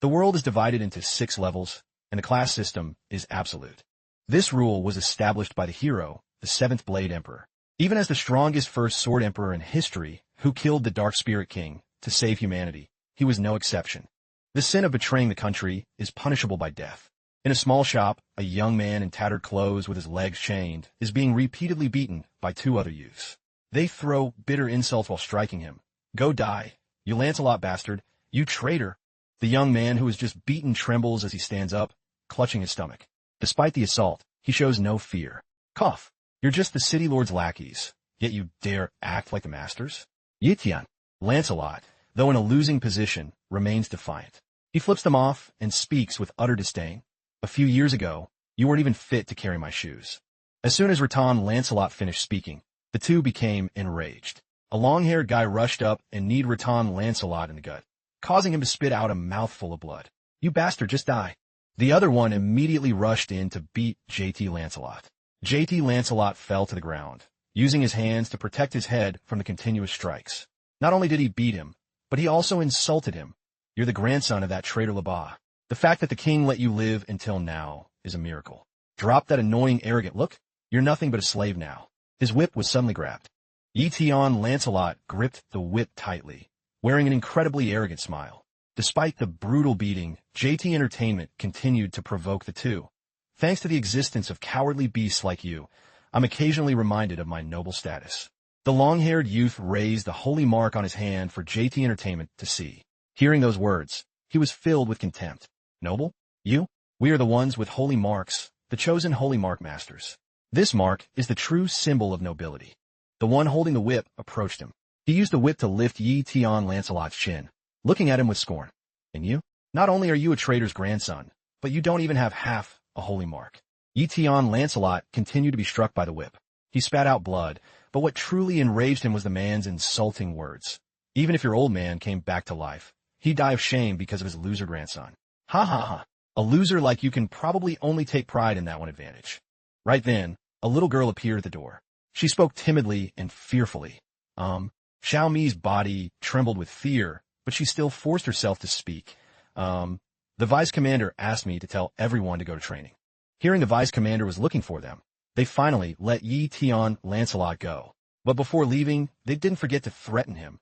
The world is divided into 6 levels, and the class system is absolute. This rule was established by the hero, the 7th Blade Emperor. Even as the strongest first sword emperor in history, who killed the Dark Spirit King to save humanity, he was no exception. The sin of betraying the country is punishable by death. In a small shop, a young man in tattered clothes with his legs chained is being repeatedly beaten by 2 other youths. They throw bitter insults while striking him. "Go die, you Lancelot bastard, you traitor." The young man who is just beaten trembles as he stands up, clutching his stomach. Despite the assault, he shows no fear. "Cough. You're just the city lord's lackeys, yet you dare act like the masters?" Yitian. Lancelot, though in a losing position, remains defiant. He flips them off and speaks with utter disdain. "A few years ago, you weren't even fit to carry my shoes." As soon as Rattan Lancelot finished speaking, the two became enraged. A long-haired guy rushed up and kneed Rattan Lancelot in the gut, causing him to spit out a mouthful of blood. "You bastard, just die." The other one immediately rushed in to beat JT Lancelot. JT Lancelot fell to the ground, using his hands to protect his head from the continuous strikes. Not only did he beat him, but he also insulted him. "You're the grandson of that traitor Labat. The fact that the king let you live until now is a miracle. Drop that annoying, arrogant look. You're nothing but a slave now." His whip was suddenly grabbed. Yitian Lancelot gripped the whip tightly, wearing an incredibly arrogant smile. Despite the brutal beating, JT Entertainment continued to provoke the two. "Thanks to the existence of cowardly beasts like you, I'm occasionally reminded of my noble status." The long-haired youth raised the holy mark on his hand for JT Entertainment to see. Hearing those words, he was filled with contempt. "Noble? You? We are the ones with holy marks, the chosen holy mark masters. This mark is the true symbol of nobility." The one holding the whip approached him. He used the whip to lift Yitian Lancelot's chin, looking at him with scorn. "And you? Not only are you a traitor's grandson, but you don't even have half a holy mark." Yitian Lancelot continued to be struck by the whip. He spat out blood, but what truly enraged him was the man's insulting words. "Even if your old man came back to life, he'd die of shame because of his loser grandson. Ha ha ha. A loser like you can probably only take pride in that one advantage." Right then, a little girl appeared at the door. She spoke timidly and fearfully. Xiaomi's body trembled with fear, but she still forced herself to speak. The vice commander asked me to tell everyone to go to training." Hearing the vice commander was looking for them, they finally let Yitian Lancelot go. But before leaving, they didn't forget to threaten him.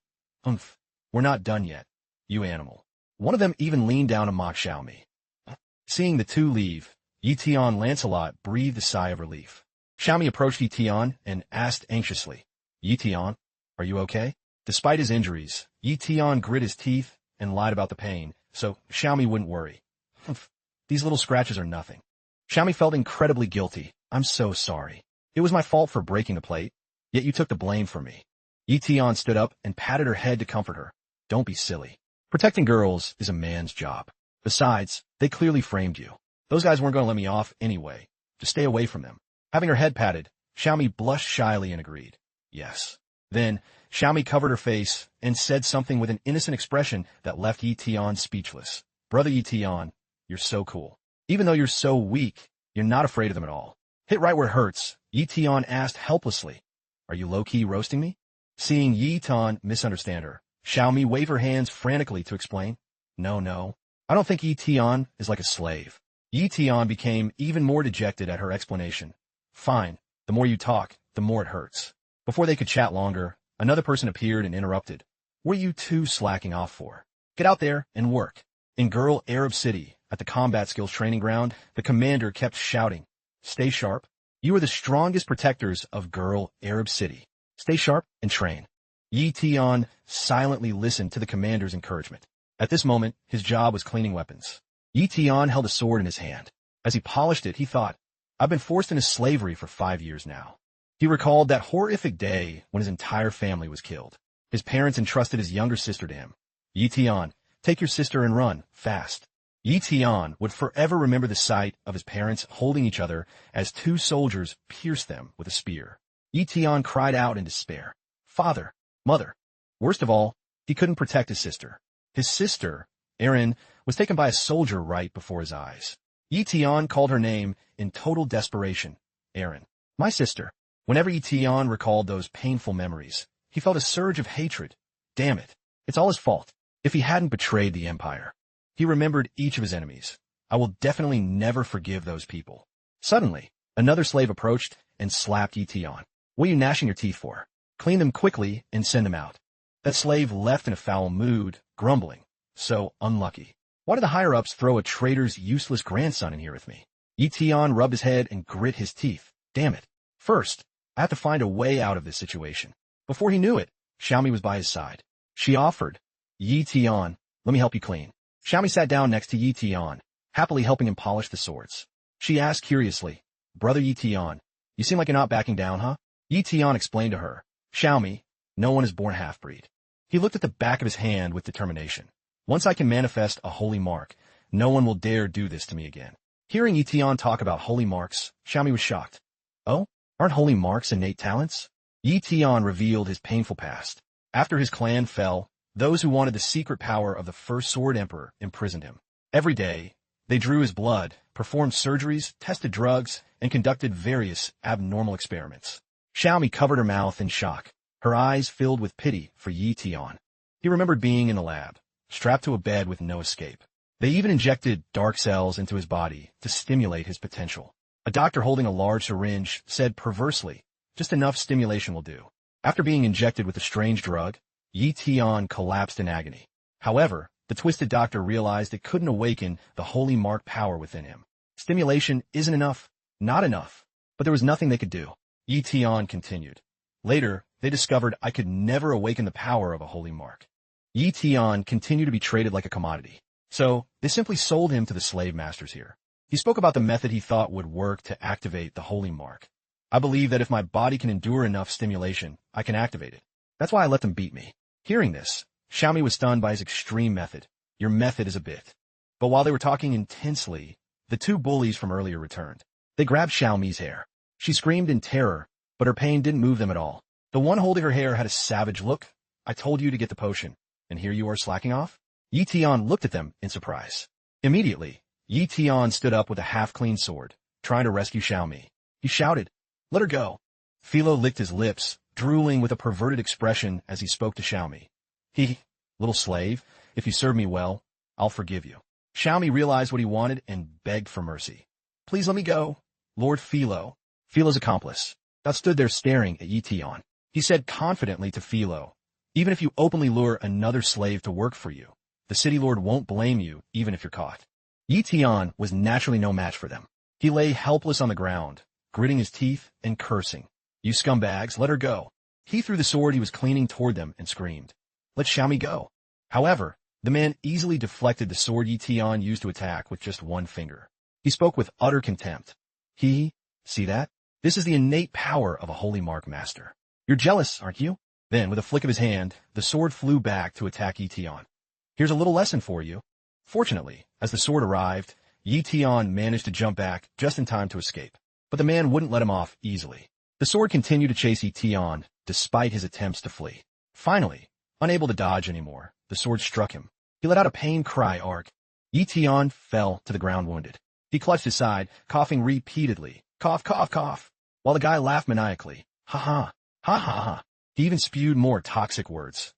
"We're not done yet, you animal." One of them even leaned down to mock Xiaomi. Seeing the two leave, Yitian Lancelot breathed a sigh of relief. Xiaomi approached Yitian and asked anxiously, "Yitian, are you okay?" Despite his injuries, Yitian grit his teeth and lied about the pain, so Xiaomi wouldn't worry. "These little scratches are nothing." Xiaomi felt incredibly guilty. "I'm so sorry. It was my fault for breaking the plate, yet you took the blame for me." Yitian stood up and patted her head to comfort her. "Don't be silly. Protecting girls is a man's job. Besides, they clearly framed you. Those guys weren't going to let me off anyway. Just stay away from them." Having her head patted, Xiaomi blushed shyly and agreed. "Yes." Then, Xiaomi covered her face and said something with an innocent expression that left Yitian speechless. "Brother Yitian, you're so cool. Even though you're so weak, you're not afraid of them at all." Hit right where it hurts, Yitian asked helplessly, "Are you low-key roasting me?" Seeing Yitian misunderstand her, Xiaomi waved her hands frantically to explain. No. I don't think Yitian is like a slave." Yitian became even more dejected at her explanation. "Fine. The more you talk, the more it hurts." Before they could chat longer, another person appeared and interrupted. "What are you two slacking off for? Get out there and work." In Girl Arab City, at the combat skills training ground, the commander kept shouting, "Stay sharp. You are the strongest protectors of Girl Arab City. Stay sharp and train." Yitian silently listened to the commander's encouragement. At this moment, his job was cleaning weapons. Yitian held a sword in his hand. As he polished it, he thought, "I've been forced into slavery for 5 years now." He recalled that horrific day when his entire family was killed. His parents entrusted his younger sister to him. "Yitian, take your sister and run, fast." Yitian would forever remember the sight of his parents holding each other as 2 soldiers pierced them with a spear. Yitian cried out in despair. "Father, mother." Worst of all, he couldn't protect his sister. His sister, Erin, was taken by a soldier right before his eyes. Yitian called her name in total desperation. "Erin, my sister." Whenever Yitian recalled those painful memories, he felt a surge of hatred. Damn it. It's all his fault. If he hadn't betrayed the Empire. He remembered each of his enemies. I will definitely never forgive those people. Suddenly, another slave approached and slapped Yi-Tian. What are you gnashing your teeth for? Clean them quickly and send them out. That slave left in a foul mood, grumbling. So unlucky. Why did the higher-ups throw a traitor's useless grandson in here with me? Yi-Tian rubbed his head and grit his teeth. Damn it. First, I have to find a way out of this situation. Before he knew it, Xiaomi was by his side. She offered, Yi-Tian, let me help you clean. Xiaomi sat down next to Yi-Tian, happily helping him polish the swords. She asked curiously, Brother Yi-Tian, you seem like you're not backing down, huh? Yi-Tian explained to her, Xiaomi, no one is born half-breed. He looked at the back of his hand with determination. Once I can manifest a holy mark, no one will dare do this to me again. Hearing Yi-Tian talk about holy marks, Xiaomi was shocked. Oh, aren't holy marks innate talents? Yi-Tian revealed his painful past. After his clan fell, those who wanted the secret power of the first Sword Emperor imprisoned him. Every day, they drew his blood, performed surgeries, tested drugs, and conducted various abnormal experiments. Xiaomi covered her mouth in shock, her eyes filled with pity for Yi-Tian. He remembered being in the lab, strapped to a bed with no escape. They even injected dark cells into his body to stimulate his potential. A doctor holding a large syringe said perversely, just enough stimulation will do. After being injected with the strange drug, Yi-Tian collapsed in agony. However, the twisted doctor realized it couldn't awaken the holy mark power within him. Stimulation isn't enough, not enough, but there was nothing they could do. Yi-Tian continued. Later, they discovered I could never awaken the power of a holy mark. Yi-Tian continued to be traded like a commodity. So, they simply sold him to the slave masters here. He spoke about the method he thought would work to activate the holy mark. I believe that if my body can endure enough stimulation, I can activate it. That's why I let them beat me. Hearing this, Xiaomi was stunned by his extreme method. Your method is a bit. But while they were talking intensely, the two bullies from earlier returned. They grabbed Xiaomi's hair. She screamed in terror, but her pain didn't move them at all. The one holding her hair had a savage look. I told you to get the potion, and here you are slacking off? Yi-Tian looked at them in surprise. Immediately, Yi-Tian stood up with a half-clean sword, trying to rescue Xiaomi. He shouted, let her go. Philo licked his lips, drooling with a perverted expression as he spoke to Xiaomi. Little slave, if you serve me well, I'll forgive you. Xiaomi realized what he wanted and begged for mercy. Please let me go, Lord Philo. Philo's accomplice stood there staring at Yi-Tian. He said confidently to Philo, even if you openly lure another slave to work for you, the city lord won't blame you even if you're caught. Yi-Tian was naturally no match for them. He lay helpless on the ground, gritting his teeth and cursing. You scumbags, let her go. He threw the sword he was cleaning toward them and screamed, let Xiaomi go. However, the man easily deflected the sword Yi-Tian used to attack with just one finger. He spoke with utter contempt. See that? This is the innate power of a holy mark master. You're jealous, aren't you? Then, with a flick of his hand, the sword flew back to attack Yi-Tian. Here's a little lesson for you. Fortunately, as the sword arrived, Yi-Tian managed to jump back just in time to escape. But the man wouldn't let him off easily. The sword continued to chase Yi-Tian, despite his attempts to flee. Finally, unable to dodge anymore, the sword struck him. He let out a pain cry. Yi-Tian fell to the ground wounded. He clutched his side, coughing repeatedly. Cough, cough, cough. While the guy laughed maniacally. Ha ha. Ha ha ha. He even spewed more toxic words.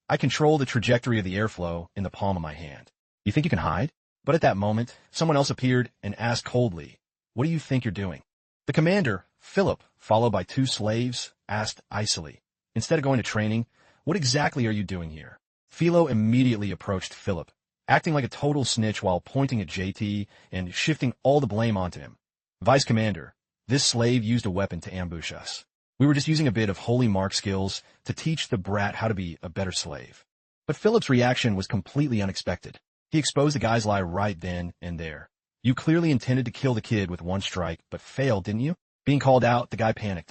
I control the trajectory of the airflow in the palm of my hand. You think you can hide? But at that moment, someone else appeared and asked coldly, what do you think you're doing? The commander, Philip, followed by two slaves, asked icily, instead of going to training, what exactly are you doing here? Philo immediately approached Philip, acting like a total snitch while pointing at JT and shifting all the blame onto him. Vice Commander, this slave used a weapon to ambush us. We were just using a bit of holy mark skills to teach the brat how to be a better slave. But Philip's reaction was completely unexpected. He exposed the guy's lie right then and there. You clearly intended to kill the kid with one strike, but failed, didn't you? Being called out, the guy panicked.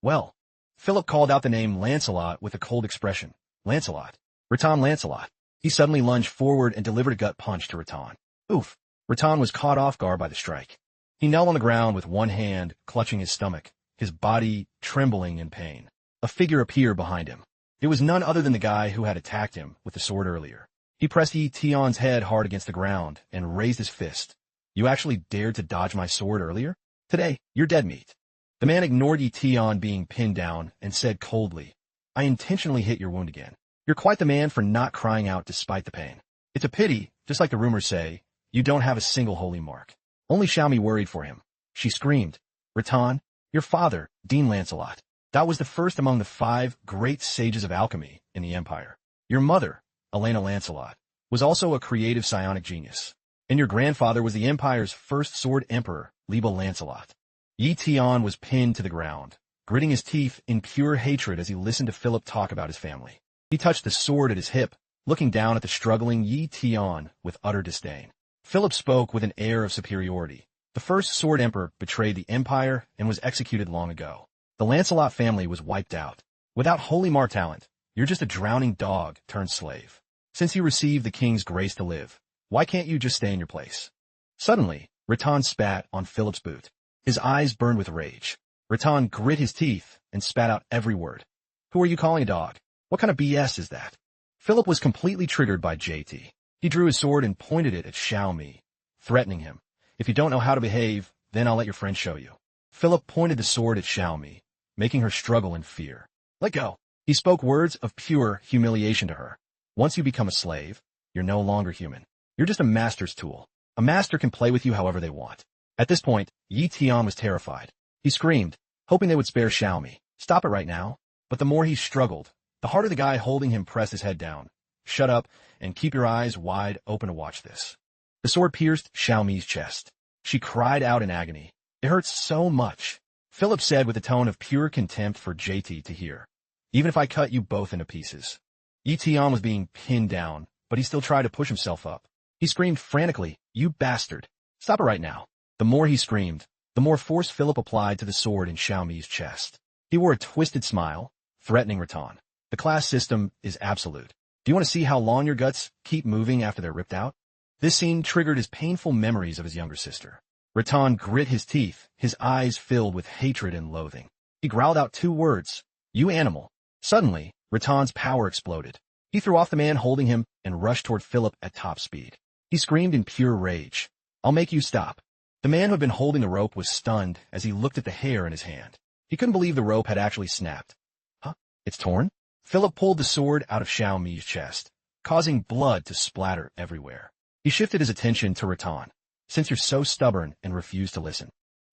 Well. Philip called out the name Lancelot with a cold expression. Lancelot. Rattan Lancelot. He suddenly lunged forward and delivered a gut punch to Rattan. Oof. Rattan was caught off guard by the strike. He knelt on the ground with one hand clutching his stomach, his body trembling in pain. A figure appeared behind him. It was none other than the guy who had attacked him with the sword earlier. He pressed Yi-Tian's head hard against the ground and raised his fist. You actually dared to dodge my sword earlier? Today, you're dead meat. The man ignored Yi-Tian being pinned down and said coldly, I intentionally hit your wound again. You're quite the man for not crying out despite the pain. It's a pity, just like the rumors say, you don't have a single holy mark. Only Xiaomi worried for him. She screamed, Rattan, your father, Dean Lancelot. That was the first among the 5 great sages of alchemy in the Empire. Your mother, Elena Lancelot, was also a creative psionic genius. And your grandfather was the Empire's first sword emperor, Liba Lancelot. Yi Tian was pinned to the ground, gritting his teeth in pure hatred as he listened to Philip talk about his family. He touched the sword at his hip, looking down at the struggling Yi Tian with utter disdain. Philip spoke with an air of superiority. The first sword emperor betrayed the Empire and was executed long ago. The Lancelot family was wiped out. Without holy mark talent, you're just a drowning dog turned slave. Since you received the king's grace to live, why can't you just stay in your place? Suddenly, Rattan spat on Philip's boot. His eyes burned with rage. Rattan grit his teeth and spat out every word. Who are you calling a dog? What kind of BS is that? Philip was completely triggered by JT. He drew his sword and pointed it at Xiaomi, threatening him. If you don't know how to behave, then I'll let your friend show you. Philip pointed the sword at Xiaomi, making her struggle in fear. Let go. He spoke words of pure humiliation to her. Once you become a slave, you're no longer human. You're just a master's tool. A master can play with you however they want. At this point, Yi Tian was terrified. He screamed, hoping they would spare Xiaomi. Stop it right now. But the more he struggled, the harder the guy holding him pressed his head down. Shut up and keep your eyes wide open to watch this. The sword pierced Xiaomi's chest. She cried out in agony. It hurts so much. Philip said with a tone of pure contempt for JT to hear. Even if I cut you both into pieces. Yi Tian was being pinned down, but he still tried to push himself up. He screamed frantically, you bastard. Stop it right now. The more he screamed, the more force Philip applied to the sword in Xiaomi's chest. He wore a twisted smile, threatening Rattan. The class system is absolute. Do you want to see how long your guts keep moving after they're ripped out? This scene triggered his painful memories of his younger sister. Rattan grit his teeth, his eyes filled with hatred and loathing. He growled out 2 words, you animal. Suddenly, Rattan's power exploded. He threw off the man holding him and rushed toward Philip at top speed. He screamed in pure rage. I'll make you stop. The man who had been holding the rope was stunned as he looked at the hair in his hand. He couldn't believe the rope had actually snapped. Huh? It's torn? Philip pulled the sword out of Xiaomi's chest, causing blood to splatter everywhere. He shifted his attention to Rattan. Since you're so stubborn and refuse to listen.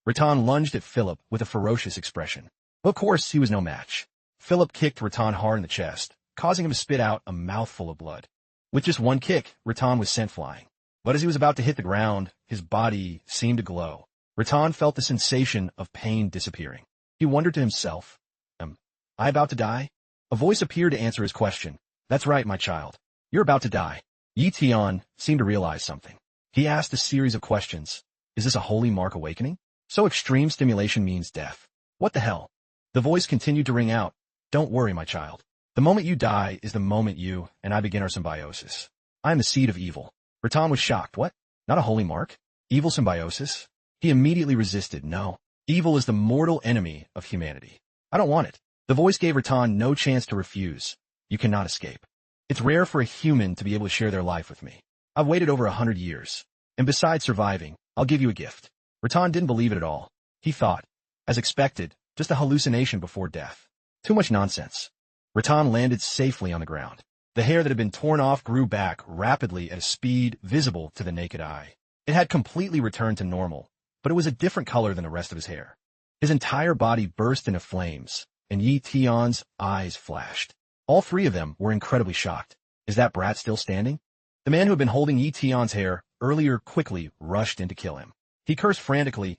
Rattan lunged at Philip with a ferocious expression. Of course, he was no match. Philip kicked Rattan hard in the chest, causing him to spit out a mouthful of blood. With just one kick, Rattan was sent flying. But as he was about to hit the ground, his body seemed to glow. Rattan felt the sensation of pain disappearing. He wondered to himself, Am I about to die? A voice appeared to answer his question. That's right, my child. You're about to die. Yi Tian seemed to realize something. He asked a series of questions. Is this a holy mark awakening? So extreme stimulation means death. What the hell? The voice continued to ring out. Don't worry, my child. The moment you die is the moment you and I begin our symbiosis. I am the seed of evil. Rattan was shocked. What? Not a holy mark? Evil symbiosis? He immediately resisted. No. Evil is the mortal enemy of humanity. I don't want it. The voice gave Rattan no chance to refuse. You cannot escape. It's rare for a human to be able to share their life with me. I've waited over 100 years. And besides surviving, I'll give you a gift. Rattan didn't believe it at all. He thought, as expected, just a hallucination before death. Too much nonsense. Rattan landed safely on the ground. The hair that had been torn off grew back rapidly at a speed visible to the naked eye. It had completely returned to normal, but it was a different color than the rest of his hair. His entire body burst into flames, and Yi Tian's eyes flashed. All 3 of them were incredibly shocked. Is that brat still standing? The man who had been holding Yi Tian's hair earlier quickly rushed in to kill him. He cursed frantically.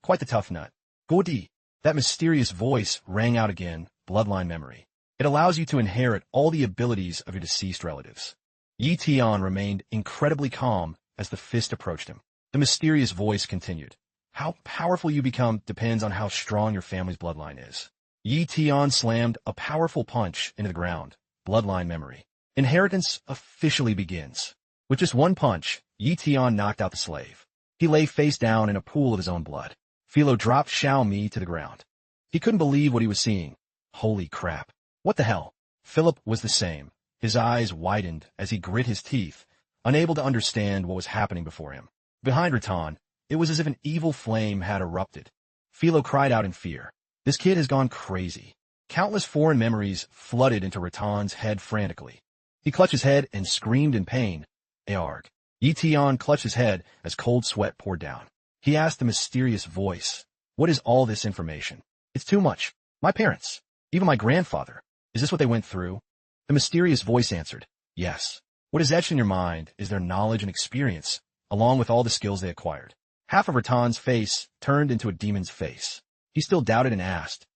Quite the tough nut. Godi. That mysterious voice rang out again, bloodline memory. It allows you to inherit all the abilities of your deceased relatives. Yi Tian remained incredibly calm as the fist approached him. The mysterious voice continued. How powerful you become depends on how strong your family's bloodline is. Yi Tian slammed a powerful punch into the ground. Bloodline memory. Inheritance officially begins. With just one punch, Yi Tian knocked out the slave. He lay face down in a pool of his own blood. Philo dropped Xiaomi to the ground. He couldn't believe what he was seeing. Holy crap. What the hell? Philip was the same. His eyes widened as he grit his teeth, unable to understand what was happening before him. Behind Rattan, it was as if an evil flame had erupted. Philo cried out in fear. This kid has gone crazy. Countless foreign memories flooded into Rattan's head frantically. He clutched his head and screamed in pain. Arg. Yi Tian clutched his head as cold sweat poured down. He asked the mysterious voice, "What is all this information? It's too much. My parents, even my grandfather. Is this what they went through?" The mysterious voice answered, "Yes. What is etched in your mind is their knowledge and experience, along with all the skills they acquired." Half of Ratan's face turned into a demon's face. He still doubted and asked,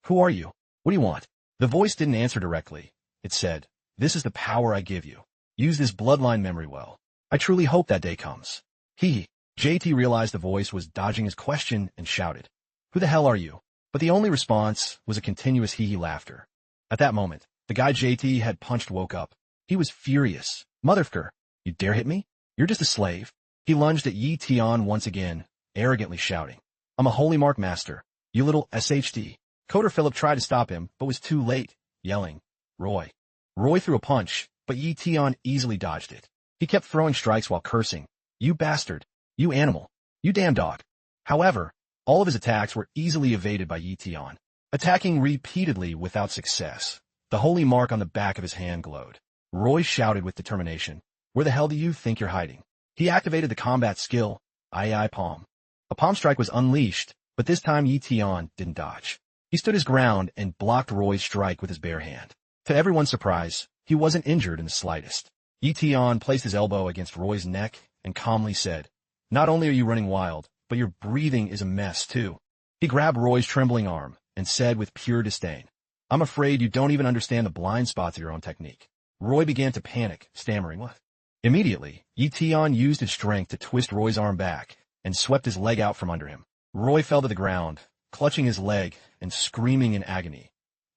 "Who are you? What do you want?" The voice didn't answer directly. It said, "This is the power I give you. Use this bloodline memory well. I truly hope that day comes." JT realized the voice was dodging his question and shouted, "Who the hell are you?" But the only response was a continuous hee-hee laughter. At that moment, the guy JT had punched woke up. He was furious. "Motherfucker, you dare hit me? You're just a slave." He lunged at Yi Tian once again, arrogantly shouting, "I'm a holy mark master, you little SHD." Coder Philip tried to stop him, but was too late, yelling, "Roy." Roy threw a punch, but Yi Tian easily dodged it. He kept throwing strikes while cursing, "You bastard. You animal. You damn dog." However, all of his attacks were easily evaded by Yi Tian, attacking repeatedly without success. The holy mark on the back of his hand glowed. Roy shouted with determination, "Where the hell do you think you're hiding?" He activated the combat skill, Ai Palm. A palm strike was unleashed, but this time Yi Tian didn't dodge. He stood his ground and blocked Roy's strike with his bare hand. To everyone's surprise, he wasn't injured in the slightest. Yi Tian placed his elbow against Roy's neck and calmly said, "Not only are you running wild, but your breathing is a mess, too." He grabbed Roy's trembling arm and said with pure disdain, "I'm afraid you don't even understand the blind spots of your own technique." Roy began to panic, stammering, "What?" Immediately, Yi Tian used his strength to twist Roy's arm back and swept his leg out from under him. Roy fell to the ground, clutching his leg and screaming in agony.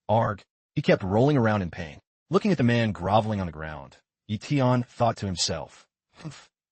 "Arg." He kept rolling around in pain. Looking at the man groveling on the ground, Yi Tian thought to himself,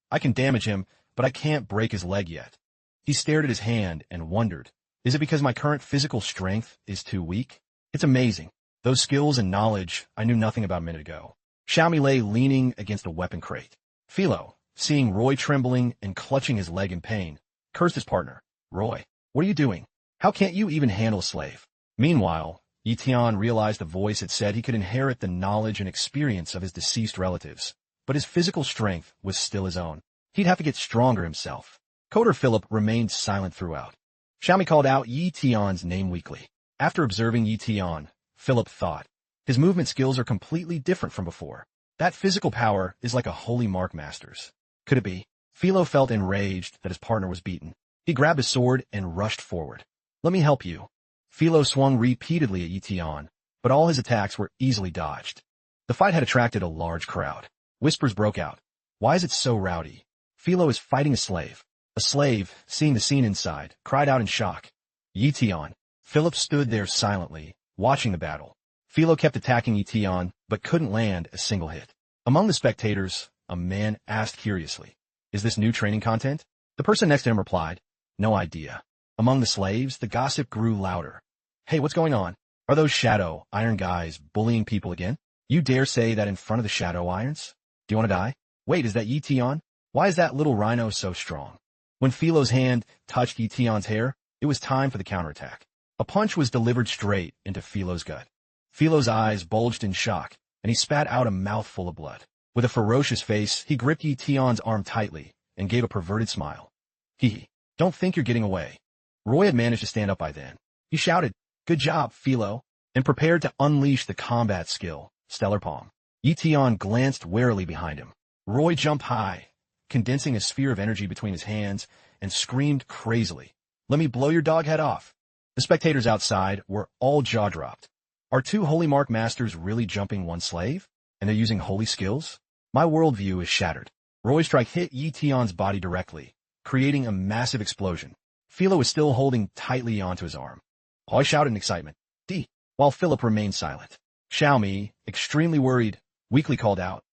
"I can damage him, but I can't break his leg yet." He stared at his hand and wondered, is it because my current physical strength is too weak? It's amazing. Those skills and knowledge I knew nothing about a minute ago. Xiaomi lay leaning against a weapon crate. Philo, seeing Roy trembling and clutching his leg in pain, cursed his partner. "Roy, what are you doing? How can't you even handle a slave?" Meanwhile, Yi Tian realized the voice had said he could inherit the knowledge and experience of his deceased relatives, but his physical strength was still his own. He'd have to get stronger himself. Coder Philip remained silent throughout. Xiaomi called out Yi Tian's name weakly. After observing Yi Tian, Philip thought, his movement skills are completely different from before. That physical power is like a holy mark master's. Could it be? Philo felt enraged that his partner was beaten. He grabbed his sword and rushed forward. "Let me help you." Philo swung repeatedly at Yi Tian, but all his attacks were easily dodged. The fight had attracted a large crowd. Whispers broke out. "Why is it so rowdy? Philo is fighting a slave." A slave, seeing the scene inside, cried out in shock. "Yi Tian." Philip stood there silently, watching the battle. Philo kept attacking Yi Tian, but couldn't land a single hit. Among the spectators, a man asked curiously, "Is this new training content?" The person next to him replied, "No idea." Among the slaves, the gossip grew louder. "Hey, what's going on? Are those Shadow Iron guys bullying people again? You dare say that in front of the Shadow Irons? Do you want to die? Wait, is that Yi Tian? Why is that little rhino so strong?" When Philo's hand touched Yi Tian's hair, it was time for the counterattack. A punch was delivered straight into Philo's gut. Philo's eyes bulged in shock, and he spat out a mouthful of blood. With a ferocious face, he gripped Yi Tian's arm tightly and gave a perverted smile. "Hee, don't think you're getting away." Roy had managed to stand up by then. He shouted, "Good job, Philo," and prepared to unleash the combat skill, Stellar Palm. Yi Tian glanced warily behind him. Roy jumped high, condensing a sphere of energy between his hands, and screamed crazily, "Let me blow your dog head off." The spectators outside were all jaw-dropped. Are two holy mark masters really jumping one slave? And they're using holy skills? My worldview is shattered. Roy's strike hit Yi Tian's body directly, creating a massive explosion. Philo was still holding tightly onto his arm. I shouted in excitement, "D," while Philip remained silent. Xiaomi, extremely worried, weakly called out,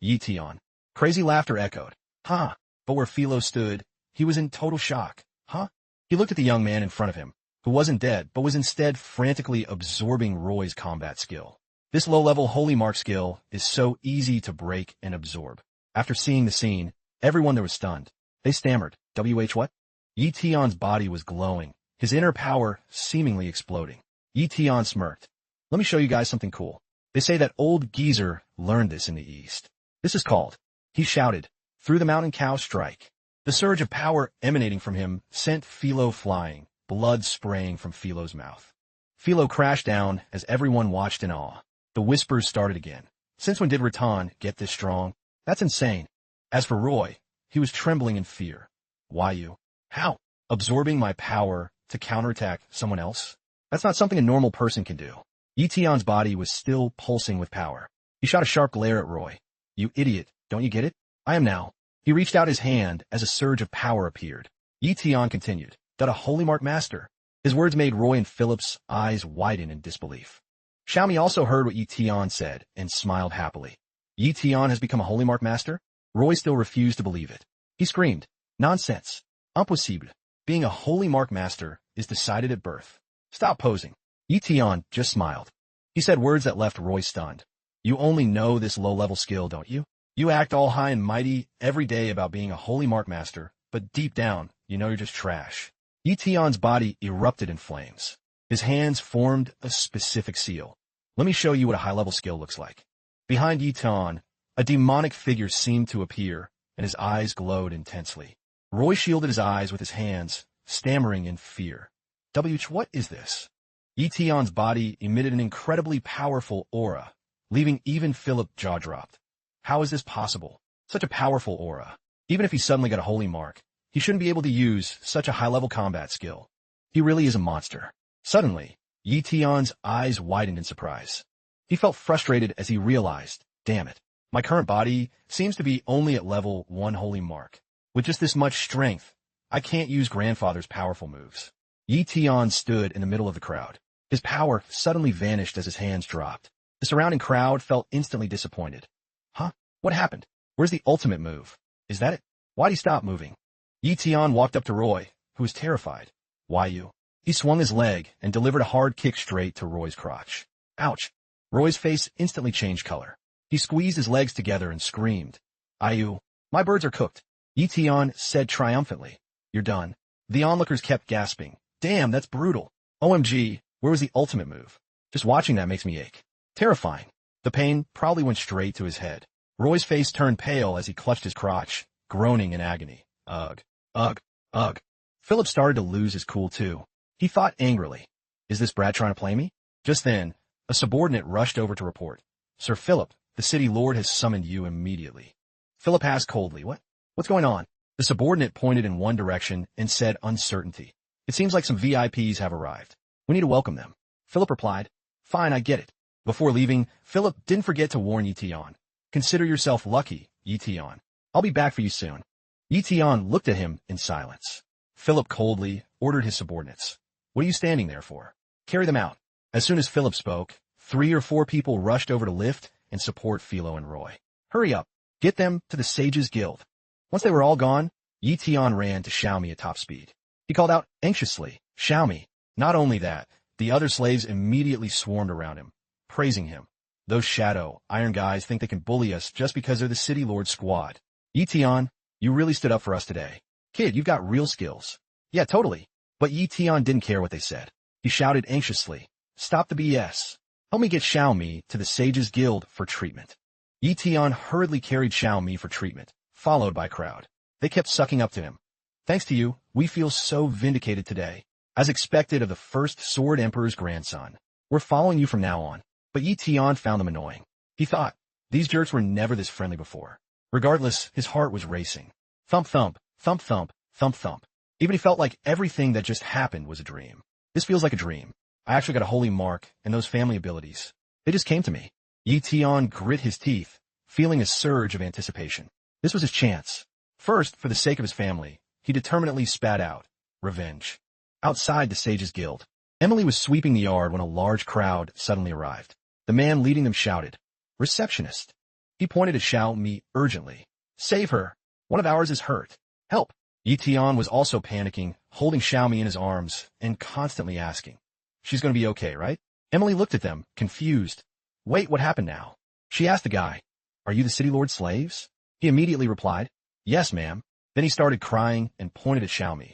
"Yi Tian." Crazy laughter echoed. "Huh?" But where Philo stood, he was in total shock. "Huh?" He looked at the young man in front of him, who wasn't dead, but was instead frantically absorbing Roy's combat skill. This low-level holy mark skill is so easy to break and absorb. After seeing the scene, everyone there was stunned. They stammered, "WH what?" Yi Tian's body was glowing, his inner power seemingly exploding. Yi Tian smirked. "Let me show you guys something cool. They say that old geezer learned this in the East. This is called," he shouted, through the mountain cow strike. The surge of power emanating from him sent Philo flying, blood spraying from Philo's mouth. Philo crashed down as everyone watched in awe. The whispers started again. Since when did Rattan get this strong? That's insane. As for Roy, he was trembling in fear. Why you? How? Absorbing my power to counterattack someone else? That's not something a normal person can do. Yi-Tian's body was still pulsing with power. He shot a sharp glare at Roy. You idiot, don't you get it? I am now. He reached out his hand as a surge of power appeared. Yi-Tian continued. "That a holy mark master." His words made Roy and Philip's eyes widen in disbelief. Xiaomi also heard what Yi-Tian said and smiled happily. Yi-Tian has become a holy mark master? Roy still refused to believe it. He screamed, "Nonsense. Impossible. Being a holy mark master is decided at birth. Stop posing." Yi-Tian just smiled. He said words that left Roy stunned. "You only know this low-level skill, don't you? You act all high and mighty every day about being a holy mark master, but deep down, you know you're just trash." Yi-Tian's body erupted in flames. His hands formed a specific seal. "Let me show you what a high-level skill looks like." Behind Yi-Tian, a demonic figure seemed to appear, and his eyes glowed intensely. Roy shielded his eyes with his hands, stammering in fear. What is this?" Yi-Tian's body emitted an incredibly powerful aura, leaving even Philip jaw-dropped. How is this possible? Such a powerful aura. Even if he suddenly got a holy mark, he shouldn't be able to use such a high-level combat skill. He really is a monster. Suddenly, Yi-Tian's eyes widened in surprise. He felt frustrated as he realized, damn it, my current body seems to be only at level 1 holy mark. With just this much strength, I can't use grandfather's powerful moves. Yi-Tian stood in the middle of the crowd. His power suddenly vanished as his hands dropped. The surrounding crowd felt instantly disappointed. Huh? What happened? Where's the ultimate move? Is that it? Why'd he stop moving? Yi-Tian walked up to Roy, who was terrified. Why you? He swung his leg and delivered a hard kick straight to Roy's crotch. Ouch! Roy's face instantly changed color. He squeezed his legs together and screamed. Ayu, my birds are cooked. Yi-Tian said triumphantly. You're done. The onlookers kept gasping. Damn, that's brutal. OMG, where was the ultimate move? Just watching that makes me ache. Terrifying. The pain probably went straight to his head. Roy's face turned pale as he clutched his crotch, groaning in agony. Ugh. Ugh. Ugh. Philip started to lose his cool too. He thought angrily. Is this Brad trying to play me? Just then, a subordinate rushed over to report. Sir Philip, the city lord has summoned you immediately. Philip asked coldly, What's going on? The subordinate pointed in one direction and said uncertainty. It seems like some VIPs have arrived. We need to welcome them. Philip replied, Fine, I get it. Before leaving, Philip didn't forget to warn Yi-Tian. Consider yourself lucky, Yi-Tian. I'll be back for you soon. Yi-Tian looked at him in silence. Philip coldly ordered his subordinates. What are you standing there for? Carry them out. As soon as Philip spoke, 3 or 4 people rushed over to lift and support Philo and Roy. Hurry up. Get them to the Sages Guild. Once they were all gone, Yi-Tian ran to Xiaomi at top speed. He called out anxiously, Xiaomi. Not only that, the other slaves immediately swarmed around him, praising him. Those shadow, iron guys think they can bully us just because they're the city lord squad. Yi-Tian, you really stood up for us today. Kid, you've got real skills. Yeah, totally. But Yi-Tian didn't care what they said. He shouted anxiously, Stop the BS. Help me get Xiaomi to the Sages Guild for treatment. Yi-Tian hurriedly carried Xiaomi for treatment, followed by a crowd. They kept sucking up to him. Thanks to you, we feel so vindicated today. As expected of the first Sword Emperor's grandson. We're following you from now on. But Yi-Tian found them annoying. He thought, these jerks were never this friendly before. Regardless, his heart was racing. Thump thump, thump thump, thump thump. Even he felt like everything that just happened was a dream. This feels like a dream. I actually got a holy mark and those family abilities. They just came to me. Yi-Tian grit his teeth, feeling a surge of anticipation. This was his chance. First, for the sake of his family, he determinedly spat out, revenge. Outside the Sages Guild, Emily was sweeping the yard when a large crowd suddenly arrived. The man leading them shouted, Receptionist. He pointed to Xiaomi urgently. Save her. One of ours is hurt. Help. Yi-Tian was also panicking, holding Xiaomi in his arms and constantly asking, She's going to be okay, right? Emily looked at them, confused. Wait, what happened now? She asked the guy, Are you the city lord's slaves? He immediately replied, Yes, ma'am. Then he started crying and pointed at Xiaomi.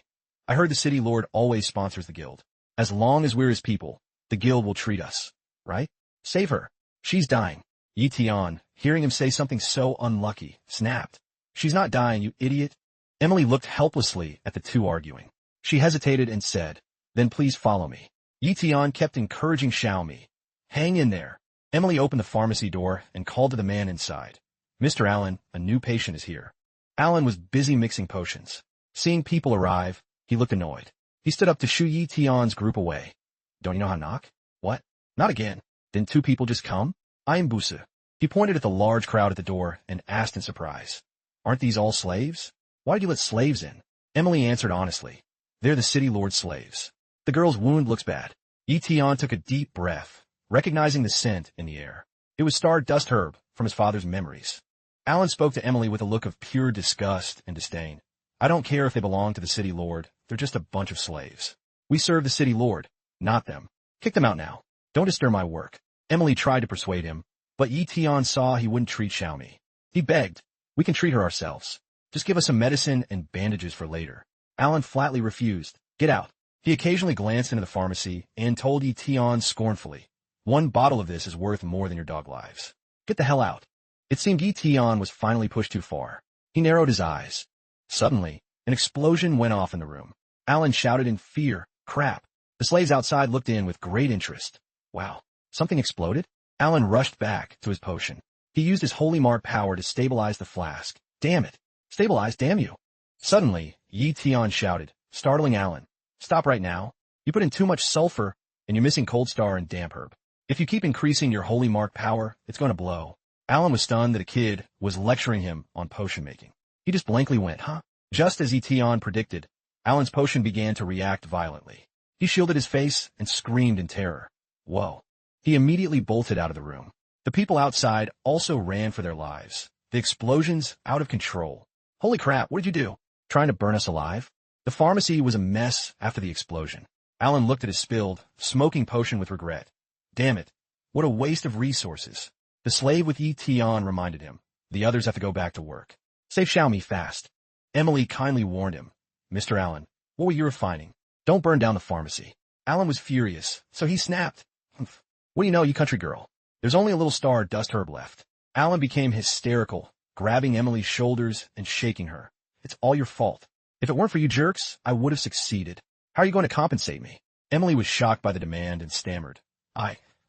I heard the city lord always sponsors the guild. As long as we're his people, the guild will treat us, right? Save her. She's dying. Yi-Tian, hearing him say something so unlucky, snapped. She's not dying, you idiot. Emily looked helplessly at the two arguing. She hesitated and said, then please follow me. Yi Tian kept encouraging Xiaomi. Hang in there. Emily opened the pharmacy door and called to the man inside. Mr. Allen, a new patient is here. Allen was busy mixing potions. Seeing people arrive, he looked annoyed. He stood up to shoo Yi Tian's group away. Don't you know how to knock? What? Not again. Didn't two people just come? I am Busa. He pointed at the large crowd at the door and asked in surprise. Aren't these all slaves? Why did you let slaves in? Emily answered honestly. They're the city lord's slaves. The girl's wound looks bad. Yi Tian took a deep breath, recognizing the scent in the air. It was star dust herb from his father's memories. Allen spoke to Emily with a look of pure disgust and disdain. I don't care if they belong to the city lord. They're just a bunch of slaves. We serve the city lord, not them. Kick them out now. Don't disturb my work. Emily tried to persuade him, but Yi Tian saw he wouldn't treat Xiaomi. He begged. We can treat her ourselves. Just give us some medicine and bandages for later. Allen flatly refused. Get out. He occasionally glanced into the pharmacy and told Yi Tian scornfully, one bottle of this is worth more than your dog lives. Get the hell out. It seemed Yi Tian was finally pushed too far. He narrowed his eyes. Suddenly, an explosion went off in the room. Allen shouted in fear, crap. The slaves outside looked in with great interest. Wow, something exploded? Allen rushed back to his potion. He used his holy mark power to stabilize the flask. Damn it. Stabilize, damn you. Suddenly, Yi Tian shouted, startling Allen. Stop right now. You put in too much sulfur, and you're missing cold star and damp herb. If you keep increasing your holy mark power, it's going to blow. Allen was stunned that a kid was lecturing him on potion making. He just blankly went, huh? Just as Yi Tian predicted, Allen's potion began to react violently. He shielded his face and screamed in terror. Whoa. He immediately bolted out of the room. The people outside also ran for their lives. The explosion's out of control. Holy crap, what did you do? Trying to burn us alive? The pharmacy was a mess after the explosion. Allen looked at his spilled, smoking potion with regret. Damn it. What a waste of resources. The slave with Yi Tian reminded him. The others have to go back to work. Save Xiaomi fast. Emily kindly warned him. Mr. Allen, what were you refining? Don't burn down the pharmacy. Allen was furious, so he snapped. What do you know, you country girl? There's only a little star dust herb left. Allen became hysterical, grabbing Emily's shoulders and shaking her. It's all your fault. If it weren't for you jerks, I would have succeeded. How are you going to compensate me? Emily was shocked by the demand and stammered.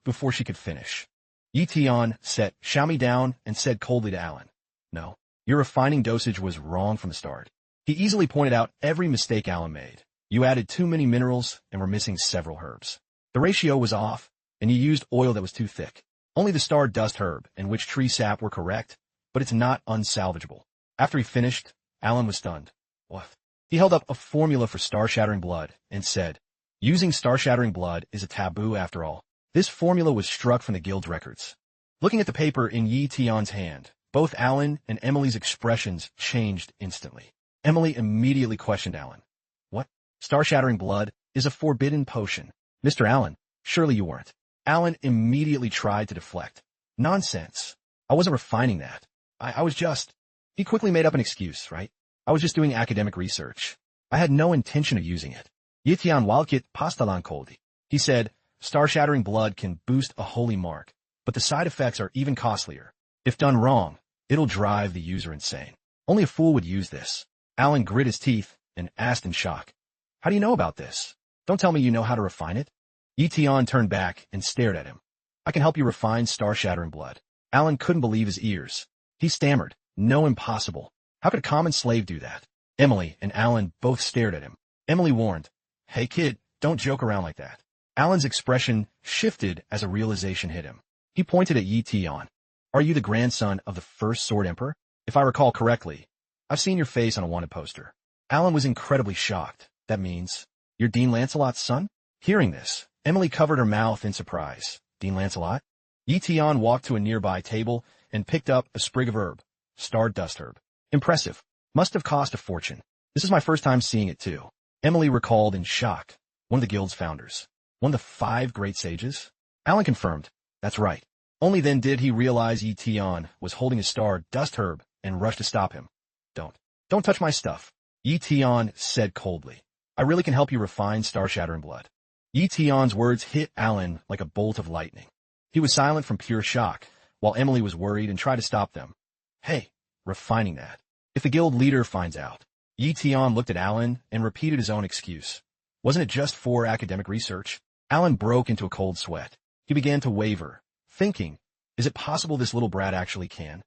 Before she could finish. Yi Tian set Xiaomi down and said coldly to Allen. No, your refining dosage was wrong from the start. He easily pointed out every mistake Allen made. You added too many minerals and were missing several herbs. The ratio was off, and you used oil that was too thick. Only the star dust herb and witch tree sap were correct, but it's not unsalvageable. After he finished, Allen was stunned. What? He held up a formula for star-shattering blood and said, using star-shattering blood is a taboo after all. This formula was struck from the guild's records. Looking at the paper in Yi Tian's hand, both Allen and Emily's expressions changed instantly. Emily immediately questioned Allen. What? Star-shattering blood is a forbidden potion. Mr. Allen, surely you weren't. Allen immediately tried to deflect. Nonsense. I wasn't refining that. I was just... He quickly made up an excuse, right? I was just doing academic research. I had no intention of using it. Yi Tian walkit pastalan koldi. He said, star-shattering blood can boost a holy mark, but the side effects are even costlier. If done wrong, it'll drive the user insane. Only a fool would use this. Allen grit his teeth and asked in shock. How do you know about this? Don't tell me you know how to refine it. Yi Tian turned back and stared at him. I can help you refine star-shattering blood. Allen couldn't believe his ears. He stammered. No, impossible. How could a common slave do that? Emily and Allen both stared at him. Emily warned. Hey kid, don't joke around like that. Allen's expression shifted as a realization hit him. He pointed at Yi Tian. Are you the grandson of the first Sword Emperor? If I recall correctly, I've seen your face on a wanted poster. Allen was incredibly shocked. That means, you're Dean Lancelot's son? Hearing this, Emily covered her mouth in surprise. Dean Lancelot? Yi Tian walked to a nearby table and picked up a sprig of herb. Star dust herb. Impressive. Must have cost a fortune. This is my first time seeing it too. Emily recalled in shock. One of the guild's founders. One of the 5 great sages? Allen confirmed. That's right. Only then did he realize Yi Tian was holding a star dust herb and rushed to stop him. Don't touch my stuff. Yi Tian said coldly. I really can help you refine star-shattering blood. Yi Tian's words hit Allen like a bolt of lightning. He was silent from pure shock, while Emily was worried and tried to stop them. Hey, refining that. If the guild leader finds out. Yi Tian looked at Alan and repeated his own excuse. Wasn't it just for academic research? Alan broke into a cold sweat. He began to waver, thinking, is it possible this little brat actually can?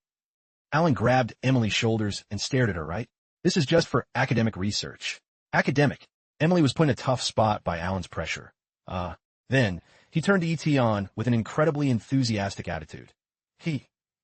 Alan grabbed Emily's shoulders and stared at her, right? This is just for academic research. Academic. Emily was put in a tough spot by Alan's pressure. Then, he turned to Tian with an incredibly enthusiastic attitude.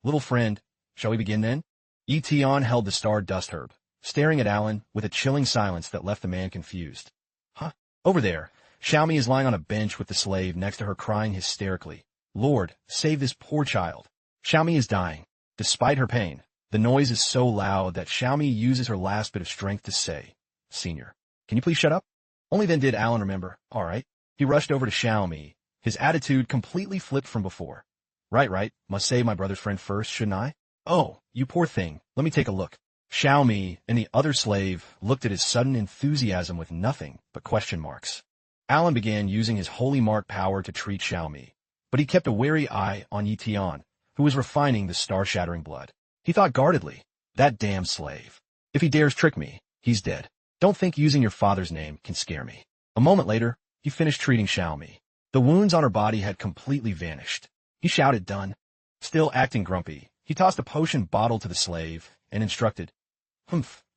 Little friend, shall we begin then? Tian held the star dust herb, staring at Alan with a chilling silence that left the man confused. Huh? Over there, Xiaomi is lying on a bench with the slave next to her crying hysterically. Lord, save this poor child. Xiaomi is dying. Despite her pain, the noise is so loud that Xiaomi uses her last bit of strength to say, Senior, can you please shut up? Only then did Alan remember. All right. He rushed over to Xiaomi. His attitude completely flipped from before. Right. Must save my brother's friend first, shouldn't I? Oh, you poor thing. Let me take a look. Xiaomi and the other slave looked at his sudden enthusiasm with nothing but question marks. Alan began using his holy mark power to treat Xiaomi, but he kept a wary eye on Yi Tian, who was refining the star-shattering blood. He thought guardedly, that damn slave. If he dares trick me, he's dead. Don't think using your father's name can scare me. A moment later, he finished treating Xiaomi. The wounds on her body had completely vanished. He shouted, done. Still acting grumpy, he tossed a potion bottle to the slave and instructed,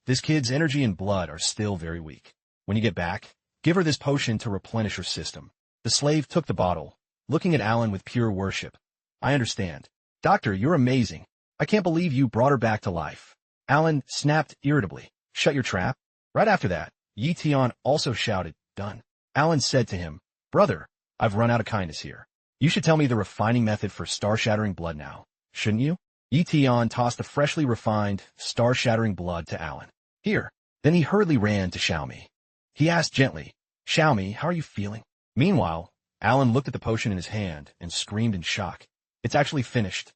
this kid's energy and blood are still very weak. When you get back, give her this potion to replenish her system. The slave took the bottle, looking at Alan with pure worship. I understand. Doctor, you're amazing. I can't believe you brought her back to life. Alan snapped irritably. Shut your trap. Right after that, Yi Tian also shouted, done. Alan said to him, Brother, I've run out of kindness here. You should tell me the refining method for star-shattering blood now, shouldn't you? Yi Tian tossed the freshly refined, star-shattering blood to Alan. Here. Then he hurriedly ran to Xiaomi. He asked gently, Xiaomi, how are you feeling? Meanwhile, Alan looked at the potion in his hand and screamed in shock. It's actually finished.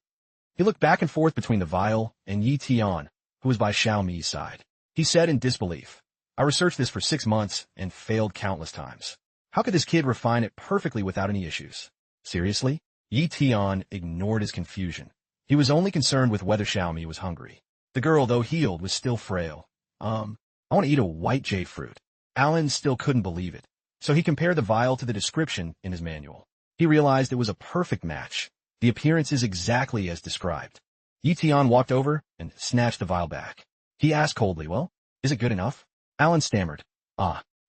He looked back and forth between the vial and Yi Tian, who was by Xiaomi's side. He said in disbelief, I researched this for 6 months and failed countless times. How could this kid refine it perfectly without any issues? Seriously? Yi Tian ignored his confusion. He was only concerned with whether Xiaomi was hungry. The girl, though healed, was still frail. I want to eat a white jade fruit. Alan still couldn't believe it, so he compared the vial to the description in his manual. He realized it was a perfect match. The appearance is exactly as described. Yi Tian walked over and snatched the vial back. He asked coldly, well, is it good enough? Alan stammered.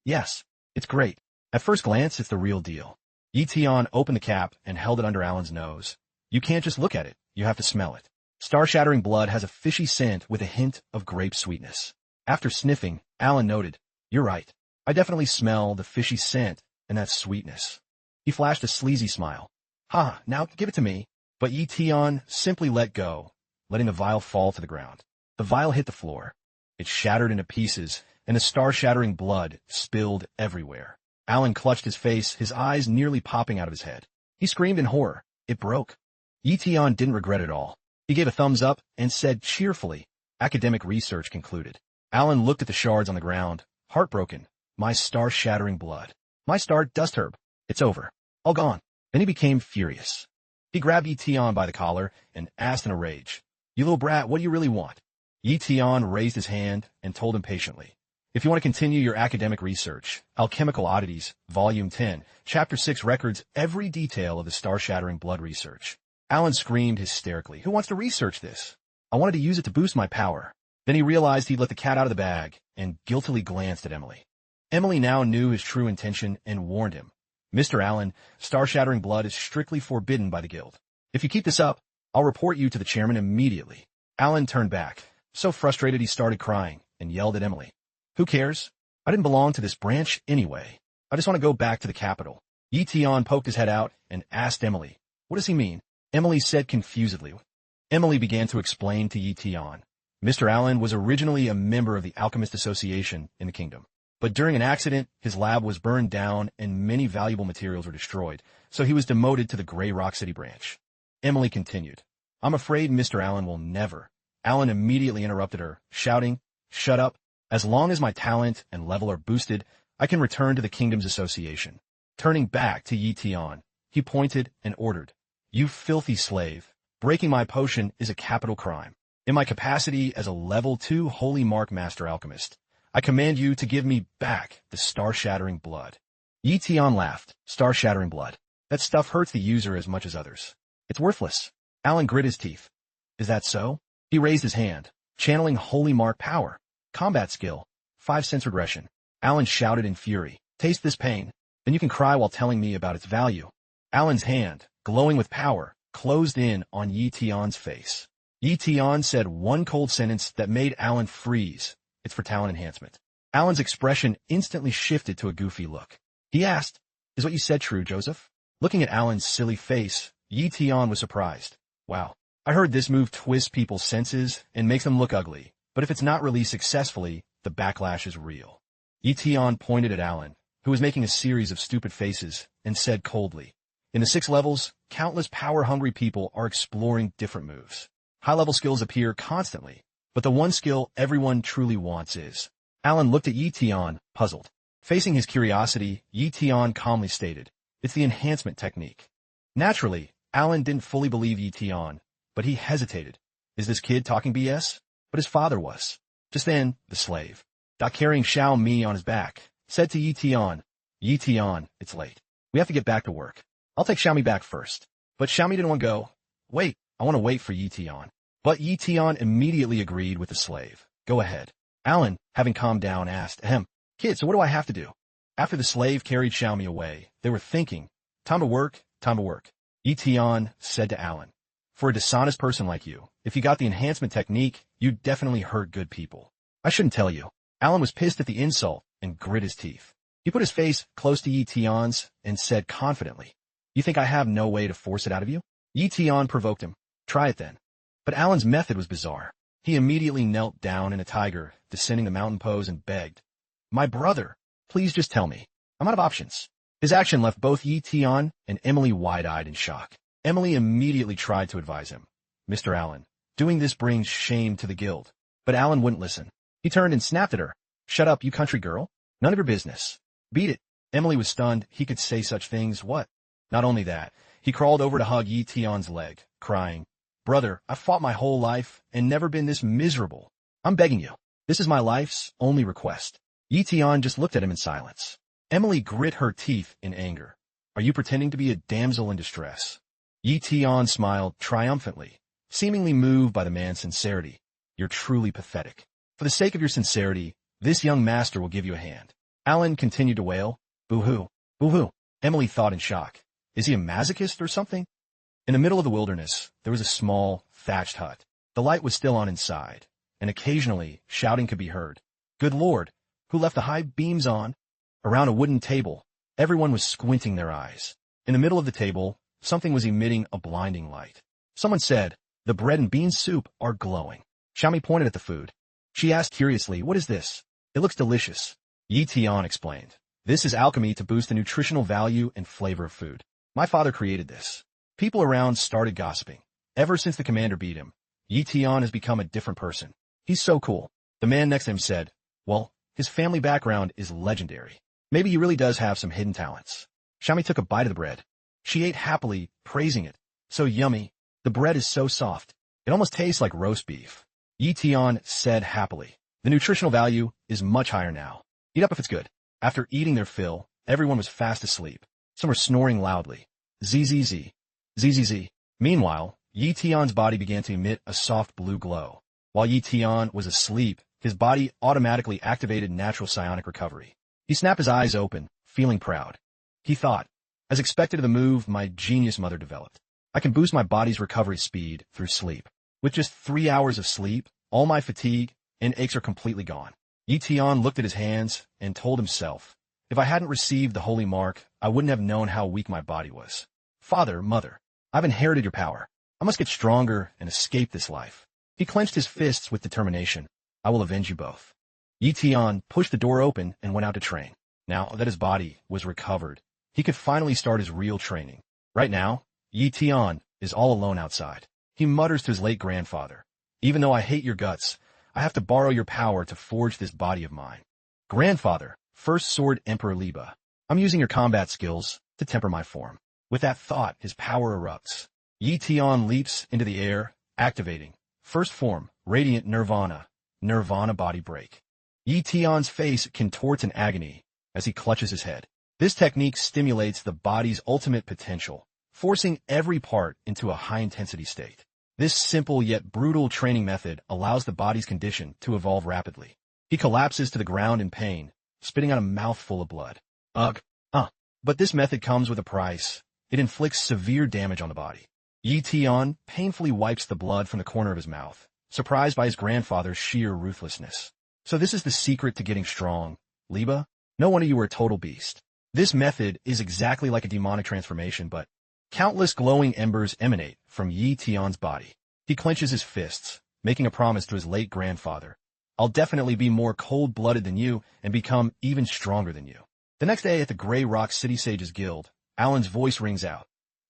Yes, it's great. At first glance, it's the real deal. Yi Tian opened the cap and held it under Alan's nose. You can't just look at it, you have to smell it. Star-shattering blood has a fishy scent with a hint of grape sweetness. After sniffing, Alan noted, you're right. I definitely smell the fishy scent and that sweetness. He flashed a sleazy smile. Now give it to me. But Yi Tian simply let go, letting the vial fall to the ground. The vial hit the floor. It shattered into pieces, and the star-shattering blood spilled everywhere. Alan clutched his face, his eyes nearly popping out of his head. He screamed in horror. It broke. Yi Tian didn't regret it all. He gave a thumbs up and said cheerfully, academic research concluded. Alan looked at the shards on the ground, heartbroken. My star-shattering blood. My star dust herb. It's over. All gone. Then he became furious. He grabbed Yi Tian by the collar and asked in a rage, You little brat, what do you really want? Yi Tian raised his hand and told him patiently, If you want to continue your academic research, Alchemical Oddities, Volume 10, Chapter 6 records every detail of the star-shattering blood research. Alan screamed hysterically, Who wants to research this? I wanted to use it to boost my power. Then he realized he'd let the cat out of the bag and guiltily glanced at Emily. Emily now knew his true intention and warned him. Mr. Allen, star-shattering blood is strictly forbidden by the guild. If you keep this up, I'll report you to the chairman immediately. Allen turned back. So frustrated he started crying and yelled at Emily. Who cares? I didn't belong to this branch anyway. I just want to go back to the capital. Yi Tian poked his head out and asked Emily, What does he mean? Emily said confusedly. Emily began to explain to Yi Tian. Mr. Allen was originally a member of the Alchemist Association in the kingdom. But during an accident, his lab was burned down and many valuable materials were destroyed, so he was demoted to the Grey Rock City branch. Emily continued, I'm afraid Mr. Allen will never. Allen immediately interrupted her, shouting, Shut up. As long as my talent and level are boosted, I can return to the Kingdom's Association. Turning back to Yi Tian, he pointed and ordered, You filthy slave. Breaking my potion is a capital crime. In my capacity as a level 2 Holy Mark Master Alchemist, I command you to give me back the star-shattering blood. Yi Tian laughed. Star-shattering blood. That stuff hurts the user as much as others. It's worthless. Alan grit his teeth. Is that so? He raised his hand, channeling Holy Mark power. Combat skill. 5 sense regression. Alan shouted in fury. Taste this pain. Then you can cry while telling me about its value. Alan's hand, glowing with power, closed in on Yi Tian's face. Yi Tian said one cold sentence that made Alan freeze. It's for talent enhancement. Alan's expression instantly shifted to a goofy look. He asked, is what you said true, Joseph? Looking at Alan's silly face, Yi Tian was surprised. Wow. I heard this move twists people's senses and makes them look ugly, but if it's not released successfully, the backlash is real. Yi Tian pointed at Alan, who was making a series of stupid faces, and said coldly, in the 6 levels, countless power-hungry people are exploring different moves. High-level skills appear constantly, but the one skill everyone truly wants is. Alan looked at Yi Tian, puzzled. Facing his curiosity, Yi Tian calmly stated, it's the enhancement technique. Naturally, Alan didn't fully believe Yi Tian, but he hesitated. Is this kid talking BS? But his father was. Just then, the slave, carrying Xiao Mi on his back, said to Yi Tian, it's late. We have to get back to work. I'll take Xiao Mi back first. But Xiao Mi didn't want to go. Wait, I want to wait for Yi Tian. But Yi Tian immediately agreed with the slave. Go ahead. Alan, having calmed down, asked, kid, so what do I have to do? After the slave carried Xiao Mi away, they were thinking, time to work, time to work. Yi Tian said to Alan, for a dishonest person like you, if you got the enhancement technique, you'd definitely hurt good people. I shouldn't tell you. Alan was pissed at the insult and grit his teeth. He put his face close to Yi Tian's and said confidently, you think I have no way to force it out of you? Yi Tian provoked him. Try it then. But Alan's method was bizarre. He immediately knelt down in a tiger, descending the mountain pose and begged, my brother, please just tell me. I'm out of options. His action left both Yi Tian and Emily wide-eyed in shock. Emily immediately tried to advise him. Mr. Alan, doing this brings shame to the guild. But Alan wouldn't listen. He turned and snapped at her. Shut up, you country girl. None of your business. Beat it. Emily was stunned. He could say such things. What? Not only that, he crawled over to hug Yi Tian's leg, crying, brother, I've fought my whole life and never been this miserable. I'm begging you. This is my life's only request. Yi Tian just looked at him in silence. Emily grit her teeth in anger. Are you pretending to be a damsel in distress? Yi Tian smiled triumphantly, seemingly moved by the man's sincerity. You're truly pathetic. For the sake of your sincerity, this young master will give you a hand. Alan continued to wail. Boo-hoo. Boo-hoo. Emily thought in shock. Is he a masochist or something? In the middle of the wilderness, there was a small, thatched hut. The light was still on inside, and occasionally shouting could be heard. Good Lord, who left the high beams on? Around a wooden table, everyone was squinting their eyes. In the middle of the table, something was emitting a blinding light. Someone said, the bread and bean soup are glowing. Xiaomi pointed at the food. She asked curiously, what is this? It looks delicious. Yi Tian explained. This is alchemy to boost the nutritional value and flavor of food. My father created this. People around started gossiping. Ever since the commander beat him, Yi Tian has become a different person. He's so cool. The man next to him said, well, his family background is legendary. Maybe he really does have some hidden talents. Xiaomi took a bite of the bread. She ate happily, praising it. So yummy. The bread is so soft. It almost tastes like roast beef. Yi Tian said happily. The nutritional value is much higher now. Eat up if it's good. After eating their fill, everyone was fast asleep. Some were snoring loudly. Zzz. Zzz. Meanwhile, Yi Tian's body began to emit a soft blue glow. While Yi Tian was asleep, his body automatically activated natural psionic recovery. He snapped his eyes open, feeling proud. He thought, as expected of the move my genius mother developed, I can boost my body's recovery speed through sleep. With just 3 hours of sleep, all my fatigue and aches are completely gone. Yi Tian looked at his hands and told himself, if I hadn't received the holy mark, I wouldn't have known how weak my body was. Father, mother, I've inherited your power. I must get stronger and escape this life. He clenched his fists with determination. I will avenge you both. Yi Tian pushed the door open and went out to train. Now that his body was recovered, he could finally start his real training. Right now, Yi Tian is all alone outside. He mutters to his late grandfather, even though I hate your guts, I have to borrow your power to forge this body of mine. Grandfather, First Sword Emperor Liba, I'm using your combat skills to temper my form. With that thought, his power erupts. Yi Tian leaps into the air, activating First Form, Radiant Nirvana, Nirvana body break. Yi Tian's face contorts in agony as he clutches his head. This technique stimulates the body's ultimate potential, forcing every part into a high-intensity state. This simple yet brutal training method allows the body's condition to evolve rapidly. He collapses to the ground in pain, spitting out a mouthful of blood. Ugh. But this method comes with a price. It inflicts severe damage on the body. Yi Tian painfully wipes the blood from the corner of his mouth, surprised by his grandfather's sheer ruthlessness. So this is the secret to getting strong, Liba? No wonder you were a total beast. This method is exactly like a demonic transformation, but countless glowing embers emanate from Yi Tian's body. He clenches his fists, making a promise to his late grandfather. I'll definitely be more cold-blooded than you and become even stronger than you. The next day at the Grey Rock City Sages Guild, Alan's voice rings out.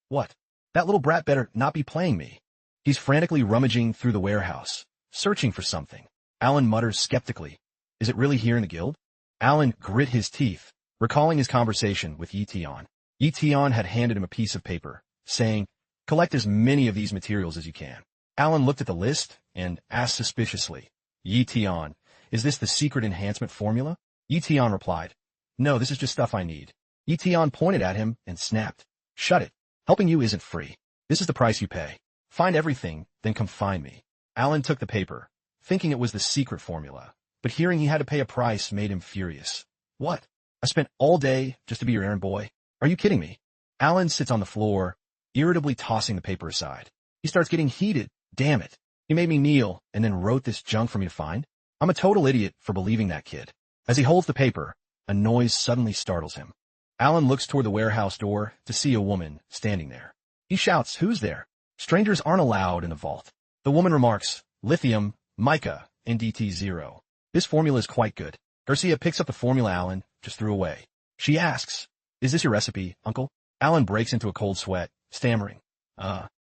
What? That little brat better not be playing me. He's frantically rummaging through the warehouse, searching for something. Alan mutters skeptically. Is it really here in the guild? Alan grit his teeth, recalling his conversation with Yi Tian. Yi Tian had handed him a piece of paper, saying, collect as many of these materials as you can. Alan looked at the list and asked suspiciously, Yi Tian, is this the secret enhancement formula? Yi Tian replied, no, this is just stuff I need. Yi Tian pointed at him and snapped, shut it. Helping you isn't free. This is the price you pay. Find everything, then come find me. Alan took the paper, thinking it was the secret formula, but hearing he had to pay a price made him furious. What? I spent all day just to be your errand boy? Are you kidding me? Alan sits on the floor, irritably tossing the paper aside. He starts getting heated. Damn it. He made me kneel and then wrote this junk for me to find? I'm a total idiot for believing that kid. As he holds the paper, a noise suddenly startles him. Alan looks toward the warehouse door to see a woman standing there. He shouts, who's there? Strangers aren't allowed in the vault. The woman remarks, lithium, mica, and DT0. This formula is quite good. Garcia picks up the formula Alan just threw away. She asks, is this your recipe, uncle? Alan breaks into a cold sweat, stammering.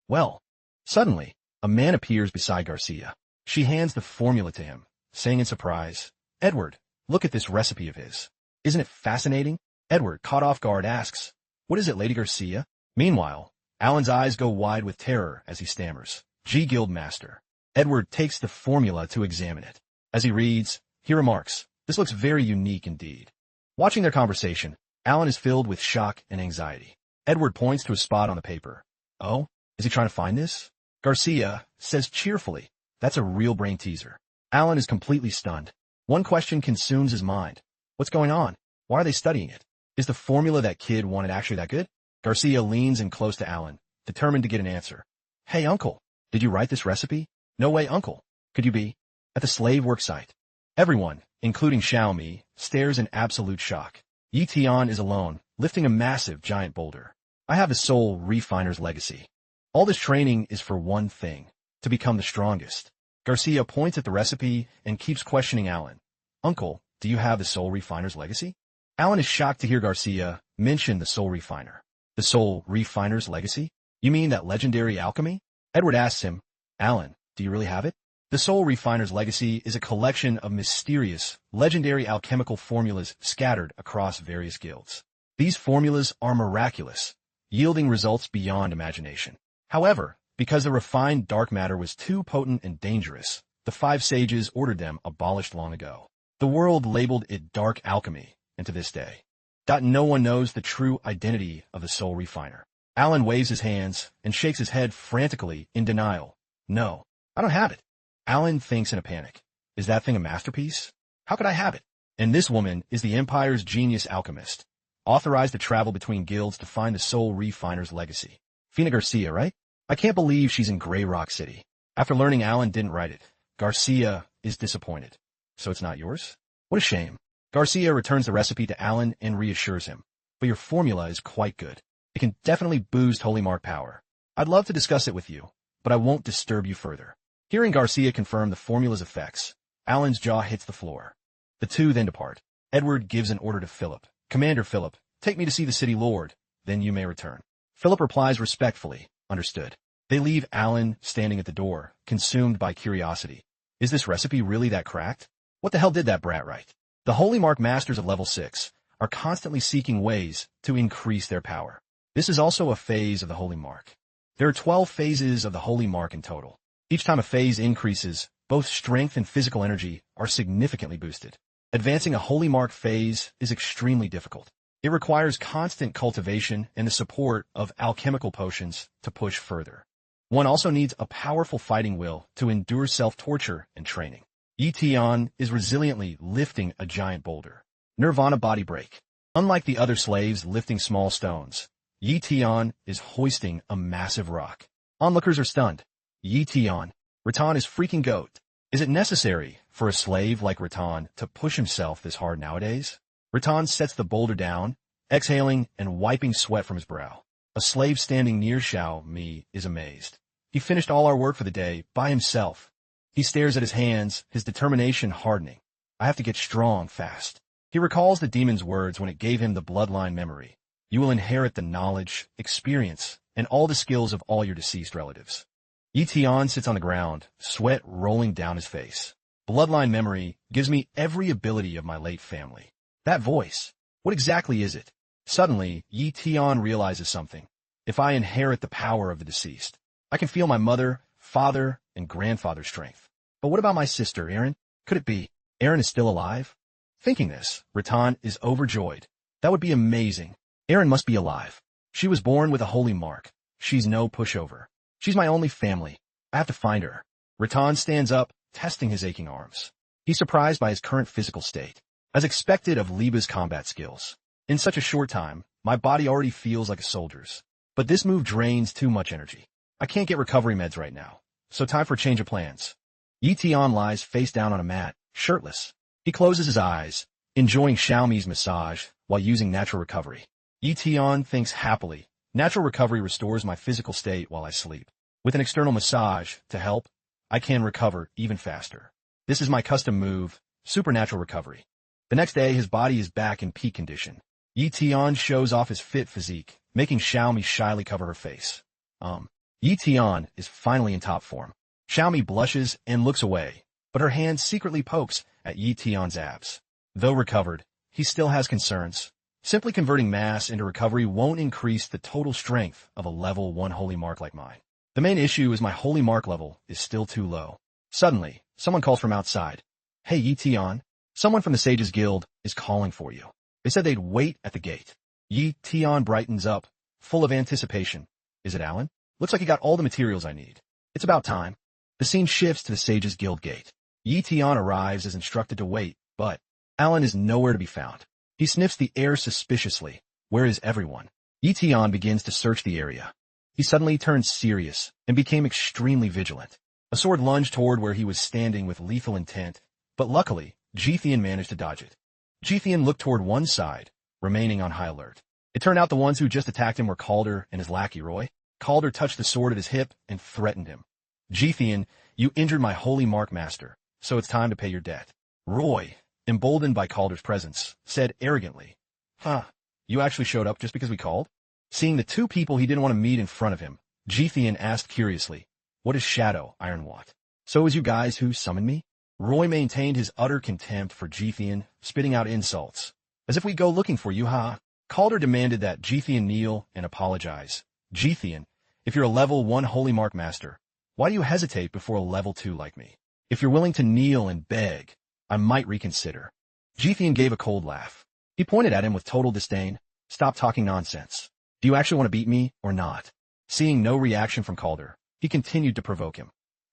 Well. Suddenly, a man appears beside Garcia. She hands the formula to him, saying in surprise, Edward, look at this recipe of his. Isn't it fascinating? Edward, caught off guard, asks, what is it, Lady Garcia? Meanwhile, Alan's eyes go wide with terror as he stammers, G Guild Master. Edward takes the formula to examine it. As he reads, he remarks, this looks very unique indeed. Watching their conversation, Alan is filled with shock and anxiety. Edward points to a spot on the paper. Oh, is he trying to find this? Garcia says cheerfully, that's a real brain teaser. Alan is completely stunned. One question consumes his mind. What's going on? Why are they studying it? Is the formula that kid wanted actually that good? Garcia leans in close to Alan, determined to get an answer. Hey, uncle, did you write this recipe? No way, uncle. Could you be? At the slave work site. Everyone, including Xiaomi, stares in absolute shock. Yi Tian is alone, lifting a massive giant boulder. I have the soul refiner's legacy. All this training is for one thing, to become the strongest. Garcia points at the recipe and keeps questioning Alan. Uncle, do you have the soul refiner's legacy? Alan is shocked to hear Garcia mention the soul refiner. The soul refiner's legacy? You mean that legendary alchemy? Edward asks him, Alan, do you really have it? The soul refiner's legacy is a collection of mysterious, legendary alchemical formulas scattered across various guilds. These formulas are miraculous, yielding results beyond imagination. However, because the refined dark matter was too potent and dangerous, the 5 sages ordered them abolished long ago. The world labeled it dark alchemy, and to this day, no one knows the true identity of the soul refiner. Alan waves his hands and shakes his head frantically in denial. No, I don't have it. Alan thinks in a panic. Is that thing a masterpiece? How could I have it? And this woman is the Empire's genius alchemist, authorized to travel between guilds to find the soul refiner's legacy. Fina Garcia, right? I can't believe she's in Grey Rock City. After learning Alan didn't write it, Garcia is disappointed. So it's not yours? What a shame. Garcia returns the recipe to Alan and reassures him. But your formula is quite good. It can definitely boost Holy Mark power. I'd love to discuss it with you, but I won't disturb you further. Hearing Garcia confirm the formula's effects, Alan's jaw hits the floor. The two then depart. Edward gives an order to Philip. Commander Philip, take me to see the city lord, then you may return. Philip replies respectfully, understood. They leave Alan standing at the door, consumed by curiosity. Is this recipe really that cracked? What the hell did that brat write? The Holy Mark Masters of level 6 are constantly seeking ways to increase their power. This is also a phase of the Holy Mark. There are 12 phases of the Holy Mark in total. Each time a phase increases, both strength and physical energy are significantly boosted. Advancing a holy mark phase is extremely difficult. It requires constant cultivation and the support of alchemical potions to push further. One also needs a powerful fighting will to endure self-torture and training. Yi Tian is resiliently lifting a giant boulder. Nirvana body break. Unlike the other slaves lifting small stones, Yi Tian is hoisting a massive rock. Onlookers are stunned. Yi Tian. Rattan is freaking goat. Is it necessary for a slave like Rattan to push himself this hard nowadays? Rattan sets the boulder down, exhaling and wiping sweat from his brow. A slave standing near Xiao Mi is amazed. He finished all our work for the day by himself. He stares at his hands, his determination hardening. I have to get strong fast. He recalls the demon's words when it gave him the bloodline memory. You will inherit the knowledge, experience, and all the skills of all your deceased relatives. Yi Tian sits on the ground, sweat rolling down his face. Bloodline memory gives me every ability of my late family. That voice, what exactly is it? Suddenly, Yi Tian realizes something. If I inherit the power of the deceased, I can feel my mother, father, and grandfather's strength. But what about my sister, Erin? Could it be Erin is still alive? Thinking this, Rattan is overjoyed. That would be amazing. Erin must be alive. She was born with a holy mark. She's no pushover. She's my only family. I have to find her. Rattan stands up, testing his aching arms. He's surprised by his current physical state. As expected of Liba's combat skills. In such a short time, my body already feels like a soldier's. But this move drains too much energy. I can't get recovery meds right now. So time for a change of plans. Yi Tian lies face down on a mat, shirtless. He closes his eyes, enjoying Xiaomi's massage while using natural recovery. Yi Tian thinks happily. Natural recovery restores my physical state while I sleep. With an external massage to help, I can recover even faster. This is my custom move, supernatural recovery. The next day, his body is back in peak condition. Yi Tian shows off his fit physique, making Xiaomi shyly cover her face. Yi Tian is finally in top form. Xiaomi blushes and looks away, but her hand secretly pokes at Yi Tian's abs. Though recovered, he still has concerns. Simply converting mass into recovery won't increase the total strength of a level 1 holy mark like mine. The main issue is my holy mark level is still too low. Suddenly, someone calls from outside. Hey Yi Tian, someone from the Sages Guild is calling for you. They said they'd wait at the gate. Yi Tian brightens up, full of anticipation. Is it Alan? Looks like he got all the materials I need. It's about time. The scene shifts to the Sages Guild gate. Yi Tian arrives as instructed to wait, but Alan is nowhere to be found. He sniffs the air suspiciously. Where is everyone? Yi Tian begins to search the area. He suddenly turned serious and became extremely vigilant. A sword lunged toward where he was standing with lethal intent, but luckily, Jithian managed to dodge it. Jithian looked toward one side, remaining on high alert. It turned out the ones who just attacked him were Calder and his lackey Roy. Calder touched the sword at his hip and threatened him. Jithian, you injured my holy mark master, so it's time to pay your debt. Roy, emboldened by Calder's presence, said arrogantly, you actually showed up just because we called? Seeing the two people he didn't want to meet in front of him, Jithian asked curiously, what is Shadow, Ironwatt? So it was you guys who summoned me? Roy maintained his utter contempt for Jithian, spitting out insults. As if we go looking for you, huh? Calder demanded that Jithian kneel and apologize. Jithian, if you're a level 1 holy mark master, why do you hesitate before a level 2 like me? If you're willing to kneel and beg, I might reconsider. Jithian gave a cold laugh. He pointed at him with total disdain. Stop talking nonsense. Do you actually want to beat me or not? Seeing no reaction from Calder, he continued to provoke him.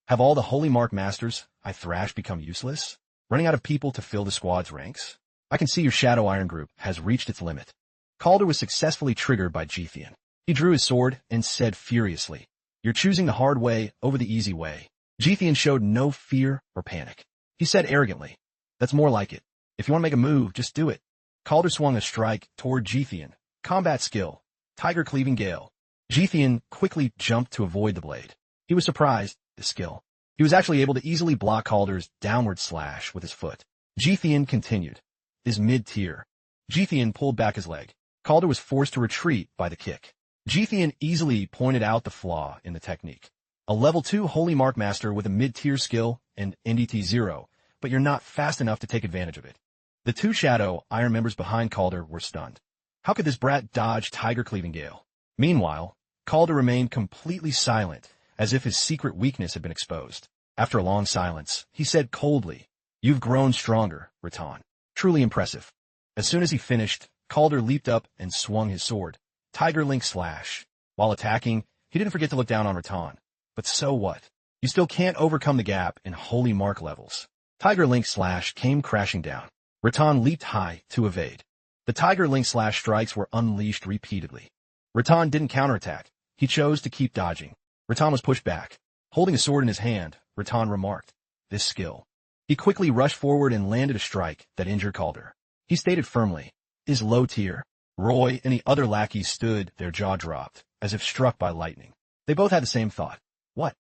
Have all the holy mark masters I thrashed become useless? Running out of people to fill the squad's ranks? I can see your Shadow Iron group has reached its limit. Calder was successfully triggered by Jithian. He drew his sword and said furiously, you're choosing the hard way over the easy way. Jithian showed no fear or panic. He said arrogantly, that's more like it. If you want to make a move, just do it. Calder swung a strike toward Jithian. Combat skill. Tiger Cleaving Gale. Jithian quickly jumped to avoid the blade. He was surprised, the skill. He was actually able to easily block Calder's downward slash with his foot. Jithian continued. Is mid-tier. Jithian pulled back his leg. Calder was forced to retreat by the kick. Jithian easily pointed out the flaw in the technique. A level 2 holy mark master with a mid-tier skill and NDT 0, but you're not fast enough to take advantage of it. The two Shadow Iron members behind Calder were stunned. How could this brat dodge Tiger Cleaving Gale? Meanwhile, Calder remained completely silent, as if his secret weakness had been exposed. After a long silence, he said coldly, "You've grown stronger, Raton. Truly impressive." As soon as he finished, Calder leaped up and swung his sword. Tiger Link Slash. While attacking, he didn't forget to look down on Raton. But so what? You still can't overcome the gap in holy mark levels. Tiger Link Slash came crashing down. Raton leaped high to evade. The Tiger Link Slash strikes were unleashed repeatedly. Raton didn't counterattack. He chose to keep dodging. Raton was pushed back. Holding a sword in his hand, Raton remarked, "This skill." He quickly rushed forward and landed a strike that injured Calder. He stated firmly, "Is low tier." Roy and the other lackeys stood, their jaw dropped, as if struck by lightning. They both had the same thought. What?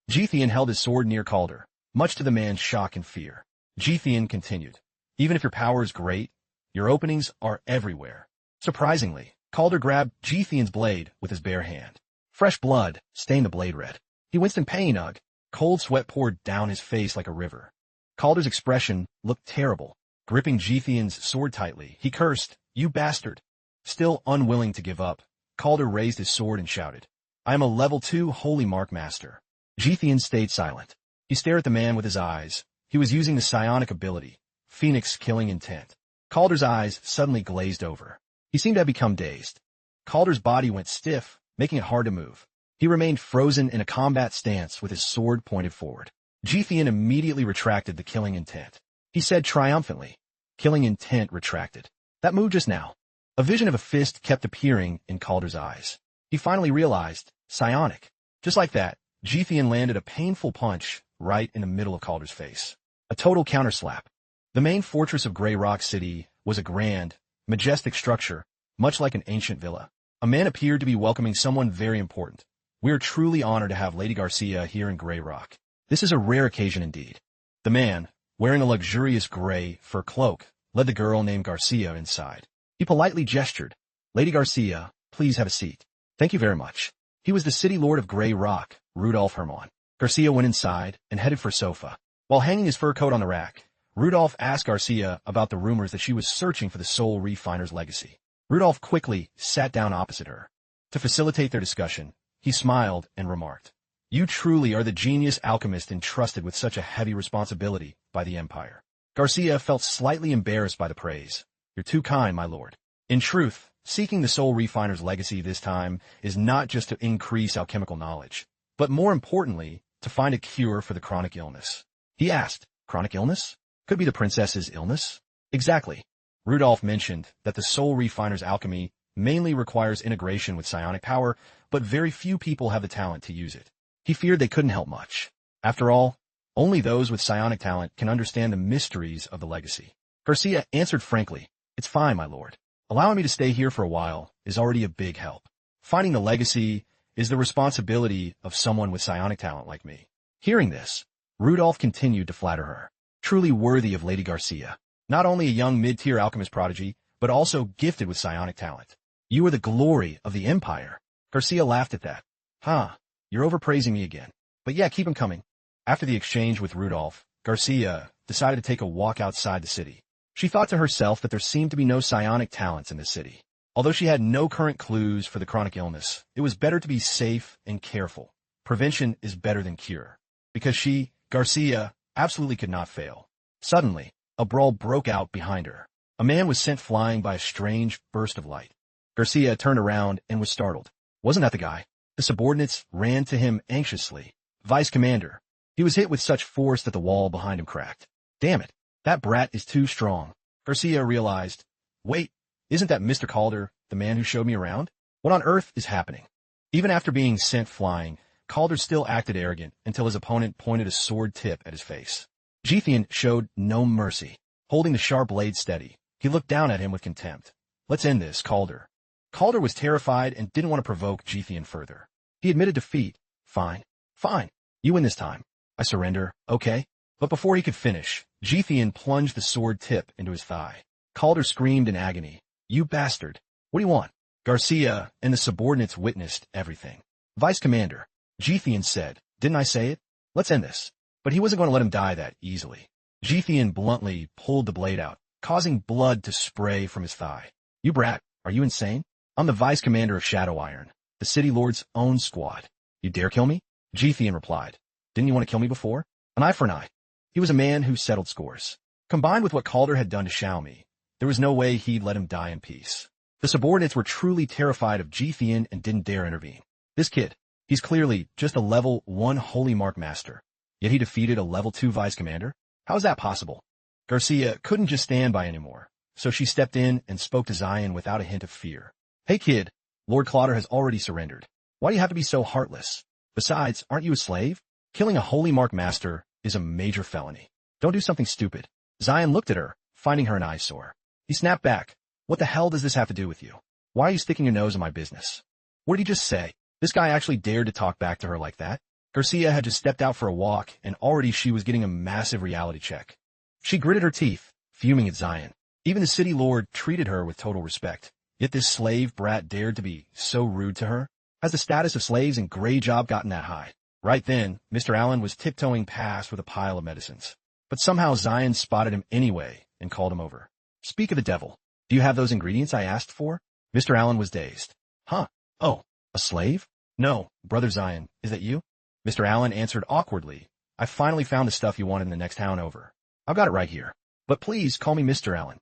Jithian held his sword near Calder, much to the man's shock and fear. Jithian continued, "Even if your power is great, your openings are everywhere." Surprisingly, Calder grabbed Jithian's blade with his bare hand. Fresh blood stained the blade red. He winced in pain. Ugh. Cold sweat poured down his face like a river. Calder's expression looked terrible. Gripping Jithian's sword tightly, he cursed, "You bastard." Still unwilling to give up, Calder raised his sword and shouted, "I am a level 2 holy mark master." Jithian stayed silent. He stared at the man with his eyes. He was using the psionic ability, Phoenix Killing Intent. Calder's eyes suddenly glazed over. He seemed to have become dazed. Calder's body went stiff, making it hard to move. He remained frozen in a combat stance with his sword pointed forward. Jithian immediately retracted the Killing Intent. He said triumphantly, "Killing Intent retracted. That move just now." A vision of a fist kept appearing in Calder's eyes. He finally realized, psionic. Just like that, Jithian landed a painful punch right in the middle of Calder's face. A total counterslap. The main fortress of Grey Rock City was a grand, majestic structure, much like an ancient villa. A man appeared to be welcoming someone very important. "We are truly honored to have Lady Garcia here in Grey Rock. This is a rare occasion indeed." The man, wearing a luxurious gray fur cloak, led the girl named Garcia inside. He politely gestured, "Lady Garcia, please have a seat." "Thank you very much." He was the city lord of Grey Rock, Rudolph Hermann. Garcia went inside and headed for sofa. While hanging his fur coat on the rack, Rudolph asked Garcia about the rumors that she was searching for the Soul Refiner's legacy. Rudolph quickly sat down opposite her. To facilitate their discussion, he smiled and remarked, "You truly are the genius alchemist entrusted with such a heavy responsibility by the Empire." Garcia felt slightly embarrassed by the praise. "You're too kind, my lord." In truth, seeking the Soul Refiner's legacy this time is not just to increase alchemical knowledge, but more importantly, to find a cure for the chronic illness. He asked, "Chronic illness? Could be the princess's illness?" "Exactly." Rudolph mentioned that the Soul Refiner's alchemy mainly requires integration with psionic power, but very few people have the talent to use it. He feared they couldn't help much. After all, only those with psionic talent can understand the mysteries of the legacy. Garcia answered frankly, "It's fine, my lord. Allowing me to stay here for a while is already a big help. Finding the legacy is the responsibility of someone with psionic talent like me." Hearing this, Rudolph continued to flatter her. Truly worthy of Lady Garcia. Not only a young mid-tier alchemist prodigy, but also gifted with psionic talent. "You are the glory of the Empire." Garcia laughed at that. "Huh, you're overpraising me again. But yeah, keep 'em coming." After the exchange with Rudolph, Garcia decided to take a walk outside the city. She thought to herself that there seemed to be no psionic talents in this city. Although she had no current clues for the chronic illness, it was better to be safe and careful. Prevention is better than cure. Because she, Garcia, absolutely could not fail. Suddenly, a brawl broke out behind her. A man was sent flying by a strange burst of light. Garcia turned around and was startled. Wasn't that the guy? The subordinates ran to him anxiously. "Vice Commander." He was hit with such force that the wall behind him cracked. "Damn it, that brat is too strong." Garcia realized, "Wait, isn't that Mr. Calder, the man who showed me around? What on earth is happening?" Even after being sent flying, Calder still acted arrogant until his opponent pointed a sword tip at his face. Jithian showed no mercy. Holding the sharp blade steady, he looked down at him with contempt. "Let's end this, Calder." Calder was terrified and didn't want to provoke Jithian further. He admitted defeat. "Fine. Fine. You win this time. I surrender, okay?" But before he could finish, Jithian plunged the sword tip into his thigh. Calder screamed in agony. "You bastard. What do you want?" Garcia and the subordinates witnessed everything. "Vice Commander," Jithian said, "didn't I say it? Let's end this." But he wasn't going to let him die that easily. Jithian bluntly pulled the blade out, causing blood to spray from his thigh. "You brat, are you insane? I'm the Vice Commander of Shadow Iron, the City Lord's own squad. You dare kill me?" Jithian replied. "Didn't you want to kill me before?" An eye for an eye. He was a man who settled scores. Combined with what Calder had done to Xiaomi, there was no way he'd let him die in peace. The subordinates were truly terrified of Ji Thian and didn't dare intervene. This kid, he's clearly just a level 1 Holy Mark master. Yet he defeated a level 2 vice commander? How is that possible? Garcia couldn't just stand by anymore, so she stepped in and spoke to Zion without a hint of fear. Hey kid, Lord Clauder has already surrendered. Why do you have to be so heartless? Besides, aren't you a slave? Killing a Holy Mark master is a major felony. Don't do something stupid. Zion looked at her, finding her an eyesore. He snapped back. What the hell does this have to do with you? Why are you sticking your nose in my business? What did he just say? This guy actually dared to talk back to her like that? Garcia had just stepped out for a walk, and already she was getting a massive reality check. She gritted her teeth, fuming at Zion. Even the city lord treated her with total respect. Yet this slave brat dared to be so rude to her? Has the status of slaves in Grey Job gotten that high? Right then, Mr. Allen was tiptoeing past with a pile of medicines. But somehow Zion spotted him anyway and called him over. Speak of the devil. Do you have those ingredients I asked for? Mr. Allen was dazed. Huh? Oh, a slave? No, Brother Zion, is that you? Mr. Allen answered awkwardly. I finally found the stuff you wanted in the next town over. I've got it right here. But please call me Mr. Allen.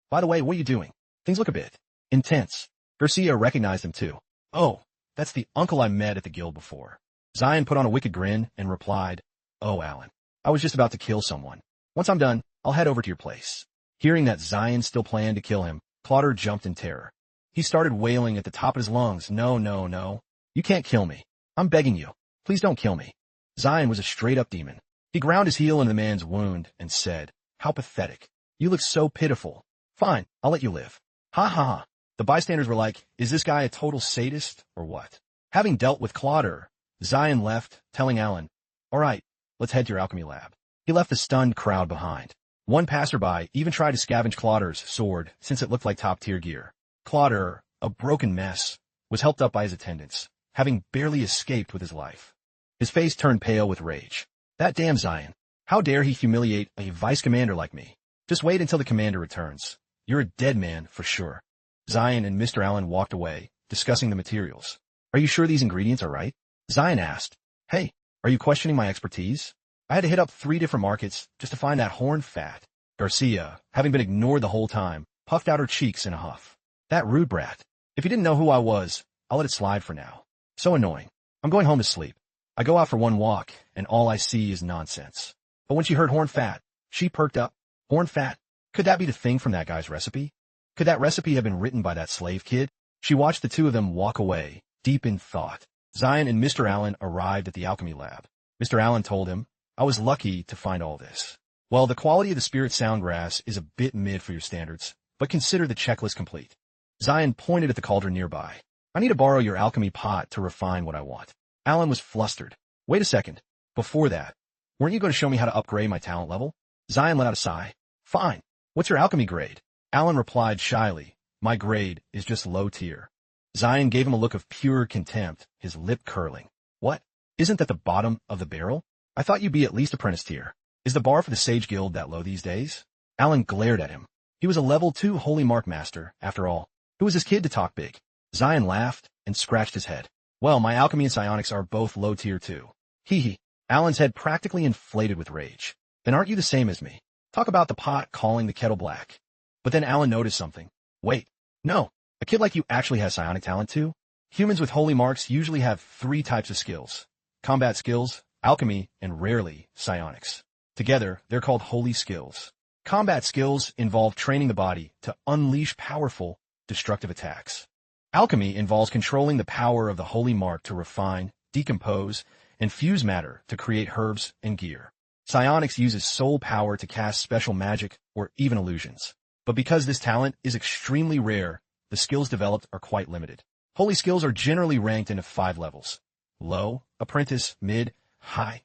By the way, what are you doing? Things look a bit intense. Garcia recognized him too. Oh, that's the uncle I met at the guild before. Zion put on a wicked grin and replied, Oh, Allen, I was just about to kill someone. Once I'm done, I'll head over to your place. Hearing that Zion still planned to kill him, Clauder jumped in terror. He started wailing at the top of his lungs, No, no, no. You can't kill me. I'm begging you. Please don't kill me. Zion was a straight-up demon. He ground his heel into the man's wound and said, How pathetic. You look so pitiful. Fine, I'll let you live. Ha ha ha. The bystanders were like, Is this guy a total sadist or what? Having dealt with Clauder, Zion left, telling Allen, All right, let's head to your alchemy lab. He left the stunned crowd behind. One passerby even tried to scavenge Clauder's sword since it looked like top-tier gear. Clauder, a broken mess, was helped up by his attendants, having barely escaped with his life. His face turned pale with rage. That damn Zion. How dare he humiliate a vice commander like me? Just wait until the commander returns. You're a dead man for sure. Zion and Mr. Allen walked away, discussing the materials. Are you sure these ingredients are right? Zion asked. Hey, are you questioning my expertise? I had to hit up 3 different markets just to find that horn fat. Garcia, having been ignored the whole time, puffed out her cheeks in a huff. That rude brat. If you didn't know who I was, I'll let it slide for now. So annoying. I'm going home to sleep. I go out for one walk, and all I see is nonsense. But when she heard horn fat, she perked up. Horn fat? Could that be the thing from that guy's recipe? Could that recipe have been written by that slave kid? She watched the two of them walk away, deep in thought. Zion and Mr. Allen arrived at the alchemy lab. Mr. Allen told him, I was lucky to find all this. Well, the quality of the spirit soundgrass is a bit mid for your standards, but consider the checklist complete. Zion pointed at the cauldron nearby. I need to borrow your alchemy pot to refine what I want. Allen was flustered. Wait a second. Before that, weren't you going to show me how to upgrade my talent level? Zion let out a sigh. Fine. What's your alchemy grade? Allen replied shyly. My grade is just low tier. Zion gave him a look of pure contempt, his lip curling. What? Isn't that the bottom of the barrel? I thought you'd be at least apprentice tier. Is the bar for the Sage Guild that low these days? Allen glared at him. He was a level 2 Holy Mark master, after all. Who was this kid to talk big? Zion laughed and scratched his head. Well, my alchemy and psionics are both low tier too. Hee hee. Allen's head practically inflated with rage. Then aren't you the same as me? Talk about the pot calling the kettle black. But then Allen noticed something. Wait. No. A kid like you actually has psionic talent too? Humans with holy marks usually have 3 types of skills. Combat skills, alchemy, and rarely, psionics. Together, they're called holy skills. Combat skills involve training the body to unleash powerful, destructive attacks. Alchemy involves controlling the power of the holy mark to refine, decompose, and fuse matter to create herbs and gear. Psionics uses soul power to cast special magic or even illusions. But because this talent is extremely rare, the skills developed are quite limited. Holy skills are generally ranked into 5 levels: low, apprentice, mid, high,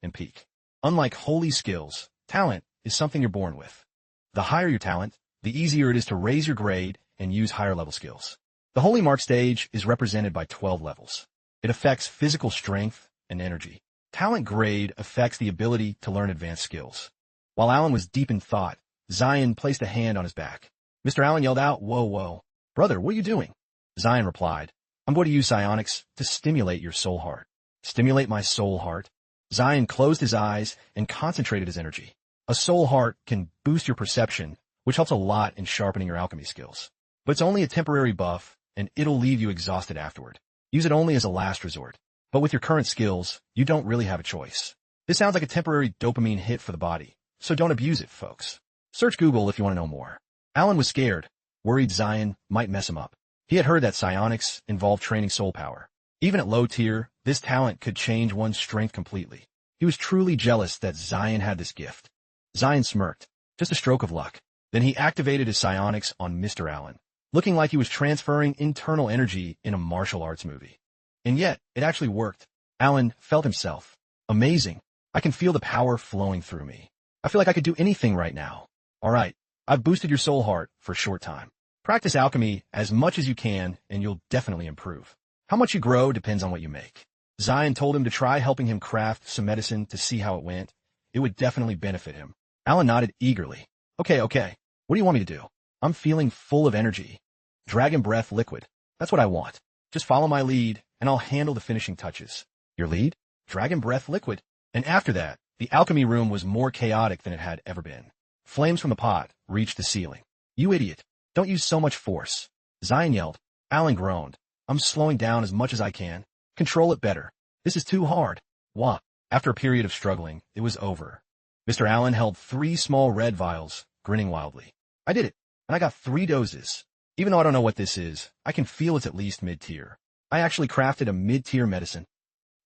and peak. Unlike holy skills, talent is something you're born with. The higher your talent, the easier it is to raise your grade and use higher level skills. The holy mark stage is represented by 12 levels. It affects physical strength and energy. Talent grade affects the ability to learn advanced skills. While Allen was deep in thought, Zion placed a hand on his back. Mr. Allen yelled out, Whoa, whoa. Brother, what are you doing? Zion replied, I'm going to use psionics to stimulate your soul heart. Stimulate my soul heart? Zion closed his eyes and concentrated his energy. A soul heart can boost your perception, which helps a lot in sharpening your alchemy skills. But it's only a temporary buff, and it'll leave you exhausted afterward. Use it only as a last resort. But with your current skills, you don't really have a choice. This sounds like a temporary dopamine hit for the body, so don't abuse it, folks. Search Google if you want to know more. Alan was scared, worried Zion might mess him up. He had heard that psionics involved training soul power. Even at low tier, this talent could change one's strength completely. He was truly jealous that Zion had this gift. Zion smirked. Just a stroke of luck. Then he activated his psionics on Mr. Allen, looking like he was transferring internal energy in a martial arts movie. And yet, it actually worked. Allen felt himself. Amazing. I can feel the power flowing through me. I feel like I could do anything right now. Alright, I've boosted your soul heart for a short time. Practice alchemy as much as you can, and you'll definitely improve. How much you grow depends on what you make. Zion told him to try helping him craft some medicine to see how it went. It would definitely benefit him. Alan nodded eagerly. Okay. What do you want me to do? I'm feeling full of energy. Dragon breath liquid. That's what I want. Just follow my lead, and I'll handle the finishing touches. Your lead? Dragon breath liquid. And after that, the alchemy room was more chaotic than it had ever been. Flames from the pot reached the ceiling. You idiot. Don't use so much force. Zion yelled. Alan groaned. I'm slowing down as much as I can. Control it better. This is too hard. Wah. After a period of struggling, it was over. Mr. Allen held 3 small red vials, grinning wildly. I did it, and I got 3 doses. Even though I don't know what this is, I can feel it's at least mid-tier. I actually crafted a mid-tier medicine.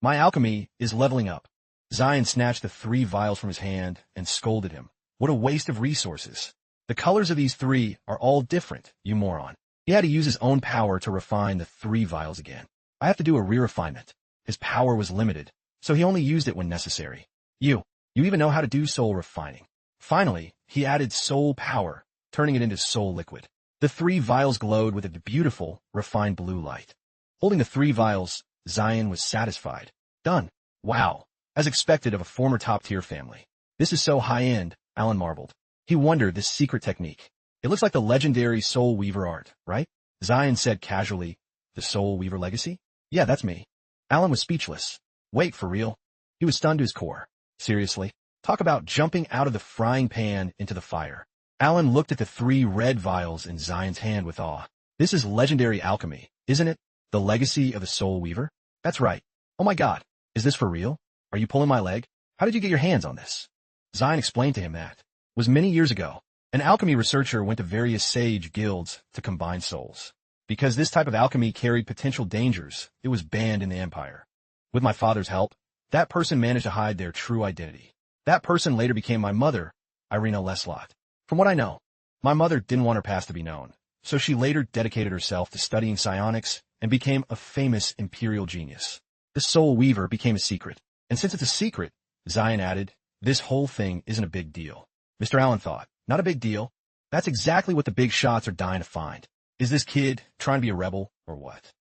My alchemy is leveling up. Zion snatched the 3 vials from his hand and scolded him. What a waste of resources. The colors of these 3 are all different, you moron. He had to use his own power to refine the 3 vials again. I have to do a re-refinement. His power was limited, so he only used it when necessary. You even know how to do soul refining. Finally, he added soul power, turning it into soul liquid. The 3 vials glowed with a beautiful, refined blue light. Holding the 3 vials, Zion was satisfied. Done. Wow. As expected of a former top-tier family. This is so high-end, Alan marveled. He wondered this secret technique. It looks like the legendary Soul Weaver art, right? Zion said casually. The Soul Weaver legacy? Yeah, that's me. Alan was speechless. Wait, for real? He was stunned to his core. Seriously? Talk about jumping out of the frying pan into the fire. Alan looked at the 3 red vials in Zion's hand with awe. This is legendary alchemy, isn't it? The legacy of the Soul Weaver? That's right. Oh my god. Is this for real? Are you pulling my leg? How did you get your hands on this? Zion explained to him that. It was many years ago. An alchemy researcher went to various sage guilds to combine souls. Because this type of alchemy carried potential dangers, it was banned in the Empire. With my father's help, that person managed to hide their true identity. That person later became my mother, Irina Leslot. From what I know, my mother didn't want her past to be known, so she later dedicated herself to studying psionics and became a famous imperial genius. The Soul Weaver became a secret, and since it's a secret, Zion added, this whole thing isn't a big deal. Mr. Allen thought, not a big deal. That's exactly what the big shots are dying to find. Is this kid trying to be a rebel, or what?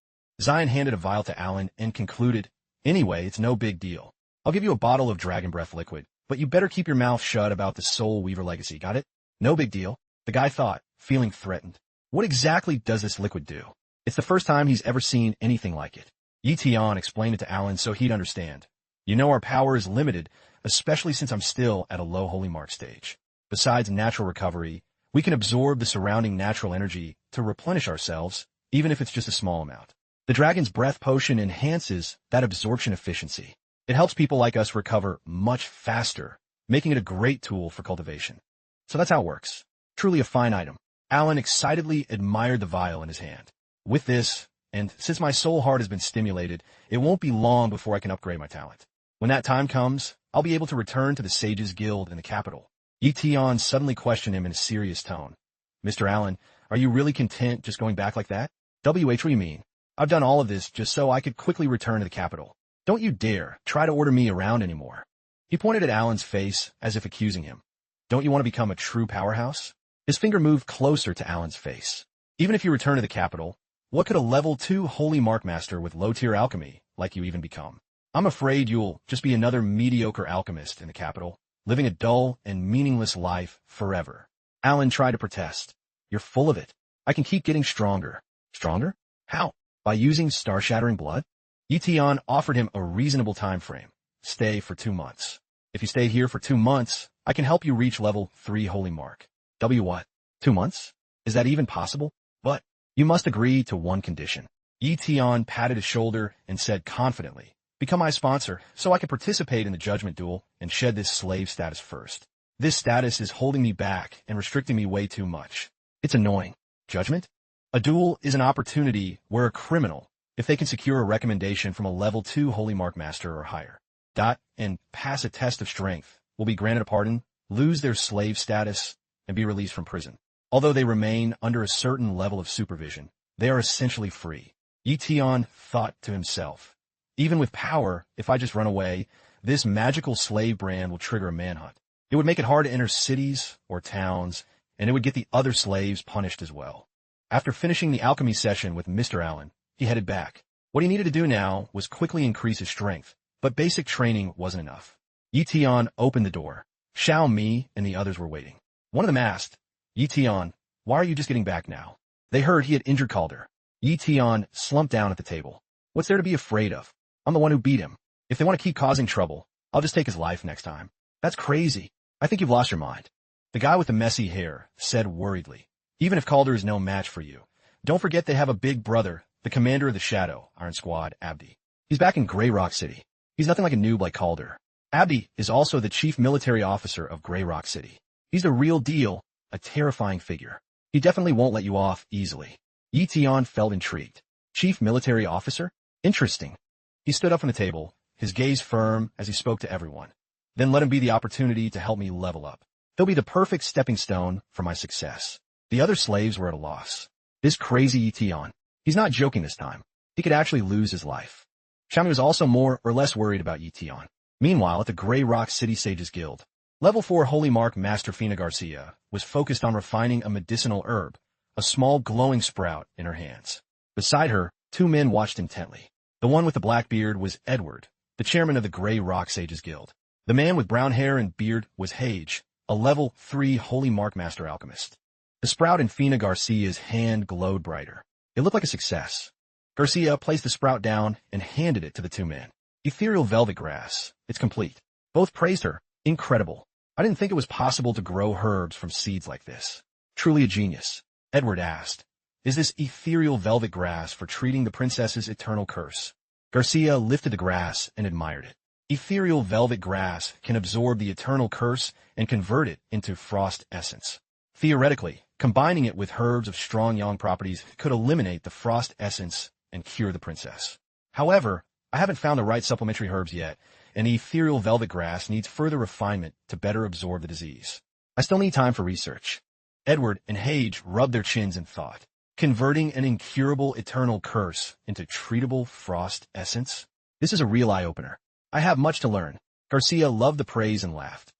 Zion handed a vial to Alan and concluded, anyway, it's no big deal. I'll give you a bottle of Dragon Breath liquid, but you better keep your mouth shut about the Soul Weaver legacy, got it? No big deal. The guy thought, feeling threatened. What exactly does this liquid do? It's the first time he's ever seen anything like it. Yi Tian explained it to Alan so he'd understand. You know our power is limited, especially since I'm still at a low holy mark stage. Besides natural recovery, we can absorb the surrounding natural energy to replenish ourselves, even if it's just a small amount. The Dragon's Breath potion enhances that absorption efficiency. It helps people like us recover much faster, making it a great tool for cultivation. So that's how it works. Truly a fine item. Alan excitedly admired the vial in his hand. With this, and since my soul heart has been stimulated, it won't be long before I can upgrade my talent. When that time comes, I'll be able to return to the Sages Guild in the capital. Yi Tian suddenly questioned him in a serious tone. Mr. Allen, are you really content just going back like that? What do you mean? I've done all of this just so I could quickly return to the capital. Don't you dare try to order me around anymore. He pointed at Alan's face as if accusing him. Don't you want to become a true powerhouse? His finger moved closer to Alan's face. Even if you return to the capital, what could a level 2 holy mark master with low-tier alchemy like you even become? I'm afraid you'll just be another mediocre alchemist in the capital, living a dull and meaningless life forever. Alan tried to protest. You're full of it. I can keep getting stronger. Stronger? How? By using star-shattering blood? Yi Tian offered him a reasonable time frame. stay for 2 months. If you stay here for 2 months, I can help you reach level 3 holy mark. What? 2 months? Is that even possible? But you must agree to one condition. Yi Tian patted his shoulder and said confidently, become my sponsor so I can participate in the judgment duel and shed this slave status first. This status is holding me back and restricting me way too much. It's annoying. Judgment? A duel is an opportunity where a criminal, if they can secure a recommendation from a level 2 holy mark master or higher, and pass a test of strength, will be granted a pardon, lose their slave status, and be released from prison. Although they remain under a certain level of supervision, they are essentially free. Yi Tian thought to himself, even with power, if I just run away, this magical slave brand will trigger a manhunt. It would make it hard to enter cities or towns, and it would get the other slaves punished as well. After finishing the alchemy session with Mr. Allen, he headed back. What he needed to do now was quickly increase his strength, but basic training wasn't enough. Yi Tian opened the door. Xiao Mi and the others were waiting. One of them asked, Yi Tian, why are you just getting back now? They heard he had injured Calder. Yi Tian slumped down at the table. What's there to be afraid of? I'm the one who beat him. If they want to keep causing trouble, I'll just take his life next time. That's crazy. I think you've lost your mind. The guy with the messy hair said worriedly, even if Calder is no match for you, don't forget they have a big brother, the commander of the Shadow Iron Squad, Abdi. He's back in Grey Rock City. He's nothing like a noob like Calder. Abdi is also the chief military officer of Grey Rock City. He's the real deal, a terrifying figure. He definitely won't let you off easily. Yi Tian felt intrigued. Chief military officer? Interesting. He stood up from the table, his gaze firm as he spoke to everyone. Then let him be the opportunity to help me level up. He'll be the perfect stepping stone for my success. The other slaves were at a loss. This crazy Yi Tian. He's not joking this time. He could actually lose his life. Xiaomi was also more or less worried about Yi Tian. Meanwhile, at the Grey Rock City Sages Guild, Level 4 Holy Mark Master Fina Garcia was focused on refining a medicinal herb, a small glowing sprout in her hands. Beside her, 2 men watched intently. The one with the black beard was Edward, the chairman of the Grey Rock Sages Guild. The man with brown hair and beard was Hage, a Level 3 Holy Mark Master Alchemist. The sprout in Fina Garcia's hand glowed brighter. It looked like a success. Garcia placed the sprout down and handed it to the 2 men. Ethereal velvet grass. It's complete. Both praised her. Incredible. I didn't think it was possible to grow herbs from seeds like this. Truly a genius. Edward asked, is this ethereal velvet grass for treating the princess's eternal curse? Garcia lifted the grass and admired it. Ethereal velvet grass can absorb the eternal curse and convert it into frost essence. Theoretically, combining it with herbs of strong yang properties could eliminate the frost essence and cure the princess. However, I haven't found the right supplementary herbs yet, and ethereal velvet grass needs further refinement to better absorb the disease. I still need time for research. Edward and Hage rubbed their chins in thought. Converting an incurable eternal curse into treatable frost essence? This is a real eye-opener. I have much to learn. Garcia loved the praise and laughed.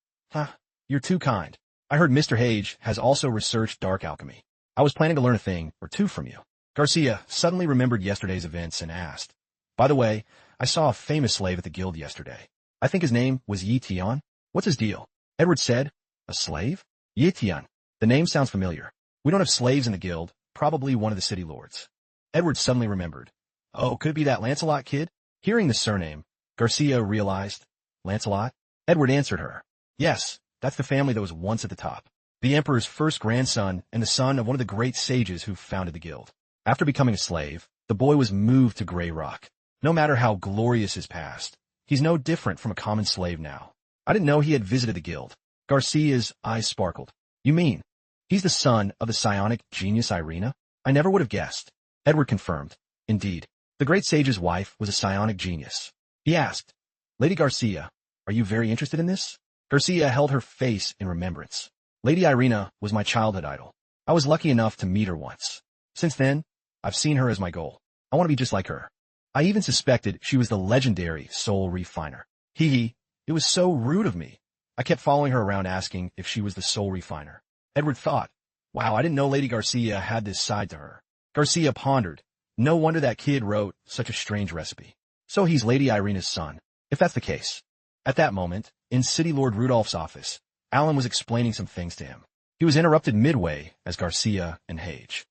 You're too kind. I heard Mr. Hage has also researched dark alchemy. I was planning to learn a thing or two from you. Garcia suddenly remembered yesterday's events and asked, by the way, I saw a famous slave at the guild yesterday. I think his name was Yi Tian. What's his deal? Edward said, a slave? Yi Tian. The name sounds familiar. We don't have slaves in the guild, probably one of the city lords. Edward suddenly remembered. Oh, could it be that Lancelot kid? Hearing the surname, Garcia realized, Lancelot? Edward answered her. Yes, that's the family that was once at the top. The emperor's first grandson and the son of one of the great sages who founded the guild. After becoming a slave, the boy was moved to Grey Rock. No matter how glorious his past, he's no different from a common slave now. I didn't know he had visited the guild. Garcia's eyes sparkled. You mean, he's the son of the psionic genius Irina? I never would have guessed. Edward confirmed. Indeed, the great sage's wife was a psionic genius. He asked, Lady Garcia, are you very interested in this? Garcia held her face in remembrance. Lady Irina was my childhood idol. I was lucky enough to meet her once. Since then, I've seen her as my goal. I want to be just like her. I even suspected she was the legendary soul refiner. It was so rude of me. I kept following her around asking if she was the soul refiner. Edward thought, wow, I didn't know Lady Garcia had this side to her. Garcia pondered. No wonder that kid wrote such a strange recipe. So he's Lady Irina's son, if that's the case. At that moment, in City Lord Rudolph's office, Alan was explaining some things to him. He was interrupted midway as Garcia and Hage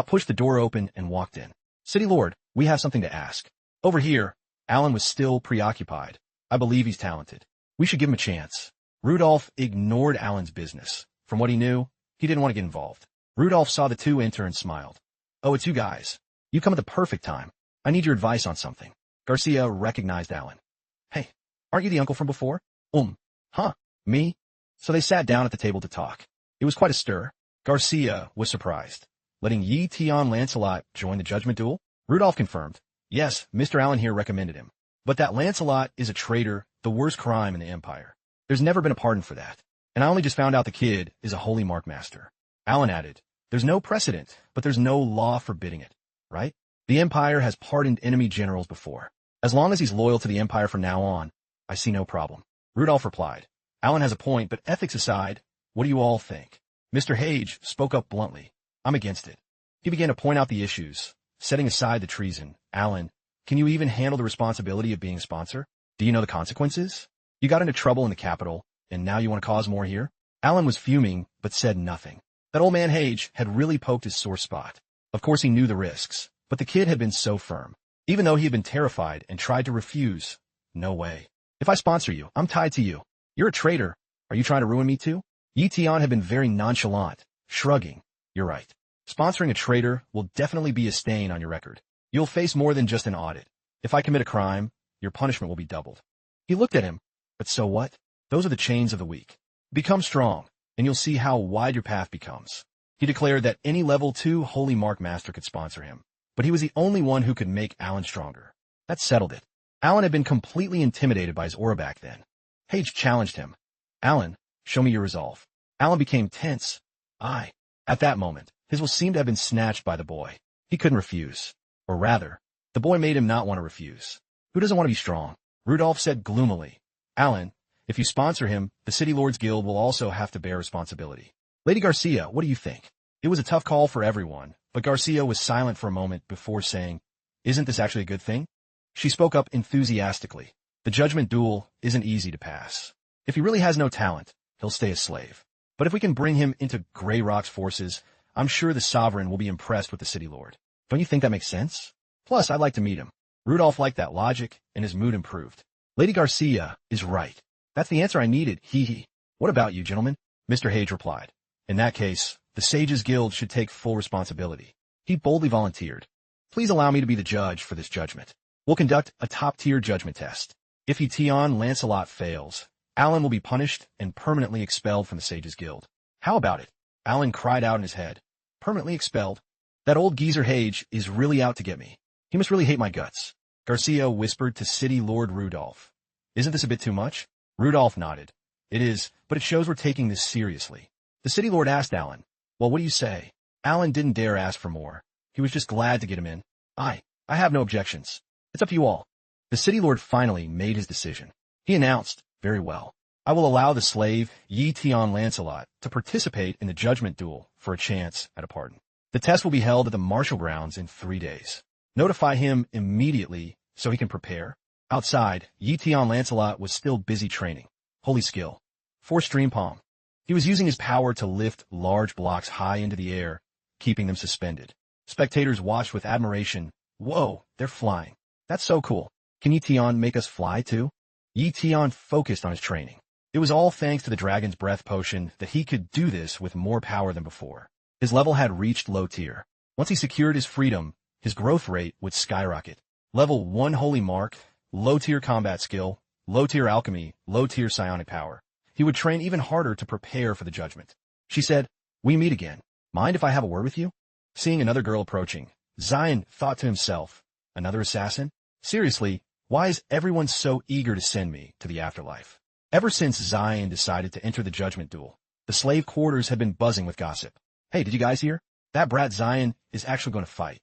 pushed the door open and walked in. City Lord, we have something to ask. Over here, Alan was still preoccupied. I believe he's talented. We should give him a chance. Rudolph ignored Alan's business. From what he knew, he didn't want to get involved. Rudolph saw the two enter and smiled. Oh, it's you guys. You come at the perfect time. I need your advice on something. Garcia recognized Alan. Hey, aren't you the uncle from before? Huh, me? So they sat down at the table to talk. It was quite a stir. Garcia was surprised. Letting Yi Tian Lancelot join the judgment duel? Rudolph confirmed. Yes, Mr. Allen here recommended him. But that Lancelot is a traitor, the worst crime in the Empire. There's never been a pardon for that. And I only just found out the kid is a holy mark master. Allen added, there's no precedent, but there's no law forbidding it, right? The Empire has pardoned enemy generals before. As long as he's loyal to the Empire from now on, I see no problem. Rudolph replied, Allen has a point, but ethics aside, what do you all think? Mr. Hage spoke up bluntly. I'm against it. He began to point out the issues, setting aside the treason. Allen, can you even handle the responsibility of being a sponsor? Do you know the consequences? You got into trouble in the capital, and now you want to cause more here? Allen was fuming, but said nothing. That old man Hage had really poked his sore spot. Of course he knew the risks, but the kid had been so firm. Even though he had been terrified and tried to refuse, no way. If I sponsor you, I'm tied to you. You're a traitor. Are you trying to ruin me too? Yi Tian had been very nonchalant, shrugging. You're right. Sponsoring a traitor will definitely be a stain on your record. You'll face more than just an audit. If I commit a crime, your punishment will be doubled. He looked at him. But so what? Those are the chains of the weak. Become strong, and you'll see how wide your path becomes. He declared that any level 2 Holy Mark Master could sponsor him, but he was the only one who could make Alan stronger. That settled it. Alan had been completely intimidated by his aura back then. Hage challenged him. Alan, show me your resolve. Alan became tense. At that moment, his will seemed to have been snatched by the boy. He couldn't refuse. Or rather, the boy made him not want to refuse. Who doesn't want to be strong? Rudolph said gloomily. Alan, if you sponsor him, the City Lords Guild will also have to bear responsibility. Lady Garcia, what do you think? It was a tough call for everyone, but Garcia was silent for a moment before saying, isn't this actually a good thing? She spoke up enthusiastically. The judgment duel isn't easy to pass. If he really has no talent, he'll stay a slave. But if we can bring him into Grey Rock's forces, I'm sure the Sovereign will be impressed with the City Lord. Don't you think that makes sense? Plus, I'd like to meet him. Rudolph liked that logic, and his mood improved. Lady Garcia is right. That's the answer I needed, hee. What about you, gentlemen? Mr. Hage replied. In that case, the Sages Guild should take full responsibility. He boldly volunteered. Please allow me to be the judge for this judgment. We'll conduct a top-tier judgment test. If Yi Tian Lancelot fails, Alan will be punished and permanently expelled from the Sages Guild. How about it? Alan cried out in his head. Permanently expelled? That old geezer Hage is really out to get me. He must really hate my guts. Garcia whispered to City Lord Rudolph. Isn't this a bit too much? Rudolph nodded. It is, but it shows we're taking this seriously. The City Lord asked Alan, well, what do you say? Alan didn't dare ask for more. He was just glad to get him in. I have no objections. It's up to you all. The City Lord finally made his decision. He announced, very well. I will allow the slave, Yi Tian Lancelot, to participate in the judgment duel for a chance at a pardon. The test will be held at the martial grounds in 3 days. Notify him immediately so he can prepare. Outside, Yi Tian Lancelot was still busy training. Holy skill. 4 stream palm. He was using his power to lift large blocks high into the air, keeping them suspended. Spectators watched with admiration. Whoa, they're flying. That's so cool. Can Yi Tian make us fly too? Yi Tian focused on his training. It was all thanks to the Dragon's Breath potion that he could do this with more power than before. His level had reached low tier. Once he secured his freedom, his growth rate would skyrocket. Level 1 Holy Mark, low tier combat skill, low tier alchemy, low tier psionic power. He would train even harder to prepare for the judgment. She said, we meet again. Mind if I have a word with you? Seeing another girl approaching, Zion thought to himself, another assassin? Seriously, why is everyone so eager to send me to the afterlife? Ever since Zion decided to enter the judgment duel, the slave quarters had been buzzing with gossip. Hey, did you guys hear? That brat Zion is actually going to fight.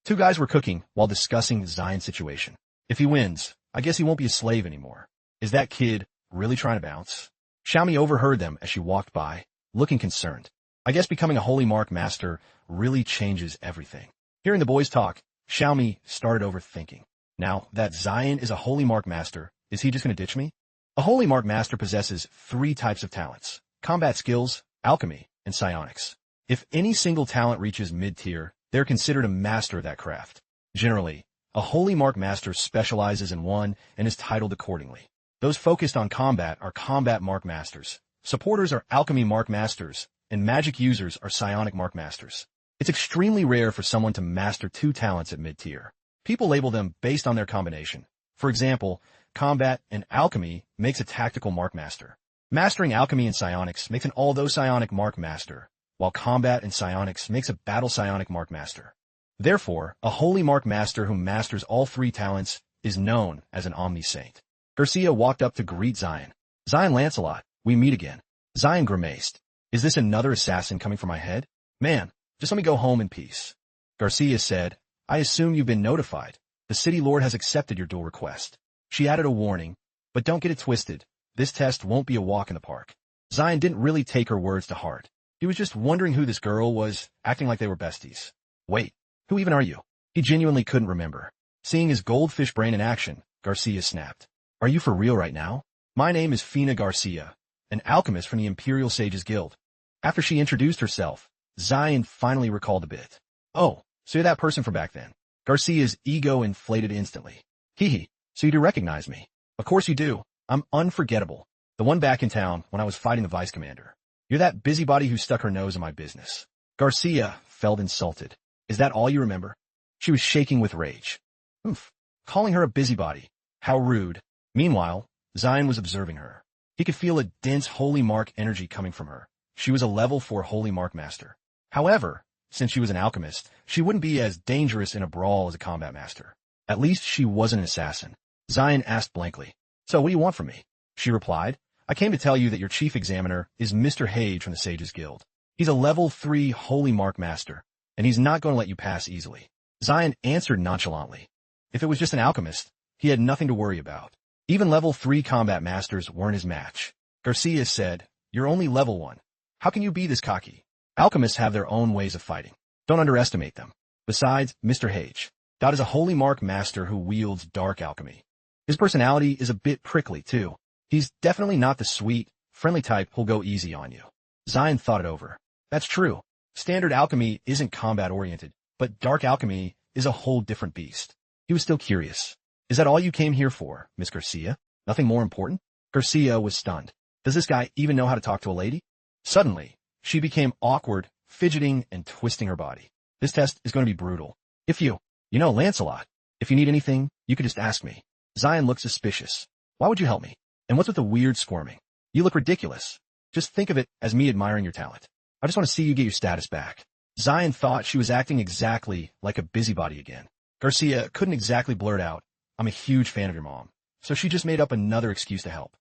2 guys were cooking while discussing Zion's situation. If he wins, I guess he won't be a slave anymore. Is that kid really trying to bounce? Xiaomi overheard them as she walked by, looking concerned. I guess becoming a Holy Mark Master really changes everything. Hearing the boys talk, Xiaomi started overthinking. Now, that Zion is a Holy Mark Master, is he just going to ditch me? A Holy Mark Master possesses 3 types of talents: combat skills, alchemy, and psionics. If any single talent reaches mid-tier, they're considered a master of that craft. Generally, a Holy Mark Master specializes in one and is titled accordingly. Those focused on combat are combat mark masters. Supporters are alchemy mark masters, and magic users are psionic mark masters. It's extremely rare for someone to master two talents at mid-tier. People label them based on their combination. For example, combat and alchemy makes a tactical mark master. Mastering alchemy and psionics makes an all those psionic mark master, while combat and psionics makes a battle psionic mark master. Therefore, a holy mark master who masters all three talents is known as an omni-saint. Garcia walked up to greet Zion. Zion Lancelot, we meet again. Zion grimaced. Is this another assassin coming for my head? Man, just let me go home in peace. Garcia said, I assume you've been notified. The city lord has accepted your duel request. She added a warning, but don't get it twisted. This test won't be a walk in the park. Zion didn't really take her words to heart. He was just wondering who this girl was, acting like they were besties. Wait, who even are you? He genuinely couldn't remember. Seeing his goldfish brain in action, Garcia snapped. Are you for real right now? My name is Fina Garcia, an alchemist from the Imperial Sages Guild. After she introduced herself, Zion finally recalled a bit. Oh, so you're that person from back then. Garcia's ego inflated instantly. Hee, so you do recognize me. Of course you do. I'm unforgettable. The one back in town when I was fighting the vice commander. You're that busybody who stuck her nose in my business. Garcia felt insulted. Is that all you remember? She was shaking with rage. Oof. Calling her a busybody. How rude. Meanwhile, Zion was observing her. He could feel a dense holy mark energy coming from her. She was a level 4 holy mark master. However, since she was an alchemist, she wouldn't be as dangerous in a brawl as a combat master. At least she wasn't an assassin. Zion asked blankly. So what do you want from me? She replied, I came to tell you that your chief examiner is Mr. Hage from the Sages Guild. He's a level 3 holy mark master, and he's not going to let you pass easily. Zion answered nonchalantly. If it was just an alchemist, he had nothing to worry about. Even level 3 combat masters weren't his match. Garcia said, You're only level 1. How can you be this cocky? Alchemists have their own ways of fighting. Don't underestimate them. Besides, Mr. Hage, that is a holy mark master who wields dark alchemy. His personality is a bit prickly, too. He's definitely not the sweet, friendly type who'll go easy on you. Zion thought it over. That's true. Standard alchemy isn't combat-oriented, but dark alchemy is a whole different beast. He was still curious. Is that all you came here for, Miss Garcia? Nothing more important? Garcia was stunned. Does this guy even know how to talk to a lady? Suddenly, she became awkward, fidgeting and twisting her body. This test is going to be brutal. Lancelot, if you need anything, you could just ask me. Zion looked suspicious. Why would you help me? And what's with the weird squirming? You look ridiculous. Just think of it as me admiring your talent. I just want to see you get your status back. Zion thought she was acting exactly like a busybody again. Garcia couldn't exactly blurt out, I'm a huge fan of your mom. So she just made up another excuse to help.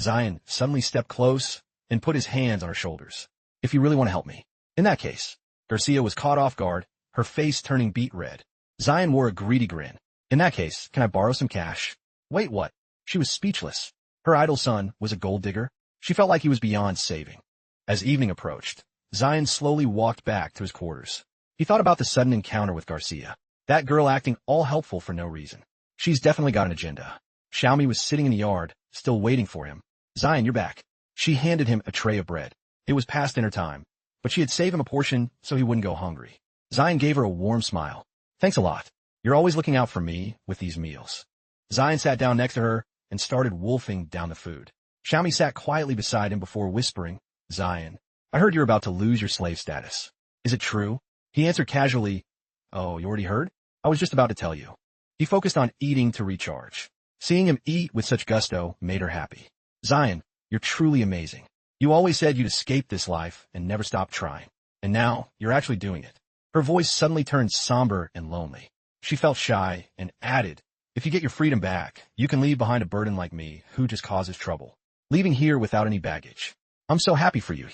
Zion suddenly stepped close and put his hands on her shoulders. If you really want to help me. In that case, Garcia was caught off guard, her face turning beet red. Zion wore a greedy grin. In that case, can I borrow some cash? Wait, what? She was speechless. Her idle son was a gold digger. She felt like he was beyond saving. As evening approached, Zion slowly walked back to his quarters. He thought about the sudden encounter with Garcia. That girl acting all helpful for no reason. She's definitely got an agenda. Xiaomi was sitting in the yard, still waiting for him. Zion, you're back. She handed him a tray of bread. It was past dinner time, but she had saved him a portion so he wouldn't go hungry. Zion gave her a warm smile. Thanks a lot. You're always looking out for me with these meals. Zion sat down next to her and started wolfing down the food. Xiaomi sat quietly beside him before whispering, Zion, I heard you're about to lose your slave status. Is it true? He answered casually, Oh, you already heard? I was just about to tell you. He focused on eating to recharge. Seeing him eat with such gusto made her happy. Zion, you're truly amazing. You always said you'd escape this life and never stop trying. And now, you're actually doing it. Her voice suddenly turned somber and lonely. She felt shy and added, If you get your freedom back, you can leave behind a burden like me who just causes trouble. Leaving here without any baggage. I'm so happy for you,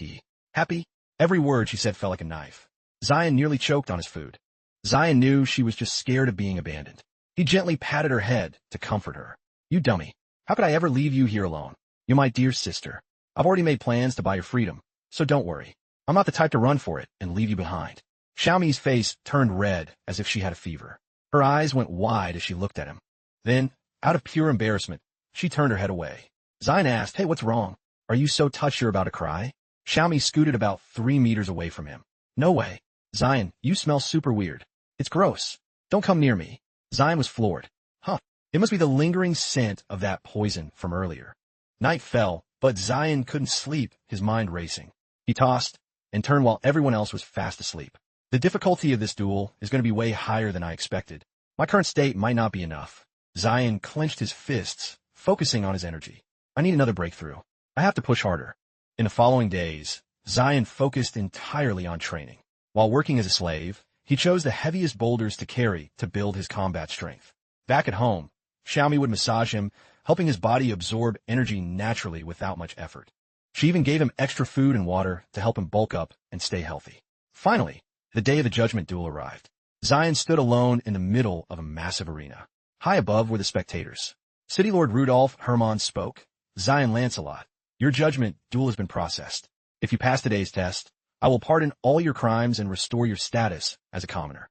Happy? Every word she said felt like a knife. Zion nearly choked on his food. Zion knew she was just scared of being abandoned. He gently patted her head to comfort her. You dummy. How could I ever leave you here alone? You're my dear sister. I've already made plans to buy your freedom, so don't worry. I'm not the type to run for it and leave you behind. Xiaomi's face turned red as if she had a fever. Her eyes went wide as she looked at him. Then, out of pure embarrassment, she turned her head away. Zion asked, Hey, what's wrong? Are you so touched you're about to cry? Xiaomi scooted about 3 meters away from him. No way. Zion, you smell super weird. It's gross. Don't come near me. Zion was floored. Huh. It must be the lingering scent of that poison from earlier. Night fell, but Zion couldn't sleep, his mind racing. He tossed and turned while everyone else was fast asleep. The difficulty of this duel is going to be way higher than I expected. My current state might not be enough. Zion clenched his fists, focusing on his energy. I need another breakthrough. I have to push harder. In the following days, Zion focused entirely on training. While working as a slave, he chose the heaviest boulders to carry to build his combat strength. Back at home, Xiaomi would massage him, helping his body absorb energy naturally without much effort. She even gave him extra food and water to help him bulk up and stay healthy. Finally, the day of the judgment duel arrived. Zion stood alone in the middle of a massive arena. High above were the spectators. City Lord Rudolph Hermann spoke. Zion Lancelot, your judgment duel has been processed. If you pass today's test, I will pardon all your crimes and restore your status as a commoner.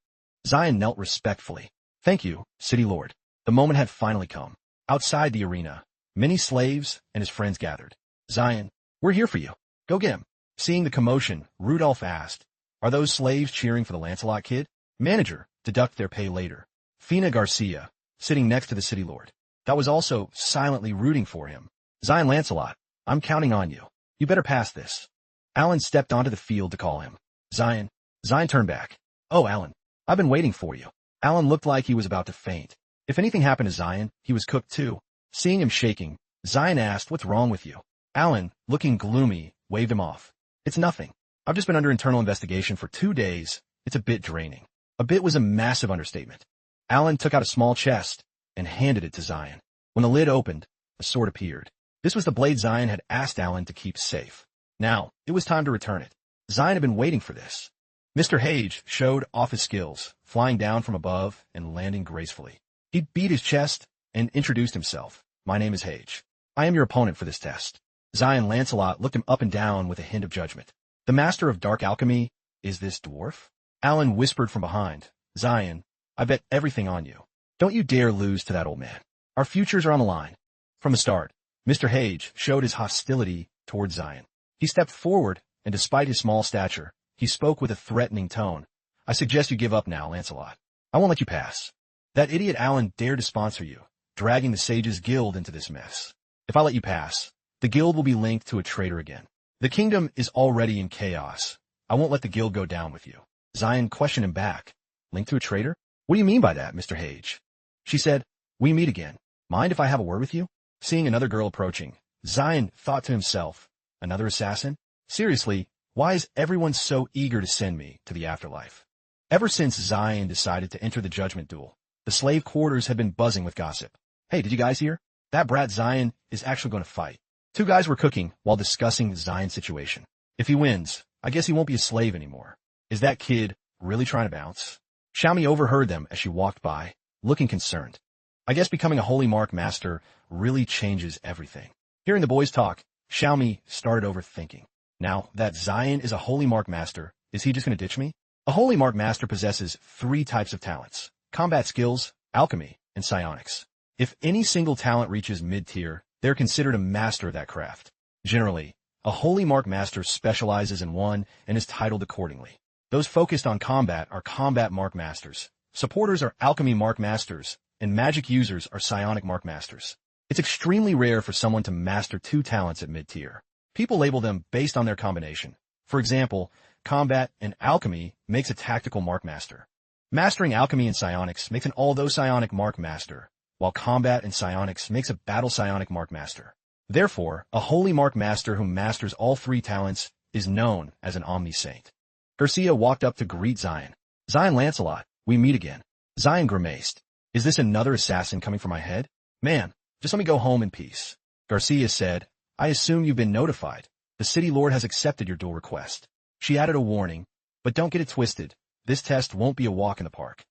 Zion knelt respectfully. Thank you, City Lord. The moment had finally come. Outside the arena, many slaves and his friends gathered. Zion, we're here for you. Go get him. Seeing the commotion, Rudolph asked, are those slaves cheering for the Lancelot kid? Manager, deduct their pay later. Fina Garcia, sitting next to the City Lord, that was also silently rooting for him. Zion Lancelot, I'm counting on you. You better pass this. Alan stepped onto the field to call him. Zion. Zion turned back. Oh, Alan, I've been waiting for you. Alan looked like he was about to faint. If anything happened to Zion, he was cooked too. Seeing him shaking, Zion asked, what's wrong with you? Alan, looking gloomy, waved him off. It's nothing. I've just been under internal investigation for 2 days. It's a bit draining. A bit was a massive understatement. Alan took out a small chest and handed it to Zion. When the lid opened, a sword appeared. This was the blade Zion had asked Alan to keep safe. Now, it was time to return it. Zion had been waiting for this. Mr. Hage showed off his skills, flying down from above and landing gracefully. He beat his chest and introduced himself. My name is Hage. I am your opponent for this test. Zion Lancelot looked him up and down with a hint of judgment. The master of dark alchemy, is this dwarf? Alan whispered from behind. Zion, I bet everything on you. Don't you dare lose to that old man. Our futures are on the line. From the start, Mr. Hage showed his hostility toward Zion. He stepped forward, and despite his small stature, he spoke with a threatening tone. I suggest you give up now, Lancelot. I won't let you pass. That idiot Alan dared to sponsor you, dragging the Sages Guild into this mess. If I let you pass, the guild will be linked to a traitor again. The kingdom is already in chaos. I won't let the guild go down with you. Zion questioned him back. Linked to a traitor? What do you mean by that, Mr. Hage? She said, we meet again. Mind if I have a word with you? Seeing another girl approaching, Zion thought to himself, another assassin? Seriously, why is everyone so eager to send me to the afterlife? Ever since Zion decided to enter the judgment duel, the slave quarters had been buzzing with gossip. Hey, did you guys hear? That brat Zion is actually going to fight. 2 guys were cooking while discussing Zion's situation. If he wins, I guess he won't be a slave anymore. Is that kid really trying to bounce? Xiaomi overheard them as she walked by, looking concerned. I guess becoming a holy mark master really changes everything. Hearing the boys talk, Xiaomi started overthinking. Now that Zion is a holy mark master, is he just going to ditch me? A holy mark master possesses 3 types of talents: combat skills, alchemy, and psionics. If any single talent reaches mid-tier, they're considered a master of that craft. Generally, a holy mark master specializes in one and is titled accordingly. Those focused on combat are combat mark masters. Supporters are alchemy mark masters, and magic users are psionic mark masters. It's extremely rare for someone to master 2 talents at mid-tier. People label them based on their combination. For example, combat and alchemy makes a tactical mark master. Mastering alchemy and psionics makes an all-though psionic mark master, while combat and psionics makes a battle psionic mark master. Therefore, a holy mark master who masters all 3 talents is known as an omni-saint. Garcia walked up to greet Zion. Zion Lancelot, we meet again. Zion grimaced. Is this another assassin coming for my head? Man, just let me go home in peace. Garcia said, I assume you've been notified. The city lord has accepted your duel request. She added a warning, but don't get it twisted. This test won't be a walk in the park.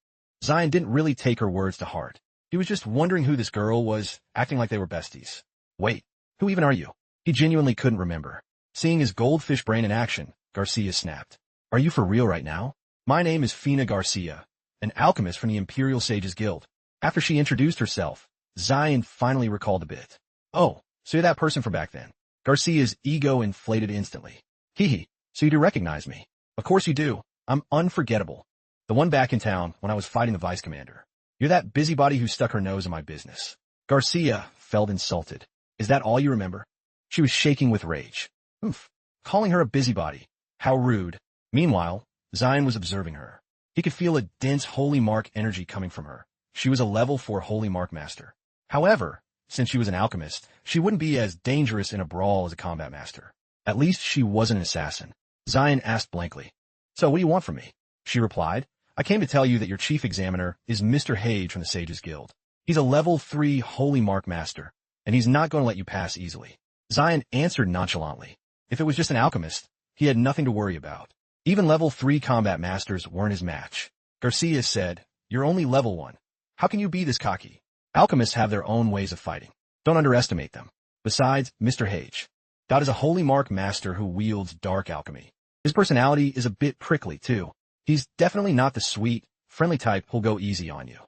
Zion didn't really take her words to heart. He was just wondering who this girl was, acting like they were besties. Wait, who even are you? He genuinely couldn't remember. Seeing his goldfish brain in action, Garcia snapped. Are you for real right now? My name is Fina Garcia, an alchemist from the Imperial Sages Guild. After she introduced herself, Zion finally recalled a bit. Oh, so you're that person from back then. Garcia's ego inflated instantly. Hee, so you do recognize me. Of course you do. I'm unforgettable. The one back in town when I was fighting the vice commander. You're that busybody who stuck her nose in my business. Garcia felt insulted. Is that all you remember? She was shaking with rage. Oof. Calling her a busybody. How rude. Meanwhile, Zion was observing her. He could feel a dense Holy Mark energy coming from her. She was a level 4 Holy Mark master. However, since she was an alchemist, she wouldn't be as dangerous in a brawl as a combat master. At least she wasn't an assassin. Zion asked blankly. So what do you want from me? She replied, I came to tell you that your chief examiner is Mr. Hage from the Sages Guild. He's a level 3 Holy Mark master, and he's not going to let you pass easily. Zion answered nonchalantly. If it was just an alchemist, he had nothing to worry about. Even level 3 combat masters weren't his match. Garcia said, You're only level 1. How can you be this cocky? Alchemists have their own ways of fighting. Don't underestimate them. Besides, Mr. Hage. God is a Holy Mark master who wields dark alchemy. His personality is a bit prickly, too. He's definitely not the sweet, friendly type who'll go easy on you.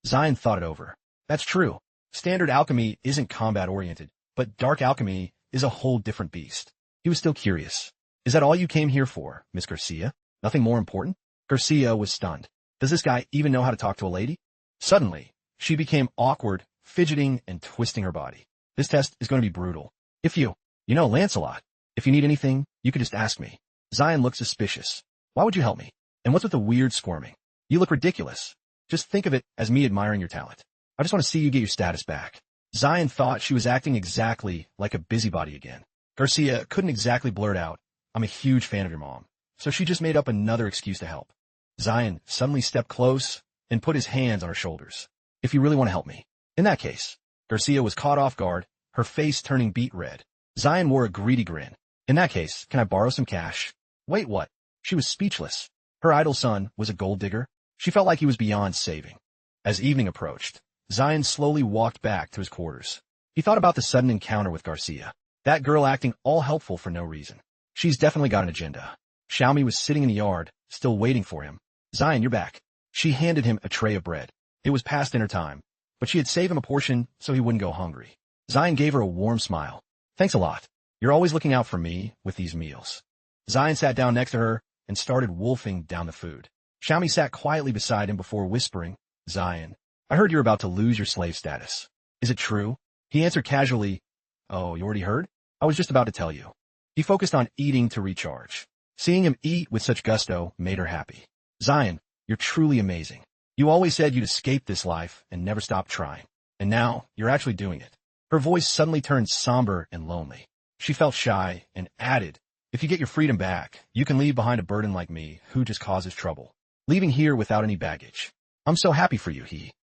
Zion thought it over. That's true. Standard alchemy isn't combat-oriented, but dark alchemy is a whole different beast. He was still curious. Is that all you came here for, Miss Garcia? Nothing more important? Garcia was stunned. Does this guy even know how to talk to a lady? Suddenly, she became awkward, fidgeting and twisting her body. This test is going to be brutal. You know Lancelot. If you need anything, you could just ask me. Zion looked suspicious. Why would you help me? And what's with the weird squirming? You look ridiculous. Just think of it as me admiring your talent. I just want to see you get your status back. Zion thought she was acting exactly like a busybody again. Garcia couldn't exactly blurt out, I'm a huge fan of your mom. So she just made up another excuse to help. Zion suddenly stepped close and put his hands on her shoulders. If you really want to help me. In that case, Garcia was caught off guard, her face turning beet red. Zion wore a greedy grin. In that case, can I borrow some cash? Wait, what? She was speechless. Her idle son was a gold digger. She felt like he was beyond saving. As evening approached, Zion slowly walked back to his quarters. He thought about the sudden encounter with Garcia. That girl acting all helpful for no reason. She's definitely got an agenda. Xiaomi was sitting in the yard, still waiting for him. Zion, you're back. She handed him a tray of bread. It was past dinner time, but she had saved him a portion so he wouldn't go hungry. Zion gave her a warm smile. Thanks a lot. You're always looking out for me with these meals. Zion sat down next to her and started wolfing down the food. Xiaomi sat quietly beside him before whispering, Zion, I heard you're about to lose your slave status. Is it true? He answered casually, Oh, you already heard? I was just about to tell you. He focused on eating to recharge. Seeing him eat with such gusto made her happy. Zion, you're truly amazing. You always said you'd escape this life and never stop trying. And now, you're actually doing it. Her voice suddenly turned somber and lonely. She felt shy and added, If you get your freedom back, you can leave behind a burden like me who just causes trouble. Leaving here without any baggage. I'm so happy for you,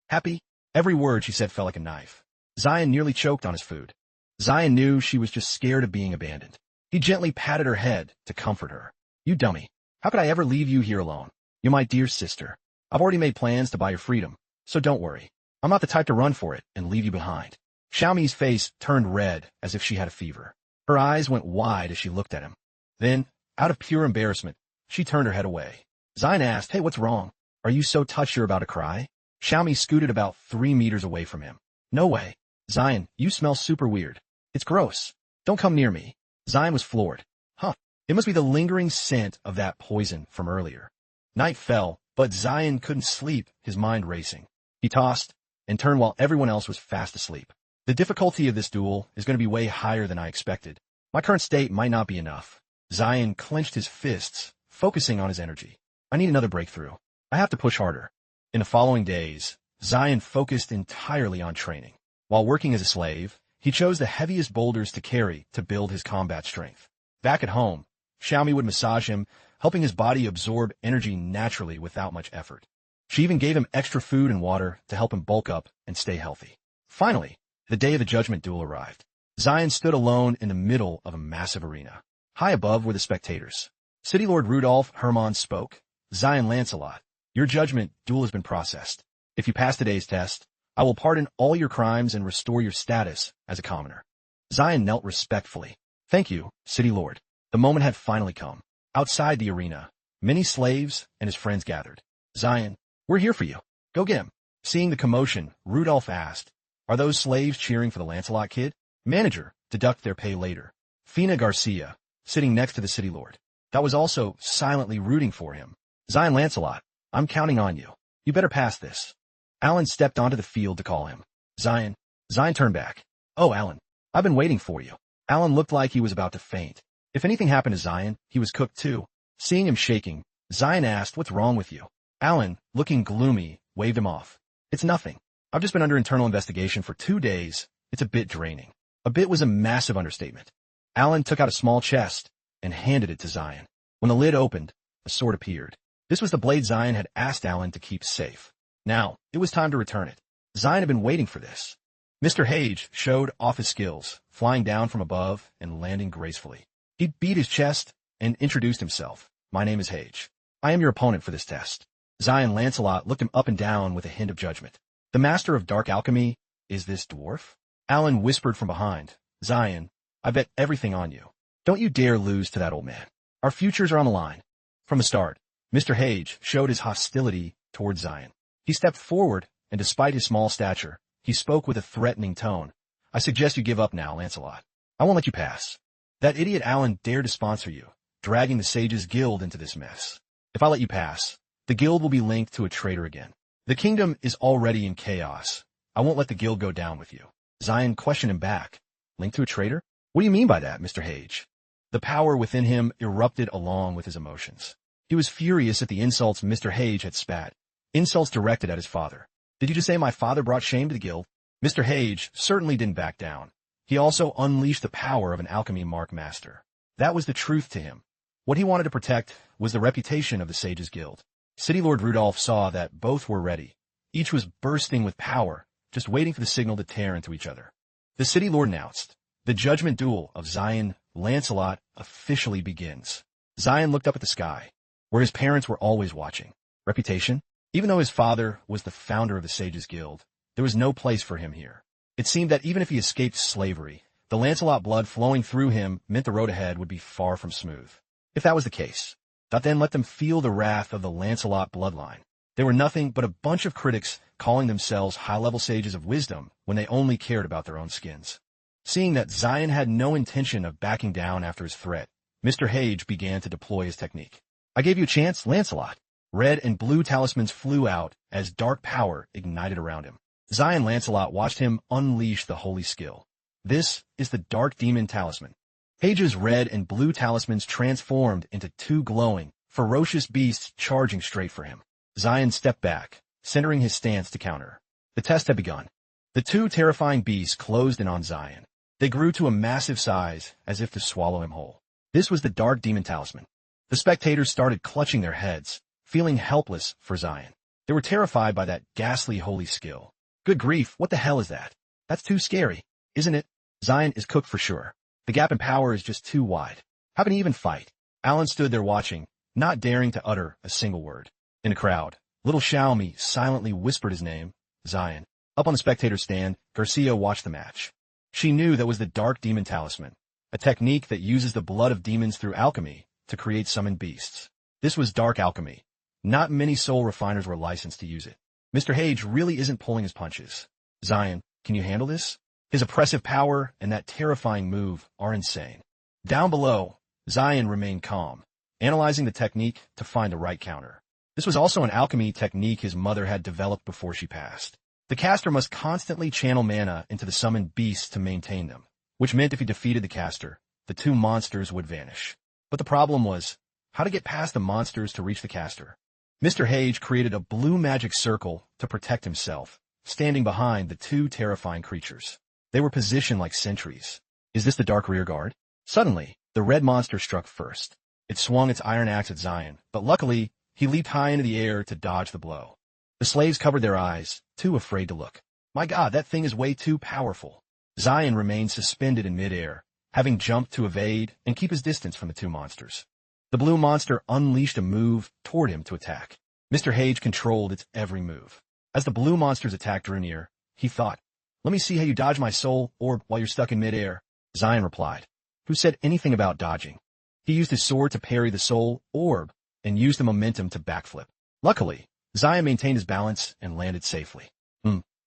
Happy? Every word she said felt like a knife. Zion nearly choked on his food. Zion knew she was just scared of being abandoned. He gently patted her head to comfort her. You dummy. How could I ever leave you here alone? You're my dear sister. I've already made plans to buy your freedom, so don't worry. I'm not the type to run for it and leave you behind. Xiaomi's face turned red as if she had a fever. Her eyes went wide as she looked at him. Then, out of pure embarrassment, she turned her head away. Zion asked, Hey, what's wrong? Are you so touched you're about to cry? Xiaomi scooted about 3 meters away from him. No way. Zion, you smell super weird. It's gross. Don't come near me. Zion was floored. Huh. It must be the lingering scent of that poison from earlier. Night fell, but Zion couldn't sleep, his mind racing. He tossed and turned while everyone else was fast asleep. The difficulty of this duel is going to be way higher than I expected. My current state might not be enough. Zion clenched his fists, focusing on his energy. I need another breakthrough. I have to push harder. In the following days, Zion focused entirely on training. While working as a slave, he chose the heaviest boulders to carry to build his combat strength. Back at home, Xiaomi would massage him, helping his body absorb energy naturally without much effort. She even gave him extra food and water to help him bulk up and stay healthy. Finally, the day of the judgment duel arrived. Zion stood alone in the middle of a massive arena. High above were the spectators. City Lord Rudolph Hermann spoke. Zion Lancelot, your judgment duel has been processed. If you pass today's test, I will pardon all your crimes and restore your status as a commoner. Zion knelt respectfully. Thank you, City Lord. The moment had finally come. Outside the arena, many slaves and his friends gathered. Zion, we're here for you. Go get him. Seeing the commotion, Rudolph asked, Are those slaves cheering for the Lancelot kid? Manager, deduct their pay later. Fina Garcia, sitting next to the City Lord. That was also silently rooting for him. Zion Lancelot, I'm counting on you. You better pass this. Alan stepped onto the field to call him. Zion. Zion turned back. Oh, Alan. I've been waiting for you. Alan looked like he was about to faint. If anything happened to Zion, he was cooked too. Seeing him shaking, Zion asked, "What's wrong with you?" Alan, looking gloomy, waved him off. "It's nothing. I've just been under internal investigation for 2 days. It's a bit draining." A bit was a massive understatement. Alan took out a small chest and handed it to Zion. When the lid opened, a sword appeared. This was the blade Zion had asked Alan to keep safe. Now, it was time to return it. Zion had been waiting for this. Mr. Hage showed off his skills, flying down from above and landing gracefully. He beat his chest and introduced himself. "My name is Hage. I am your opponent for this test." Zion Lancelot looked him up and down with a hint of judgment. "The master of dark alchemy is this dwarf?" Alan whispered from behind. "Zion, I bet everything on you. Don't you dare lose to that old man. Our futures are on the line." From the start, Mr. Hage showed his hostility toward Zion. He stepped forward, and despite his small stature, he spoke with a threatening tone. "I suggest you give up now, Lancelot. I won't let you pass. That idiot Alan dared to sponsor you, dragging the Sages Guild into this mess. If I let you pass, the guild will be linked to a traitor again. The kingdom is already in chaos. I won't let the guild go down with you." Zion questioned him back. "Linked to a traitor? What do you mean by that, Mr. Hage?" The power within him erupted along with his emotions. He was furious at the insults Mr. Hage had spat. Insults directed at his father. "Did you just say my father brought shame to the guild?" Mr. Hage certainly didn't back down. He also unleashed the power of an alchemy mark master. That was the truth to him. What he wanted to protect was the reputation of the Sages Guild. City Lord Rudolph saw that both were ready. Each was bursting with power, just waiting for the signal to tear into each other. The City Lord announced, "The judgment duel of Zion Lancelot officially begins." Zion looked up at the sky, where his parents were always watching. Reputation? Even though his father was the founder of the Sages Guild, there was no place for him here. It seemed that even if he escaped slavery, the Lancelot blood flowing through him meant the road ahead would be far from smooth. If that was the case, then let them feel the wrath of the Lancelot bloodline. They were nothing but a bunch of critics calling themselves high-level sages of wisdom when they only cared about their own skins. Seeing that Zion had no intention of backing down after his threat, Mr. Hage began to deploy his technique. "I gave you a chance, Lancelot." Red and blue talismans flew out as dark power ignited around him. Zion Lancelot watched him unleash the holy skill. This is the Dark Demon Talisman. Hage's red and blue talismans transformed into 2 glowing, ferocious beasts charging straight for him. Zion stepped back, centering his stance to counter. The test had begun. The 2 terrifying beasts closed in on Zion. They grew to a massive size, as if to swallow him whole. This was the Dark Demon Talisman. The spectators started clutching their heads, feeling helpless for Zion. They were terrified by that ghastly holy skill. Good grief, what the hell is that? That's too scary, isn't it? Zion is cooked for sure. The gap in power is just too wide. How can he even fight? Alan stood there watching, not daring to utter a single word. In the crowd, little Xiaomi silently whispered his name, Zion. Up on the spectator stand, Garcia watched the match. She knew that was the Dark Demon Talisman, a technique that uses the blood of demons through alchemy to create summoned beasts. This was dark alchemy. Not many soul refiners were licensed to use it. Mr. Hage really isn't pulling his punches. Zion, can you handle this? His oppressive power and that terrifying move are insane. Down below, Zion remained calm, analyzing the technique to find the right counter. This was also an alchemy technique his mother had developed before she passed. The caster must constantly channel mana into the summoned beasts to maintain them, which meant if he defeated the caster, the 2 monsters would vanish. But the problem was, how to get past the monsters to reach the caster. Mr. Hage created a blue magic circle to protect himself, standing behind the 2 terrifying creatures. They were positioned like sentries. Is this the dark rear guard? Suddenly, the red monster struck first. It swung its iron axe at Zion, but luckily, he leaped high into the air to dodge the blow. The slaves covered their eyes, too afraid to look. My God, that thing is way too powerful. Zion remained suspended in midair, having jumped to evade and keep his distance from the 2 monsters. The blue monster unleashed a move toward him to attack. Mr. Hage controlled its every move. As the blue monster's attack drew near, he thought, "Let me see how you dodge my soul orb while you're stuck in midair." Zion replied, "Who said anything about dodging?" He used his sword to parry the soul orb and used the momentum to backflip. Luckily, Zion maintained his balance and landed safely.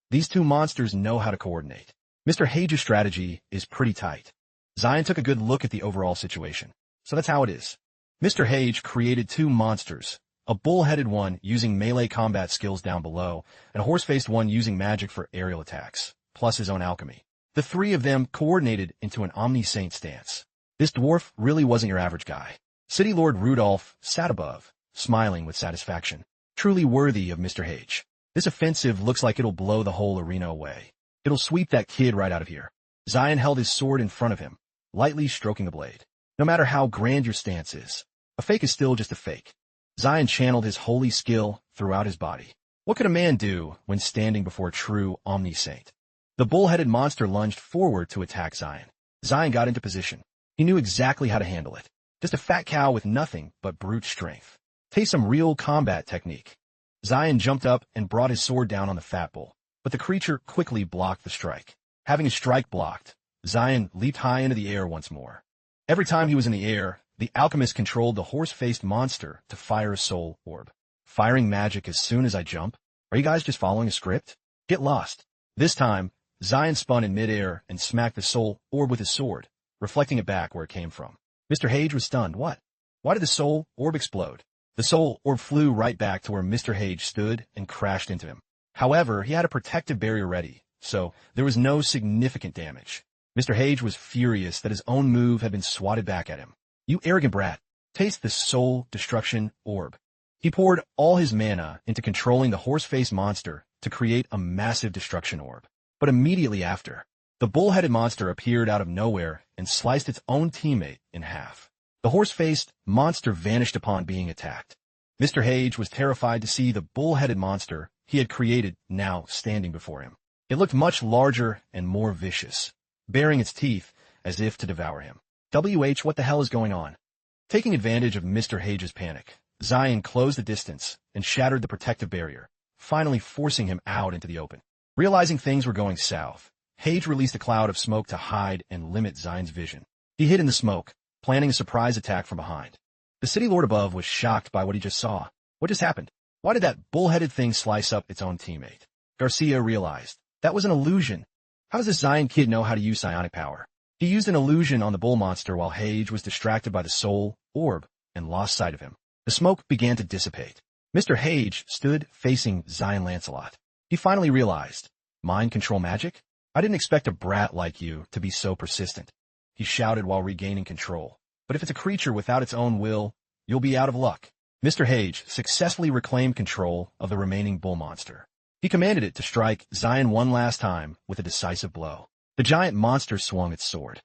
These 2 monsters know how to coordinate. Mr. Hage's strategy is pretty tight. Zion took a good look at the overall situation. So that's how it is. Mr. Hage created 2 monsters, a bull-headed one using melee combat skills down below, and a horse-faced one using magic for aerial attacks, plus his own alchemy. The three of them coordinated into an Omni-Saint stance. This dwarf really wasn't your average guy. City Lord Rudolph sat above, smiling with satisfaction. Truly worthy of Mr. H. This offensive looks like it'll blow the whole arena away. It'll sweep that kid right out of here. Zion held his sword in front of him, lightly stroking the blade. No matter how grand your stance is, a fake is still just a fake. Zion channeled his holy skill throughout his body. What could a man do when standing before a true Omni-Saint? The bull-headed monster lunged forward to attack Zion. Zion got into position. He knew exactly how to handle it. Just a fat cow with nothing but brute strength. Taste some real combat technique. Zion jumped up and brought his sword down on the fat bull, but the creature quickly blocked the strike. Having his strike blocked, Zion leaped high into the air once more. Every time he was in the air, the alchemist controlled the horse-faced monster to fire a soul orb. Firing magic as soon as I jump? Are you guys just following a script? Get lost. This time, Zion spun in midair and smacked the soul orb with his sword, reflecting it back where it came from. Mr. Hage was stunned. What? Why did the soul orb explode? The soul orb flew right back to where Mr. Hage stood and crashed into him. However, he had a protective barrier ready, so there was no significant damage. Mr. Hage was furious that his own move had been swatted back at him. You arrogant brat, taste the soul destruction orb. He poured all his mana into controlling the horse-faced monster to create a massive destruction orb. But immediately after, the bull-headed monster appeared out of nowhere and sliced its own teammate in half. The horse-faced monster vanished upon being attacked. Mr. Hage was terrified to see the bull-headed monster he had created now standing before him. It looked much larger and more vicious, baring its teeth as if to devour him. What the hell is going on? Taking advantage of Mr. Hage's panic, Zion closed the distance and shattered the protective barrier, finally forcing him out into the open. Realizing things were going south, Hage released a cloud of smoke to hide and limit Zion's vision. He hid in the smoke, planning a surprise attack from behind. The city lord above was shocked by what he just saw. What just happened? Why did that bull-headed thing slice up its own teammate? Garcia realized. That was an illusion. How does this Zion kid know how to use psionic power? He used an illusion on the bull monster while Hage was distracted by the soul orb and lost sight of him. The smoke began to dissipate. Mr. Hage stood facing Zion Lancelot. He finally realized. Mind control magic? I didn't expect a brat like you to be so persistent. He shouted while regaining control. But if it's a creature without its own will, you'll be out of luck. Mr. Hage successfully reclaimed control of the remaining bull monster. He commanded it to strike Zion one last time with a decisive blow. The giant monster swung its sword.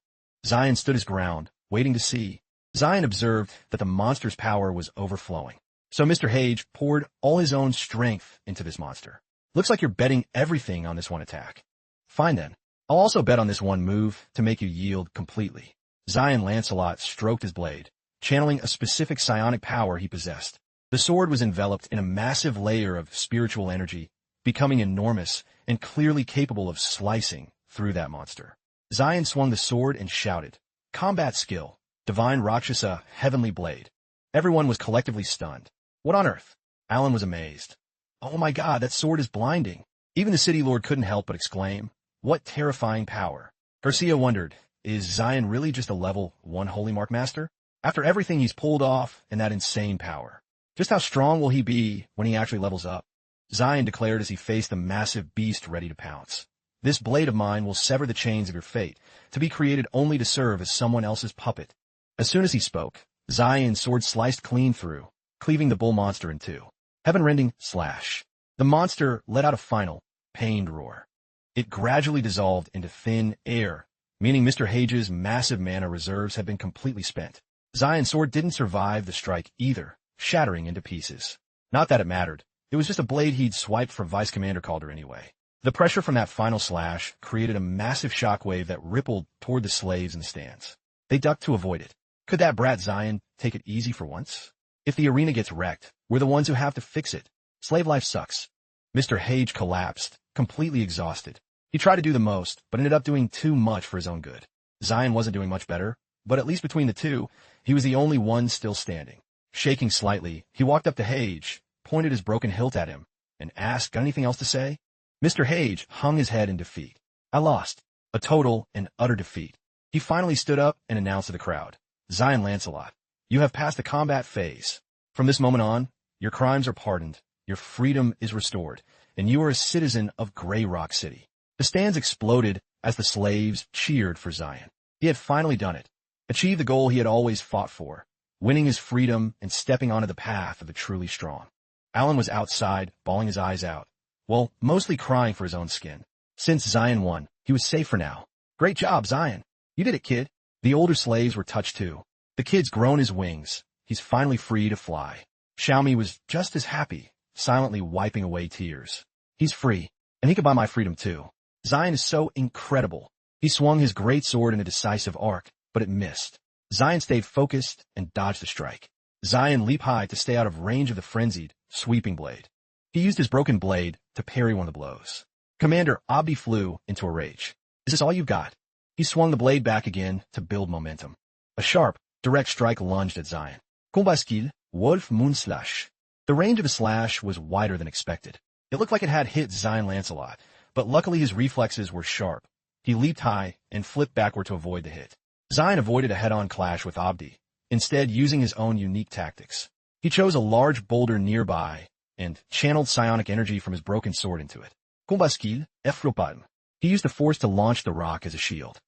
Zion stood his ground, waiting to see. Zion observed that the monster's power was overflowing. So Mr. Hage poured all his own strength into this monster. Looks like you're betting everything on this one attack. Fine then. I'll also bet on this one move to make you yield completely. Zion Lancelot stroked his blade, channeling a specific psionic power he possessed. The sword was enveloped in a massive layer of spiritual energy, becoming enormous and clearly capable of slicing through that monster. Zion swung the sword and shouted, "Combat skill, Divine Rakshasa, Heavenly Blade." Everyone was collectively stunned. What on earth? Alan was amazed. Oh my god, that sword is blinding. Even the city lord couldn't help but exclaim, what terrifying power. Garcia wondered, is Zion really just a level 1 Holy Mark Master? After everything he's pulled off and that insane power, just how strong will he be when he actually levels up? Zion declared as he faced the massive beast ready to pounce. This blade of mine will sever the chains of your fate, to be created only to serve as someone else's puppet. As soon as he spoke, Zion's sword sliced clean through, cleaving the bull monster in two. Heaven-rending slash. The monster let out a final, pained roar. It gradually dissolved into thin air, meaning Mr. Hage's massive mana reserves had been completely spent. Zion's sword didn't survive the strike either, shattering into pieces. Not that it mattered. It was just a blade he'd swiped from Vice Commander Calder anyway. The pressure from that final slash created a massive shockwave that rippled toward the slaves in the stands. They ducked to avoid it. Could that brat Zion take it easy for once? If the arena gets wrecked, we're the ones who have to fix it. Slave life sucks. Mr. Hage collapsed, completely exhausted. He tried to do the most, but ended up doing too much for his own good. Zion wasn't doing much better, but at least between the two, he was the only one still standing. Shaking slightly, he walked up to Hage, pointed his broken hilt at him, and asked, "Got anything else to say?" Mr. Hage hung his head in defeat. "I lost. A total and utter defeat." He finally stood up and announced to the crowd, "Zion Lancelot, you have passed the combat phase. From this moment on, Your crimes are pardoned, your freedom is restored, and you are a citizen of Grey Rock City. The stands exploded as the slaves cheered for Zion. He had finally done it, achieved the goal he had always fought for, winning his freedom and stepping onto the path of the truly strong. Alan was outside, bawling his eyes out. Well, mostly crying for his own skin. Since Zion won, he was safe for now. Great job, Zion. You did it, kid. The older slaves were touched too. The kid's grown his wings. He's finally free to fly. Xiaomi was just as happy, silently wiping away tears. He's free, and he could buy my freedom too. Zion is so incredible. He swung his great sword in a decisive arc, but it missed. Zion stayed focused and dodged the strike. Zion leaped high to stay out of range of the frenzied, sweeping blade. He used his broken blade to parry one of the blows. Commander Abdi flew into a rage. Is this all you've got? He swung the blade back again to build momentum. A sharp, direct strike lunged at Zion. Combat skill, Wolf Moon Slash. The range of the slash was wider than expected. It looked like it had hit Zion Lancelot, but luckily his reflexes were sharp. He leaped high and flipped backward to avoid the hit. Zion avoided a head-on clash with Abdi, instead using his own unique tactics. He chose a large boulder nearby and channeled psionic energy from his broken sword into it. Combat skill, Efropalm. He used the force to launch the rock as a shield.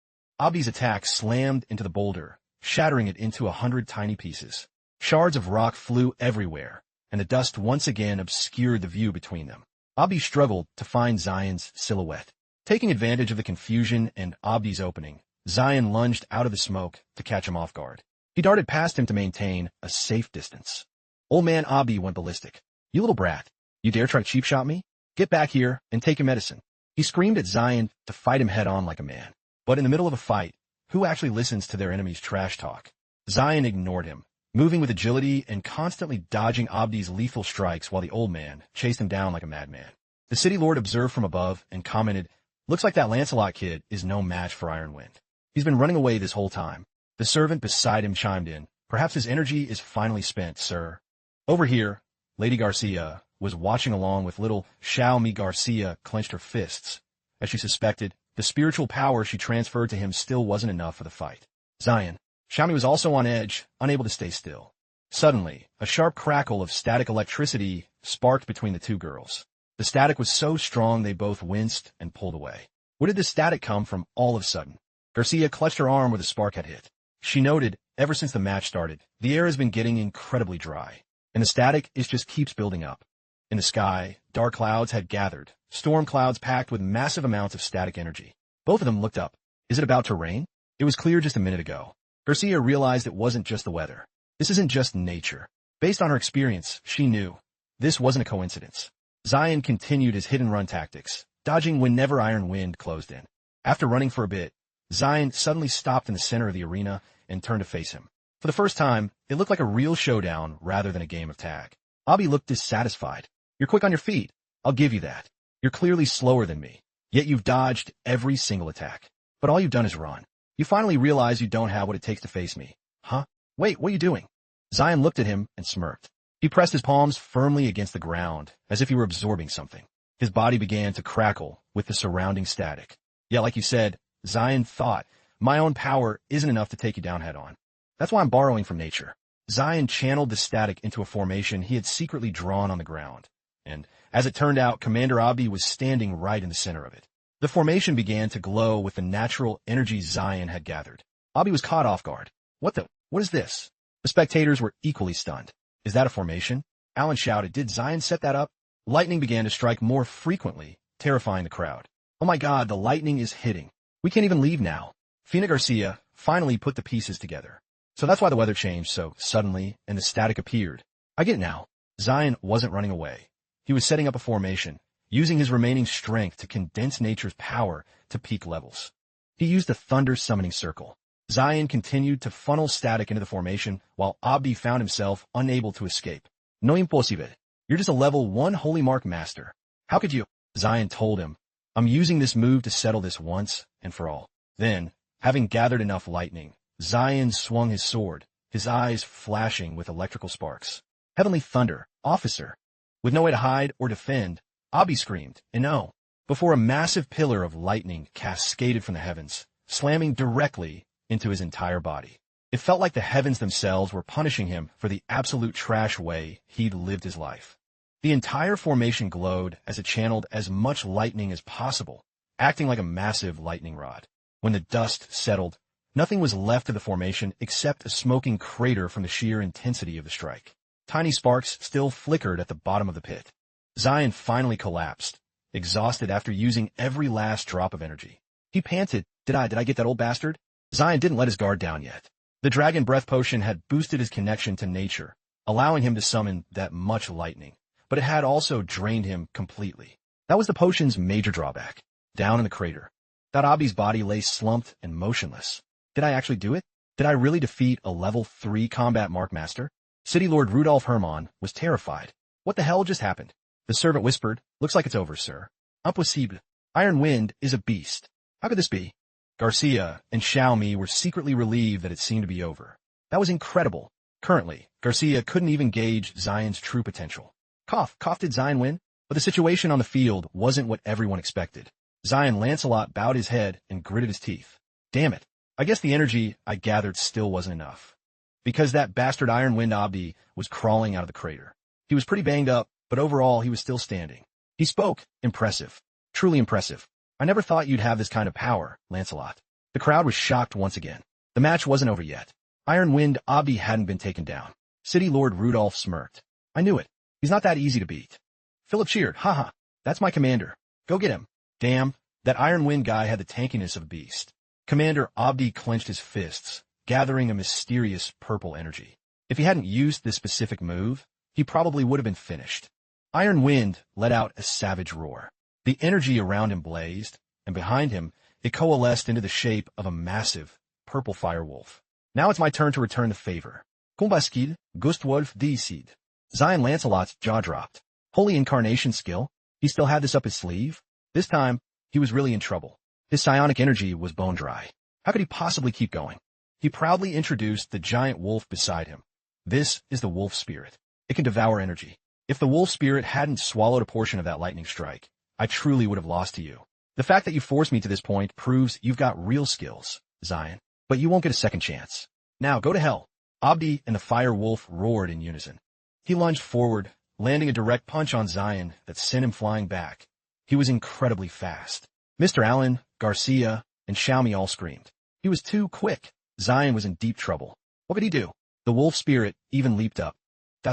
Abdi's attack slammed into the boulder, shattering it into 100 tiny pieces. Shards of rock flew everywhere, and the dust once again obscured the view between them. Abdi struggled to find Zion's silhouette. Taking advantage of the confusion and Abdi's opening, Zion lunged out of the smoke to catch him off guard. He darted past him to maintain a safe distance. Old man Abdi went ballistic. You little brat. You dare try to cheap shot me? Get back here and take your medicine. He screamed at Zion to fight him head on like a man. But in the middle of a fight, who actually listens to their enemy's trash talk? Zion ignored him, moving with agility and constantly dodging Abdi's lethal strikes while the old man chased him down like a madman. The city lord observed from above and commented, "Looks like that Lancelot kid is no match for Ironwind. He's been running away this whole time." The servant beside him chimed in, "Perhaps his energy is finally spent, sir." Over here, Lady Garcia was watching along with little Xiaomi. Garcia clenched her fists. As she suspected, the spiritual power she transferred to him still wasn't enough for the fight. Zion. Xiaomi was also on edge, unable to stay still. Suddenly, a sharp crackle of static electricity sparked between the two girls. The static was so strong they both winced and pulled away. Where did this static come from all of a sudden? Garcia clutched her arm where the spark had hit. She noted, ever since the match started, the air has been getting incredibly dry, and the static just keeps building up. In the sky, dark clouds had gathered, storm clouds packed with massive amounts of static energy. Both of them looked up. Is it about to rain? It was clear just a minute ago. Garcia realized it wasn't just the weather. This isn't just nature. Based on her experience, she knew this wasn't a coincidence. Zion continued his hit-and-run tactics, dodging whenever Iron Wind closed in. After running for a bit, Zion suddenly stopped in the center of the arena and turned to face him. For the first time, it looked like a real showdown rather than a game of tag. Abdi looked dissatisfied. "You're quick on your feet. I'll give you that. You're clearly slower than me. Yet you've dodged every single attack. But all you've done is run. You finally realize you don't have what it takes to face me. Huh? Wait, what are you doing?" Zion looked at him and smirked. He pressed his palms firmly against the ground, as if he were absorbing something. His body began to crackle with the surrounding static. "Yeah, like you said," Zion thought, "my own power isn't enough to take you down head-on. That's why I'm borrowing from nature." Zion channeled the static into a formation he had secretly drawn on the ground. And, as it turned out, Commander Abdi was standing right in the center of it. The formation began to glow with the natural energy Zion had gathered. Abdi was caught off guard. What is this? The spectators were equally stunned. "Is that a formation?" Alan shouted. "Did Zion set that up?" Lightning began to strike more frequently, terrifying the crowd. "Oh my God, the lightning is hitting. We can't even leave now." Fina Garcia finally put the pieces together. So that's why the weather changed so suddenly and the static appeared. I get it now. Zion wasn't running away. He was setting up a formation, using his remaining strength to condense nature's power to peak levels. He used the thunder summoning circle. Zion continued to funnel static into the formation while Abdi found himself unable to escape. "No imposible. You're just a level 1 holy mark master. How could you?" Zion told him. "I'm using this move to settle this once and for all." Then, having gathered enough lightning, Zion swung his sword, his eyes flashing with electrical sparks. "Heavenly thunder, officer!" With no way to hide or defend, Abdi screamed, and no, before a massive pillar of lightning cascaded from the heavens, slamming directly into his entire body. It felt like the heavens themselves were punishing him for the absolute trash way he'd lived his life. The entire formation glowed as it channeled as much lightning as possible, acting like a massive lightning rod. When the dust settled, nothing was left of the formation except a smoking crater from the sheer intensity of the strike. Tiny sparks still flickered at the bottom of the pit. Zion finally collapsed, exhausted after using every last drop of energy. He panted, Did I get that old bastard? Zion didn't let his guard down yet. The dragon breath potion had boosted his connection to nature, allowing him to summon that much lightning, but it had also drained him completely. That was the potion's major drawback. Down in the crater, Darabi's body lay slumped and motionless. Did I actually do it? Did I really defeat a level 3 combat mark master? City Lord Rudolf Hermann was terrified. What the hell just happened? The servant whispered, Looks like it's over, sir. Impossible. Iron Wind is a beast. How could this be? Garcia and Xiaomi were secretly relieved that it seemed to be over. That was incredible. Currently, Garcia couldn't even gauge Zion's true potential. Cough did Zion win? But the situation on the field wasn't what everyone expected. Zion Lancelot bowed his head and gritted his teeth. Damn it. I guess the energy I gathered still wasn't enough. Because that bastard Iron Wind Abdi was crawling out of the crater. He was pretty banged up, but overall he was still standing. He spoke. Impressive. Truly impressive. I never thought you'd have this kind of power, Lancelot. The crowd was shocked once again. The match wasn't over yet. Iron Wind Abdi hadn't been taken down. City Lord Rudolph smirked. I knew it. He's not that easy to beat. Philip cheered. Haha. That's my commander. Go get him. Damn, that Iron Wind guy had the tankiness of a beast. Commander Abdi clenched his fists, gathering a mysterious purple energy. If he hadn't used this specific move, he probably would have been finished. Iron Wind let out a savage roar. The energy around him blazed, and behind him, it coalesced into the shape of a massive, purple firewolf. Now it's my turn to return the favor. Kumbaskid, Gustwolf Decide. Zion Lancelot's jaw dropped. Holy incarnation skill? He still had this up his sleeve? This time, he was really in trouble. His psionic energy was bone dry. How could he possibly keep going? He proudly introduced the giant wolf beside him. This is the wolf spirit. It can devour energy. If the wolf spirit hadn't swallowed a portion of that lightning strike, I truly would have lost to you. The fact that you forced me to this point proves you've got real skills, Zion. But you won't get a second chance. Now go to hell. Abdi and the fire wolf roared in unison. He lunged forward, landing a direct punch on Zion that sent him flying back. He was incredibly fast. Mr. Allen, Garcia, and Xiaomi all screamed. He was too quick. Zion was in deep trouble. What could he do? The wolf spirit even leaped up,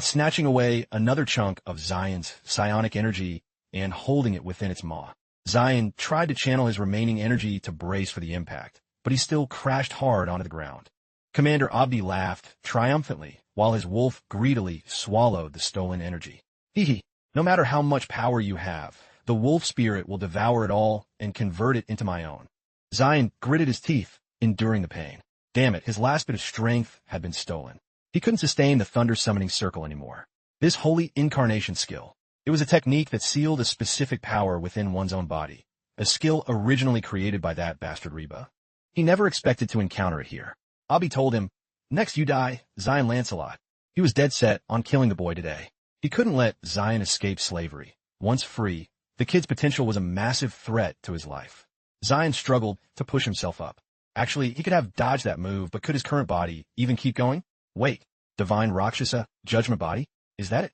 snatching away another chunk of Zion's psionic energy and holding it within its maw. Zion tried to channel his remaining energy to brace for the impact, but he still crashed hard onto the ground. Commander Abdi laughed triumphantly while his wolf greedily swallowed the stolen energy. Hee. No matter how much power you have, the wolf spirit will devour it all and convert it into my own. Zion gritted his teeth, enduring the pain. Damn it, his last bit of strength had been stolen. He couldn't sustain the thunder summoning circle anymore. This holy incarnation skill. It was a technique that sealed a specific power within one's own body, a skill originally created by that bastard Reba. He never expected to encounter it here. Abdi told him, Next you die, Zion Lancelot. He was dead set on killing the boy today. He couldn't let Zion escape slavery. Once free, the kid's potential was a massive threat to his life. Zion struggled to push himself up. Actually, he could have dodged that move, but could his current body even keep going? Wait, Divine Rakshasa, Judgment Body? Is that it?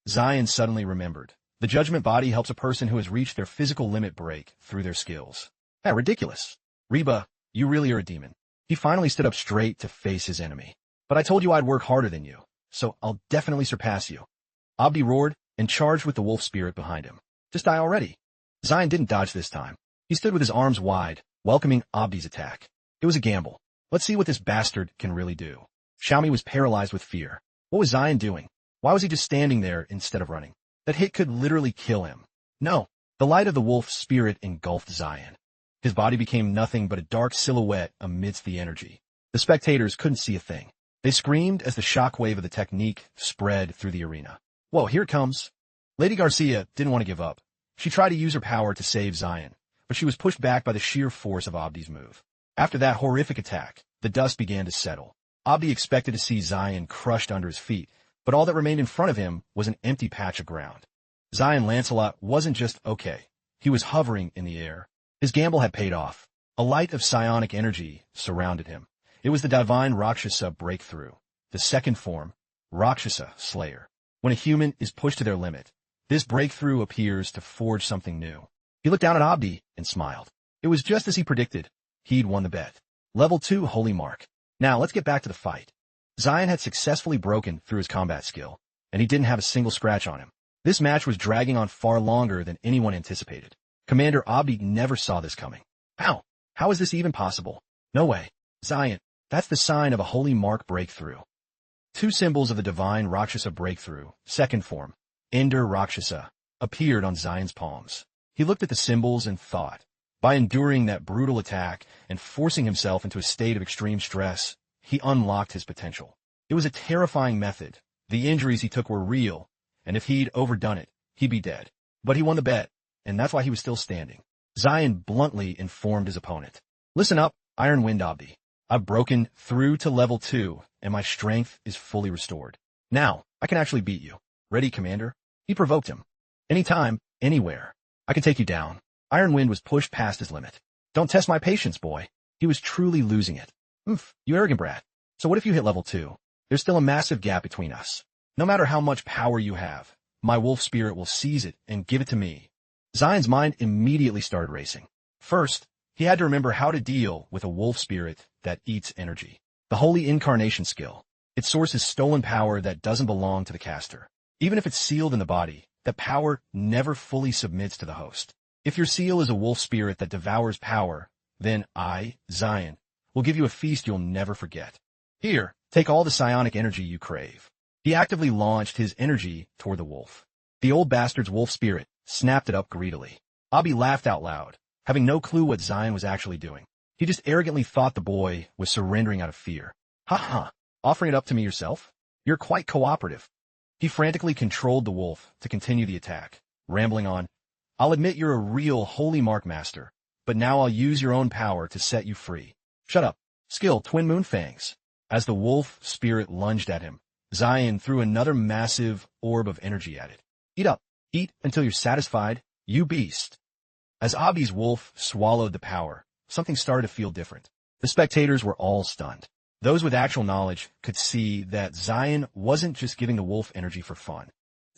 Zion suddenly remembered. The Judgment Body helps a person who has reached their physical limit break through their skills. That ridiculous. Reba, you really are a demon. He finally stood up straight to face his enemy. But I told you I'd work harder than you, so I'll definitely surpass you. Abdi roared and charged with the wolf spirit behind him. Just die already. Zion didn't dodge this time. He stood with his arms wide, welcoming Abdi's attack. It was a gamble. Let's see what this bastard can really do. Xiaomi was paralyzed with fear. What was Zion doing? Why was he just standing there instead of running? That hit could literally kill him. No. The light of the wolf spirit engulfed Zion. His body became nothing but a dark silhouette amidst the energy. The spectators couldn't see a thing. They screamed as the shockwave of the technique spread through the arena. Whoa, here it comes. Lady Garcia didn't want to give up. She tried to use her power to save Zion, but she was pushed back by the sheer force of Abdi's move. After that horrific attack, the dust began to settle. Abdi expected to see Zion crushed under his feet, but all that remained in front of him was an empty patch of ground. Zion Lancelot wasn't just okay. He was hovering in the air. His gamble had paid off. A light of psionic energy surrounded him, It was the divine Rakshasa breakthrough, the second form, Rakshasa Slayer. When a human is pushed to their limit, this breakthrough appears to forge something new. He looked down at Abdi and smiled. It was just as he predicted. He'd won the bet. Level 2 Holy Mark. Now let's get back to the fight. Zion had successfully broken through his combat skill, and he didn't have a single scratch on him. This match was dragging on far longer than anyone anticipated. Commander Abdi never saw this coming. How? How is this even possible? No way. Zion, that's the sign of a Holy Mark breakthrough. Two symbols of the divine Rakshasa breakthrough, second form, Ender Rakshasa, appeared on Zion's palms. He looked at the symbols and thought, by enduring that brutal attack and forcing himself into a state of extreme stress, he unlocked his potential. It was a terrifying method. The injuries he took were real, and if he'd overdone it, he'd be dead. But he won the bet, and that's why he was still standing. Zion bluntly informed his opponent. Listen up, Iron Wind Abdi. I've broken through to level 2, and my strength is fully restored. Now, I can actually beat you. Ready, Commander? He provoked him. Anytime, anywhere. I can take you down. Iron Wind was pushed past his limit. Don't test my patience, boy. He was truly losing it. Oof, you arrogant brat. So what if you hit level 2? There's still a massive gap between us. No matter how much power you have, my wolf spirit will seize it and give it to me. Zion's mind immediately started racing. First, he had to remember how to deal with a wolf spirit that eats energy. The Holy Incarnation skill. Its source is stolen power that doesn't belong to the caster. Even if it's sealed in the body, the power never fully submits to the host. If your seal is a wolf spirit that devours power, then I, Zion, will give you a feast you'll never forget. Here, take all the psionic energy you crave. He actively launched his energy toward the wolf. The old bastard's wolf spirit snapped it up greedily. Abi laughed out loud, having no clue what Zion was actually doing. He just arrogantly thought the boy was surrendering out of fear. Ha ha, offering it up to me yourself? You're quite cooperative. He frantically controlled the wolf to continue the attack, rambling on, I'll admit you're a real Holy Mark master, but now I'll use your own power to set you free. Shut up. Skill Twin Moon Fangs. As the wolf spirit lunged at him, Zion threw another massive orb of energy at it. Eat up. Eat until you're satisfied, you beast. As Abi's wolf swallowed the power, something started to feel different. The spectators were all stunned. Those with actual knowledge could see that Zion wasn't just giving the wolf energy for fun.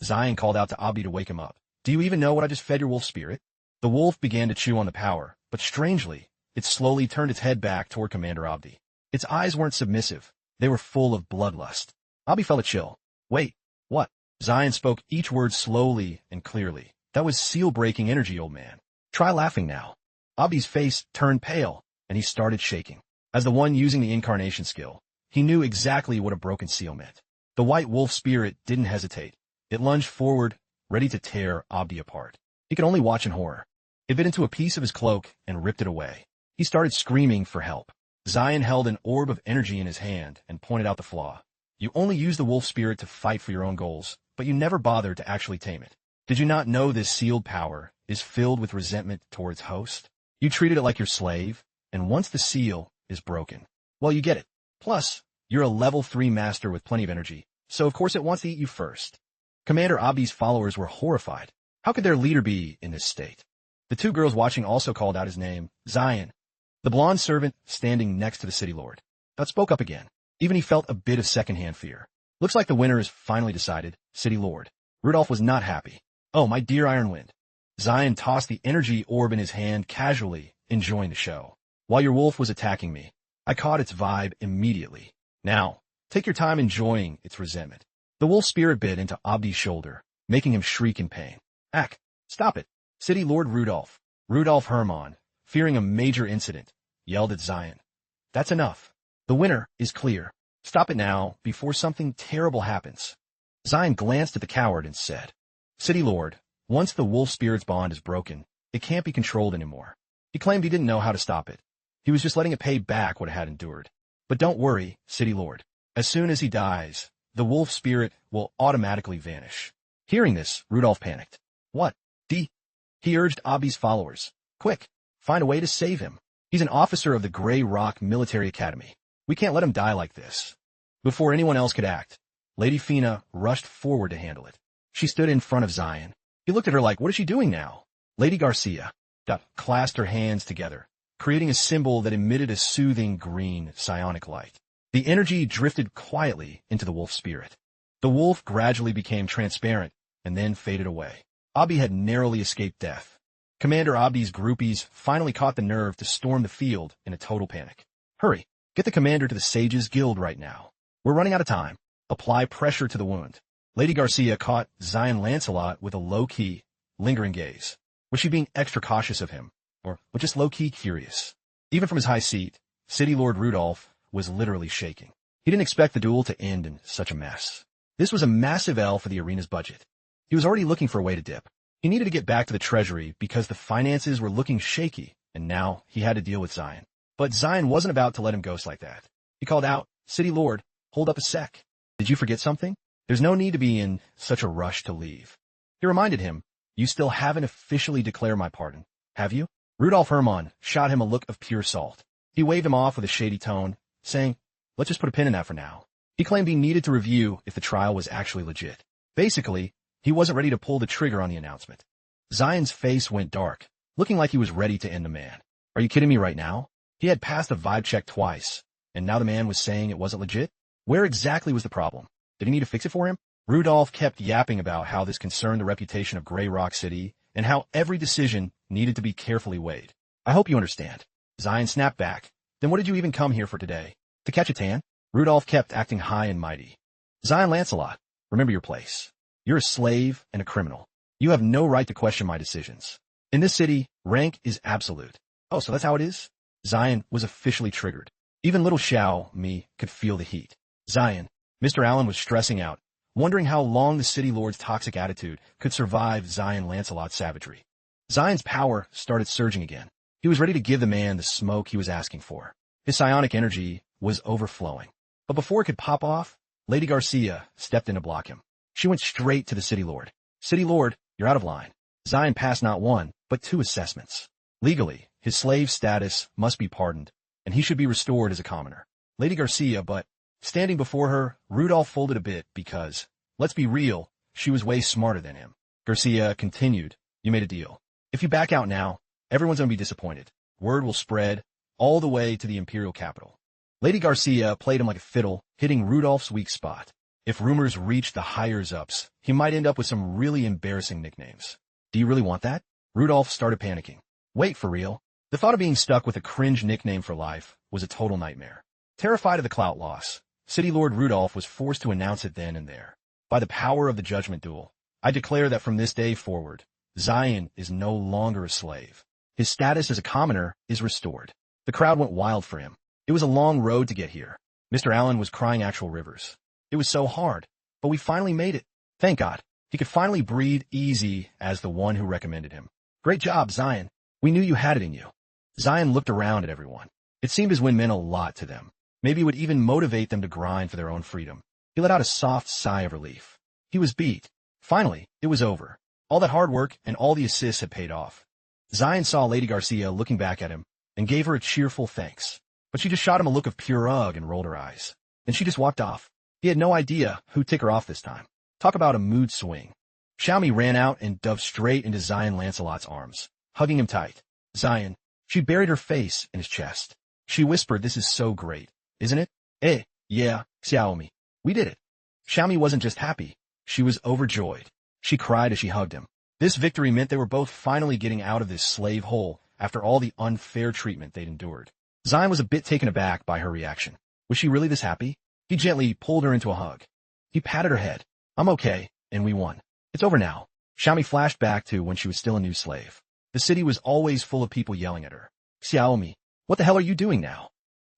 Zion called out to Abi to wake him up. Do you even know what I just fed your wolf spirit? The wolf began to chew on the power, but strangely, it slowly turned its head back toward Commander Abdi. Its eyes weren't submissive. They were full of bloodlust. Abi felt a chill. Wait, what? Zion spoke each word slowly and clearly. That was seal-breaking energy, old man. Try laughing now. Abi's face turned pale, and he started shaking. As the one using the incarnation skill, he knew exactly what a broken seal meant. The white wolf spirit didn't hesitate. It lunged forward, ready to tear Abdi apart. He could only watch in horror. It bit into a piece of his cloak and ripped it away. He started screaming for help. Zion held an orb of energy in his hand and pointed out the flaw. You only use the wolf spirit to fight for your own goals, but you never bothered to actually tame it. Did you not know this sealed power is filled with resentment towards host? You treated it like your slave, and once the seal is broken, well, you get it. Plus, you're a level 3 master with plenty of energy, so of course it wants to eat you first. Commander Abi's followers were horrified. How could their leader be in this state? The two girls watching also called out his name, Zion. The blonde servant standing next to the city lord spoke up again. Even he felt a bit of secondhand fear. Looks like the winner is finally decided, city lord. Rudolph was not happy. Oh, my dear Ironwind. Zion tossed the energy orb in his hand casually, enjoying the show. While your wolf was attacking me, I caught its vibe immediately. Now, take your time enjoying its resentment. The wolf spirit bit into Abdi's shoulder, making him shriek in pain. Ack, stop it. City Lord Rudolph. Rudolph Hermann, fearing a major incident, yelled at Zion. That's enough. The winner is clear. Stop it now, before something terrible happens. Zion glanced at the coward and said, City Lord, once the wolf spirit's bond is broken, it can't be controlled anymore. He claimed he didn't know how to stop it. He was just letting it pay back what it had endured. But don't worry, City Lord. As soon as he dies, the wolf spirit will automatically vanish. Hearing this, Rudolph panicked. What? He urged Abi's followers. Quick, find a way to save him. He's an officer of the Grey Rock Military Academy. We can't let him die like this. Before anyone else could act, Lady Fina rushed forward to handle it. She stood in front of Zion. He looked at her like, what is she doing now? Lady Garcia clasped her hands together, creating a symbol that emitted a soothing green psionic light. The energy drifted quietly into the wolf spirit. The wolf gradually became transparent and then faded away. Abi had narrowly escaped death. Commander Abdi's groupies finally caught the nerve to storm the field in a total panic. Hurry, get the commander to the Sages Guild right now. We're running out of time. Apply pressure to the wound. Lady Garcia caught Zion Lancelot with a low-key, lingering gaze. Was she being extra cautious of him, or just low-key curious? Even from his high seat, City Lord Rudolph was literally shaking. He didn't expect the duel to end in such a mess. This was a massive L for the arena's budget. He was already looking for a way to dip. He needed to get back to the treasury because the finances were looking shaky, and now he had to deal with Zion. But Zion wasn't about to let him ghost like that. He called out, "City Lord, hold up a sec. Did you forget something? There's no need to be in such a rush to leave." He reminded him, "You still haven't officially declared my pardon, have you?" Rudolf Hermann shot him a look of pure salt. He waved him off with a shady tone, saying, "Let's just put a pin in that for now." He claimed he needed to review if the trial was actually legit. Basically, he wasn't ready to pull the trigger on the announcement. Zion's face went dark, looking like he was ready to end the man. Are you kidding me right now? He had passed a vibe check twice, and now the man was saying it wasn't legit? Where exactly was the problem? Did he need to fix it for him? Rudolph kept yapping about how this concerned the reputation of Grey Rock City, and how every decision needed to be carefully weighed. "I hope you understand." Zion snapped back. "Then what did you even come here for today? To catch a tan?" Rudolph kept acting high and mighty. "Zion Lancelot, remember your place. You're a slave and a criminal. You have no right to question my decisions. In this city, rank is absolute." "Oh, so that's how it is?" Zion was officially triggered. Even little Xiao Mi could feel the heat. "Zion," Mr. Allen was stressing out, wondering how long the city lord's toxic attitude could survive Zion Lancelot's savagery. Zion's power started surging again. He was ready to give the man the smoke he was asking for. His psionic energy was overflowing. But before it could pop off, Lady Garcia stepped in to block him. She went straight to the city lord. "City lord, you're out of line." Zion passed not one, but two assessments. Legally, his slave status must be pardoned, and he should be restored as a commoner. Lady Garcia, but standing before her, Rudolph folded a bit because, let's be real, she was way smarter than him. Garcia continued, "You made a deal. If you back out now, everyone's going to be disappointed. Word will spread all the way to the imperial capital." Lady Garcia played him like a fiddle, hitting Rudolph's weak spot. If rumors reached the higher-ups, he might end up with some really embarrassing nicknames. "Do you really want that?" Rudolph started panicking. Wait, for real? The thought of being stuck with a cringe nickname for life was a total nightmare. Terrified of the clout loss, City Lord Rudolph was forced to announce it then and there. "By the power of the judgment duel, I declare that from this day forward, Zion is no longer a slave. His status as a commoner is restored." The crowd went wild for him. It was a long road to get here. Mr. Allen was crying actual rivers. "It was so hard, but we finally made it. Thank God." He could finally breathe easy as the one who recommended him. "Great job, Zion. We knew you had it in you." Zion looked around at everyone. It seemed his win meant a lot to them. Maybe it would even motivate them to grind for their own freedom. He let out a soft sigh of relief. He was beat. Finally, it was over. All that hard work and all the assists had paid off. Zion saw Lady Garcia looking back at him and gave her a cheerful thanks. But she just shot him a look of pure ugh and rolled her eyes. Then she just walked off. He had no idea who'd tick her off this time. Talk about a mood swing. Xiaomi ran out and dove straight into Zion Lancelot's arms, hugging him tight. "Zion." She buried her face in his chest. She whispered, "This is so great, isn't it?" "Eh, yeah, Xiaomi. We did it." Xiaomi wasn't just happy. She was overjoyed. She cried as she hugged him. This victory meant they were both finally getting out of this slave hole after all the unfair treatment they'd endured. Zion was a bit taken aback by her reaction. Was she really this happy? He gently pulled her into a hug. He patted her head. "I'm okay, and we won. It's over now." Xiaomi flashed back to when she was still a new slave. The city was always full of people yelling at her. "Xiaomi, what the hell are you doing now?"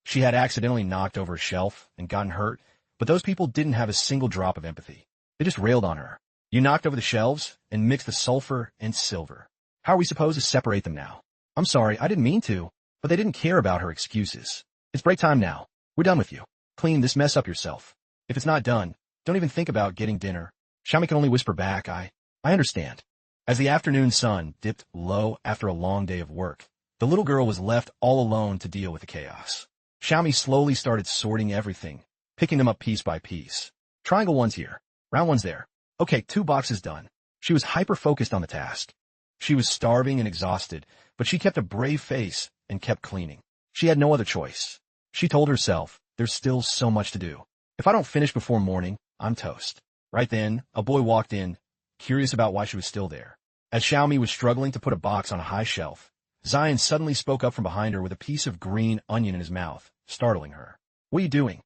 She had accidentally knocked over a shelf and gotten hurt, but those people didn't have a single drop of empathy. They just railed on her. "You knocked over the shelves and mixed the sulfur and silver. How are we supposed to separate them now?" "I'm sorry, I didn't mean to." But they didn't care about her excuses. "It's break time now. We're done with you. Clean this mess up yourself. If it's not done, don't even think about getting dinner." Xiaomi could only whisper back, I understand." As the afternoon sun dipped low after a long day of work, the little girl was left all alone to deal with the chaos. Xiaomi slowly started sorting everything, picking them up piece by piece. Triangle one's here. Round one's there. Okay, 2 boxes done. She was hyper-focused on the task. She was starving and exhausted, but she kept a brave face and kept cleaning. She had no other choice. She told herself, there's still so much to do. If I don't finish before morning, I'm toast. Right then, a boy walked in, curious about why she was still there. As Xiaomi was struggling to put a box on a high shelf, Zion suddenly spoke up from behind her with a piece of green onion in his mouth, startling her. What are you doing?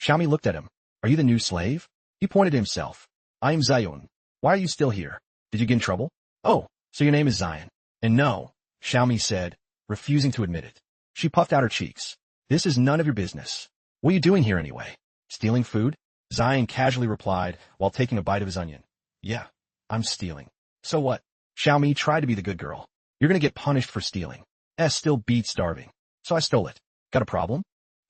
Xiaomi looked at him. Are you the new slave? He pointed to himself. I am Zion. Why are you still here? Did you get in trouble? Oh, so your name is Zion. And no, Xiaomi said, refusing to admit it. She puffed out her cheeks. This is none of your business. What are you doing here anyway? Stealing food? Zion casually replied while taking a bite of his onion. Yeah, I'm stealing. So what? Xiaomi tried to be the good girl. You're gonna get punished for stealing. Still beat starving. So I stole it. Got a problem?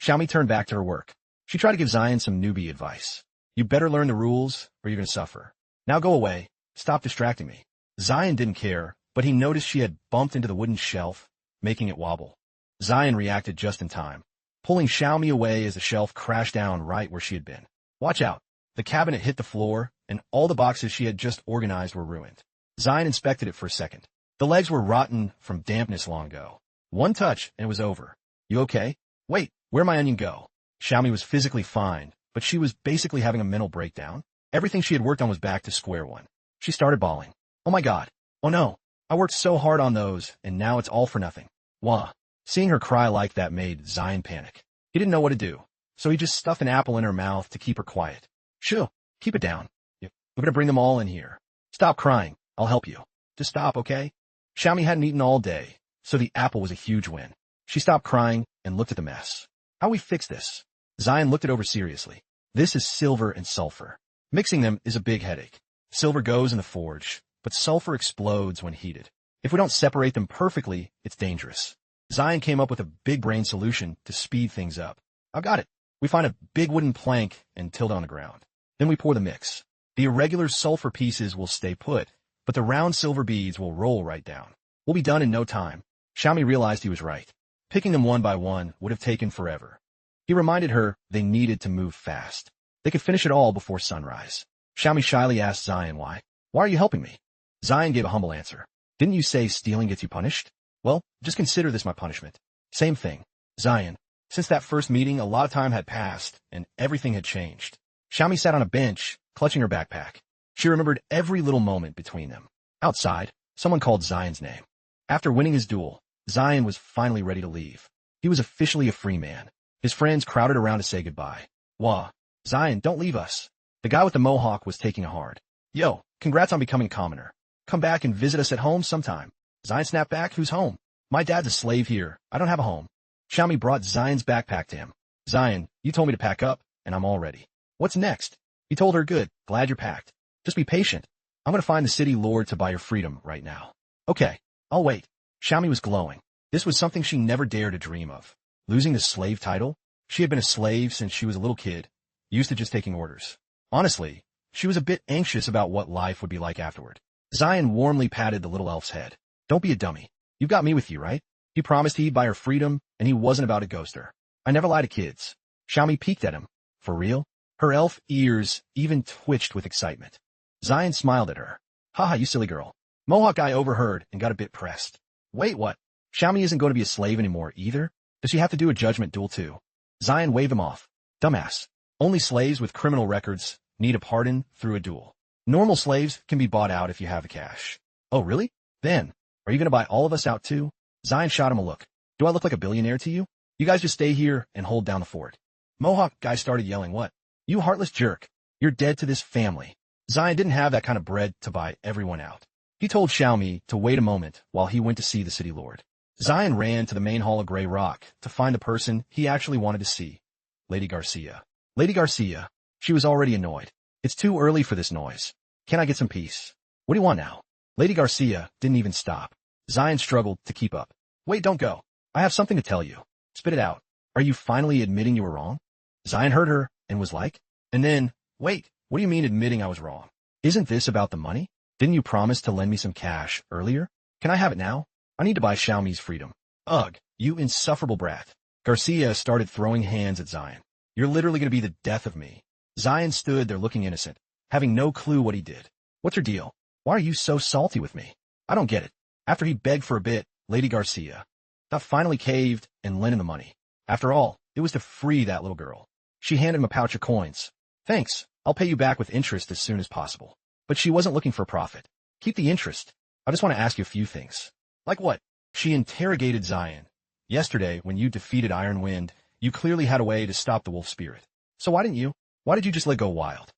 Xiaomi turned back to her work. She tried to give Zion some newbie advice. You better learn the rules or you're gonna suffer. Now go away. Stop distracting me. Zion didn't care, but he noticed she had bumped into the wooden shelf, making it wobble. Zion reacted just in time, pulling Xiaomi away as the shelf crashed down right where she had been. Watch out. The cabinet hit the floor, and all the boxes she had just organized were ruined. Zion inspected it for a second. The legs were rotten from dampness long ago. One touch, and it was over. You okay? Wait, where'd my onion go? Xiaomi was physically fine, but she was basically having a mental breakdown. Everything she had worked on was back to square one. She started bawling. Oh my god. Oh no. I worked so hard on those, and now it's all for nothing. Wah. Seeing her cry like that made Zion panic. He didn't know what to do, so he just stuffed an apple in her mouth to keep her quiet. Shoo, keep it down. We're gonna bring them all in here. Stop crying. I'll help you. Just stop, okay? Xiaomi hadn't eaten all day, so the apple was a huge win. She stopped crying and looked at the mess. How we fix this? Zion looked it over seriously. This is silver and sulfur. Mixing them is a big headache. Silver goes in the forge, but sulfur explodes when heated. If we don't separate them perfectly, it's dangerous. Zion came up with a big brain solution to speed things up. I got it. We find a big wooden plank and tilt on the ground. Then we pour the mix. The irregular sulfur pieces will stay put, but the round silver beads will roll right down. We'll be done in no time. Xiaomi realized he was right. Picking them one by one would have taken forever. He reminded her they needed to move fast. They could finish it all before sunrise. Xiaomi shyly asked Zion why. Why are you helping me? Zion gave a humble answer. Didn't you say stealing gets you punished? Well, just consider this my punishment. Same thing. Zion. Since that first meeting, a lot of time had passed, and everything had changed. Xiaomi sat on a bench, clutching her backpack. She remembered every little moment between them. Outside, someone called Zion's name. After winning his duel, Zion was finally ready to leave. He was officially a free man. His friends crowded around to say goodbye. Wah. Zion, don't leave us. The guy with the mohawk was taking a hard. Yo, congrats on becoming commoner. Come back and visit us at home sometime. Zion snapped back, who's home? My dad's a slave here. I don't have a home. Xiaomi brought Zion's backpack to him. Zion, you told me to pack up, and I'm all ready. What's next? He told her, good, glad you're packed. Just be patient. I'm gonna find the city lord to buy your freedom right now. Okay, I'll wait. Xiaomi was glowing. This was something she never dared to dream of. Losing the slave title? She had been a slave since she was a little kid, used to just taking orders. Honestly, she was a bit anxious about what life would be like afterward. Zion warmly patted the little elf's head. Don't be a dummy. You've got me with you, right? He promised he'd buy her freedom, and he wasn't about to ghost her. I never lie to kids. Xiaomi peeked at him. For real? Her elf ears even twitched with excitement. Zion smiled at her. Haha, you silly girl. Mohawk guy overheard and got a bit pressed. Wait, what? Xiaomi isn't going to be a slave anymore either? Does she have to do a judgment duel too? Zion waved him off. Dumbass. Only slaves with criminal records need a pardon through a duel. Normal slaves can be bought out if you have the cash. Oh, really? Then, are you going to buy all of us out too? Zion shot him a look. Do I look like a billionaire to you? You guys just stay here and hold down the fort. Mohawk guy started yelling, what? You heartless jerk. You're dead to this family. Zion didn't have that kind of bread to buy everyone out. He told Xiaomi to wait a moment while he went to see the city lord. Zion ran to the main hall of Grey Rock to find the person he actually wanted to see. Lady Garcia. Lady Garcia. She was already annoyed. It's too early for this noise. Can I get some peace? What do you want now? Lady Garcia didn't even stop. Zion struggled to keep up. Wait, don't go. I have something to tell you. Spit it out. Are you finally admitting you were wrong? Zion heard her and was like, and then, wait, what do you mean admitting I was wrong? Isn't this about the money? Didn't you promise to lend me some cash earlier? Can I have it now? I need to buy Xiaomi's freedom. Ugh, you insufferable brat. Garcia started throwing hands at Zion. You're literally going to be the death of me. Zion stood there looking innocent, having no clue what he did. What's your deal? Why are you so salty with me? I don't get it. After he begged for a bit, Lady Garcia. Dot finally caved and lent him the money. After all, it was to free that little girl. She handed him a pouch of coins. Thanks, I'll pay you back with interest as soon as possible. But she wasn't looking for profit. Keep the interest. I just want to ask you a few things. Like what? She interrogated Zion. Yesterday, when you defeated Iron Wind, you clearly had a way to stop the wolf spirit. So why didn't you? Why did you just let go wild?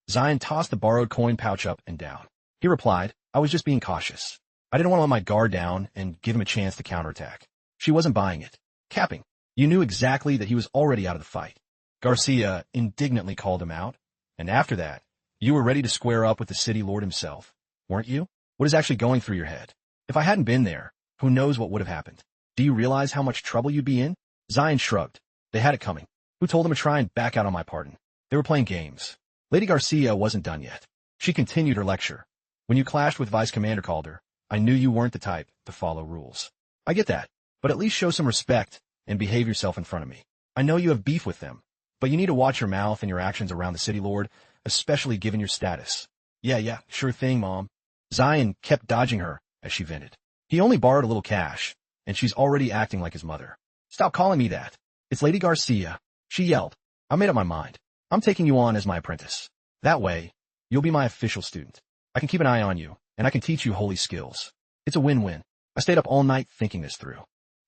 Zion tossed the borrowed coin pouch up and down. He replied, I was just being cautious. I didn't want to let my guard down and give him a chance to counterattack. She wasn't buying it. Capping. You knew exactly that he was already out of the fight. Garcia indignantly called him out, and after that, you were ready to square up with the city lord himself, weren't you? What is actually going through your head? If I hadn't been there, who knows what would have happened? Do you realize how much trouble you'd be in? Zion shrugged. They had it coming. Who told them to try and back out on my pardon? They were playing games. Lady Garcia wasn't done yet. She continued her lecture. When you clashed with Vice Commander Calder, I knew you weren't the type to follow rules. I get that, but at least show some respect and behave yourself in front of me. I know you have beef with them, but you need to watch your mouth and your actions around the city lord, especially given your status. Yeah, sure thing, Mom. Zion kept dodging her as she vented. He only borrowed a little cash, and she's already acting like his mother. Stop calling me that. It's Lady Garcia. She yelled. I made up my mind. I'm taking you on as my apprentice. That way, you'll be my official student. I can keep an eye on you, and I can teach you holy skills. It's a win-win. I stayed up all night thinking this through.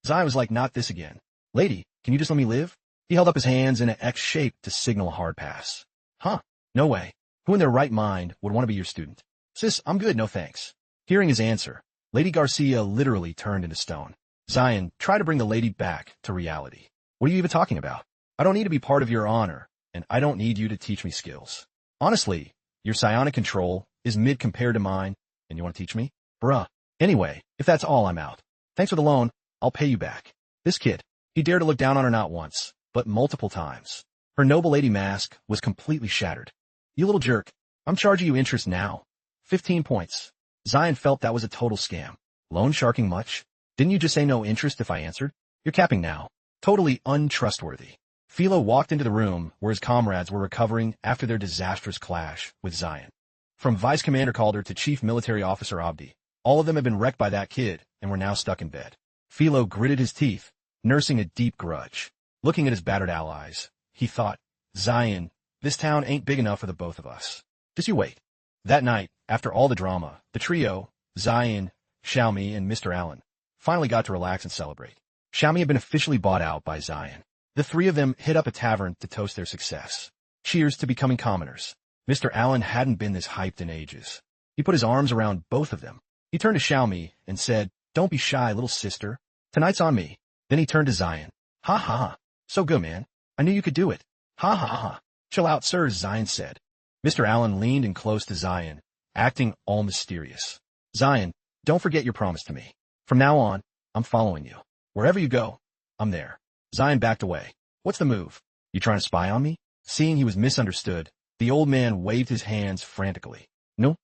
Zion was like, not this again. Lady, can you just let me live? He held up his hands in an X shape to signal a hard pass. Huh? No way. Who in their right mind would want to be your student? Sis, I'm good, no thanks. Hearing his answer, Lady Garcia literally turned into stone. Zion, try to bring the lady back to reality. What are you even talking about? I don't need to be part of your honor, and I don't need you to teach me skills. Honestly, your psionic control is mid compared to mine, and you want to teach me? Bruh. Anyway, if that's all, I'm out. Thanks for the loan. I'll pay you back. This kid, he dared to look down on her not once, but multiple times. Her noble lady mask was completely shattered. You little jerk. I'm charging you interest now. 15 points. Zion felt that was a total scam. Loan sharking much? Didn't you just say no interest if I answered? You're capping now. Totally untrustworthy. Philo walked into the room where his comrades were recovering after their disastrous clash with Zion. From Vice Commander Calder to Chief Military Officer Abdi, all of them had been wrecked by that kid and were now stuck in bed. Philo gritted his teeth, nursing a deep grudge. Looking at his battered allies, he thought, Zion, this town ain't big enough for the both of us. Just you wait. That night, after all the drama, the trio, Zion, Xiaomi, and Mr. Allen, finally got to relax and celebrate. Xiaomi had been officially bought out by Zion. The three of them hit up a tavern to toast their success. Cheers to becoming commoners. Mr. Allen hadn't been this hyped in ages. He put his arms around both of them. He turned to Xiaomi and said, Don't be shy, little sister. Tonight's on me. Then he turned to Zion. Ha ha ha. So good, man. I knew you could do it. Ha ha ha. Chill out, sir, Zion said. Mr. Allen leaned in close to Zion, acting all mysterious. Zion, don't forget your promise to me. From now on, I'm following you. Wherever you go, I'm there. Zion backed away. What's the move? You trying to spy on me? Seeing he was misunderstood, the old man waved his hands frantically. No.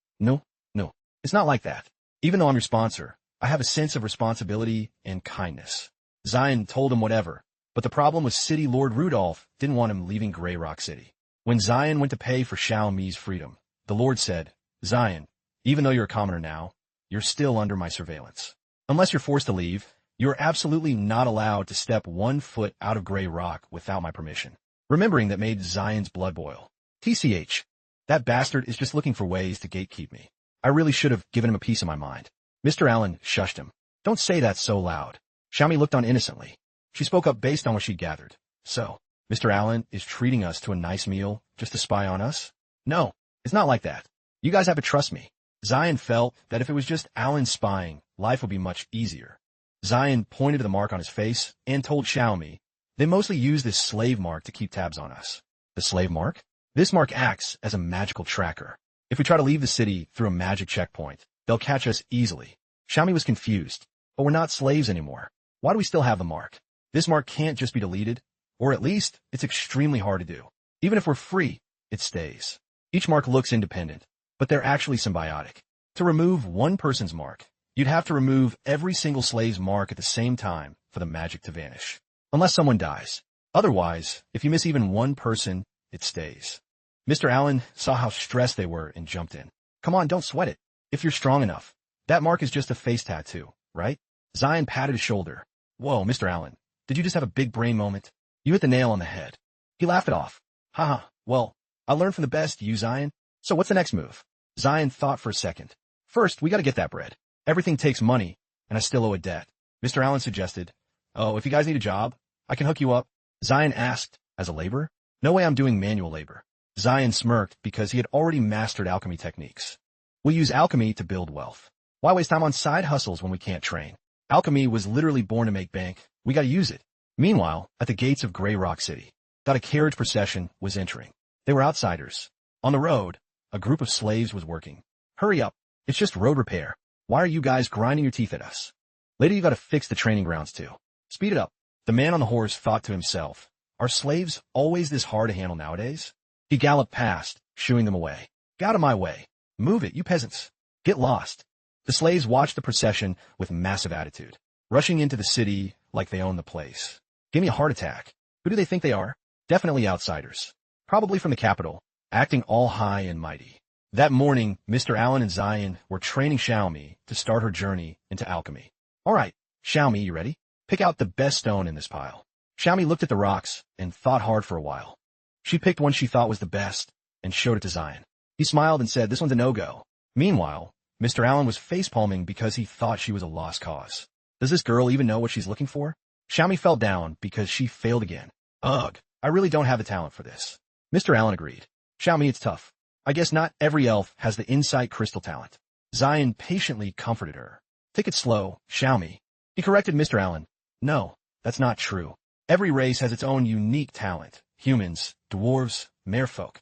It's not like that. Even though I'm your sponsor, I have a sense of responsibility and kindness. Zion told him whatever, but the problem was City Lord Rudolph didn't want him leaving Grey Rock City. When Zion went to pay for Xiaomi's freedom, the Lord said, Zion, even though you're a commoner now, you're still under my surveillance. Unless you're forced to leave, you're absolutely not allowed to step 1 foot out of Grey Rock without my permission. Remembering that made Zion's blood boil. TCH, that bastard is just looking for ways to gatekeep me. I really should have given him a piece of my mind. Mr. Allen shushed him. Don't say that so loud. Xiaomi looked on innocently. She spoke up based on what she gathered. So, Mr. Allen is treating us to a nice meal just to spy on us? No, it's not like that. You guys have to trust me. Zion felt that if it was just Allen spying, life would be much easier. Zion pointed to the mark on his face and told Xiaomi, they mostly use this slave mark to keep tabs on us. The slave mark? This mark acts as a magical tracker. If we try to leave the city through a magic checkpoint, they'll catch us easily. Xiaomi was confused. But we're not slaves anymore. Why do we still have the mark? This mark can't just be deleted, or at least it's extremely hard to do. Even if we're free, it stays. Each mark looks independent, but they're actually symbiotic. To remove one person's mark, you'd have to remove every single slave's mark at the same time for the magic to vanish. Unless someone dies. Otherwise, if you miss even one person, it stays. Mr. Allen saw how stressed they were and jumped in. Come on, don't sweat it. If you're strong enough. That mark is just a face tattoo, right? Zion patted his shoulder. Whoa, Mr. Allen, did you just have a big brain moment? You hit the nail on the head. He laughed it off. Haha, well, I learned from the best, you Zion. So what's the next move? Zion thought for a second. First, we gotta get that bread. Everything takes money, and I still owe a debt. Mr. Allen suggested, oh, if you guys need a job, I can hook you up. Zion asked, as a laborer? No way I'm doing manual labor. Zion smirked because he had already mastered alchemy techniques. We use alchemy to build wealth. Why waste time on side hustles when we can't train? Alchemy was literally born to make bank. We gotta use it. Meanwhile, at the gates of Grey Rock City, a carriage procession was entering. They were outsiders. On the road, a group of slaves was working. Hurry up. It's just road repair. Why are you guys grinding your teeth at us? Later you gotta fix the training grounds too. Speed it up. The man on the horse thought to himself, are slaves always this hard to handle nowadays? He galloped past, shooing them away. Get out of my way. Move it, you peasants. Get lost. The slaves watched the procession with massive attitude, rushing into the city like they owned the place. Give me a heart attack. Who do they think they are? Definitely outsiders. Probably from the capital, acting all high and mighty. That morning, Mr. Allen and Zion were training Xiaomi to start her journey into alchemy. All right, Xiaomi, you ready? Pick out the best stone in this pile. Xiaomi looked at the rocks and thought hard for a while. She picked one she thought was the best and showed it to Zion. He smiled and said, this one's a no-go. Meanwhile, Mr. Allen was facepalming because he thought she was a lost cause. Does this girl even know what she's looking for? Xiaomi fell down because she failed again. Ugh, I really don't have the talent for this. Mr. Allen agreed. Xiaomi, it's tough. I guess not every elf has the insight crystal talent. Zion patiently comforted her. Take it slow, Xiaomi. He corrected Mr. Allen. No, that's not true. Every race has its own unique talent. Humans, dwarves, merfolk,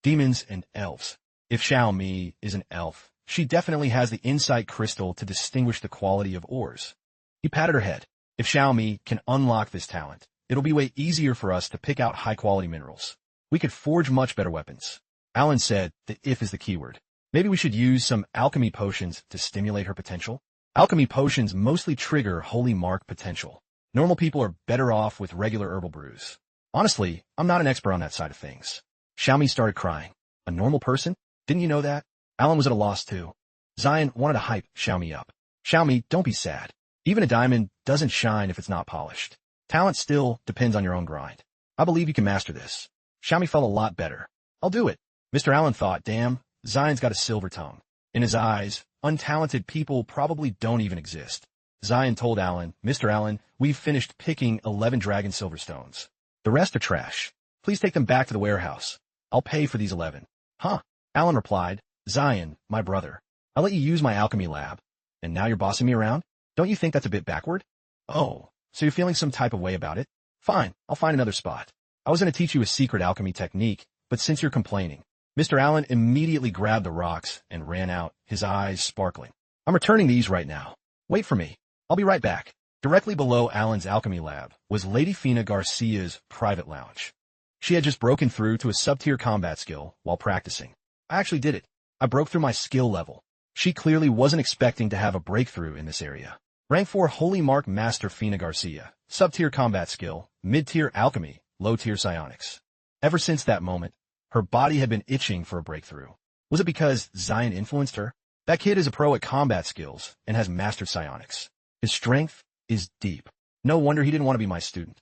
demons, and elves. If Xiaomi is an elf, she definitely has the insight crystal to distinguish the quality of ores. He patted her head. If Xiaomi can unlock this talent, it'll be way easier for us to pick out high-quality minerals. We could forge much better weapons. Allen said that if is the keyword. Maybe we should use some alchemy potions to stimulate her potential. Alchemy potions mostly trigger holy mark potential. Normal people are better off with regular herbal brews. Honestly, I'm not an expert on that side of things. Xiaomi started crying. A normal person? Didn't you know that? Allen was at a loss too. Zion wanted to hype Xiaomi up. Xiaomi, don't be sad. Even a diamond doesn't shine if it's not polished. Talent still depends on your own grind. I believe you can master this. Xiaomi felt a lot better. I'll do it. Mr. Allen thought, damn, Zion's got a silver tongue. In his eyes, untalented people probably don't even exist. Zion told Allen, Mr. Allen, we've finished picking 11 dragon silver stones. The rest are trash. Please take them back to the warehouse. I'll pay for these 11. Huh? Allen replied, Zion, my brother. I'll let you use my alchemy lab. And now you're bossing me around? Don't you think that's a bit backward? Oh, so you're feeling some type of way about it? Fine, I'll find another spot. I was going to teach you a secret alchemy technique, but since you're complaining. Mr. Allen immediately grabbed the rocks and ran out, his eyes sparkling. I'm returning these right now. Wait for me. I'll be right back. Directly below Allen's alchemy lab was Lady Fina Garcia's private lounge. She had just broken through to a sub-tier combat skill while practicing. I actually did it. I broke through my skill level. She clearly wasn't expecting to have a breakthrough in this area. Rank 4 Holy Mark Master Fina Garcia. Sub-tier combat skill, mid-tier alchemy, low-tier psionics. Ever since that moment, her body had been itching for a breakthrough. Was it because Zion influenced her? That kid is a pro at combat skills and has mastered psionics. His strength is deep. No wonder he didn't want to be my student.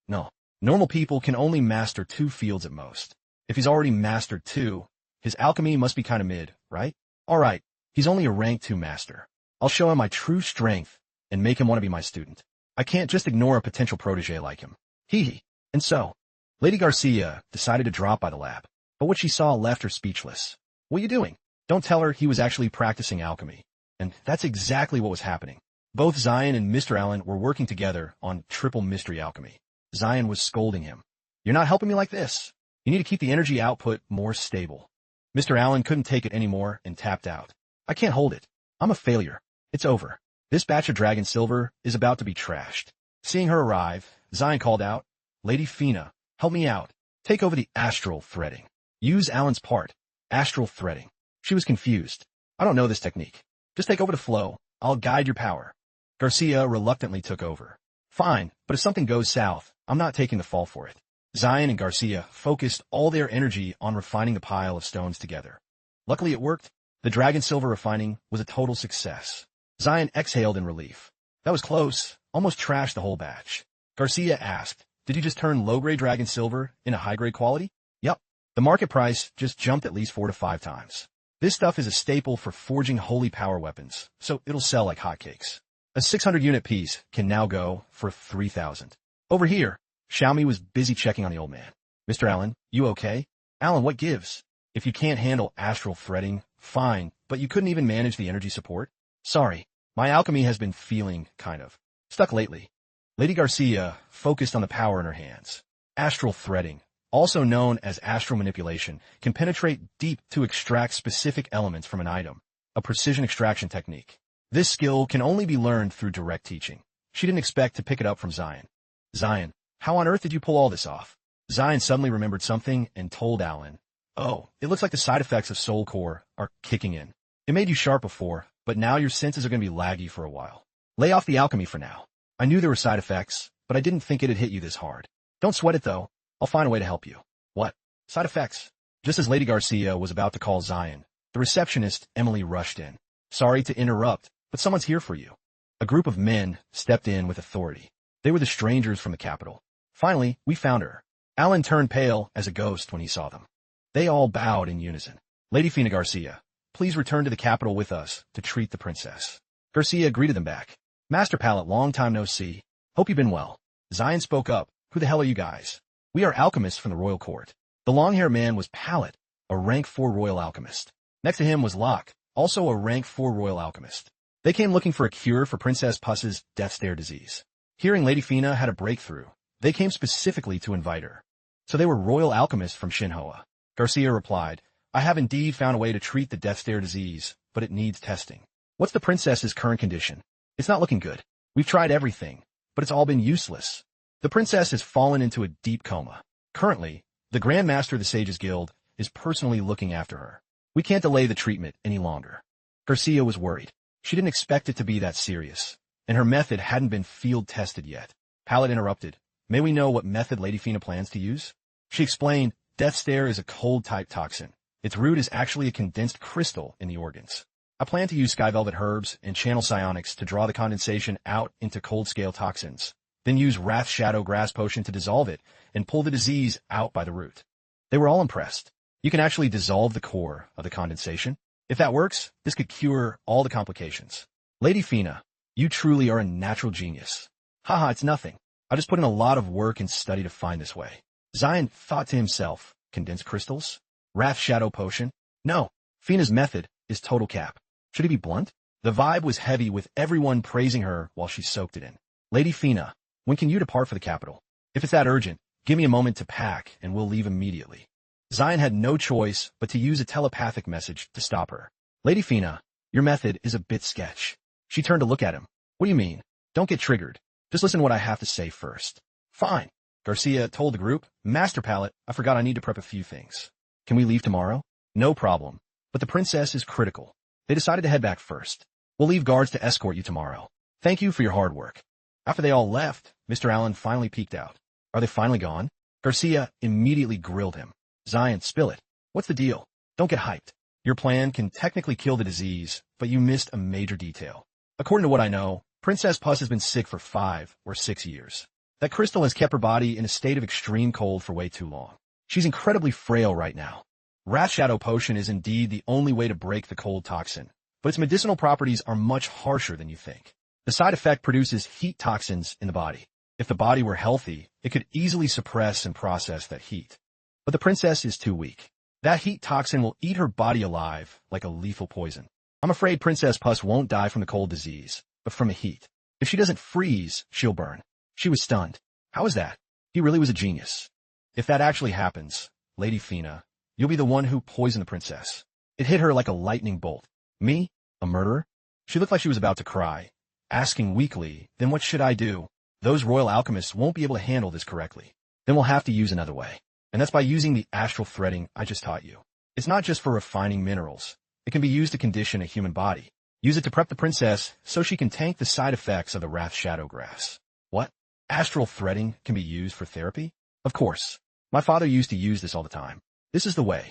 No. Normal people can only master 2 fields at most. If he's already mastered 2, his alchemy must be kind of mid, right? Alright, he's only a rank 2 master. I'll show him my true strength and make him want to be my student. I can't just ignore a potential protege like him. Hee. And so, Lady Garcia decided to drop by the lab, but what she saw left her speechless. What are you doing? Don't tell her he was actually practicing alchemy. And that's exactly what was happening. Both Zion and Mr. Allen were working together on triple mystery alchemy. Zion was scolding him. You're not helping me like this. You need to keep the energy output more stable. Mr. Allen couldn't take it anymore and tapped out. I can't hold it. I'm a failure. It's over. This batch of dragon silver is about to be trashed. Seeing her arrive, Zion called out, Lady Fina, help me out. Take over the astral threading. Use Allen's part. Astral threading. She was confused. I don't know this technique. Just take over the flow. I'll guide your power. Garcia reluctantly took over. Fine, but if something goes south, I'm not taking the fall for it. Zion and Garcia focused all their energy on refining the pile of stones together. Luckily it worked. The dragon silver refining was a total success. Zion exhaled in relief. That was close, almost trashed the whole batch. Garcia asked, did you just turn low-grade dragon silver into high-grade quality? Yep. The market price just jumped at least 4 to 5 times. This stuff is a staple for forging holy power weapons, so it'll sell like hotcakes. A 600-unit piece can now go for 3,000. Over here, Xiaomi was busy checking on the old man. Mr. Allen, you okay? Allen, what gives? If you can't handle astral threading, fine, but you couldn't even manage the energy support? Sorry, my alchemy has been feeling, kind of, stuck lately. Lady Garcia focused on the power in her hands. Astral threading, also known as astral manipulation, can penetrate deep to extract specific elements from an item, a precision extraction technique. This skill can only be learned through direct teaching. She didn't expect to pick it up from Zion. Zion, how on earth did you pull all this off? Zion suddenly remembered something and told Alan, oh, it looks like the side effects of Soul Core are kicking in. It made you sharp before, but now your senses are going to be laggy for a while. Lay off the alchemy for now. I knew there were side effects, but I didn't think it'd hit you this hard. Don't sweat it though. I'll find a way to help you. What? Side effects? Just as Lady Garcia was about to call Zion, the receptionist, Emily, rushed in. Sorry to interrupt, but someone's here for you. A group of men stepped in with authority. They were the strangers from the capital. Finally, we found her. Alan turned pale as a ghost when he saw them. They all bowed in unison. Lady Fina Garcia, please return to the capital with us to treat the princess. Garcia greeted them back. Master Pallet, long time no see. Hope you've been well. Zion spoke up. Who the hell are you guys? We are alchemists from the royal court. The long-haired man was Pallet, a rank 4 royal alchemist. Next to him was Locke, also a rank 4 royal alchemist. They came looking for a cure for Princess Puss's death stare disease. Hearing Lady Fina had a breakthrough, they came specifically to invite her. So they were royal alchemists from Shinhua. Garcia replied, I have indeed found a way to treat the death stare disease, but it needs testing. What's the princess's current condition? It's not looking good. We've tried everything, but it's all been useless. The princess has fallen into a deep coma. Currently, the Grand Master of the Sages Guild is personally looking after her. We can't delay the treatment any longer. Garcia was worried. She didn't expect it to be that serious, and her method hadn't been field tested yet. Pallet interrupted. May we know what method Lady Fina plans to use? She explained, death stare is a cold-type toxin. Its root is actually a condensed crystal in the organs. I plan to use sky velvet herbs and channel psionics to draw the condensation out into cold-scale toxins, then use Wrath Shadow Grass Potion to dissolve it and pull the disease out by the root. They were all impressed. You can actually dissolve the core of the condensation. If that works, this could cure all the complications. Lady Fina, you truly are a natural genius. Haha, it's nothing. I just put in a lot of work and study to find this way. Zion thought to himself, condensed crystals? Wrath Shadow Potion? No, Fina's method is total cap. Should he be blunt? The vibe was heavy with everyone praising her while she soaked it in. Lady Fina, when can you depart for the capital? If it's that urgent, give me a moment to pack and we'll leave immediately. Zion had no choice but to use a telepathic message to stop her. Lady Fina, your method is a bit sketch. She turned to look at him. What do you mean? Don't get triggered. Just listen to what I have to say first. Fine. Garcia told the group, Master Pallet, I forgot I need to prep a few things. Can we leave tomorrow? No problem. But the princess is critical. They decided to head back first. We'll leave guards to escort you tomorrow. Thank you for your hard work. After they all left, Mr. Allen finally peeked out. Are they finally gone? Garcia immediately grilled him. Zion, spill it. What's the deal? Don't get hyped. Your plan can technically kill the disease, but you missed a major detail. According to what I know, Princess Puss has been sick for 5 or 6 years. That crystal has kept her body in a state of extreme cold for way too long. She's incredibly frail right now. Wrath Shadow Potion is indeed the only way to break the cold toxin, but its medicinal properties are much harsher than you think. The side effect produces heat toxins in the body. If the body were healthy, it could easily suppress and process that heat. But the princess is too weak. That heat toxin will eat her body alive like a lethal poison. I'm afraid Princess Puss won't die from the cold disease, but from the heat. If she doesn't freeze, she'll burn. She was stunned. How is that? He really was a genius. If that actually happens, Lady Fina, you'll be the one who poisoned the princess. It hit her like a lightning bolt. Me? A murderer? She looked like she was about to cry, asking weakly, then what should I do? Those royal alchemists won't be able to handle this correctly. Then we'll have to use another way. And that's by using the astral threading I just taught you. It's not just for refining minerals. It can be used to condition a human body. Use it to prep the princess so she can tank the side effects of the Wrath Shadow Grass. What? Astral threading can be used for therapy? Of course. My father used to use this all the time. This is the way.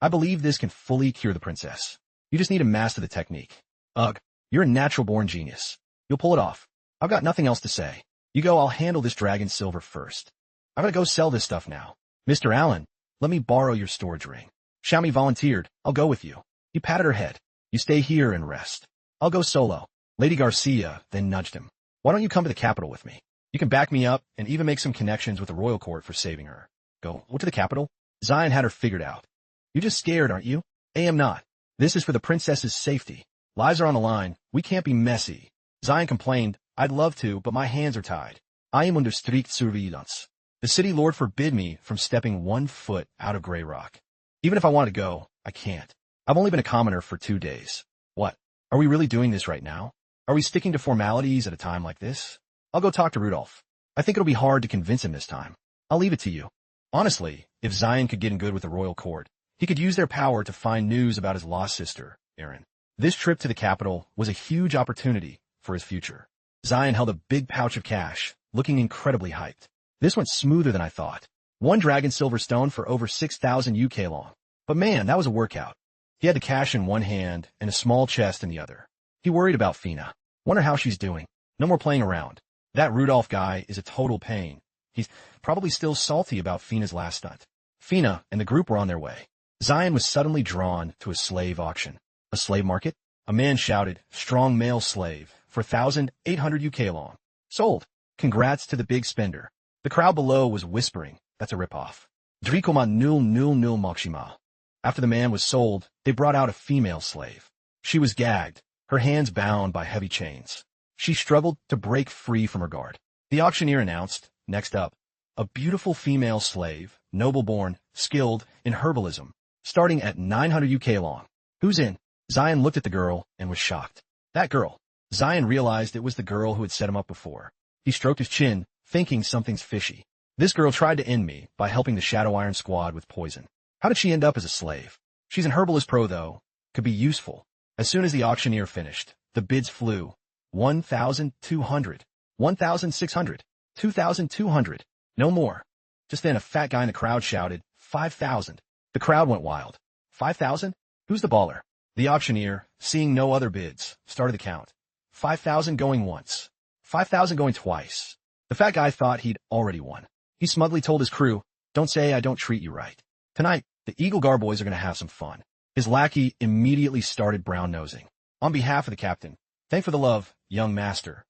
I believe this can fully cure the princess. You just need to master the technique. Ugh, you're a natural-born genius. You'll pull it off. I've got nothing else to say. You go, I'll handle this dragon silver first. I gotta go sell this stuff now. Mr. Allen, let me borrow your storage ring. Xiaomi volunteered. I'll go with you. He patted her head. You stay here and rest. I'll go solo. Lady Garcia then nudged him. Why don't you come to the capital with me? You can back me up and even make some connections with the royal court for saving her. Go. What to the capital? Zion had her figured out. You're just scared, aren't you? I am not. This is for the princess's safety. Lives are on the line. We can't be messy. Zion complained. I'd love to, but my hands are tied. I am under strict surveillance. The city lord forbid me from stepping 1 foot out of Grey Rock. Even if I want to go, I can't. I've only been a commoner for 2 days. What? Are we really doing this right now? Are we sticking to formalities at a time like this? I'll go talk to Rudolph. I think it'll be hard to convince him this time. I'll leave it to you. Honestly, if Zion could get in good with the royal court, he could use their power to find news about his lost sister, Erin. This trip to the capital was a huge opportunity for his future. Zion held a big pouch of cash, looking incredibly hyped. This went smoother than I thought. 1 dragon silver stone for over 6,000 UK long. But man, that was a workout. He had the cash in one hand and a small chest in the other. He worried about Fina. Wonder how she's doing. No more playing around. That Rudolph guy is a total pain. He's probably still salty about Fina's last stunt. Fina and the group were on their way. Zion was suddenly drawn to a slave auction. A slave market? A man shouted, strong male slave, for 1,800 UK long. Sold. Congrats to the big spender. The crowd below was whispering, that's a ripoff. 3,000 Makshima. After the man was sold, they brought out a female slave. She was gagged, her hands bound by heavy chains. She struggled to break free from her guard. The auctioneer announced, next up, a beautiful female slave, noble-born, skilled in herbalism, starting at 900 UK long. Who's in? Zion looked at the girl and was shocked. That girl. Zion realized it was the girl who had set him up before. He stroked his chin, thinking something's fishy. This girl tried to end me by helping the Shadow Iron squad with poison. How did she end up as a slave? She's an herbalist pro, though. Could be useful. As soon as the auctioneer finished, the bids flew. 1,200. 1,600. 2,200. No more. Just then a fat guy in the crowd shouted, 5,000. The crowd went wild. 5,000? Who's the baller? The auctioneer, seeing no other bids, started the count. 5,000 going once. 5,000 going twice. The fat guy thought he'd already won. He smugly told his crew, don't say I don't treat you right. Tonight, the Eagle Gar boys are going to have some fun. His lackey immediately started brown-nosing. On behalf of the captain, thank for the love, young master.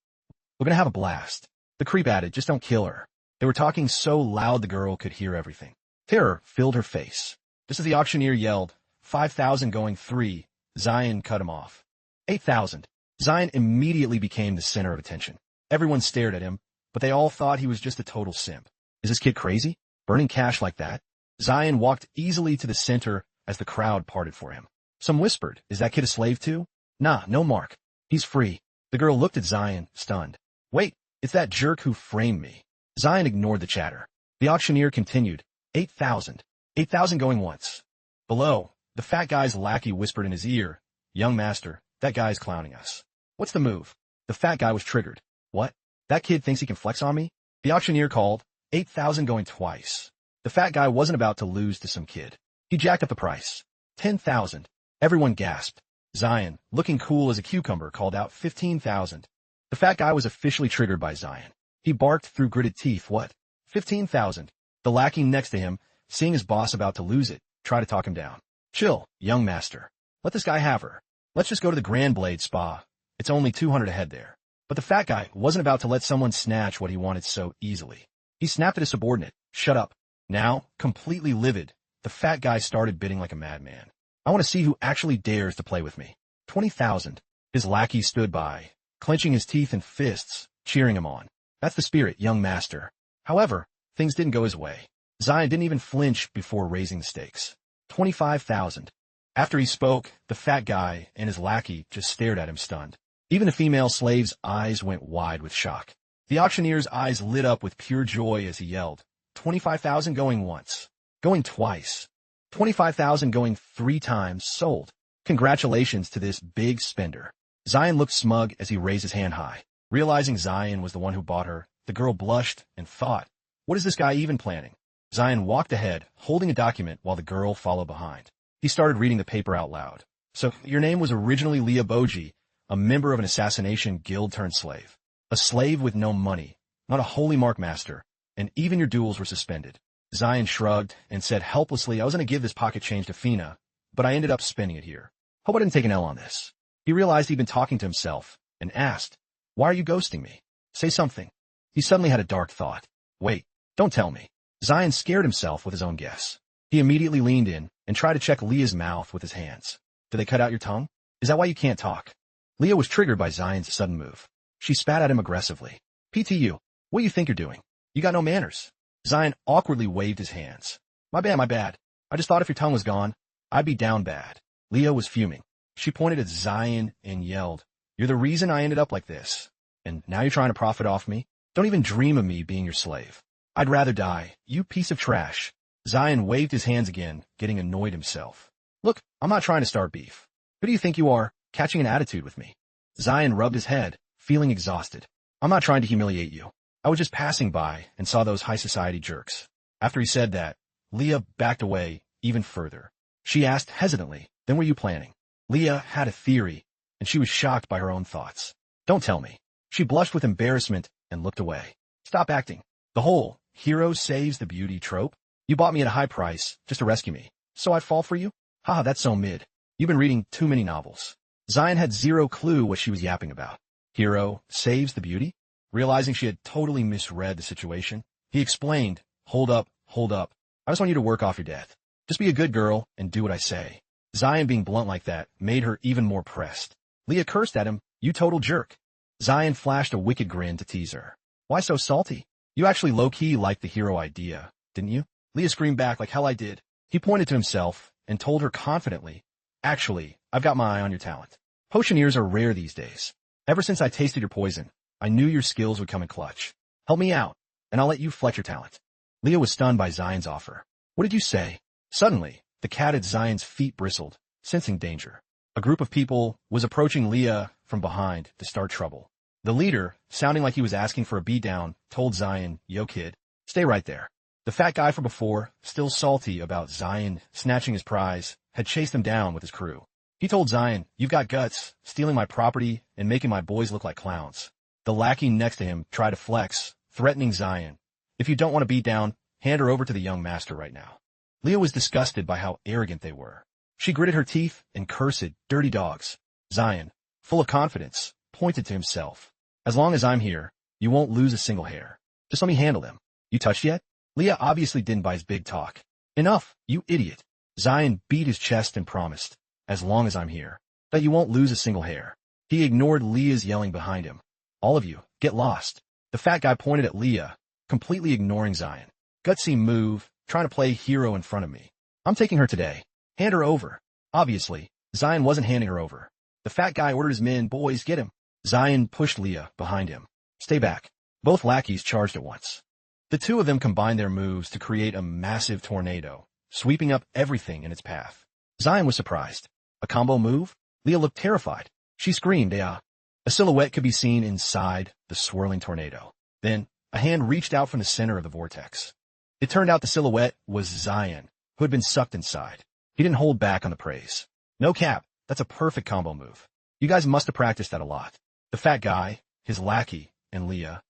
We're going to have a blast. The creep added, just don't kill her. They were talking so loud the girl could hear everything. Terror filled her face. Just as the auctioneer yelled, 5,000 going 3, Zion cut him off. 8,000. Zion immediately became the center of attention. Everyone stared at him, but they all thought he was just a total simp. Is this kid crazy? Burning cash like that? Zion walked easily to the center as the crowd parted for him. Some whispered, is that kid a slave too? Nah, no mark. He's free. The girl looked at Zion, stunned. Wait, it's that jerk who framed me. Zion ignored the chatter. The auctioneer continued, 8,000. 8,000 going once. Below, the fat guy's lackey whispered in his ear, young master, that guy's clowning us. What's the move? The fat guy was triggered. What? That kid thinks he can flex on me? The auctioneer called, 8,000 going twice. The fat guy wasn't about to lose to some kid. He jacked up the price. 10,000. Everyone gasped. Zion, looking cool as a cucumber, called out 15,000. The fat guy was officially triggered by Zion. He barked through gritted teeth, what? 15,000. The lackey next to him, seeing his boss about to lose it, tried to talk him down. Chill, young master. Let this guy have her. Let's just go to the Grand Blade Spa. It's only 200 ahead there. But the fat guy wasn't about to let someone snatch what he wanted so easily. He snapped at his subordinate. Shut up. Now, completely livid, the fat guy started bidding like a madman. I want to see who actually dares to play with me. 20,000. His lackey stood by, clenching his teeth and fists, cheering him on. That's the spirit, young master. However, things didn't go his way. Zion didn't even flinch before raising the stakes. 25,000. After he spoke, the fat guy and his lackey just stared at him stunned. Even the female slave's eyes went wide with shock. The auctioneer's eyes lit up with pure joy as he yelled, 25,000 going once. Going twice. 25,000 going 3 times, sold. Congratulations to this big spender. Zion looked smug as he raised his hand high. Realizing Zion was the one who bought her, the girl blushed and thought, what is this guy even planning? Zion walked ahead, holding a document while the girl followed behind. He started reading the paper out loud. So, your name was originally Leah Boji, a member of an assassination guild turned slave. A slave with no money, not a holy mark master, and even your duels were suspended. Zion shrugged and said helplessly, I was going to give this pocket change to Fina, but I ended up spending it here. Hope I didn't take an L on this. He realized he'd been talking to himself and asked, why are you ghosting me? Say something. He suddenly had a dark thought. Wait, don't tell me. Zion scared himself with his own guess. He immediately leaned in and tried to check Leah's mouth with his hands. Did they cut out your tongue? Is that why you can't talk? Leah was triggered by Zion's sudden move. She spat at him aggressively. PTU, what do you think you're doing? You got no manners. Zion awkwardly waved his hands. My bad. I just thought if your tongue was gone, I'd be down bad. Leah was fuming. She pointed at Zion and yelled, you're the reason I ended up like this. And now you're trying to profit off me? Don't even dream of me being your slave. I'd rather die, you piece of trash. Zion waved his hands again, getting annoyed himself. Look, I'm not trying to start beef. Who do you think you are, catching an attitude with me? Zion rubbed his head, feeling exhausted. I'm not trying to humiliate you. I was just passing by and saw those high society jerks. After he said that, Leah backed away even further. She asked hesitantly, then what were you planning? Leah had a theory, and she was shocked by her own thoughts. Don't tell me. She blushed with embarrassment and looked away. Stop acting. The whole hero saves the beauty trope? You bought me at a high price just to rescue me, so I'd fall for you? Haha, that's so mid. You've been reading too many novels. Zion had zero clue what she was yapping about. Hero saves the beauty? Realizing she had totally misread the situation, he explained, Hold up. I just want you to work off your death. Just be a good girl and do what I say. Zion being blunt like that made her even more pressed. Leah cursed at him, you total jerk. Zion flashed a wicked grin to tease her. Why so salty? You actually low-key liked the hero idea, didn't you? Leah screamed back like hell I did. He pointed to himself and told her confidently, actually, I've got my eye on your talent. Potioneers are rare these days. Ever since I tasted your poison, I knew your skills would come in clutch. Help me out, and I'll let you flex your talent. Leah was stunned by Zion's offer. What did you say? Suddenly, the cat at Zion's feet bristled, sensing danger. A group of people was approaching Leah from behind to start trouble. The leader, sounding like he was asking for a beatdown, told Zion, yo kid, stay right there. The fat guy from before, still salty about Zion snatching his prize, had chased him down with his crew. He told Zion, you've got guts, stealing my property and making my boys look like clowns. The lackey next to him tried to flex, threatening Zion. If you don't want to beat down, hand her over to the young master right now. Leah was disgusted by how arrogant they were. She gritted her teeth and cursed, dirty dogs. Zion, full of confidence, pointed to himself. As long as I'm here, you won't lose a single hair. Just let me handle them. You touched yet? Leah obviously didn't buy his big talk. Enough, you idiot. Zion beat his chest and promised, as long as I'm here, that you won't lose a single hair. He ignored Leah's yelling behind him. All of you, get lost. The fat guy pointed at Leah, completely ignoring Zion. Gutsy move, trying to play hero in front of me. I'm taking her today. Hand her over. Obviously, Zion wasn't handing her over. The fat guy ordered his men, boys, get him. Zion pushed Leah behind him. Stay back. Both lackeys charged at once. The two of them combined their moves to create a massive tornado, sweeping up everything in its path. Zion was surprised. A combo move? Leah looked terrified. She screamed, A silhouette could be seen inside the swirling tornado. Then, a hand reached out from the center of the vortex. It turned out the silhouette was Zion, who had been sucked inside. He didn't hold back on the praise. No cap, that's a perfect combo move. You guys must have practiced that a lot. The fat guy, his lackey, and Leah.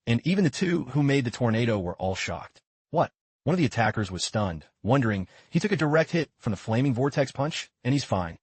And even the two who made the tornado were all shocked. What? One of the attackers was stunned, wondering, he took a direct hit from the flaming vortex punch, and he's fine.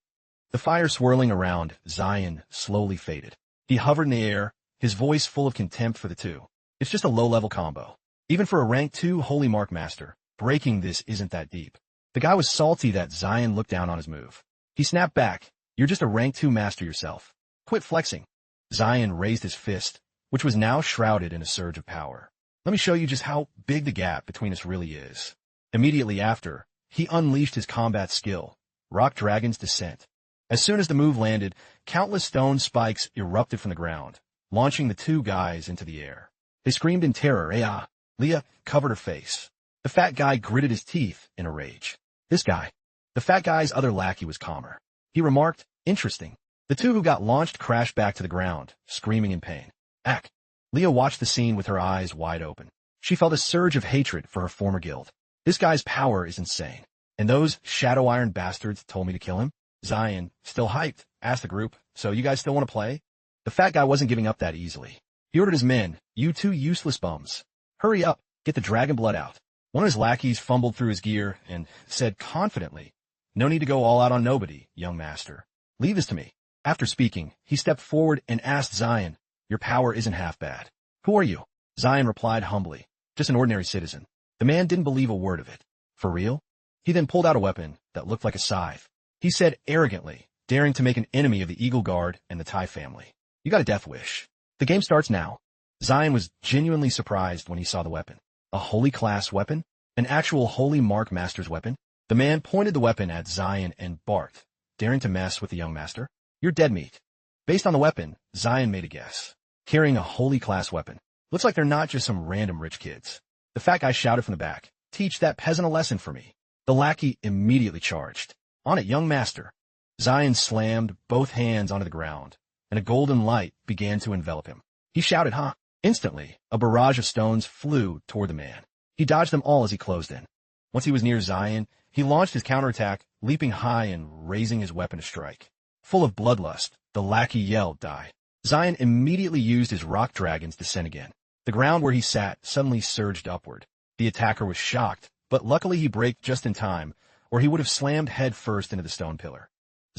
The fire swirling around Zion slowly faded. He hovered in the air, his voice full of contempt for the two. It's just a low-level combo. Even for a rank 2 Holy Mark Master, breaking this isn't that deep. The guy was salty that Zion looked down on his move. He snapped back, you're just a rank 2 master yourself. Quit flexing. Zion raised his fist, which was now shrouded in a surge of power. Let me show you just how big the gap between us really is. Immediately after, he unleashed his combat skill, Rock Dragon's Descent. As soon as the move landed, countless stone spikes erupted from the ground, launching the two guys into the air. They screamed in terror, "Aya!" Leah covered her face. The fat guy gritted his teeth in a rage. This guy. The fat guy's other lackey was calmer. He remarked, interesting. The two who got launched crashed back to the ground, screaming in pain. Ack. Leah watched the scene with her eyes wide open. She felt a surge of hatred for her former guild. This guy's power is insane. And those Shadow Iron bastards told me to kill him? Zion, still hyped, asked the group, so you guys still want to play? The fat guy wasn't giving up that easily. He ordered his men, "You two useless bums. Hurry up, get the dragon blood out." One of his lackeys fumbled through his gear and said confidently, "No need to go all out on nobody, young master. Leave this to me." After speaking, he stepped forward and asked Zion, "Your power isn't half bad. Who are you?" Zion replied humbly, "Just an ordinary citizen." The man didn't believe a word of it. "For real?" He then pulled out a weapon that looked like a scythe. He said arrogantly, daring to make an enemy of the Eagle Guard and the Tai family, "You got a death wish. The game starts now." Zion was genuinely surprised when he saw the weapon. A holy class weapon? An actual holy mark master's weapon? The man pointed the weapon at Zion and barked, "Daring to mess with the young master? You're dead meat." Based on the weapon, Zion made a guess. Carrying a holy class weapon. Looks like they're not just some random rich kids. The fat guy shouted from the back, "Teach that peasant a lesson for me." The lackey immediately charged. "On it, young master." Zion slammed both hands onto the ground, and a golden light began to envelop him. He shouted, "Huh!" Instantly, a barrage of stones flew toward the man. He dodged them all as he closed in. Once he was near Zion, he launched his counterattack, leaping high and raising his weapon to strike. Full of bloodlust, the lackey yelled, "Die." Zion immediately used his rock dragons to descend again. The ground where he sat suddenly surged upward. The attacker was shocked, but luckily he braked just in time, or he would have slammed head first into the stone pillar.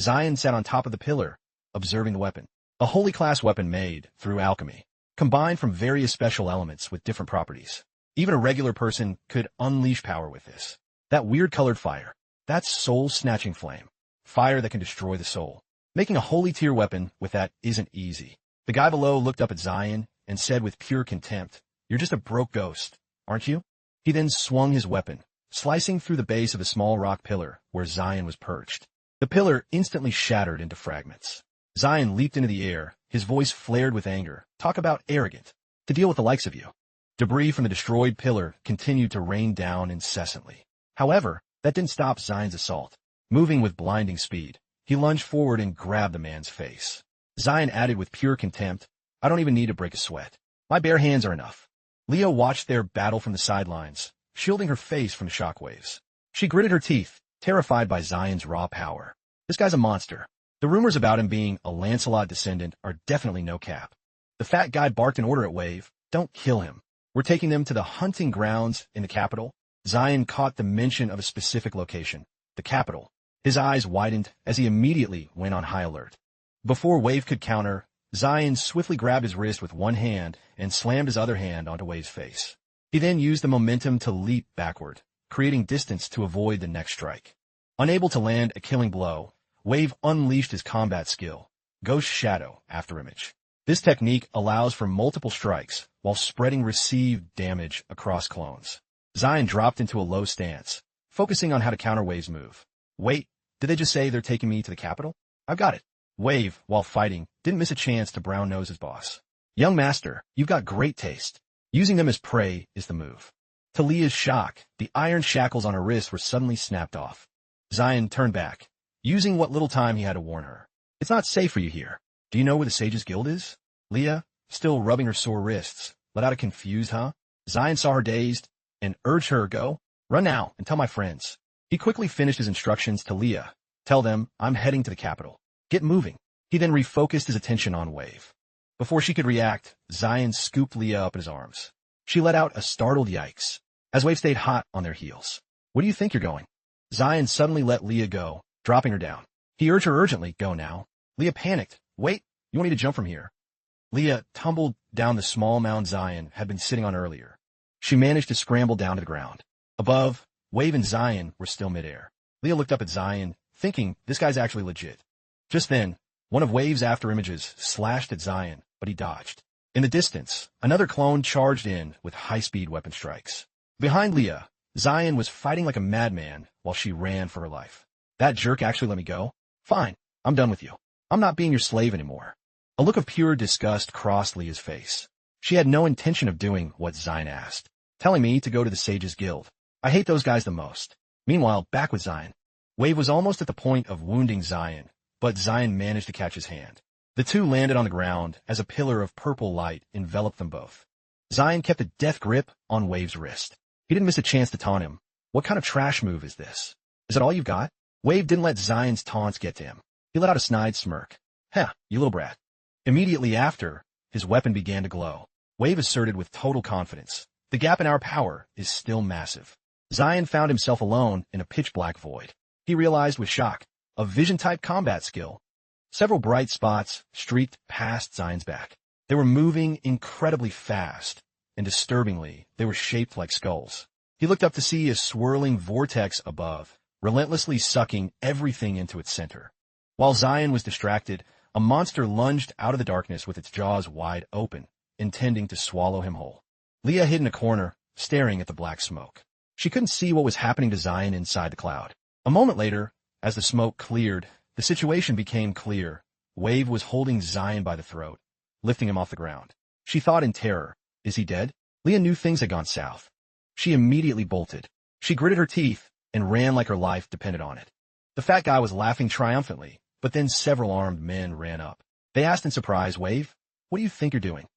Zion sat on top of the pillar, observing the weapon. A holy class weapon made through alchemy, combined from various special elements with different properties. Even a regular person could unleash power with this. That weird-colored fire, that's soul-snatching flame. Fire that can destroy the soul. Making a holy tier weapon with that isn't easy. The guy below looked up at Zion and said with pure contempt, "You're just a broke ghost, aren't you?" He then swung his weapon, slicing through the base of a small rock pillar where Zion was perched. The pillar instantly shattered into fragments. Zion leaped into the air, his voice flared with anger. "Talk about arrogant. To deal with the likes of you." Debris from the destroyed pillar continued to rain down incessantly. However, that didn't stop Zion's assault. Moving with blinding speed, he lunged forward and grabbed the man's face. Zion added with pure contempt, "I don't even need to break a sweat. My bare hands are enough." Leah watched their battle from the sidelines, shielding her face from the shockwaves. She gritted her teeth, terrified by Zion's raw power. This guy's a monster. The rumors about him being a Lancelot descendant are definitely no cap. The fat guy barked an order at Wave, "Don't kill him. We're taking them to the hunting grounds in the capital." Zion caught the mention of a specific location, the capital. His eyes widened as he immediately went on high alert. Before Wave could counter, Zion swiftly grabbed his wrist with one hand and slammed his other hand onto Wave's face. He then used the momentum to leap backward, creating distance to avoid the next strike. Unable to land a killing blow, Wave unleashed his combat skill, Ghost Shadow Afterimage. This technique allows for multiple strikes while spreading received damage across clones. Zion dropped into a low stance, focusing on how to counter Wave's move. "Wait, did they just say they're taking me to the capital? I've got it." Wave, while fighting, didn't miss a chance to brown-nose his boss. "Young master, you've got great taste. Using them as prey is the move." To Leah's shock, the iron shackles on her wrists were suddenly snapped off. Zion turned back, using what little time he had to warn her. "It's not safe for you here. Do you know where the Sage's Guild is?" Leah, still rubbing her sore wrists, let out a confused huh. Zion saw her dazed and urged her, "Go. Run now and tell my friends." He quickly finished his instructions to Leah. "Tell them I'm heading to the capital. Get moving." He then refocused his attention on Wave. Before she could react, Zion scooped Leah up in his arms. She let out a startled yikes, as Wave stayed hot on their heels. "Where do you think you're going?" Zion suddenly let Leah go, dropping her down. He urged her urgently, "Go now." Leah panicked. "Wait, you want me to jump from here?" Leah tumbled down the small mound Zion had been sitting on earlier. She managed to scramble down to the ground. Above, Wave and Zion were still midair. Leah looked up at Zion, thinking this guy's actually legit. Just then, one of Wave's afterimages slashed at Zion, but he dodged. In the distance, another clone charged in with high-speed weapon strikes. Behind Leah, Zion was fighting like a madman while she ran for her life. "That jerk actually let me go? Fine, I'm done with you. I'm not being your slave anymore." A look of pure disgust crossed Leah's face. She had no intention of doing what Zion asked, telling me to go to the Sage's Guild. I hate those guys the most. Meanwhile, back with Zion. Wave was almost at the point of wounding Zion, but Zion managed to catch his hand. The two landed on the ground as a pillar of purple light enveloped them both. Zion kept a death grip on Wave's wrist. He didn't miss a chance to taunt him. "What kind of trash move is this? Is that all you've got?" Wave didn't let Zion's taunts get to him. He let out a snide smirk. "Heh, you little brat. Immediately after, his weapon began to glow. Wave asserted with total confidence, "The gap in our power is still massive." Zion found himself alone in a pitch-black void. He realized with shock, a vision-type combat skill. Several bright spots streaked past Zion's back. They were moving incredibly fast, and disturbingly, they were shaped like skulls. He looked up to see a swirling vortex above, relentlessly sucking everything into its center. While Zion was distracted, a monster lunged out of the darkness with its jaws wide open, intending to swallow him whole. Leah hid in a corner, staring at the black smoke. She couldn't see what was happening to Zion inside the cloud. A moment later, as the smoke cleared, the situation became clear. Wave was holding Zion by the throat, lifting him off the ground. She thought in terror, "Is he dead?" Leah knew things had gone south. She immediately bolted. She gritted her teeth and ran like her life depended on it. The fat guy was laughing triumphantly, but then several armed men ran up. They asked in surprise, "Wave, what do you think you're doing?"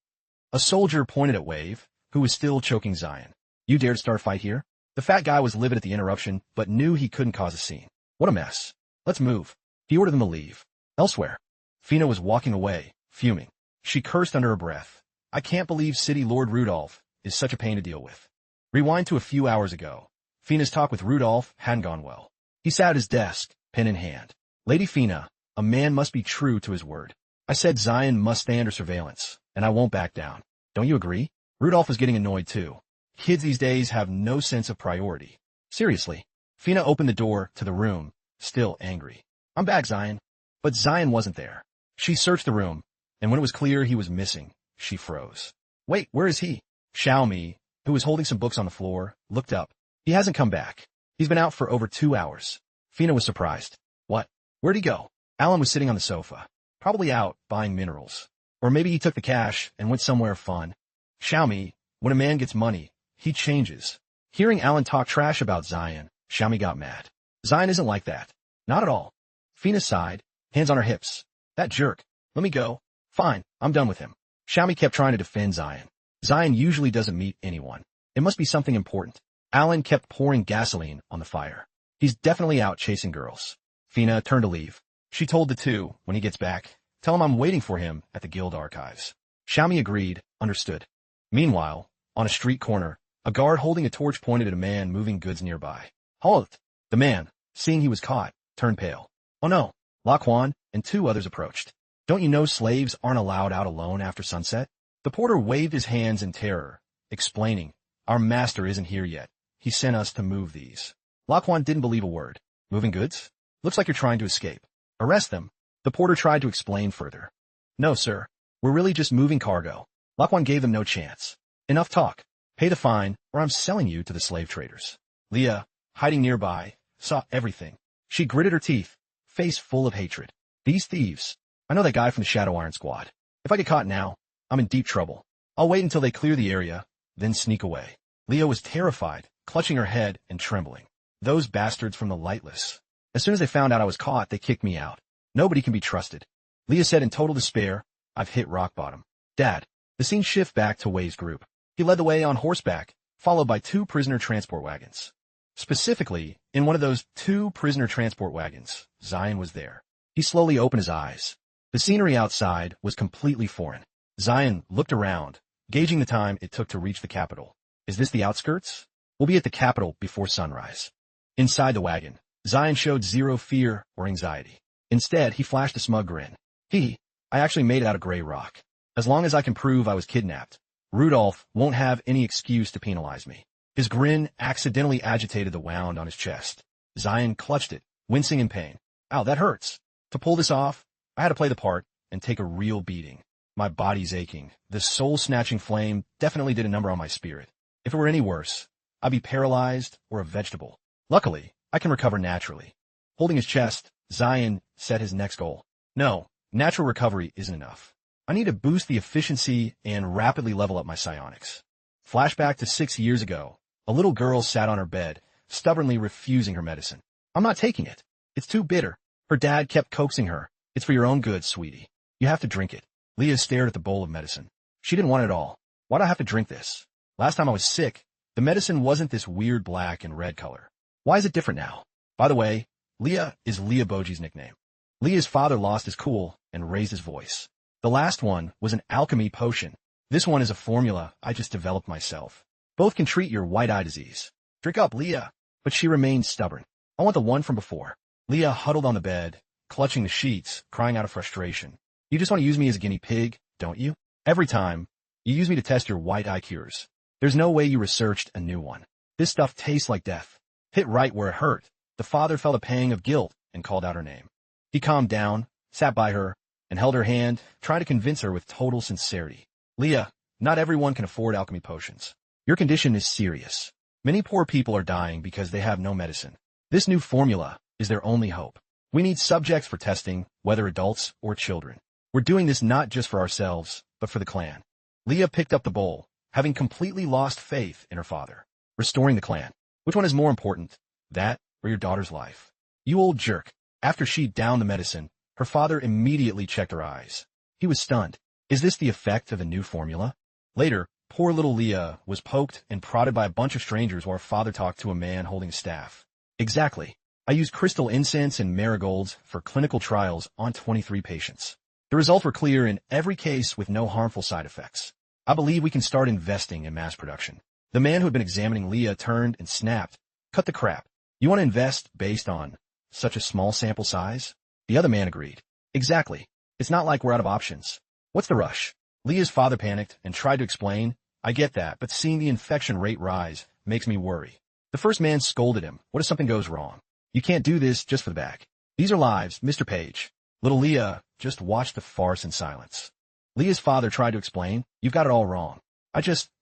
A soldier pointed at Wave, who was still choking Zion. "You dare to start a fight here?" The fat guy was livid at the interruption, but knew he couldn't cause a scene. "What a mess. Let's move." He ordered them to leave. Elsewhere, Fina was walking away, fuming. She cursed under her breath. "I can't believe City Lord Rudolph is such a pain to deal with." Rewind to a few hours ago. Fina's talk with Rudolph hadn't gone well. He sat at his desk, pen in hand. "Lady Fina, a man must be true to his word. I said Zion must stay under surveillance, and I won't back down. Don't you agree?" Rudolph was getting annoyed too. Kids these days have no sense of priority. "Seriously." Fina opened the door to the room, still angry. "I'm back, Zion." But Zion wasn't there. She searched the room, and when it was clear he was missing, she froze. "Wait, where is he?" Xiaomi, who was holding some books on the floor, looked up. "He hasn't come back. He's been out for over 2 hours. Fina was surprised. "What? Where'd he go?" Alan was sitting on the sofa. "Probably out buying minerals. Or maybe he took the cash and went somewhere fun." Xiaomi, when a man gets money, he changes. Hearing Alan talk trash about Zion, Xiaomi got mad. "Zion isn't like that. Not at all." Fina sighed, hands on her hips. "That jerk. Let me go." "Fine, I'm done with him." Xiaomi kept trying to defend Zion. Zion usually doesn't meet anyone. It must be something important. Alan kept pouring gasoline on the fire. "He's definitely out chasing girls." Fina turned to leave. She told the two, "When he gets back, tell him I'm waiting for him at the guild archives." Xiaomi agreed, understood. Meanwhile, on a street corner, a guard holding a torch pointed at a man moving goods nearby. "Halt!" The man, seeing he was caught, turned pale. "Oh no." Laquan and 2 others approached. "Don't you know slaves aren't allowed out alone after sunset?" The porter waved his hands in terror, explaining, "Our master isn't here yet. He sent us to move these." Laquan didn't believe a word. "Moving goods? Looks like you're trying to escape." "Arrest them." The porter tried to explain further. "No, sir. We're really just moving cargo." Laquan gave them no chance. "Enough talk. Pay the fine, or I'm selling you to the slave traders." Leah, hiding nearby, saw everything. She gritted her teeth, face full of hatred. "These thieves. I know that guy from the Shadow Iron Squad. If I get caught now, I'm in deep trouble. I'll wait until they clear the area, then sneak away." Leah was terrified, clutching her head and trembling. "Those bastards from the Lightless. As soon as they found out I was caught, they kicked me out. Nobody can be trusted." Leah said in total despair, "I've hit rock bottom." "Dad." The scene shifted back to Wei's group. He led the way on horseback, followed by 2 prisoner transport wagons. Specifically, in one of those 2 prisoner transport wagons, Zion was there. He slowly opened his eyes. The scenery outside was completely foreign. Zion looked around, gauging the time it took to reach the capital. "Is this the outskirts? We'll be at the capital before sunrise." Inside the wagon, Zion showed zero fear or anxiety. Instead, he flashed a smug grin. I actually made it out of gray rock. As long as I can prove I was kidnapped, Rudolph won't have any excuse to penalize me." His grin accidentally agitated the wound on his chest. Zion clutched it, wincing in pain. "Ow, that hurts." To pull this off, I had to play the part and take a real beating. My body's aching. The soul-snatching flame definitely did a number on my spirit. If it were any worse, I'd be paralyzed or a vegetable. Luckily, I can recover naturally. Holding his chest, Zion set his next goal. "No, natural recovery isn't enough. I need to boost the efficiency and rapidly level up my psionics." Flashback to 6 years ago. A little girl sat on her bed, stubbornly refusing her medicine. "I'm not taking it. It's too bitter." Her dad kept coaxing her. "It's for your own good, sweetie. You have to drink it." Leah stared at the bowl of medicine. She didn't want it all. "Why'd I have to drink this? Last time I was sick, the medicine wasn't this weird black and red color. Why is it different now?" By the way, Leah is Leah Boji's nickname. Leah's father lost his cool and raised his voice. The last one was an alchemy potion. This one is a formula I just developed myself. Both can treat your white eye disease. Drink up, Leah. But she remained stubborn. I want the one from before. Leah huddled on the bed, clutching the sheets, crying out of frustration. You just want to use me as a guinea pig, don't you? Every time, you use me to test your white eye cures. There's no way you researched a new one. This stuff tastes like death. Hit right where it hurt. The father felt a pang of guilt and called out her name. He calmed down, sat by her, and held her hand, trying to convince her with total sincerity. Leah, not everyone can afford alchemy potions. Your condition is serious. Many poor people are dying because they have no medicine. This new formula is their only hope. We need subjects for testing, whether adults or children. We're doing this not just for ourselves, but for the clan. Leah picked up the bowl, having completely lost faith in her father. Restoring the clan. Which one is more important, that or your daughter's life? You old jerk. After she downed the medicine, her father immediately checked her eyes. He was stunned. Is this the effect of the new formula? Later, poor little Leah was poked and prodded by a bunch of strangers while her father talked to a man holding a staff. Exactly. I used crystal incense and marigolds for clinical trials on 23 patients. The results were clear in every case with no harmful side effects. I believe we can start investing in mass production. The man who had been examining Leah turned and snapped. Cut the crap. You want to invest based on such a small sample size? The other man agreed. Exactly. It's not like we're out of options. What's the rush? Leah's father panicked and tried to explain. I get that, but seeing the infection rate rise makes me worry. The first man scolded him. What if something goes wrong? You can't do this just for the bag. These are lives, Mr. Page. Little Leah just watched the farce in silence. Leah's father tried to explain. You've got it all wrong.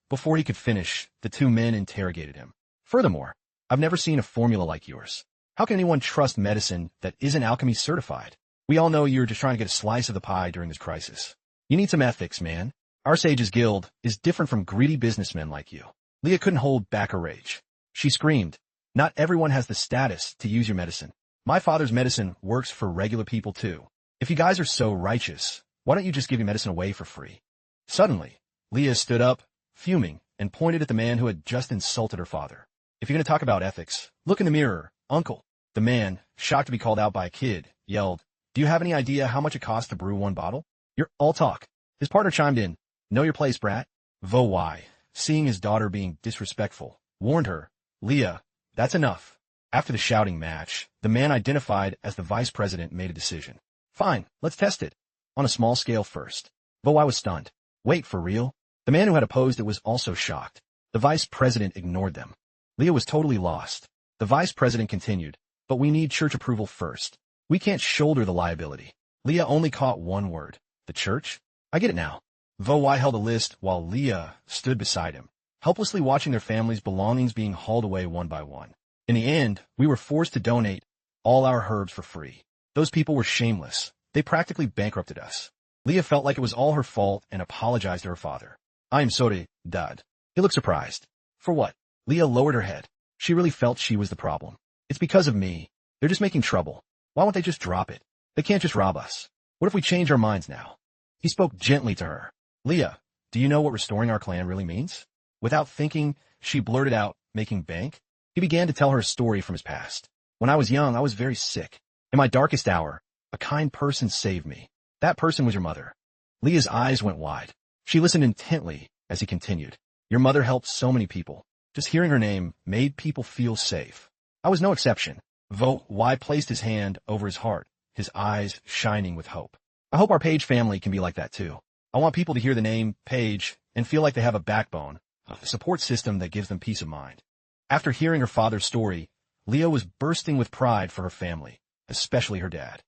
Before he could finish, the two men interrogated him. Furthermore, I've never seen a formula like yours. How can anyone trust medicine that isn't alchemy certified? We all know you're just trying to get a slice of the pie during this crisis. You need some ethics, man. Our Sage's Guild is different from greedy businessmen like you. Leah couldn't hold back her rage. She screamed. Not everyone has the status to use your medicine. My father's medicine works for regular people too. If you guys are so righteous, why don't you just give your medicine away for free? Suddenly, Leah stood up, fuming, and pointed at the man who had just insulted her father. If you're going to talk about ethics, look in the mirror, uncle. The man, shocked to be called out by a kid, yelled, Do you have any idea how much it costs to brew one bottle? You're all talk. His partner chimed in. Know your place, brat. Vo Y, seeing his daughter being disrespectful, warned her, Leah, that's enough. After the shouting match, the man identified as the vice president made a decision. Fine, let's test it. On a small scale first. Vo Y was stunned. Wait, for real? The man who had opposed it was also shocked. The vice president ignored them. Leah was totally lost. The vice president continued, but we need church approval first. We can't shoulder the liability. Leah only caught one word. The church? I get it now. Vo Y held a list while Leah stood beside him, helplessly watching their family's belongings being hauled away one by one. In the end, we were forced to donate all our herbs for free. Those people were shameless. They practically bankrupted us. Leah felt like it was all her fault and apologized to her father. I am sorry, Dad. He looked surprised. For what? Leah lowered her head. She really felt she was the problem. It's because of me. They're just making trouble. Why won't they just drop it? They can't just rob us. What if we change our minds now? He spoke gently to her. Leah, do you know what restoring our clan really means? Without thinking, she blurted out, making bank. He began to tell her a story from his past. When I was young, I was very sick. In my darkest hour, a kind person saved me. That person was your mother. Leah's eyes went wide. She listened intently as he continued. Your mother helped so many people. Just hearing her name made people feel safe. I was no exception. Vo Y placed his hand over his heart, his eyes shining with hope. I hope our Page family can be like that too. I want people to hear the name Page and feel like they have a backbone, a support system that gives them peace of mind. After hearing her father's story, Leah was bursting with pride for her family, especially her dad.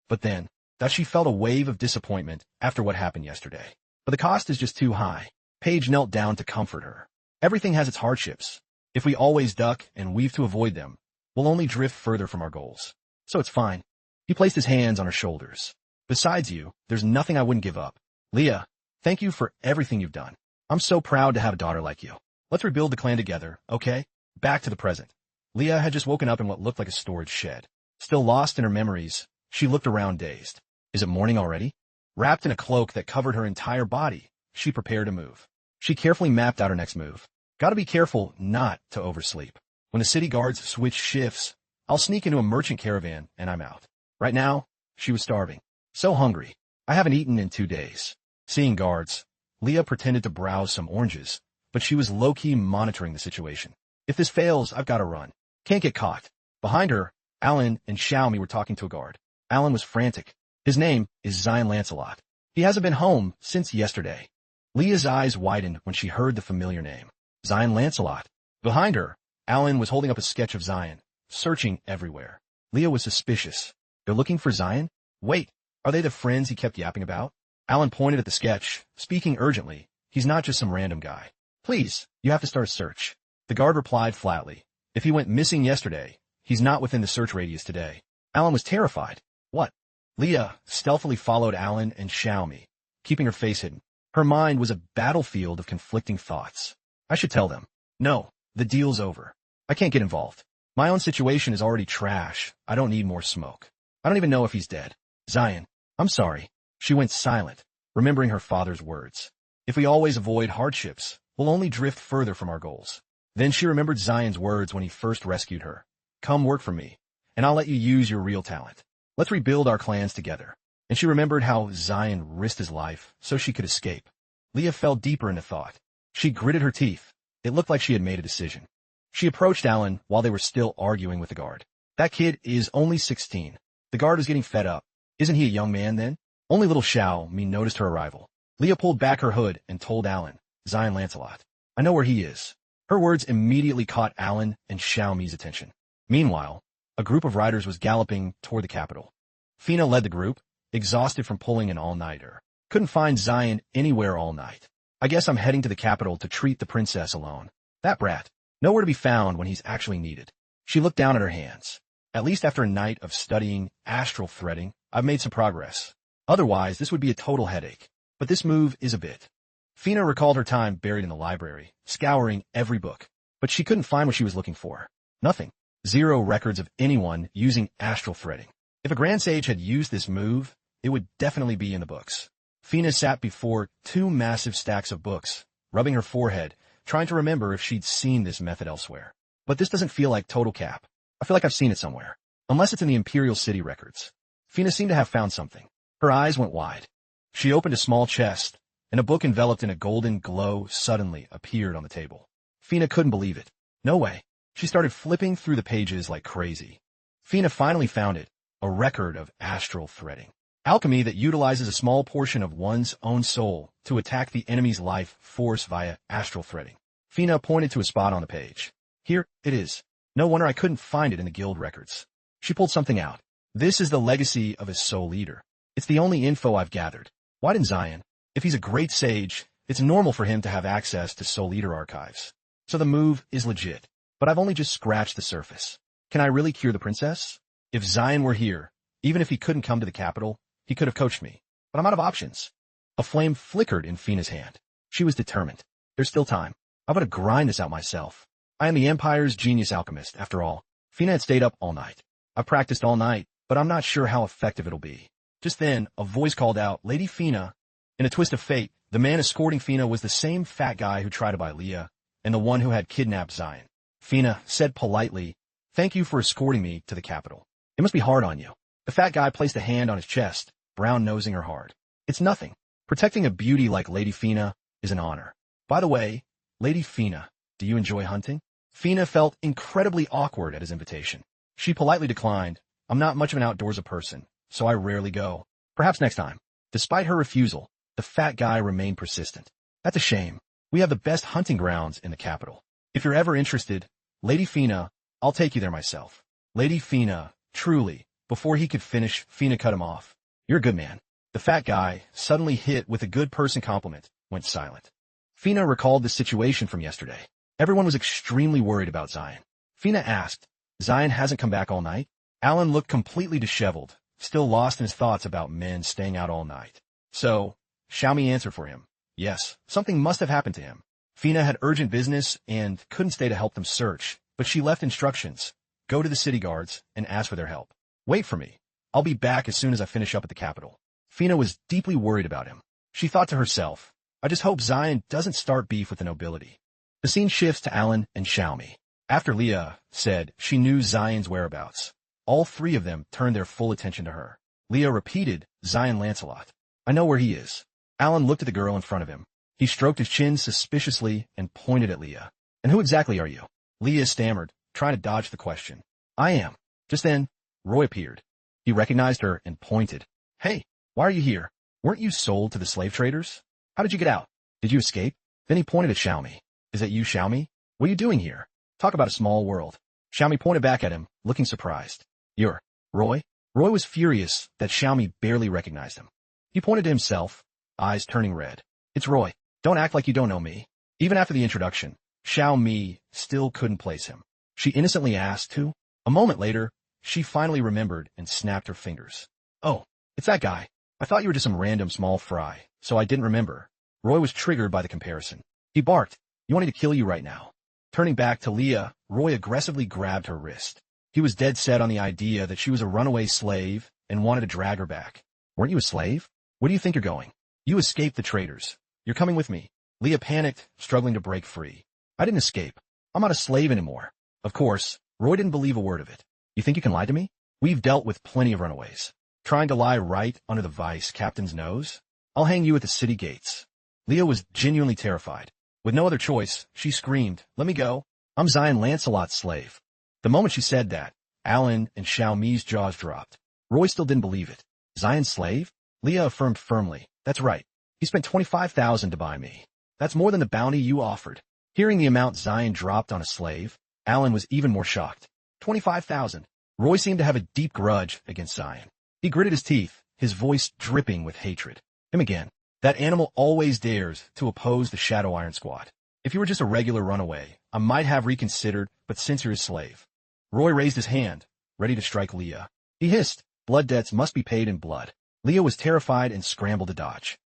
But then, that she felt a wave of disappointment after what happened yesterday. But the cost is just too high. Paige knelt down to comfort her. Everything has its hardships. If we always duck and weave to avoid them, we'll only drift further from our goals. So it's fine. He placed his hands on her shoulders. Besides you, there's nothing I wouldn't give up. Leah, thank you for everything you've done. I'm so proud to have a daughter like you. Let's rebuild the clan together, okay? Back to the present. Leah had just woken up in what looked like a storage shed. Still lost in her memories, she looked around dazed. Is it morning already? Wrapped in a cloak that covered her entire body, she prepared to move. She carefully mapped out her next move. Gotta be careful not to oversleep. When the city guards switch shifts, I'll sneak into a merchant caravan and I'm out. Right now, she was starving. So hungry. I haven't eaten in 2 days. Seeing guards, Leah pretended to browse some oranges, but she was low-key monitoring the situation. If this fails, I've got to run. Can't get caught. Behind her, Alan and Xiaomi were talking to a guard. Alan was frantic. His name is Zion Lancelot. He hasn't been home since yesterday. Leah's eyes widened when she heard the familiar name. Zion Lancelot. Behind her, Alan was holding up a sketch of Zion, searching everywhere. Leah was suspicious. They're looking for Zion? Wait, are they the friends he kept yapping about? Alan pointed at the sketch, speaking urgently. He's not just some random guy. Please, you have to start a search. The guard replied flatly. If he went missing yesterday, he's not within the search radius today. Alan was terrified. What? Leah stealthily followed Alan and Xiaomi, keeping her face hidden. Her mind was a battlefield of conflicting thoughts. I should tell them. No, the deal's over. I can't get involved. My own situation is already trash. I don't need more smoke. I don't even know if he's dead. Zion, I'm sorry. She went silent, remembering her father's words. If we always avoid hardships, we'll only drift further from our goals. Then she remembered Zion's words when he first rescued her. Come work for me, and I'll let you use your real talent. Let's rebuild our clans together. And she remembered how Zion risked his life so she could escape. Leah fell deeper into thought. She gritted her teeth. It looked like she had made a decision. She approached Alan while they were still arguing with the guard. That kid is only 16. The guard was getting fed up. Isn't he a young man then? Only little Xiaomi noticed her arrival. Leah pulled back her hood and told Alan, Zion Lancelot. I know where he is. Her words immediately caught Alan and Xiaomi's attention. Meanwhile, a group of riders was galloping toward the capital. Fina led the group, exhausted from pulling an all-nighter. Couldn't find Zion anywhere all night. I guess I'm heading to the capital to treat the princess alone. That brat. Nowhere to be found when he's actually needed. She looked down at her hands. At least after a night of studying astral threading, I've made some progress. Otherwise, this would be a total headache. But this move is a bit. Fina recalled her time buried in the library, scouring every book. But she couldn't find what she was looking for. Nothing. 0 records of anyone using astral threading. If a Grand Sage had used this move, it would definitely be in the books. Fina sat before 2 massive stacks of books, rubbing her forehead, trying to remember if she'd seen this method elsewhere. But this doesn't feel like total cap. I feel like I've seen it somewhere. Unless it's in the Imperial City records. Fina seemed to have found something. Her eyes went wide. She opened a small chest, and a book enveloped in a golden glow suddenly appeared on the table. Fina couldn't believe it. No way. She started flipping through the pages like crazy. Fina finally found it, a record of astral threading. Alchemy that utilizes a small portion of one's own soul to attack the enemy's life force via astral threading. Fina pointed to a spot on the page. Here it is. No wonder I couldn't find it in the guild records. She pulled something out. This is the legacy of his soul leader. It's the only info I've gathered. Why didn't Zion? If he's a great sage, it's normal for him to have access to soul leader archives. So the move is legit. But I've only just scratched the surface. Can I really cure the princess? If Zion were here, even if he couldn't come to the capital, he could have coached me. But I'm out of options. A flame flickered in Fina's hand. She was determined. There's still time. I'm going to grind this out myself. I am the Empire's genius alchemist, after all. Fina had stayed up all night. I've practiced all night, but I'm not sure how effective it'll be. Just then, a voice called out, Lady Fina. In a twist of fate, the man escorting Fina was the same fat guy who tried to buy Leah, and the one who had kidnapped Zion. Fina said politely, Thank you for escorting me to the capital. It must be hard on you. The fat guy placed a hand on his chest, brown-nosing her hard. It's nothing. Protecting a beauty like Lady Fina is an honor. By the way, Lady Fina, do you enjoy hunting? Fina felt incredibly awkward at his invitation. She politely declined. I'm not much of an outdoorsy person, so I rarely go. Perhaps next time. Despite her refusal, the fat guy remained persistent. That's a shame. We have the best hunting grounds in the capital. If you're ever interested, Lady Fina, I'll take you there myself. Lady Fina, truly. Before he could finish, Fina cut him off. You're a good man. The fat guy, suddenly hit with a good person compliment, went silent. Fina recalled the situation from yesterday. Everyone was extremely worried about Zion. Fina asked, Zion hasn't come back all night? Alan looked completely disheveled, still lost in his thoughts about men staying out all night. So, Xiaomi answered for him. Yes, something must have happened to him. Fina had urgent business and couldn't stay to help them search, but she left instructions. Go to the city guards and ask for their help. Wait for me. I'll be back as soon as I finish up at the capital. Fina was deeply worried about him. She thought to herself, I just hope Zion doesn't start beef with the nobility. The scene shifts to Alan and Xiaomi. After Leah said she knew Zion's whereabouts, all 3 of them turned their full attention to her. Leah repeated, Zion Lancelot. I know where he is. Alan looked at the girl in front of him. He stroked his chin suspiciously and pointed at Leah. And who exactly are you? Leah stammered, trying to dodge the question. I am. Just then, Roy appeared. He recognized her and pointed. Hey, why are you here? Weren't you sold to the slave traders? How did you get out? Did you escape? Then he pointed at Xiaomi. Is that you, Xiaomi? What are you doing here? Talk about a small world. Xiaomi pointed back at him, looking surprised. You're Roy? Roy was furious that Xiaomi barely recognized him. He pointed to himself, eyes turning red. It's Roy. Don't act like you don't know me. Even after the introduction, Xiaomi still couldn't place him. She innocently asked who. A moment later, she finally remembered and snapped her fingers. Oh, it's that guy. I thought you were just some random small fry, so I didn't remember. Roy was triggered by the comparison. He barked. You want me to kill you right now? Turning back to Leah, Roy aggressively grabbed her wrist. He was dead set on the idea that she was a runaway slave and wanted to drag her back. Weren't you a slave? Where do you think you're going? You escaped the traders. You're coming with me. Leah panicked, struggling to break free. I didn't escape. I'm not a slave anymore. Of course, Roy didn't believe a word of it. You think you can lie to me? We've dealt with plenty of runaways. Trying to lie right under the vice captain's nose? I'll hang you at the city gates. Leah was genuinely terrified. With no other choice, she screamed, let me go. I'm Zion Lancelot's slave. The moment she said that, Alan and Xiaomi's jaws dropped. Roy still didn't believe it. Zion's slave? Leah affirmed firmly. That's right. He spent 25,000 to buy me. That's more than the bounty you offered. Hearing the amount Zion dropped on a slave, Alan was even more shocked. 25,000. Roy seemed to have a deep grudge against Zion. He gritted his teeth, his voice dripping with hatred. Him again. That animal always dares to oppose the Shadow Iron Squad. If you were just a regular runaway, I might have reconsidered, but since you're his slave. Roy raised his hand, ready to strike Leah. He hissed, blood debts must be paid in blood. Leah was terrified and scrambled to dodge.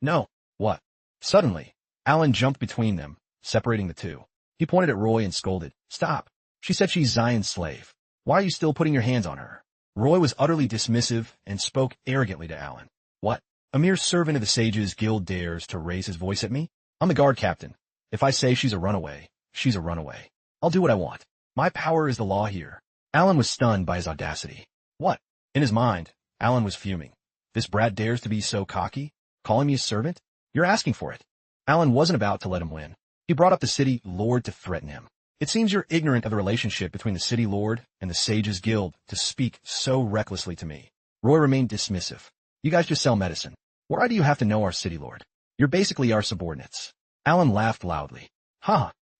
No. What? Suddenly, Alan jumped between them, separating the two. He pointed at Roy and scolded. Stop. She said she's Zion's slave. Why are you still putting your hands on her? Roy was utterly dismissive and spoke arrogantly to Alan. What? A mere servant of the Sage's Guild dares to raise his voice at me? I'm the guard captain. If I say she's a runaway, she's a runaway. I'll do what I want. My power is the law here. Alan was stunned by his audacity. What? In his mind, Alan was fuming. This brat dares to be so cocky? Calling me a servant? You're asking for it. Alan wasn't about to let him win. He brought up the city lord to threaten him. It seems you're ignorant of the relationship between the city lord and the Sage's Guild to speak so recklessly to me. Roy remained dismissive. You guys just sell medicine. Why do you have to know our city lord? You're basically our subordinates. Alan laughed loudly.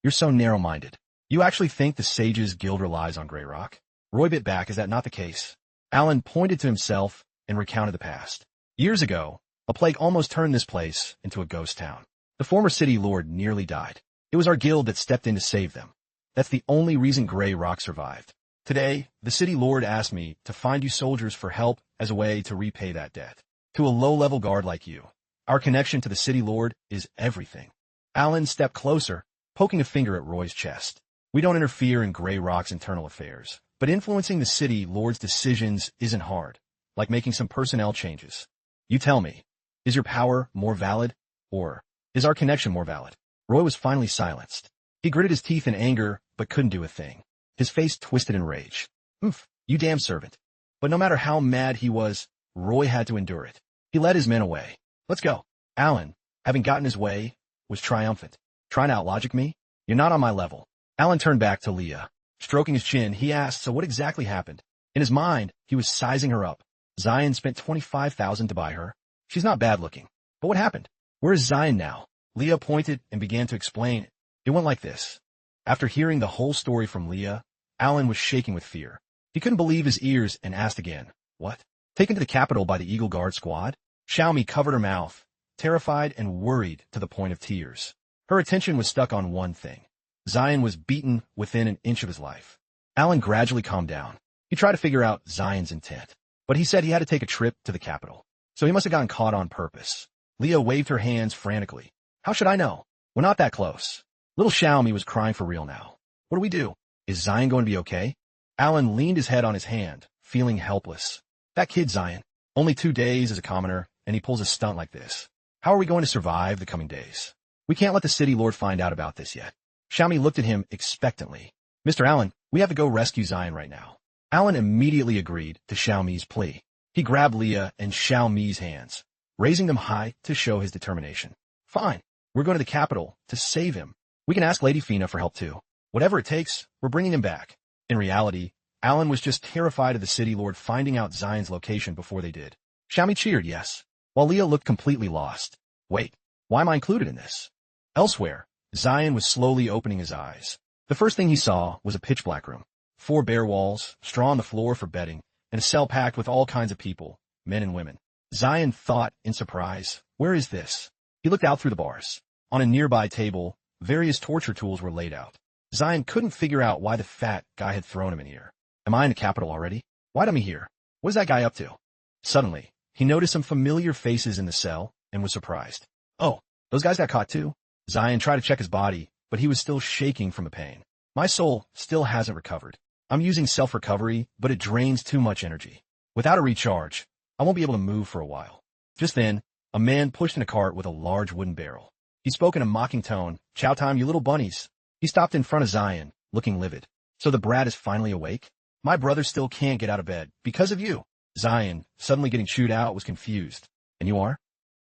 You're so narrow-minded. You actually think the Sage's Guild relies on Grey Rock? Roy bit back. Is that not the case? Alan pointed to himself and recounted the past. Years ago, a plague almost turned this place into a ghost town. The former city lord nearly died. It was our guild that stepped in to save them. That's the only reason Grey Rock survived. Today, the city lord asked me to find you soldiers for help as a way to repay that debt. To a low-level guard like you. Our connection to the city lord is everything. Alan stepped closer, poking a finger at Roy's chest. We don't interfere in Grey Rock's internal affairs, but influencing the city lord's decisions isn't hard, like making some personnel changes. You tell me, is your power more valid, or is our connection more valid? Roy was finally silenced. He gritted his teeth in anger, but couldn't do a thing. His face twisted in rage. Oof, you damn servant. But no matter how mad he was, Roy had to endure it. He led his men away. Let's go. Alan, having gotten his way, was triumphant. Trying to outlogic me? You're not on my level. Alan turned back to Leah. Stroking his chin, he asked, so what exactly happened? In his mind, he was sizing her up. Zion spent 25,000 to buy her. She's not bad looking. But what happened? Where is Zion now? Leah pointed and began to explain. It went like this. After hearing the whole story from Leah, Alan was shaking with fear. He couldn't believe his ears and asked again, what? Taken to the capital by the Eagle Guard squad? Xiaomi covered her mouth, terrified and worried to the point of tears. Her attention was stuck on one thing. Zion was beaten within an inch of his life. Alan gradually calmed down. He tried to figure out Zion's intent, but he said he had to take a trip to the capital. So he must have gotten caught on purpose. Leah waved her hands frantically. How should I know? We're not that close. Little Xiaomi was crying for real now. What do we do? Is Zion going to be okay? Alan leaned his head on his hand, feeling helpless. That kid Zion, only 2 days as a commoner, and he pulls a stunt like this. How are we going to survive the coming days? We can't let the city lord find out about this yet. Xiaomi looked at him expectantly. Mr. Allen, we have to go rescue Zion right now. Alan immediately agreed to Xiaomi's plea. He grabbed Leah and Xiaomi's hands. raising them high to show his determination. Fine. We're going to the capital to save him. We can ask Lady Fina for help too. Whatever it takes, we're bringing him back. In reality, Alan was just terrified of the city lord finding out Zion's location before they did. Xiaomi cheered yes, while Leah looked completely lost. Wait, why am I included in this? Elsewhere, Zion was slowly opening his eyes. The first thing he saw was a pitch-black room. 4 bare walls, straw on the floor for bedding, and a cell packed with all kinds of people, men and women. Zion thought in surprise, where is this? He looked out through the bars. On a nearby table, various torture tools were laid out. Zion couldn't figure out why the fat guy had thrown him in here. Am I in the capital already? Why'd I be here? What is that guy up to? Suddenly, he noticed some familiar faces in the cell and was surprised. Oh, those guys got caught too? Zion tried to check his body, but he was still shaking from the pain. My soul still hasn't recovered. I'm using self-recovery, but it drains too much energy. Without a recharge, I won't be able to move for a while. Just then, a man pushed in a cart with a large wooden barrel. He spoke in a mocking tone, "Chow time, you little bunnies." He stopped in front of Zion, looking livid. So the brat is finally awake? My brother still can't get out of bed, because of you. Zion, suddenly getting chewed out, was confused. And you are?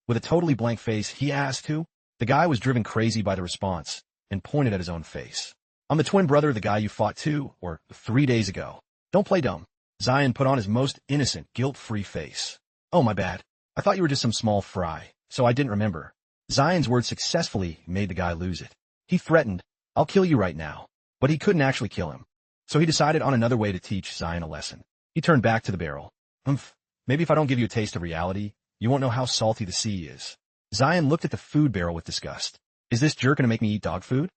With a totally blank face, he asked who? The guy was driven crazy by the response, and pointed at his own face. I'm the twin brother of the guy you fought 2 or 3 days ago. Don't play dumb. Zion put on his most innocent, guilt-free face. Oh, my bad. I thought you were just some small fry, so I didn't remember. Zion's words successfully made the guy lose it. He threatened, I'll kill you right now. But he couldn't actually kill him. So he decided on another way to teach Zion a lesson. He turned back to the barrel. Maybe if I don't give you a taste of reality, you won't know how salty the sea is. Zion looked at the food barrel with disgust. Is this jerk gonna make me eat dog food?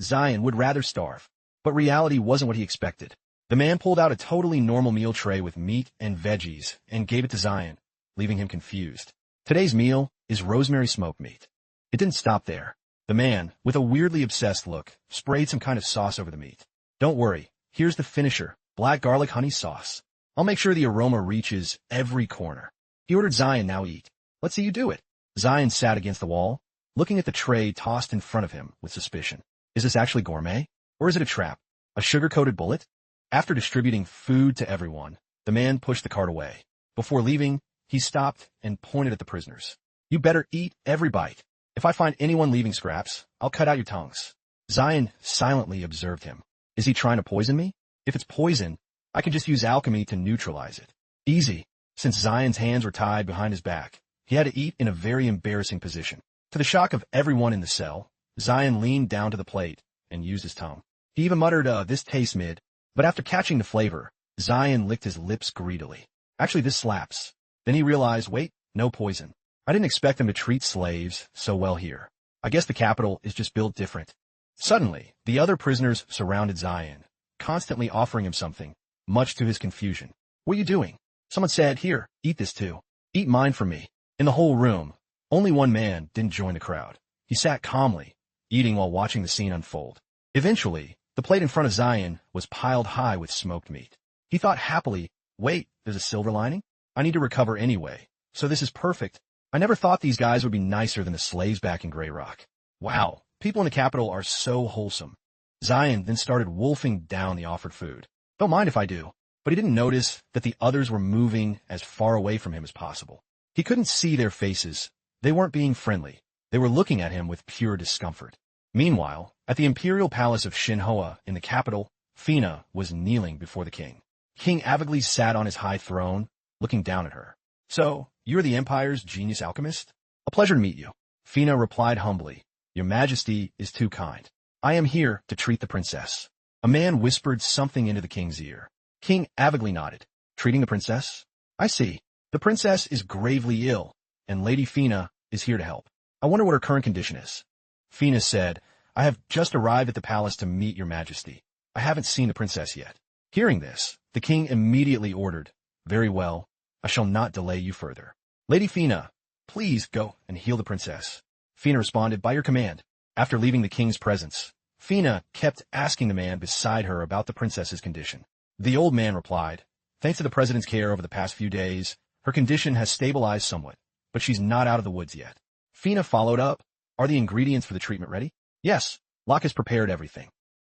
Zion would rather starve. But reality wasn't what he expected. The man pulled out a totally normal meal tray with meat and veggies and gave it to Zion, leaving him confused. Today's meal is rosemary smoked meat. It didn't stop there. The man, with a weirdly obsessed look, sprayed some kind of sauce over the meat. Don't worry, here's the finisher, black garlic honey sauce. I'll make sure the aroma reaches every corner. He ordered Zion now eat. Let's see you do it. Zion sat against the wall, looking at the tray tossed in front of him with suspicion. Is this actually gourmet? Or is it a trap? A sugar-coated bullet? After distributing food to everyone, the man pushed the cart away. Before leaving, he stopped and pointed at the prisoners. You better eat every bite. If I find anyone leaving scraps, I'll cut out your tongues. Zion silently observed him. Is he trying to poison me? If it's poison, I can just use alchemy to neutralize it. Easy. Since Zion's hands were tied behind his back, he had to eat in a very embarrassing position. To the shock of everyone in the cell, Zion leaned down to the plate and used his tongue. He even muttered, this tastes mid. But after catching the flavor, Zion licked his lips greedily. Actually, this slaps. Then he realized, wait, no poison. I didn't expect them to treat slaves so well here. I guess the capital is just built different. Suddenly, the other prisoners surrounded Zion, constantly offering him something, much to his confusion. What are you doing? Someone said, here, eat this too. Eat mine for me. In the whole room, only one man didn't join the crowd. He sat calmly, eating while watching the scene unfold. Eventually, the plate in front of Zion was piled high with smoked meat. He thought happily, wait, there's a silver lining? I need to recover anyway, so this is perfect. I never thought these guys would be nicer than the slaves back in Grey Rock. Wow, people in the capital are so wholesome. Zion then started wolfing down the offered food. Don't mind if I do. But he didn't notice that the others were moving as far away from him as possible. He couldn't see their faces. They weren't being friendly. They were looking at him with pure discomfort. Meanwhile, at the imperial palace of Shinhua in the capital, Fina was kneeling before the king. King Avigles sat on his high throne, looking down at her. So, you're the Empire's genius alchemist? A pleasure to meet you. Fina replied humbly. Your Majesty is too kind. I am here to treat the princess. A man whispered something into the king's ear. King Avigles nodded. Treating the princess? I see. The princess is gravely ill, and Lady Fina is here to help. I wonder what her current condition is. Fina said, I have just arrived at the palace to meet your Majesty. I haven't seen the princess yet. Hearing this, the king immediately ordered, Very well, I shall not delay you further. Lady Fina, please go and heal the princess. Fina responded, By your command. After leaving the king's presence, Fina kept asking the man beside her about the princess's condition. The old man replied, Thanks to the president's care over the past few days, her condition has stabilized somewhat, but she's not out of the woods yet. Fina followed up, Are the ingredients for the treatment ready? Yes, Locke has prepared everything.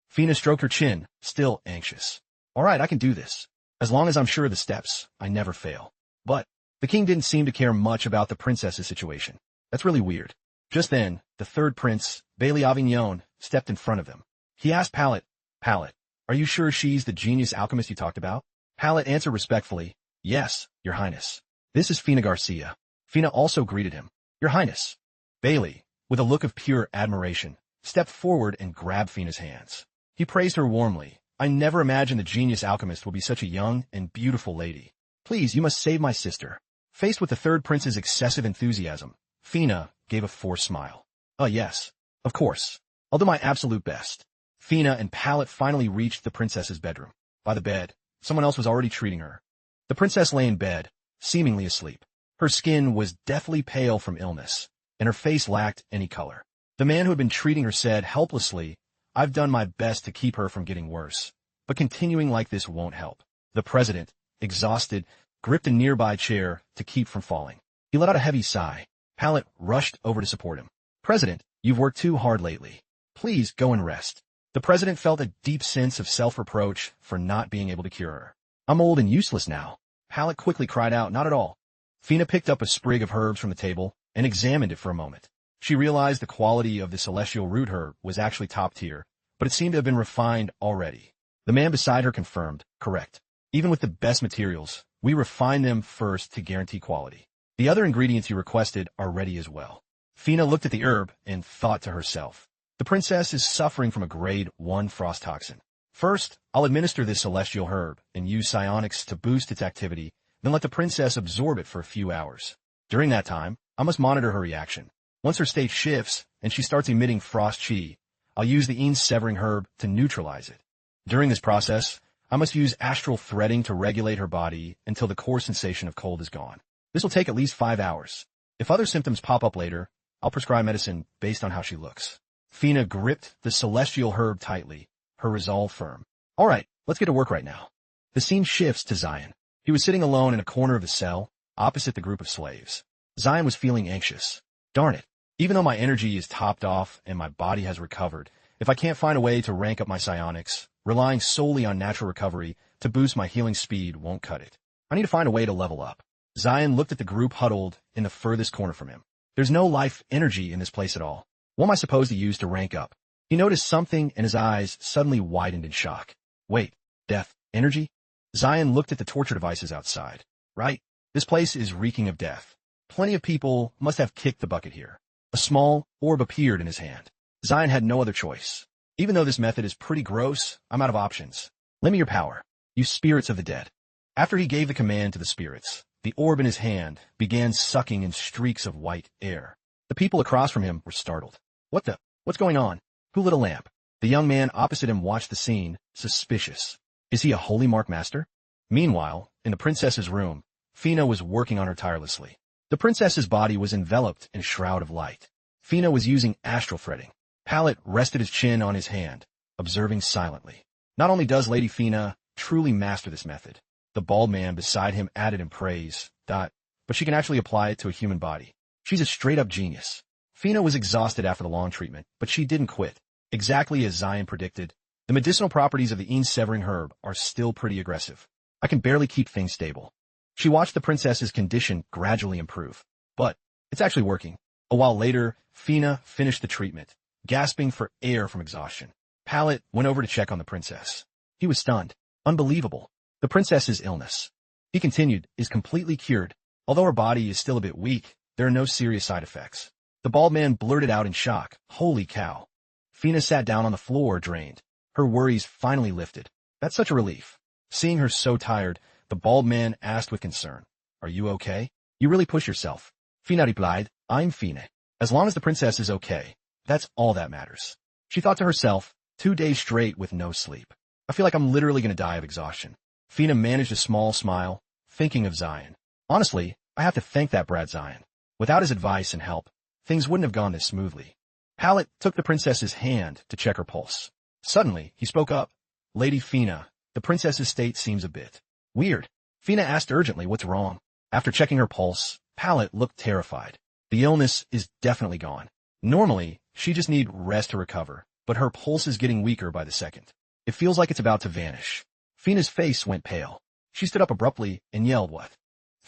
Fina stroked her chin, still anxious. All right, I can do this. As long as I'm sure of the steps, I never fail. But The king didn't seem to care much about the princess's situation. That's really weird. Just then, the third prince, Bailey Avignon, stepped in front of them. He asked Palette, are you sure she's the genius alchemist you talked about? Palette answered respectfully, yes, your highness. This is Fina Garcia. Fina also greeted him. Your highness. Bailey, with a look of pure admiration, stepped forward and grabbed Fina's hands. He praised her warmly. I never imagined the genius alchemist will be such a young and beautiful lady. Please, you must save my sister. Faced with the third prince's excessive enthusiasm, Fina gave a forced smile. Yes, of course. I'll do my absolute best. Fina and Palette finally reached the princess's bedroom. By the bed, someone else was already treating her. The princess lay in bed, seemingly asleep. Her skin was deathly pale from illness, and her face lacked any color. The man who had been treating her said helplessly, I've done my best to keep her from getting worse, but continuing like this won't help. The president, exhausted, gripped a nearby chair to keep from falling. He let out a heavy sigh. Palette rushed over to support him. President, you've worked too hard lately. Please go and rest. The president felt a deep sense of self-reproach for not being able to cure her. I'm old and useless now. Palette quickly cried out, not at all. Fina picked up a sprig of herbs from the table and examined it for a moment. She realized the quality of the celestial root herb was actually top tier, but it seemed to have been refined already. The man beside her confirmed, correct. Even with the best materials, we refine them first to guarantee quality. The other ingredients you requested are ready as well. Fina looked at the herb and thought to herself, the princess is suffering from a grade 1 frost toxin. First, I'll administer this celestial herb and use psionics to boost its activity, then let the princess absorb it for a few hours. During that time, I must monitor her reaction. Once her state shifts and she starts emitting frost chi, I'll use the severing herb to neutralize it. During this process, I must use astral threading to regulate her body until the core sensation of cold is gone. This will take at least 5 hours. If other symptoms pop up later, I'll prescribe medicine based on how she looks. Fina gripped the celestial herb tightly, her resolve firm. All right, let's get to work right now. The scene shifts to Zion. He was sitting alone in a corner of the cell, opposite the group of slaves. Zion was feeling anxious. Darn it. Even though my energy is topped off and my body has recovered, if I can't find a way to rank up my psionics, relying solely on natural recovery to boost my healing speed won't cut it. I need to find a way to level up. Zion looked at the group huddled in the furthest corner from him. There's no life energy in this place at all. What am I supposed to use to rank up? He noticed something and his eyes suddenly widened in shock. Wait, death, energy? Zion looked at the torture devices outside. Right? This place is reeking of death. Plenty of people must have kicked the bucket here. A small orb appeared in his hand. Zion had no other choice. Even though this method is pretty gross, I'm out of options. Lend me your power, you spirits of the dead. After he gave the command to the spirits, the orb in his hand began sucking in streaks of white air. The people across from him were startled. What's going on? Who lit a lamp? The young man opposite him watched the scene, suspicious. Is he a holy mark master? Meanwhile, in the princess's room, Fina was working on her tirelessly. The princess's body was enveloped in a shroud of light. Fina was using astral threading. Palette rested his chin on his hand, observing silently. Not only does Lady Fina truly master this method, the bald man beside him added in praise, but she can actually apply it to a human body. She's a straight-up genius. Fina was exhausted after the long treatment, but she didn't quit. Exactly as Zion predicted, the medicinal properties of the severing herb are still pretty aggressive. I can barely keep things stable. She watched the princess's condition gradually improve. But it's actually working. A while later, Fina finished the treatment, gasping for air from exhaustion. Palette went over to check on the princess. He was stunned. Unbelievable. The princess's illness, he continued, is completely cured. Although her body is still a bit weak, there are no serious side effects. The bald man blurted out in shock, holy cow. Fina sat down on the floor, drained. Her worries finally lifted. That's such a relief. Seeing her so tired, the bald man asked with concern, are you okay? You really push yourself. Fina replied, I'm Fina. As long as the princess is okay, that's all that matters. She thought to herself, 2 days straight with no sleep. I feel like I'm literally going to die of exhaustion. Fina managed a small smile, thinking of Zion. Honestly, I have to thank that brat Zion. Without his advice and help, things wouldn't have gone this smoothly. Palette took the princess's hand to check her pulse. Suddenly, he spoke up. Lady Fina, the princess's state seems a bit weird. Fina asked urgently what's wrong. After checking her pulse, Palette looked terrified. The illness is definitely gone. Normally, she just needs rest to recover, but her pulse is getting weaker by the second. It feels like it's about to vanish. Fina's face went pale. She stood up abruptly and yelled, what?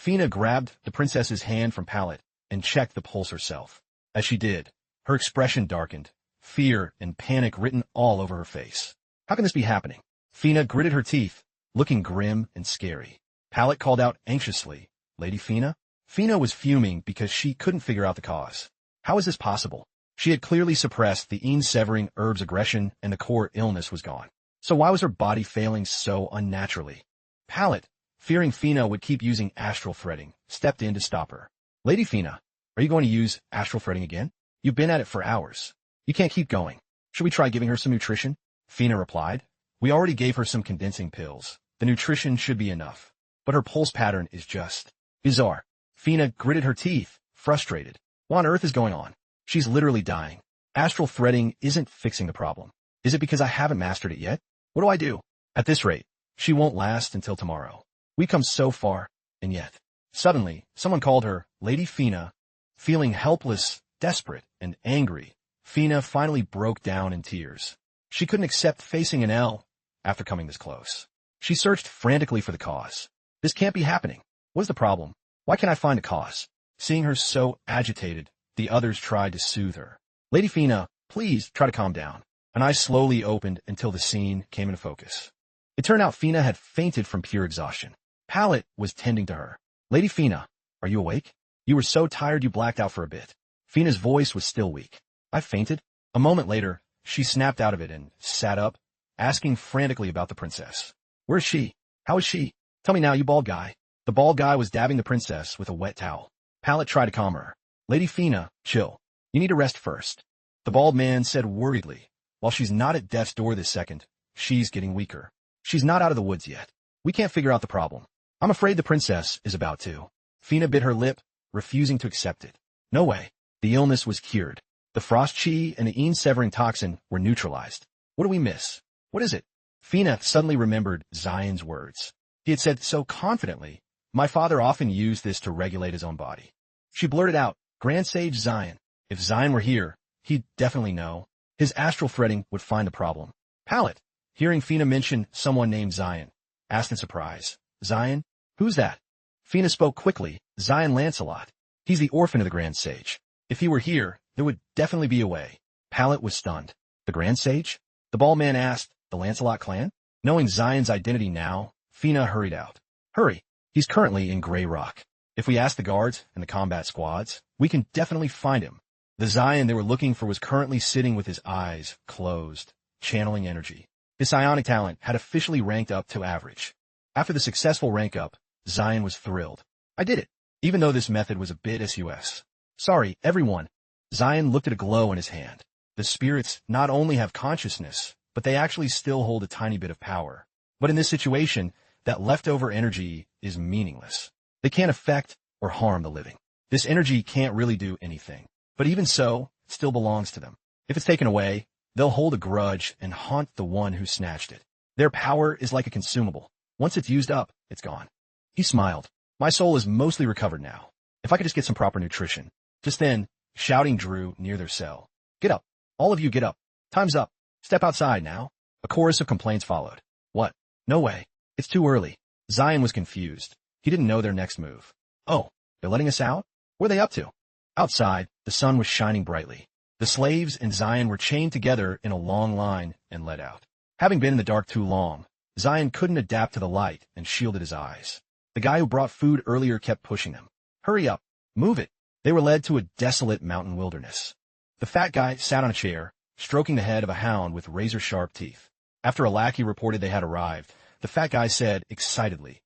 Fina grabbed the princess's hand from Palette and checked the pulse herself. As she did, her expression darkened, fear and panic written all over her face. How can this be happening? Fina gritted her teeth, looking grim and scary. Palette called out anxiously, Lady Fina? Fina was fuming because she couldn't figure out the cause. How is this possible? She had clearly suppressed the severing herb's aggression and the core illness was gone. So why was her body failing so unnaturally? Palette, fearing Fina would keep using astral threading, stepped in to stop her. Lady Fina, are you going to use astral threading again? You've been at it for hours. You can't keep going. Should we try giving her some nutrition? Fina replied. We already gave her some condensing pills. The nutrition should be enough. But her pulse pattern is just bizarre. Fina gritted her teeth, frustrated. What on earth is going on? She's literally dying. Astral threading isn't fixing the problem. Is it because I haven't mastered it yet? What do I do? At this rate, she won't last until tomorrow. We come so far, and yet. Suddenly, someone called her Lady Fina. Feeling helpless, desperate, and angry, Fina finally broke down in tears. She couldn't accept facing an L after coming this close. She searched frantically for the cause. This can't be happening. What's the problem? Why can't I find a cause? Seeing her so agitated, the others tried to soothe her. Lady Fina, please try to calm down. An eye slowly opened until the scene came into focus. It turned out Fina had fainted from pure exhaustion. Palette was tending to her. Lady Fina, are you awake? You were so tired you blacked out for a bit. Fina's voice was still weak. I fainted. A moment later, she snapped out of it and sat up, asking frantically about the princess. Where is she? How is she? Tell me now, you bald guy. The bald guy was dabbing the princess with a wet towel. Palette tried to calm her. Lady Fina, chill. You need to rest first. The bald man said worriedly. While she's not at death's door this second, she's getting weaker. She's not out of the woods yet. We can't figure out the problem. I'm afraid the princess is about to. Fina bit her lip, refusing to accept it. No way. The illness was cured. The frost chi and the severing toxin were neutralized. What do we miss? What is it? Fina suddenly remembered Zion's words. He had said so confidently, my father often used this to regulate his own body. She blurted out, Grand Sage Zion. If Zion were here, he'd definitely know. His astral threading would find the problem. Palette, hearing Fina mention someone named Zion, asked in surprise, Zion? Who's that? Fina spoke quickly, Zion Lancelot. He's the orphan of the Grand Sage. If he were here, there would definitely be a way. Palette was stunned. The Grand Sage? The bald man asked, the Lancelot clan? Knowing Zion's identity now, Fina hurried out. Hurry. He's currently in Grey Rock. If we ask the guards and the combat squads, we can definitely find him. The Zion they were looking for was currently sitting with his eyes closed, channeling energy. His psionic talent had officially ranked up to average. After the successful rank up, Zion was thrilled. I did it, even though this method was a bit sus. Sorry, everyone. Zion looked at a glow in his hand. The spirits not only have consciousness, but they actually still hold a tiny bit of power. But in this situation, that leftover energy is meaningless. They can't affect or harm the living. This energy can't really do anything. But even so, it still belongs to them. If it's taken away, they'll hold a grudge and haunt the one who snatched it. Their power is like a consumable. Once it's used up, it's gone. He smiled. My soul is mostly recovered now. If I could just get some proper nutrition. Just then, shouting drew near their cell. Get up. All of you get up. Time's up. Step outside now. A chorus of complaints followed. What? No way. It's too early. Zion was confused. He didn't know their next move. Oh, they're letting us out? What are they up to? Outside, the sun was shining brightly. The slaves and Zion were chained together in a long line and led out. Having been in the dark too long, Zion couldn't adapt to the light and shielded his eyes. The guy who brought food earlier kept pushing them. Hurry up. Move it. They were led to a desolate mountain wilderness. The fat guy sat on a chair, stroking the head of a hound with razor-sharp teeth. After a lackey reported they had arrived, the fat guy said excitedly,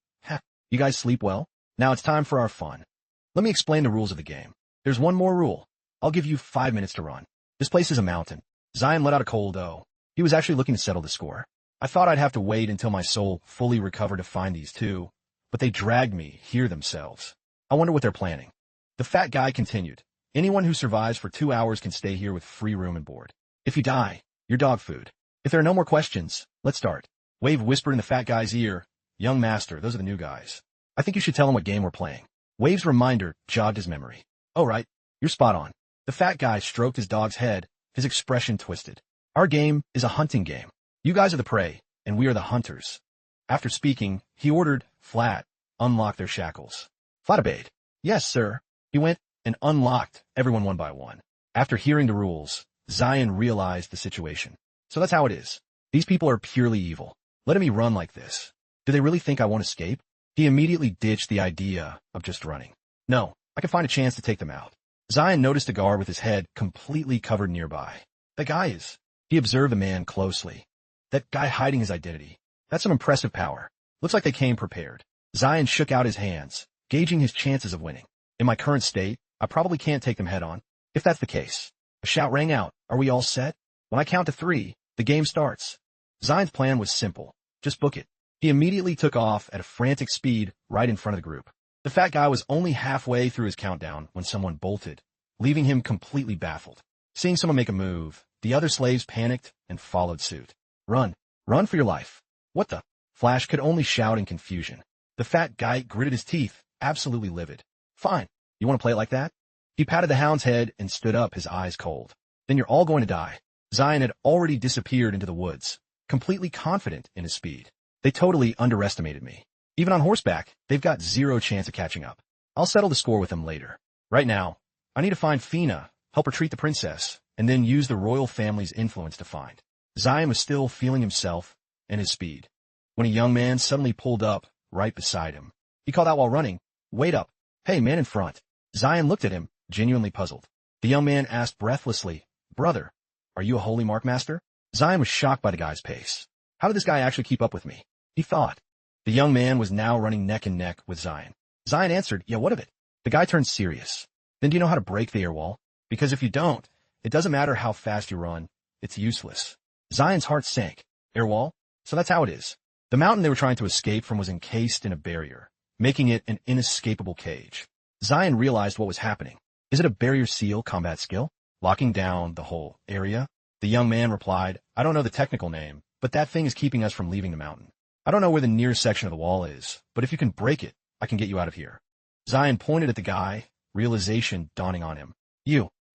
you guys sleep well? Now it's time for our fun. Let me explain the rules of the game. There's one more rule. I'll give you 5 minutes to run. This place is a mountain. Zion let out a cold O. He was actually looking to settle the score. I thought I'd have to wait until my soul fully recovered to find these two, but they dragged me here themselves. I wonder what they're planning. The fat guy continued. Anyone who survives for 2 hours can stay here with free room and board. If you die, you're dog food. If there are no more questions, let's start. Wave whispered in the fat guy's ear, Young master, those are the new guys. I think you should tell him what game we're playing. Wave's reminder jogged his memory. Oh right, you're spot on. The fat guy stroked his dog's head, his expression twisted. Our game is a hunting game. You guys are the prey, and we are the hunters. After speaking, he ordered, flat, unlock their shackles. Flat obeyed. Yes, sir. He went and unlocked everyone one by one. After hearing the rules, Zion realized the situation. So that's how it is. These people are purely evil. Letting me run like this. Do they really think I won't escape? He immediately ditched the idea of just running. No, I can find a chance to take them out. Zion noticed a guard with his head completely covered nearby. That guy is. He observed the man closely. That guy hiding his identity. That's some impressive power. Looks like they came prepared. Zion shook out his hands, gauging his chances of winning. In my current state, I probably can't take them head on. If that's the case. A shout rang out. Are we all set? When I count to 3, the game starts. Zion's plan was simple. Just book it. He immediately took off at a frantic speed right in front of the group. The fat guy was only halfway through his countdown when someone bolted, leaving him completely baffled. Seeing someone make a move, the other slaves panicked and followed suit. Run. Run for your life. What the? Flash could only shout in confusion. The fat guy gritted his teeth, absolutely livid. Fine. You want to play it like that? He patted the hound's head and stood up, his eyes cold. Then you're all going to die. Zion had already disappeared into the woods, completely confident in his speed. They totally underestimated me. Even on horseback, they've got zero chance of catching up. I'll settle the score with them later. Right now, I need to find Fina, help her treat the princess, and then use the royal family's influence to find. Zion was still feeling himself and his speed, when a young man suddenly pulled up right beside him. He called out while running, "Wait up. Hey, man in front." Zion looked at him, genuinely puzzled. The young man asked breathlessly, "Brother, are you a holy mark master?" Zion was shocked by the guy's pace. How did this guy actually keep up with me? He thought. The young man was now running neck and neck with Zion. Zion answered, "Yeah, what of it?" The guy turned serious. "Then do you know how to break the air wall? Because if you don't, it doesn't matter how fast you run. It's useless." Zion's heart sank. Air wall? So that's how it is. The mountain they were trying to escape from was encased in a barrier, making it an inescapable cage. Zion realized what was happening. Is it a barrier seal combat skill? Locking down the whole area? The young man replied, "I don't know the technical name, but that thing is keeping us from leaving the mountain. I don't know where the nearest section of the wall is, but if you can break it, I can get you out of here." Zion pointed at the guy, realization dawning on him.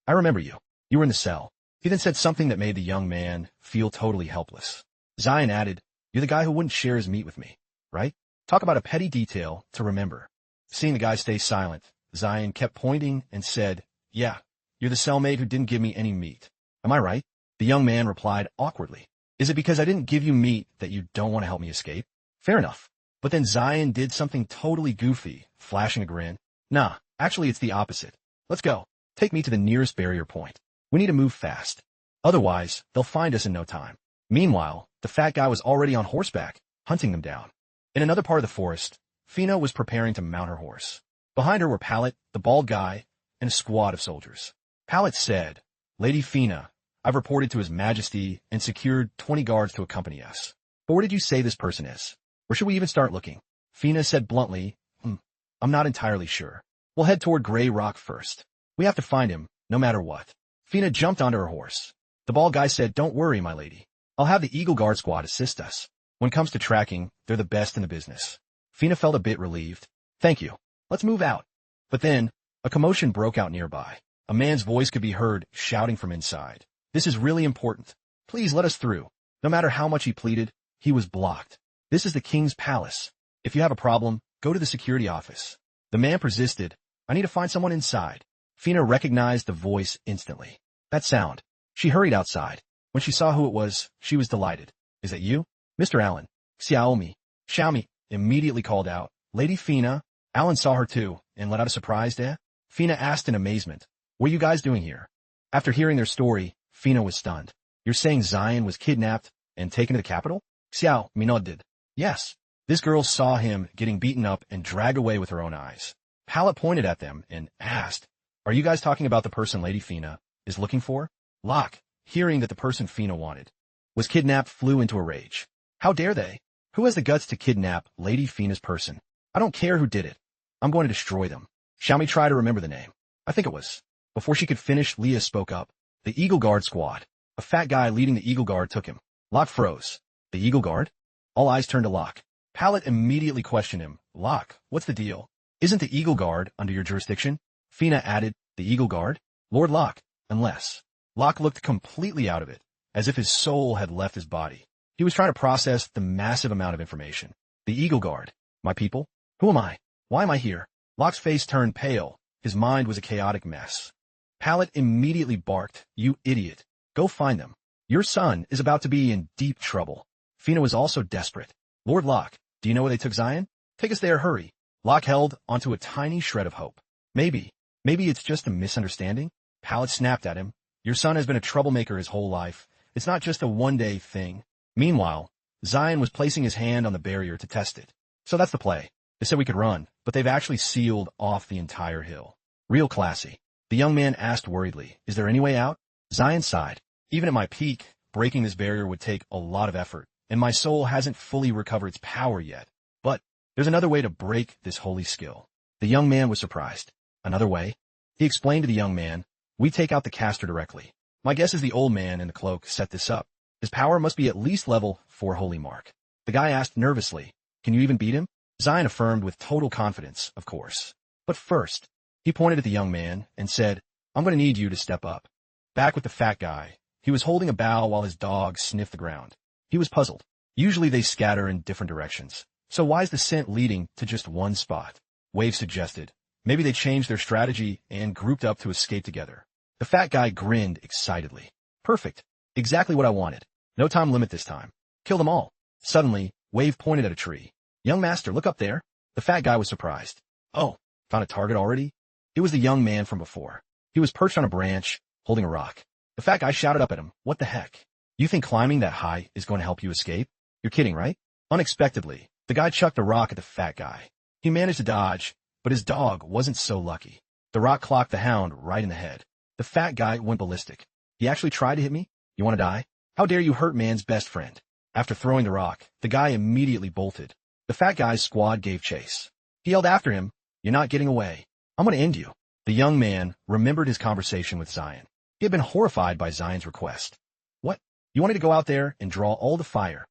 I remember you. You were in the cell." He then said something that made the young man feel totally helpless. Zion added, "You're the guy who wouldn't share his meat with me, right? Talk about a petty detail to remember." Seeing the guy stay silent, Zion kept pointing and said, "Yeah, you're the cellmate who didn't give me any meat. Am I right?" The young man replied awkwardly, "Is it because I didn't give you meat that you don't want to help me escape?" Fair enough. But then Zion did something totally goofy, flashing a grin. "Nah, actually it's the opposite. Let's go. Take me to the nearest barrier point. We need to move fast. Otherwise, they'll find us in no time." Meanwhile, the fat guy was already on horseback, hunting them down. In another part of the forest, Fina was preparing to mount her horse. Behind her were Pallet, the bald guy, and a squad of soldiers. Pallet said, "Lady Fina, I've reported to His Majesty and secured 20 guards to accompany us. But where did you say this person is? Or should we even start looking?" Fina said bluntly, I'm not entirely sure. We'll head toward Grey Rock first. We have to find him, no matter what." Fina jumped onto her horse. The bald guy said, "Don't worry, my lady. I'll have the Eagle Guard squad assist us. When it comes to tracking, they're the best in the business." Fina felt a bit relieved. "Thank you. Let's move out." But then, a commotion broke out nearby. A man's voice could be heard shouting from inside. "This is really important. Please let us through." No matter how much he pleaded, he was blocked. "This is the king's palace. If you have a problem, go to the security office." The man persisted. "I need to find someone inside." Fina recognized the voice instantly. That sound. She hurried outside. When she saw who it was, she was delighted. "Is that you?" "Mr. Allen." "Xiaomi." Xiaomi immediately called out, "Lady Fina." Allen saw her too, and let out a surprised eh? Fina asked in amazement, "What are you guys doing here?" After hearing their story, Fina was stunned. "You're saying Zion was kidnapped and taken to the capital?" Xiao Mi nodded. "Yes." This girl saw him getting beaten up and dragged away with her own eyes. Pallet pointed at them and asked, "Are you guys talking about the person Lady Fina is looking for?" Locke, hearing that the person Fina wanted was kidnapped, flew into a rage. "How dare they? Who has the guts to kidnap Lady Fina's person? I don't care who did it. I'm going to destroy them." Xiaomi tried to remember the name. I think it was. Before she could finish, Leah spoke up. "The Eagle Guard squad." A fat guy leading the Eagle Guard took him. Locke froze. "The Eagle Guard?" All eyes turned to Locke. Pallet immediately questioned him. "Locke, what's the deal? Isn't the Eagle Guard under your jurisdiction?" Fina added, "The Eagle Guard? Lord Locke, unless." Locke looked completely out of it, as if his soul had left his body. He was trying to process the massive amount of information. "The Eagle Guard? My people? Who am I? Why am I here?" Locke's face turned pale. His mind was a chaotic mess. Pallet immediately barked, "You idiot. Go find them. Your son is about to be in deep trouble." Fina was also desperate. "Lord Locke, do you know where they took Zion? Take us there, hurry." Locke held onto a tiny shred of hope. Maybe it's just a misunderstanding." Pallet snapped at him. "Your son has been a troublemaker his whole life. It's not just a one-day thing." Meanwhile, Zion was placing his hand on the barrier to test it. "So that's the play. They said we could run, but they've actually sealed off the entire hill." "Real classy." The young man asked worriedly, "Is there any way out?" Zion sighed. "Even at my peak, breaking this barrier would take a lot of effort, and my soul hasn't fully recovered its power yet. But there's another way to break this holy skill." The young man was surprised. "Another way?" He explained to the young man, "We take out the caster directly. My guess is the old man in the cloak set this up. His power must be at least level 4 holy mark." The guy asked nervously, "Can you even beat him?" Zion affirmed with total confidence, "Of course. But first," he pointed at the young man and said, "I'm going to need you to step up." Back with the fat guy, he was holding a bough while his dog sniffed the ground. He was puzzled. Usually they scatter in different directions. So why is the scent leading to just one spot? Wave suggested. Maybe they changed their strategy and grouped up to escape together. The fat guy grinned excitedly. "Perfect. Exactly what I wanted. No time limit this time. Kill them all." Suddenly, Wave pointed at a tree. "Young master, look up there." The fat guy was surprised. "Oh, found a target already?" It was the young man from before. He was perched on a branch, holding a rock. The fat guy shouted up at him, "What the heck? You think climbing that high is going to help you escape? You're kidding, right?" Unexpectedly, the guy chucked a rock at the fat guy. He managed to dodge, but his dog wasn't so lucky. The rock clocked the hound right in the head. The fat guy went ballistic. "He actually tried to hit me? You want to die? How dare you hurt man's best friend?" After throwing the rock, the guy immediately bolted. The fat guy's squad gave chase. He yelled after him, "You're not getting away. I'm going to end you." The young man remembered his conversation with Zion. He had been horrified by Zion's request. "What? You wanted to go out there and draw all the fire?"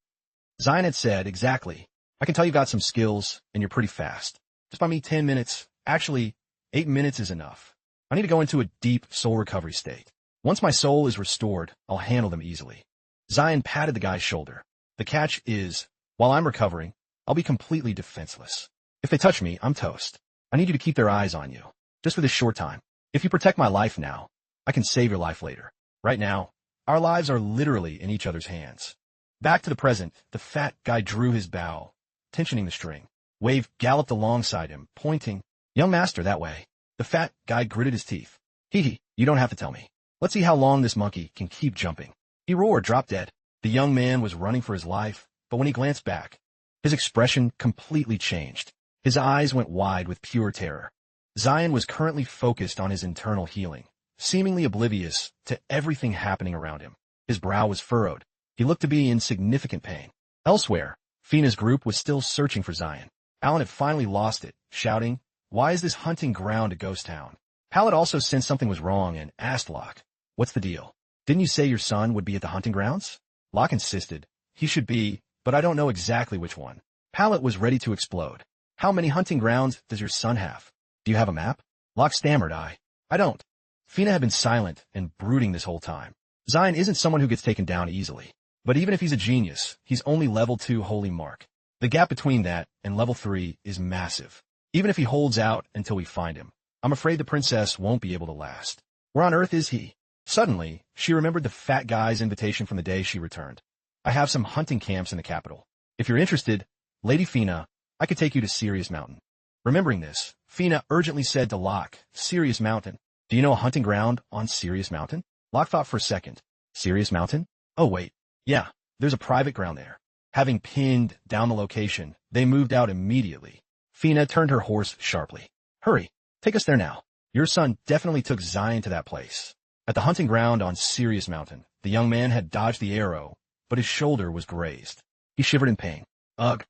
Zion had said, "Exactly. I can tell you've got some skills, and you're pretty fast. Just buy me 10 minutes. Actually, 8 minutes is enough. I need to go into a deep soul recovery state. Once my soul is restored, I'll handle them easily." Zion patted the guy's shoulder. "The catch is, while I'm recovering, I'll be completely defenseless. If they touch me, I'm toast. I need you to keep their eyes on you, just for this short time. If you protect my life now, I can save your life later. Right now, our lives are literally in each other's hands." Back to the present, the fat guy drew his bow, tensioning the string. Wave galloped alongside him, pointing, "Young master, that way." The fat guy gritted his teeth. "Hee, you don't have to tell me. Let's see how long this monkey can keep jumping." He roared, drop dead. The young man was running for his life, but when he glanced back, his expression completely changed. His eyes went wide with pure terror. Zion was currently focused on his internal healing, seemingly oblivious to everything happening around him. His brow was furrowed. He looked to be in significant pain. Elsewhere, Fina's group was still searching for Zion. Alan had finally lost it, shouting, "Why is this hunting ground a ghost town?" Pallet also sensed something was wrong and asked Locke, "What's the deal? Didn't you say your son would be at the hunting grounds?" Locke insisted, "He should be, but I don't know exactly which one." Pallet was ready to explode. "How many hunting grounds does your son have? Do you have a map?" Locke stammered, I don't." Fina had been silent and brooding this whole time. Zion isn't someone who gets taken down easily. But even if he's a genius, he's only level 2 holy mark. The gap between that and level 3 is massive. Even if he holds out until we find him, I'm afraid the princess won't be able to last. Where on earth is he? Suddenly, she remembered the fat guy's invitation from the day she returned. "I have some hunting camps in the capital. If you're interested, Lady Fina, I could take you to Sirius Mountain." Remembering this, Fina urgently said to Locke, "Sirius Mountain. Do you know a hunting ground on Sirius Mountain?" Locke thought for a second. "Sirius Mountain? Oh wait. Yeah, there's a private ground there." Having pinned down the location, they moved out immediately. Fina turned her horse sharply. "Hurry, take us there now. Your son definitely took Zion to that place." At the hunting ground on Sirius Mountain, the young man had dodged the arrow, but his shoulder was grazed. He shivered in pain. "Ugh.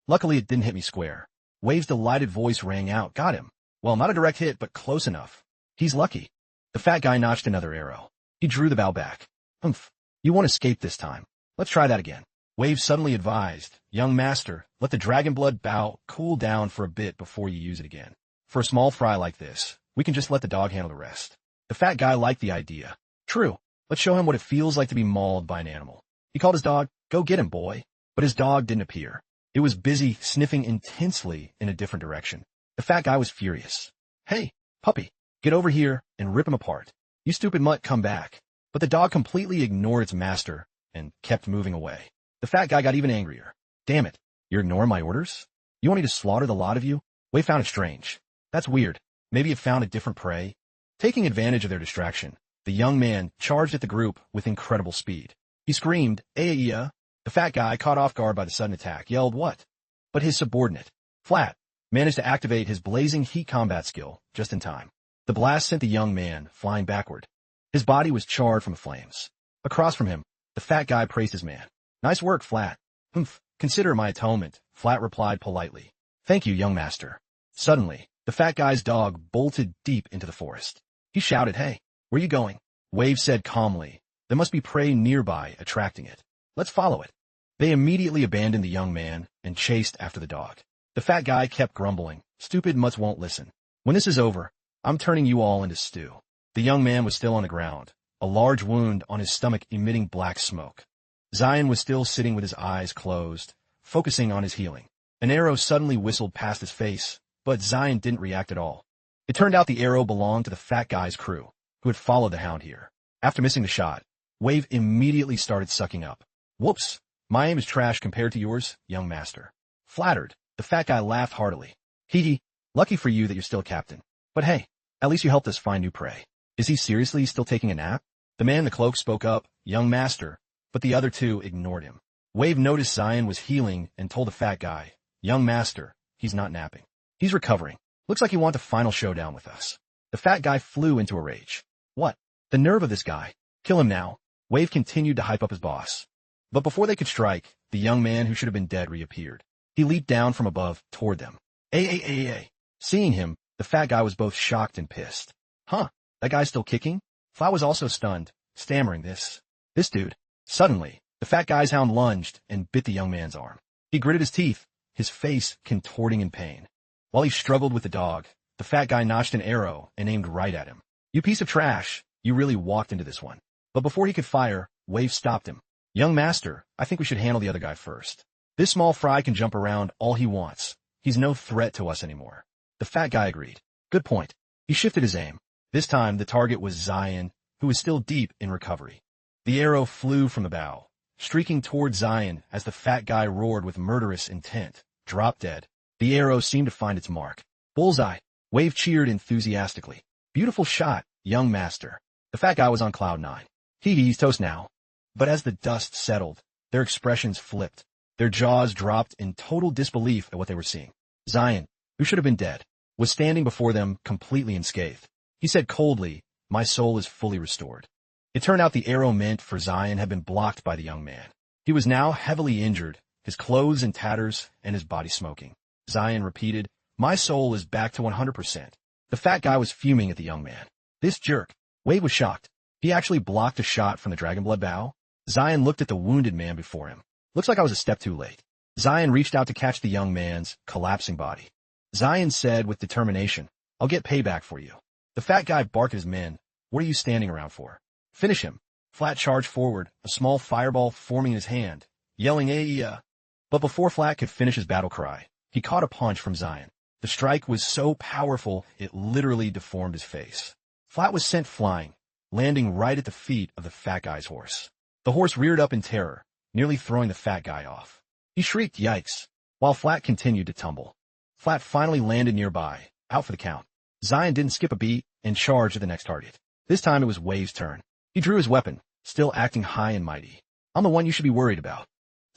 Luckily it didn't hit me square." Wave's delighted voice rang out. "Got him. Well, not a direct hit, but close enough. He's lucky." The fat guy notched another arrow. He drew the bow back. "Humph. You won't escape this time. Let's try that again." Wave suddenly advised, "Young master, let the dragon blood bow cool down for a bit before you use it again. For a small fry like this, we can just let the dog handle the rest." The fat guy liked the idea. "True. Let's show him what it feels like to be mauled by an animal." He called his dog, "Go get him, boy." But his dog didn't appear. It was busy sniffing intensely in a different direction. The fat guy was furious. Hey, puppy, get over here and rip him apart. You stupid mutt, come back. But the dog completely ignored its master and kept moving away. The fat guy got even angrier. Damn it, you're ignoring my orders? You want me to slaughter the lot of you? Wei found it strange. That's weird. Maybe it found a different prey. Taking advantage of their distraction, the young man charged at the group with incredible speed. He screamed, "Aia!" The fat guy, caught off guard by the sudden attack, yelled, "What?" But his subordinate, Flat, managed to activate his blazing heat combat skill just in time. The blast sent the young man flying backward. His body was charred from the flames. Across from him, the fat guy praised his man. "Nice work, Flat." "Humph, consider my atonement," Flat replied politely. "Thank you, young master." Suddenly, the fat guy's dog bolted deep into the forest. He shouted, "Hey, where you going?" Wave said calmly, "There must be prey nearby attracting it. Let's follow it." They immediately abandoned the young man and chased after the dog. The fat guy kept grumbling, "Stupid mutts won't listen. When this is over, I'm turning you all into stew." The young man was still on the ground, a large wound on his stomach emitting black smoke. Zion was still sitting with his eyes closed, focusing on his healing. An arrow suddenly whistled past his face, but Zion didn't react at all. It turned out the arrow belonged to the fat guy's crew, who had followed the hound here. After missing the shot, Wave immediately started sucking up. "Whoops, my aim is trash compared to yours, young master." Flattered, the fat guy laughed heartily. "Hee hee, lucky for you that you're still captain. But hey, at least you helped us find new prey." "Is he seriously still taking a nap?" The man in the cloak spoke up, "Young master," but the other two ignored him. Wave noticed Zion was healing and told the fat guy, "Young master, he's not napping. He's recovering. Looks like he wants a final showdown with us." The fat guy flew into a rage. "What? The nerve of this guy. Kill him now." Wave continued to hype up his boss. But before they could strike, the young man who should have been dead reappeared. He leaped down from above toward them. Ay. Seeing him, the fat guy was both shocked and pissed. "Huh, that guy's still kicking?" Flat was also stunned, stammering this dude. Suddenly, the fat guy's hound lunged and bit the young man's arm. He gritted his teeth, his face contorting in pain. While he struggled with the dog, the fat guy notched an arrow and aimed right at him. "You piece of trash, you really walked into this one." But before he could fire, Wave stopped him. "Young master, I think we should handle the other guy first. This small fry can jump around all he wants. He's no threat to us anymore." The fat guy agreed. "Good point." He shifted his aim. This time, the target was Zion, who was still deep in recovery. The arrow flew from the bow, streaking toward Zion as the fat guy roared with murderous intent. Drop dead. The arrow seemed to find its mark. "Bullseye." Wave cheered enthusiastically. "Beautiful shot, young master." The fat guy was on cloud nine. He's toast now. But as the dust settled, their expressions flipped. Their jaws dropped in total disbelief at what they were seeing. Zion, who should have been dead, was standing before them completely unscathed. He said coldly, "My soul is fully restored." It turned out the arrow meant for Zion had been blocked by the young man. He was now heavily injured, his clothes in tatters and his body smoking. Zion repeated, "My soul is back to 100%. The fat guy was fuming at the young man. This jerk. Wade was shocked. He actually blocked a shot from the Dragonblood bow. Zion looked at the wounded man before him. "Looks like I was a step too late." Zion reached out to catch the young man's collapsing body. Zion said with determination, "I'll get payback for you." The fat guy barked at his men. "What are you standing around for? Finish him." Flat charged forward, a small fireball forming in his hand, yelling, "Aia!" But before Flat could finish his battle cry, he caught a punch from Zion. The strike was so powerful, it literally deformed his face. Flat was sent flying, landing right at the feet of the fat guy's horse. The horse reared up in terror, nearly throwing the fat guy off. He shrieked, "Yikes," while Flat continued to tumble. Flat finally landed nearby, out for the count. Zion didn't skip a beat and charged at the next target. This time it was Wave's turn. He drew his weapon, still acting high and mighty. "I'm the one you should be worried about."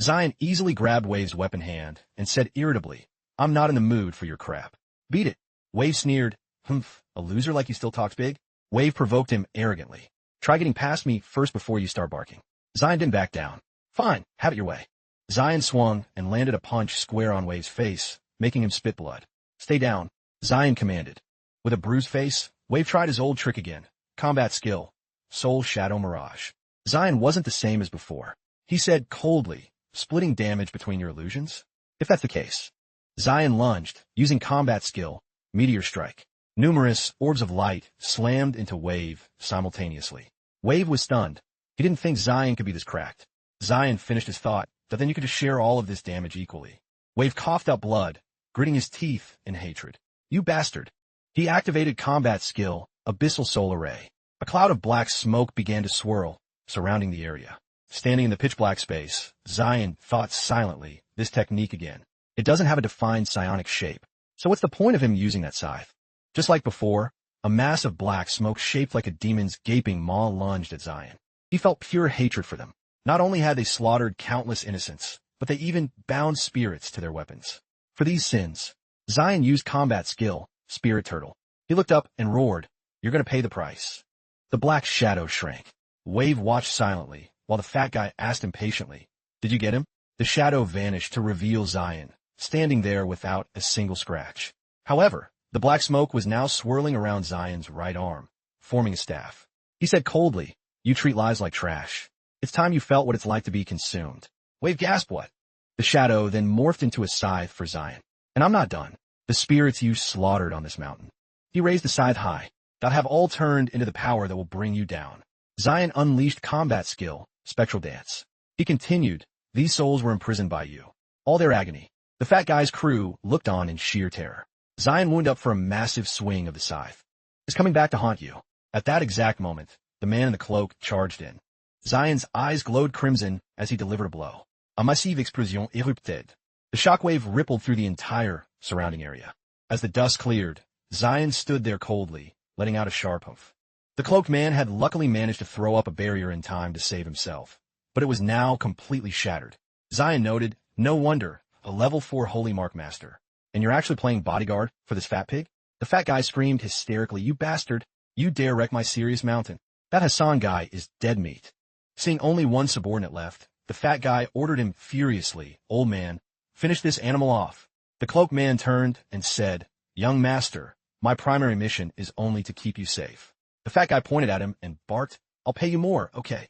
Zion easily grabbed Wave's weapon hand and said irritably, "I'm not in the mood for your crap. Beat it." Wave sneered, "Humph, a loser like you still talks big?" Wave provoked him arrogantly. "Try getting past me first before you start barking." Zion didn't back down. "Fine, have it your way." Zion swung and landed a punch square on Wave's face, making him spit blood. "Stay down," Zion commanded. With a bruised face, Wave tried his old trick again. Combat skill. Soul Shadow Mirage. Zion wasn't the same as before. He said coldly, "Splitting damage between your illusions?" "If that's the case." Zion lunged, using combat skill, Meteor Strike. Numerous orbs of light slammed into Wave simultaneously. Wave was stunned. He didn't think Zion could be this cracked. Zion finished his thought, that then you could just share all of this damage equally. Wave coughed up blood, gritting his teeth in hatred. You bastard. He activated combat skill, Abyssal Soul Array. A cloud of black smoke began to swirl, surrounding the area. Standing in the pitch-black space, Zion thought silently, this technique again. It doesn't have a defined psionic shape. So what's the point of him using that scythe? Just like before, a mass of black smoke shaped like a demon's gaping maw lunged at Zion. He felt pure hatred for them. Not only had they slaughtered countless innocents, but they even bound spirits to their weapons. For these sins, Zion used combat skill, Spirit Turtle. He looked up and roared, "You're gonna pay the price." The black shadow shrank. Wave watched silently, while the fat guy asked impatiently, "Did you get him?" The shadow vanished to reveal Zion, standing there without a single scratch. However, the black smoke was now swirling around Zion's right arm, forming a staff. He said coldly, "You treat lives like trash. It's time you felt what it's like to be consumed." Wave gasped, "What?" The shadow then morphed into a scythe for Zion. "And I'm not done. The spirits you slaughtered on this mountain." He raised the scythe high. "They'll have all turned into the power that will bring you down." Zion unleashed combat skill, Spectral Dance. He continued, "These souls were imprisoned by you. All their agony." The fat guy's crew looked on in sheer terror. Zion wound up for a massive swing of the scythe. "It's coming back to haunt you." At that exact moment, the man in the cloak charged in. Zion's eyes glowed crimson as he delivered a blow. A massive explosion erupted. The shockwave rippled through the entire surrounding area. As the dust cleared, Zion stood there coldly, letting out a sharp hoof. The cloaked man had luckily managed to throw up a barrier in time to save himself, but it was now completely shattered. Zion noted, "No wonder, a level 4 Holy Mark Master. And you're actually playing bodyguard for this fat pig?" The fat guy screamed hysterically, "You bastard! You dare wreck my serious mountain. That Hassan guy is dead meat." Seeing only one subordinate left, the fat guy ordered him furiously, "Old man, finish this animal off." The cloaked man turned and said, "Young master, my primary mission is only to keep you safe." The fat guy pointed at him and barked, "I'll pay you more, okay?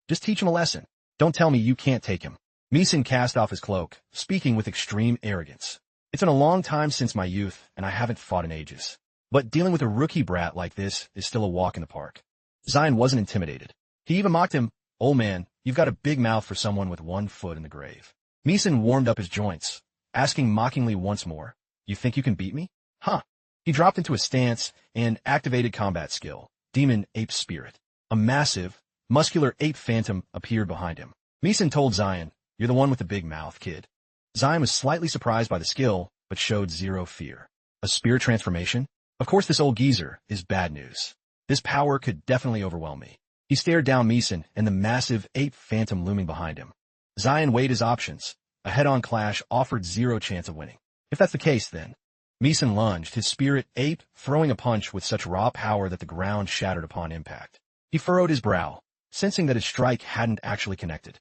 Just teach him a lesson. Don't tell me you can't take him." Meeson cast off his cloak, speaking with extreme arrogance. "It's been a long time since my youth, and I haven't fought in ages. But dealing with a rookie brat like this is still a walk in the park." Zion wasn't intimidated. He even mocked him, "Old man, you've got a big mouth for someone with one foot in the grave." Meeson warmed up his joints, asking mockingly once more, "You think you can beat me? Huh." He dropped into a stance and activated combat skill, Demon Ape Spirit. A massive, muscular ape phantom appeared behind him. Meeson told Zion, "You're the one with the big mouth, kid." Zion was slightly surprised by the skill, but showed zero fear. A spirit transformation? Of course this old geezer is bad news. This power could definitely overwhelm me. He stared down Meeson and the massive ape phantom looming behind him. Zion weighed his options. A head-on clash offered zero chance of winning. If that's the case, then. Meeson lunged, his spirit ape throwing a punch with such raw power that the ground shattered upon impact. He furrowed his brow, sensing that his strike hadn't actually connected.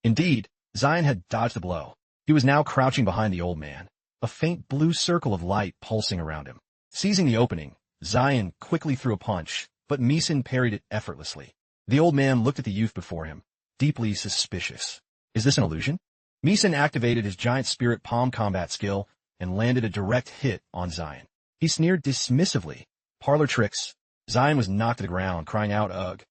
Indeed, Zion had dodged the blow. He was now crouching behind the old man, a faint blue circle of light pulsing around him. Seizing the opening, Zion quickly threw a punch, but Meeson parried it effortlessly. The old man looked at the youth before him, deeply suspicious. Is this an illusion? Meeson activated his giant spirit palm combat skill and landed a direct hit on Zion. He sneered dismissively. "Parlor tricks." Zion was knocked to the ground, crying out, "Ugh."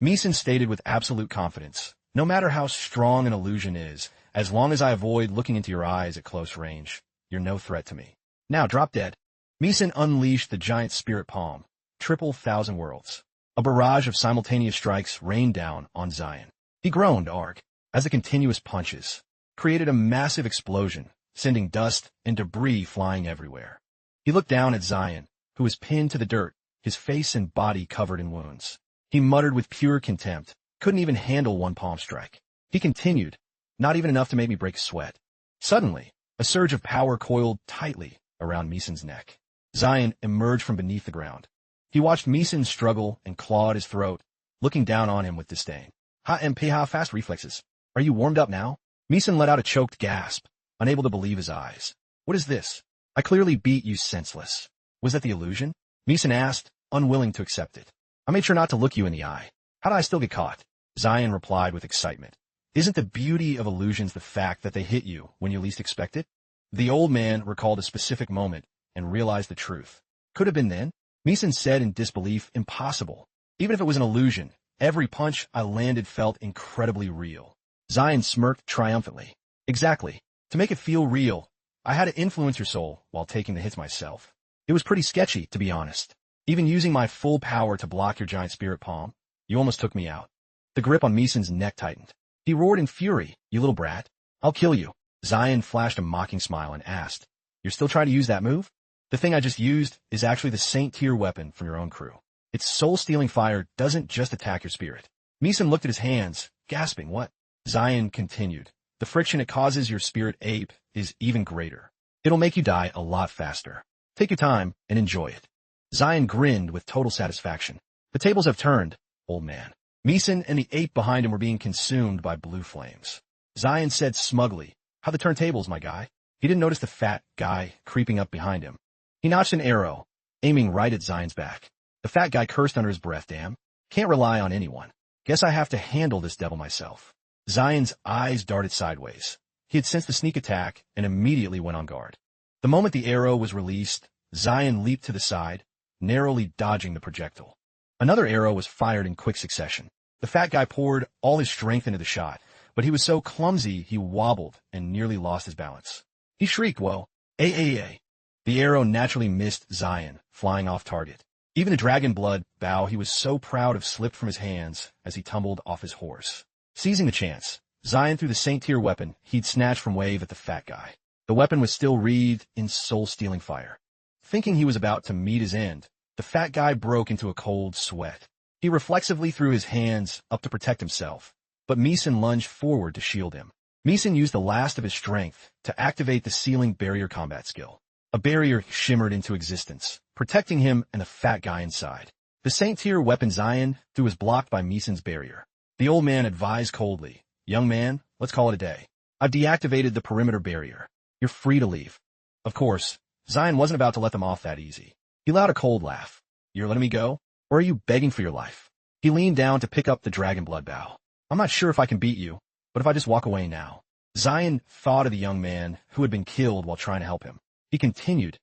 Meeson stated with absolute confidence, "No matter how strong an illusion is, as long as I avoid looking into your eyes at close range, you're no threat to me. Now drop dead." Meeson unleashed the giant spirit palm, triple thousand worlds. A barrage of simultaneous strikes rained down on Zion. He groaned, "Arg," as the continuous punches created a massive explosion, sending dust and debris flying everywhere. He looked down at Zion, who was pinned to the dirt, his face and body covered in wounds. He muttered with pure contempt, couldn't even handle one palm strike. He continued, "Not even enough to make me break a sweat." Suddenly, a surge of power coiled tightly around Meeson's neck. Zion emerged from beneath the ground. He watched Meeson struggle and claw at his throat, looking down on him with disdain. "Ha fast reflexes. Are you warmed up now?" Meeson let out a choked gasp, unable to believe his eyes. "What is this? I clearly beat you senseless. Was that the illusion?" Meeson asked, unwilling to accept it. "I made sure not to look you in the eye. How did I still get caught?" Zion replied with excitement. "Isn't the beauty of illusions the fact that they hit you when you least expect it?" The old man recalled a specific moment and realized the truth. Could have been then? Meeson said in disbelief, "Impossible. Even if it was an illusion, every punch I landed felt incredibly real." Zion smirked triumphantly. "Exactly. To make it feel real, I had to influence your soul while taking the hits myself." It was pretty sketchy, to be honest. Even using my full power to block your giant spirit palm, you almost took me out. The grip on Meeson's neck tightened. He roared in fury, "You little brat. I'll kill you." Zion flashed a mocking smile and asked, "You're still trying to use that move? The thing I just used is actually the Saint-tier weapon from your own crew. Its soul-stealing fire doesn't just attack your spirit." Meeson looked at his hands, gasping, "What?" Zion continued, "The friction it causes your spirit ape is even greater. It'll make you die a lot faster. Take your time and enjoy it." Zion grinned with total satisfaction. "The tables have turned, old man." Meeson and the ape behind him were being consumed by blue flames. Zion said smugly, "How the turntables, my guy?" He didn't notice the fat guy creeping up behind him. He notched an arrow, aiming right at Zion's back. The fat guy cursed under his breath, "Damn. Can't rely on anyone. Guess I have to handle this devil myself." Zion's eyes darted sideways. He had sensed the sneak attack and immediately went on guard. The moment the arrow was released, Zion leaped to the side, narrowly dodging the projectile. Another arrow was fired in quick succession. The fat guy poured all his strength into the shot, but he was so clumsy he wobbled and nearly lost his balance. He shrieked, "Whoa, A." The arrow naturally missed Zion, flying off target. Even the dragon blood bow he was so proud of slipped from his hands as he tumbled off his horse. Seizing the chance, Zion threw the Saint-tier weapon he'd snatched from Wave at the fat guy. The weapon was still wreathed in soul-stealing fire. Thinking he was about to meet his end, the fat guy broke into a cold sweat. He reflexively threw his hands up to protect himself, but Meeson lunged forward to shield him. Meeson used the last of his strength to activate the ceiling barrier combat skill. A barrier shimmered into existence, protecting him and the fat guy inside. The Saint-tier weapon Zion threw was blocked by Meeson's barrier. The old man advised coldly, "Young man, let's call it a day. I've deactivated the perimeter barrier. You're free to leave." Of course, Zion wasn't about to let them off that easy. He let out a cold laugh. "You're letting me go? Or are you begging for your life?" He leaned down to pick up the dragon blood bow. "I'm not sure if I can beat you, but if I just walk away now." Zion thought of the young man who had been killed while trying to help him. He continued,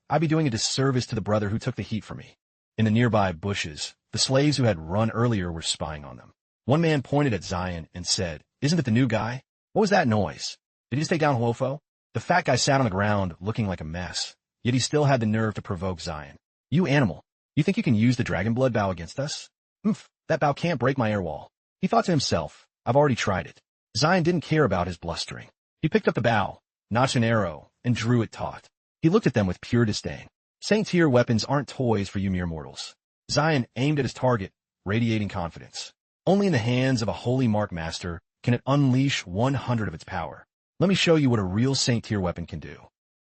"I'd be doing a disservice to the brother who took the heat for me." In the nearby bushes, the slaves who had run earlier were spying on them. One man pointed at Zion and said, "Isn't it the new guy? What was that noise? Did he just take down Huofo?" The fat guy sat on the ground looking like a mess, yet he still had the nerve to provoke Zion. "You animal. You think you can use the dragon blood bow against us? Oomph, that bow can't break my air wall." He thought to himself, "I've already tried it." Zion didn't care about his blustering. He picked up the bow, notched an arrow, and drew it taut. He looked at them with pure disdain. Saint-tier weapons aren't toys for you mere mortals. Zion aimed at his target, radiating confidence. Only in the hands of a holy mark master can it unleash 100 of its power. Let me show you what a real Saint-tier weapon can do.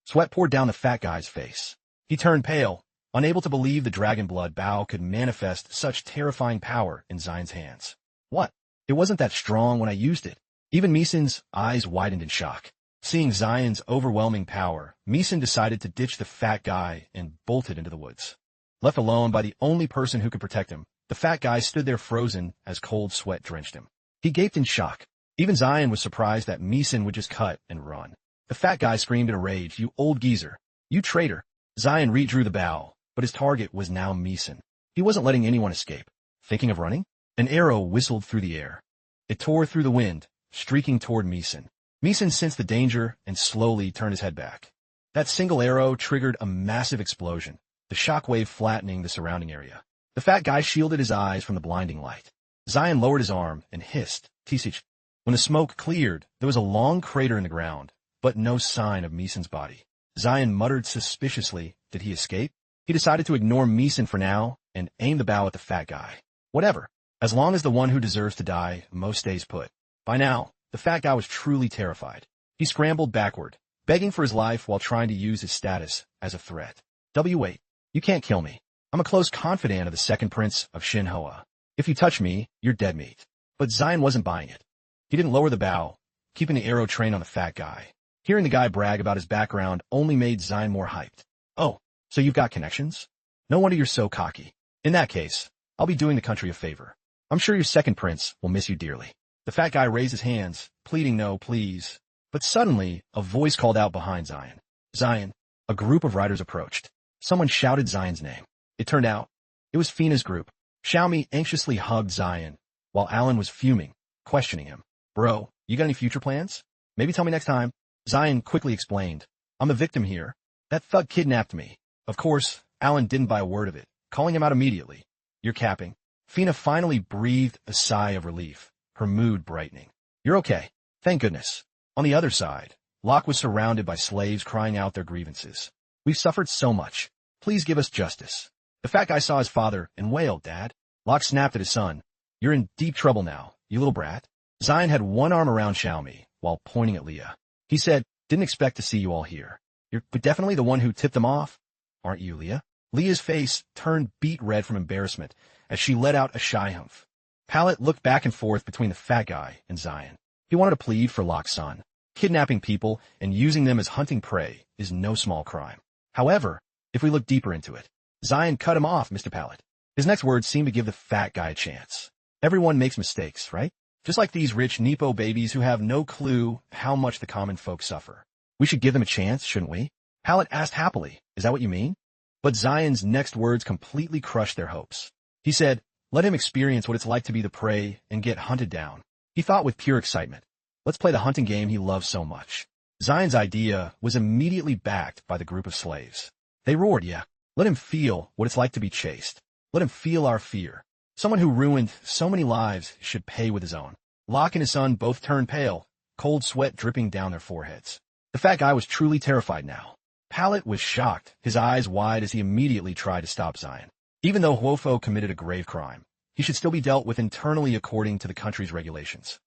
Sweat poured down the fat guy's face. He turned pale, unable to believe the dragon blood bow could manifest such terrifying power in Zion's hands. "What? It wasn't that strong when I used it." Even Meeson's eyes widened in shock. Seeing Zion's overwhelming power, Meeson decided to ditch the fat guy and bolted into the woods. Left alone by the only person who could protect him, the fat guy stood there frozen as cold sweat drenched him. He gaped in shock. Even Zion was surprised that Meeson would just cut and run. The fat guy screamed in a rage, "You old geezer! You traitor!" Zion redrew the bow, but his target was now Meeson. He wasn't letting anyone escape. Thinking of running? An arrow whistled through the air. It tore through the wind, streaking toward Meeson. Meeson sensed the danger and slowly turned his head back. That single arrow triggered a massive explosion, the shockwave flattening the surrounding area. The fat guy shielded his eyes from the blinding light. Zion lowered his arm and hissed, "Tisich." When the smoke cleared, there was a long crater in the ground, but no sign of Meeson's body. Zion muttered suspiciously, "Did he escape?" He decided to ignore Meeson for now and aim the bow at the fat guy. Whatever. As long as the one who deserves to die most stays put. By now, the fat guy was truly terrified. He scrambled backward, begging for his life while trying to use his status as a threat. "W8, you can't kill me. I'm a close confidant of the second prince of Shinhua. If you touch me, you're dead meat." But Zion wasn't buying it. He didn't lower the bow, keeping the arrow trained on the fat guy. Hearing the guy brag about his background only made Zion more hyped. "Oh, so you've got connections? No wonder you're so cocky. In that case, I'll be doing the country a favor. I'm sure your second prince will miss you dearly." The fat guy raised his hands, pleading no, please. But suddenly, a voice called out behind Zion. "Zion." A group of riders approached. Someone shouted Zion's name. It turned out, it was Fina's group. Xiaomi anxiously hugged Zion, while Alan was fuming, questioning him. "Bro, you got any future plans? Maybe tell me next time." Zion quickly explained, "I'm a victim here. That thug kidnapped me. Of course, Alan didn't buy a word of it, calling him out immediately. You're capping. Fina finally breathed a sigh of relief, her mood brightening. You're okay. Thank goodness. On the other side, Locke was surrounded by slaves crying out their grievances. We've suffered so much. Please give us justice. The fat guy saw his father and wailed, Dad. Locke snapped at his son. You're in deep trouble now, you little brat. Zion had one arm around Xiaomi while pointing at Leah. He said, didn't expect to see you all here. You're definitely the one who tipped them off, aren't you, Leah? Leah's face turned beet red from embarrassment as she let out a shy humph. Pallet looked back and forth between the fat guy and Zion. He wanted to plead for Locke's son. Kidnapping people and using them as hunting prey is no small crime. However, if we look deeper into it, Zion cut him off, Mr. Pallet. His next words seemed to give the fat guy a chance. Everyone makes mistakes, right? Just like these rich Nepo babies who have no clue how much the common folk suffer. We should give them a chance, shouldn't we? Pallet asked happily, is that what you mean? But Zion's next words completely crushed their hopes. He said, let him experience what it's like to be the prey and get hunted down. He thought with pure excitement. Let's play the hunting game he loves so much. Zion's idea was immediately backed by the group of slaves. They roared, yeah. Let him feel what it's like to be chased. Let him feel our fear. Someone who ruined so many lives should pay with his own. Locke and his son both turned pale, cold sweat dripping down their foreheads. The fat guy was truly terrified now. Pallet was shocked, his eyes wide as he immediately tried to stop Zion. Even though Huofo committed a grave crime, he should still be dealt with internally according to the country's regulations.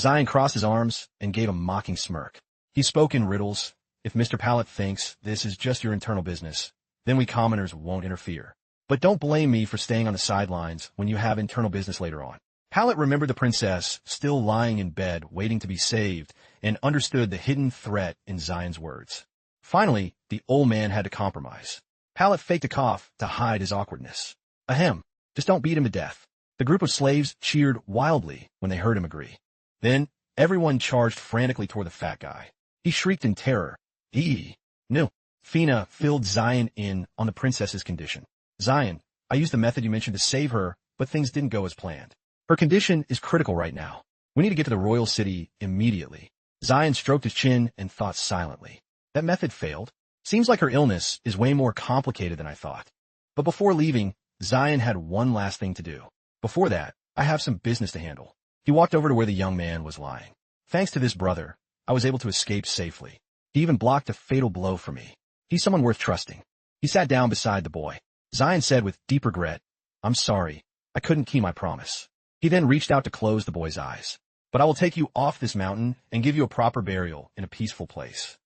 Zion crossed his arms and gave a mocking smirk. He spoke in riddles. If Mr. Pallet thinks this is just your internal business, then we commoners won't interfere. But don't blame me for staying on the sidelines when you have internal business later on. Pallet remembered the princess still lying in bed waiting to be saved and understood the hidden threat in Zion's words. Finally, the old man had to compromise. Pallet faked a cough to hide his awkwardness. Ahem, just don't beat him to death. The group of slaves cheered wildly when they heard him agree. Then, everyone charged frantically toward the fat guy. He shrieked in terror. No. Fina filled Zion in on the princess's condition. Zion, I used the method you mentioned to save her, but things didn't go as planned. Her condition is critical right now. We need to get to the royal city immediately. Zion stroked his chin and thought silently. That method failed. Seems like her illness is way more complicated than I thought. But before leaving, Zion had one last thing to do. Before that, I have some business to handle. He walked over to where the young man was lying. Thanks to this brother, I was able to escape safely. He even blocked a fatal blow for me. He's someone worth trusting. He sat down beside the boy. Zion said with deep regret, I'm sorry. I couldn't keep my promise. He then reached out to close the boy's eyes. But I will take you off this mountain and give you a proper burial in a peaceful place.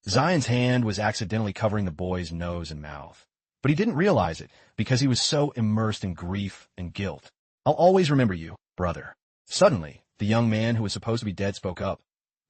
Zion's hand was accidentally covering the boy's nose and mouth. But he didn't realize it because he was so immersed in grief and guilt. I'll always remember you, brother. Suddenly, the young man who was supposed to be dead spoke up.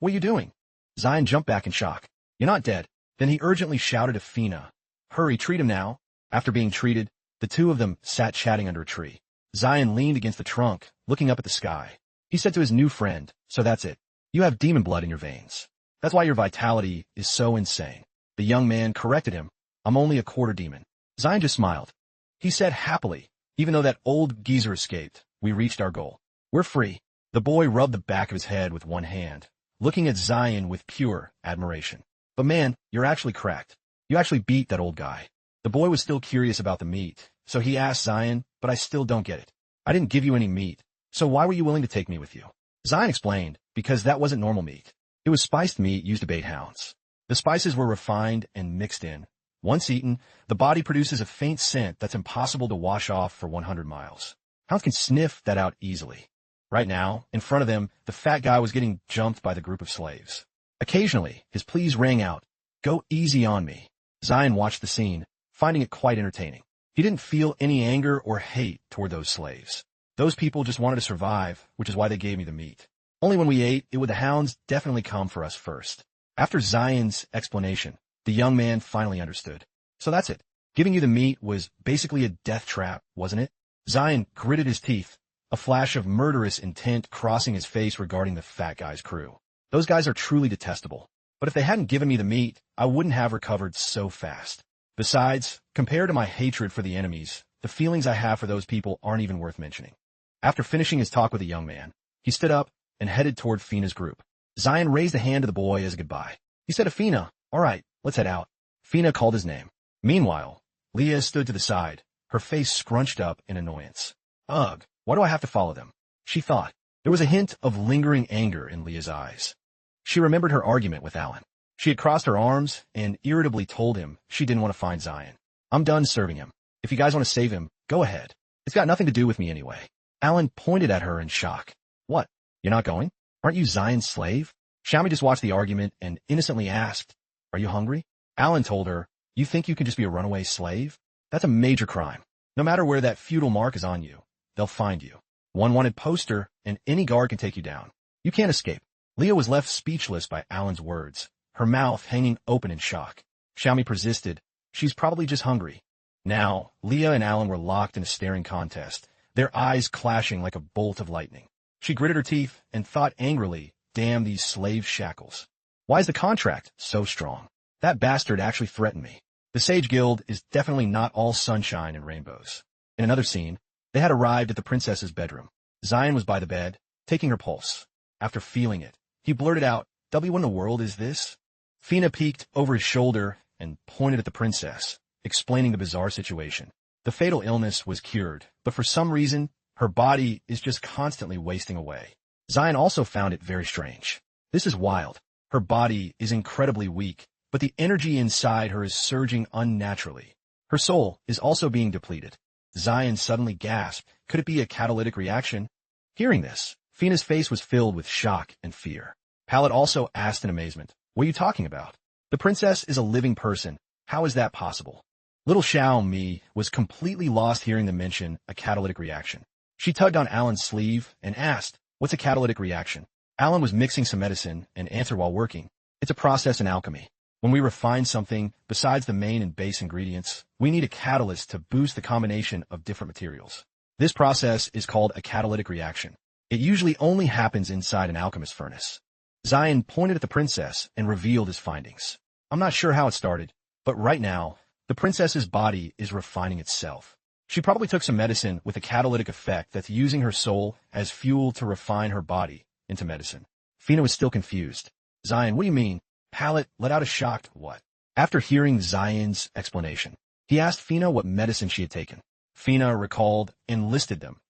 What are you doing? Zion jumped back in shock. You're not dead. Then he urgently shouted to Fina. Hurry, treat him now. After being treated, the two of them sat chatting under a tree. Zion leaned against the trunk, looking up at the sky. He said to his new friend, so that's it. You have demon blood in your veins. That's why your vitality is so insane. The young man corrected him. I'm only a quarter demon. Zion just smiled. He said happily, even though that old geezer escaped, we reached our goal. We're free. The boy rubbed the back of his head with one hand, looking at Zion with pure admiration. But man, you're actually cracked. You actually beat that old guy. The boy was still curious about the meat, so he asked Zion, but I still don't get it. I didn't give you any meat, so why were you willing to take me with you? Zion explained, because that wasn't normal meat. It was spiced meat used to bait hounds. The spices were refined and mixed in. Once eaten, the body produces a faint scent that's impossible to wash off for 100 miles. Hounds can sniff that out easily. Right now, in front of them, the fat guy was getting jumped by the group of slaves. Occasionally, his pleas rang out, "Go easy on me." Zion watched the scene, finding it quite entertaining. He didn't feel any anger or hate toward those slaves. Those people just wanted to survive, which is why they gave me the meat. Only when we ate, it would the hounds definitely come for us first. After Zion's explanation, the young man finally understood. So that's it. Giving you the meat was basically a death trap, wasn't it? Zion gritted his teeth, a flash of murderous intent crossing his face regarding the fat guy's crew. Those guys are truly detestable. But if they hadn't given me the meat, I wouldn't have recovered so fast. Besides, compared to my hatred for the enemies, the feelings I have for those people aren't even worth mentioning. After finishing his talk with the young man, he stood up and headed toward Fina's group. Zion raised a hand to the boy as a goodbye. He said to Fina, all right, let's head out. Fina called his name. Meanwhile, Leah stood to the side, her face scrunched up in annoyance. Ugh, why do I have to follow them? She thought. There was a hint of lingering anger in Leah's eyes. She remembered her argument with Alan. She had crossed her arms and irritably told him she didn't want to find Zion. I'm done serving him. If you guys want to save him, go ahead. It's got nothing to do with me anyway. Alan pointed at her in shock. What? You're not going? Aren't you Zion's slave? Xiaomi just watched the argument and innocently asked, Are you hungry? Alan told her, You think you can just be a runaway slave? That's a major crime. No matter where that feudal mark is on you, they'll find you. One wanted poster, and any guard can take you down. You can't escape. Leah was left speechless by Alan's words, her mouth hanging open in shock. Xiaomi persisted. She's probably just hungry. Now, Leah and Alan were locked in a staring contest, their eyes clashing like a bolt of lightning. She gritted her teeth and thought angrily, Damn these slave shackles. Why is the contract so strong? That bastard actually threatened me. The Sage Guild is definitely not all sunshine and rainbows. In another scene, they had arrived at the princess's bedroom. Zion was by the bed, taking her pulse. After feeling it, he blurted out, What in the world is this? Fina peeked over his shoulder and pointed at the princess, explaining the bizarre situation. The fatal illness was cured, but for some reason, her body is just constantly wasting away. Zion also found it very strange. This is wild. Her body is incredibly weak, but the energy inside her is surging unnaturally. Her soul is also being depleted. Zion suddenly gasped. Could it be a catalytic reaction? Hearing this, Fina's face was filled with shock and fear. Pallet also asked in amazement, What are you talking about? The princess is a living person. How is that possible? Little Xiao Mi was completely lost hearing them mention a catalytic reaction. She tugged on Alan's sleeve and asked, What's a catalytic reaction? Alan was mixing some medicine and answered while working, It's a process in alchemy. When we refine something, besides the main and base ingredients, we need a catalyst to boost the combination of different materials. This process is called a catalytic reaction. It usually only happens inside an alchemist's furnace. Zion pointed at the princess and revealed his findings. I'm not sure how it started, but right now, the princess's body is refining itself. She probably took some medicine with a catalytic effect that's using her soul as fuel to refine her body into medicine. Fina was still confused. Zion, what do you mean? Pallet let out a shocked what? After hearing Zion's explanation, he asked Fina what medicine she had taken. Fina recalled and listed them.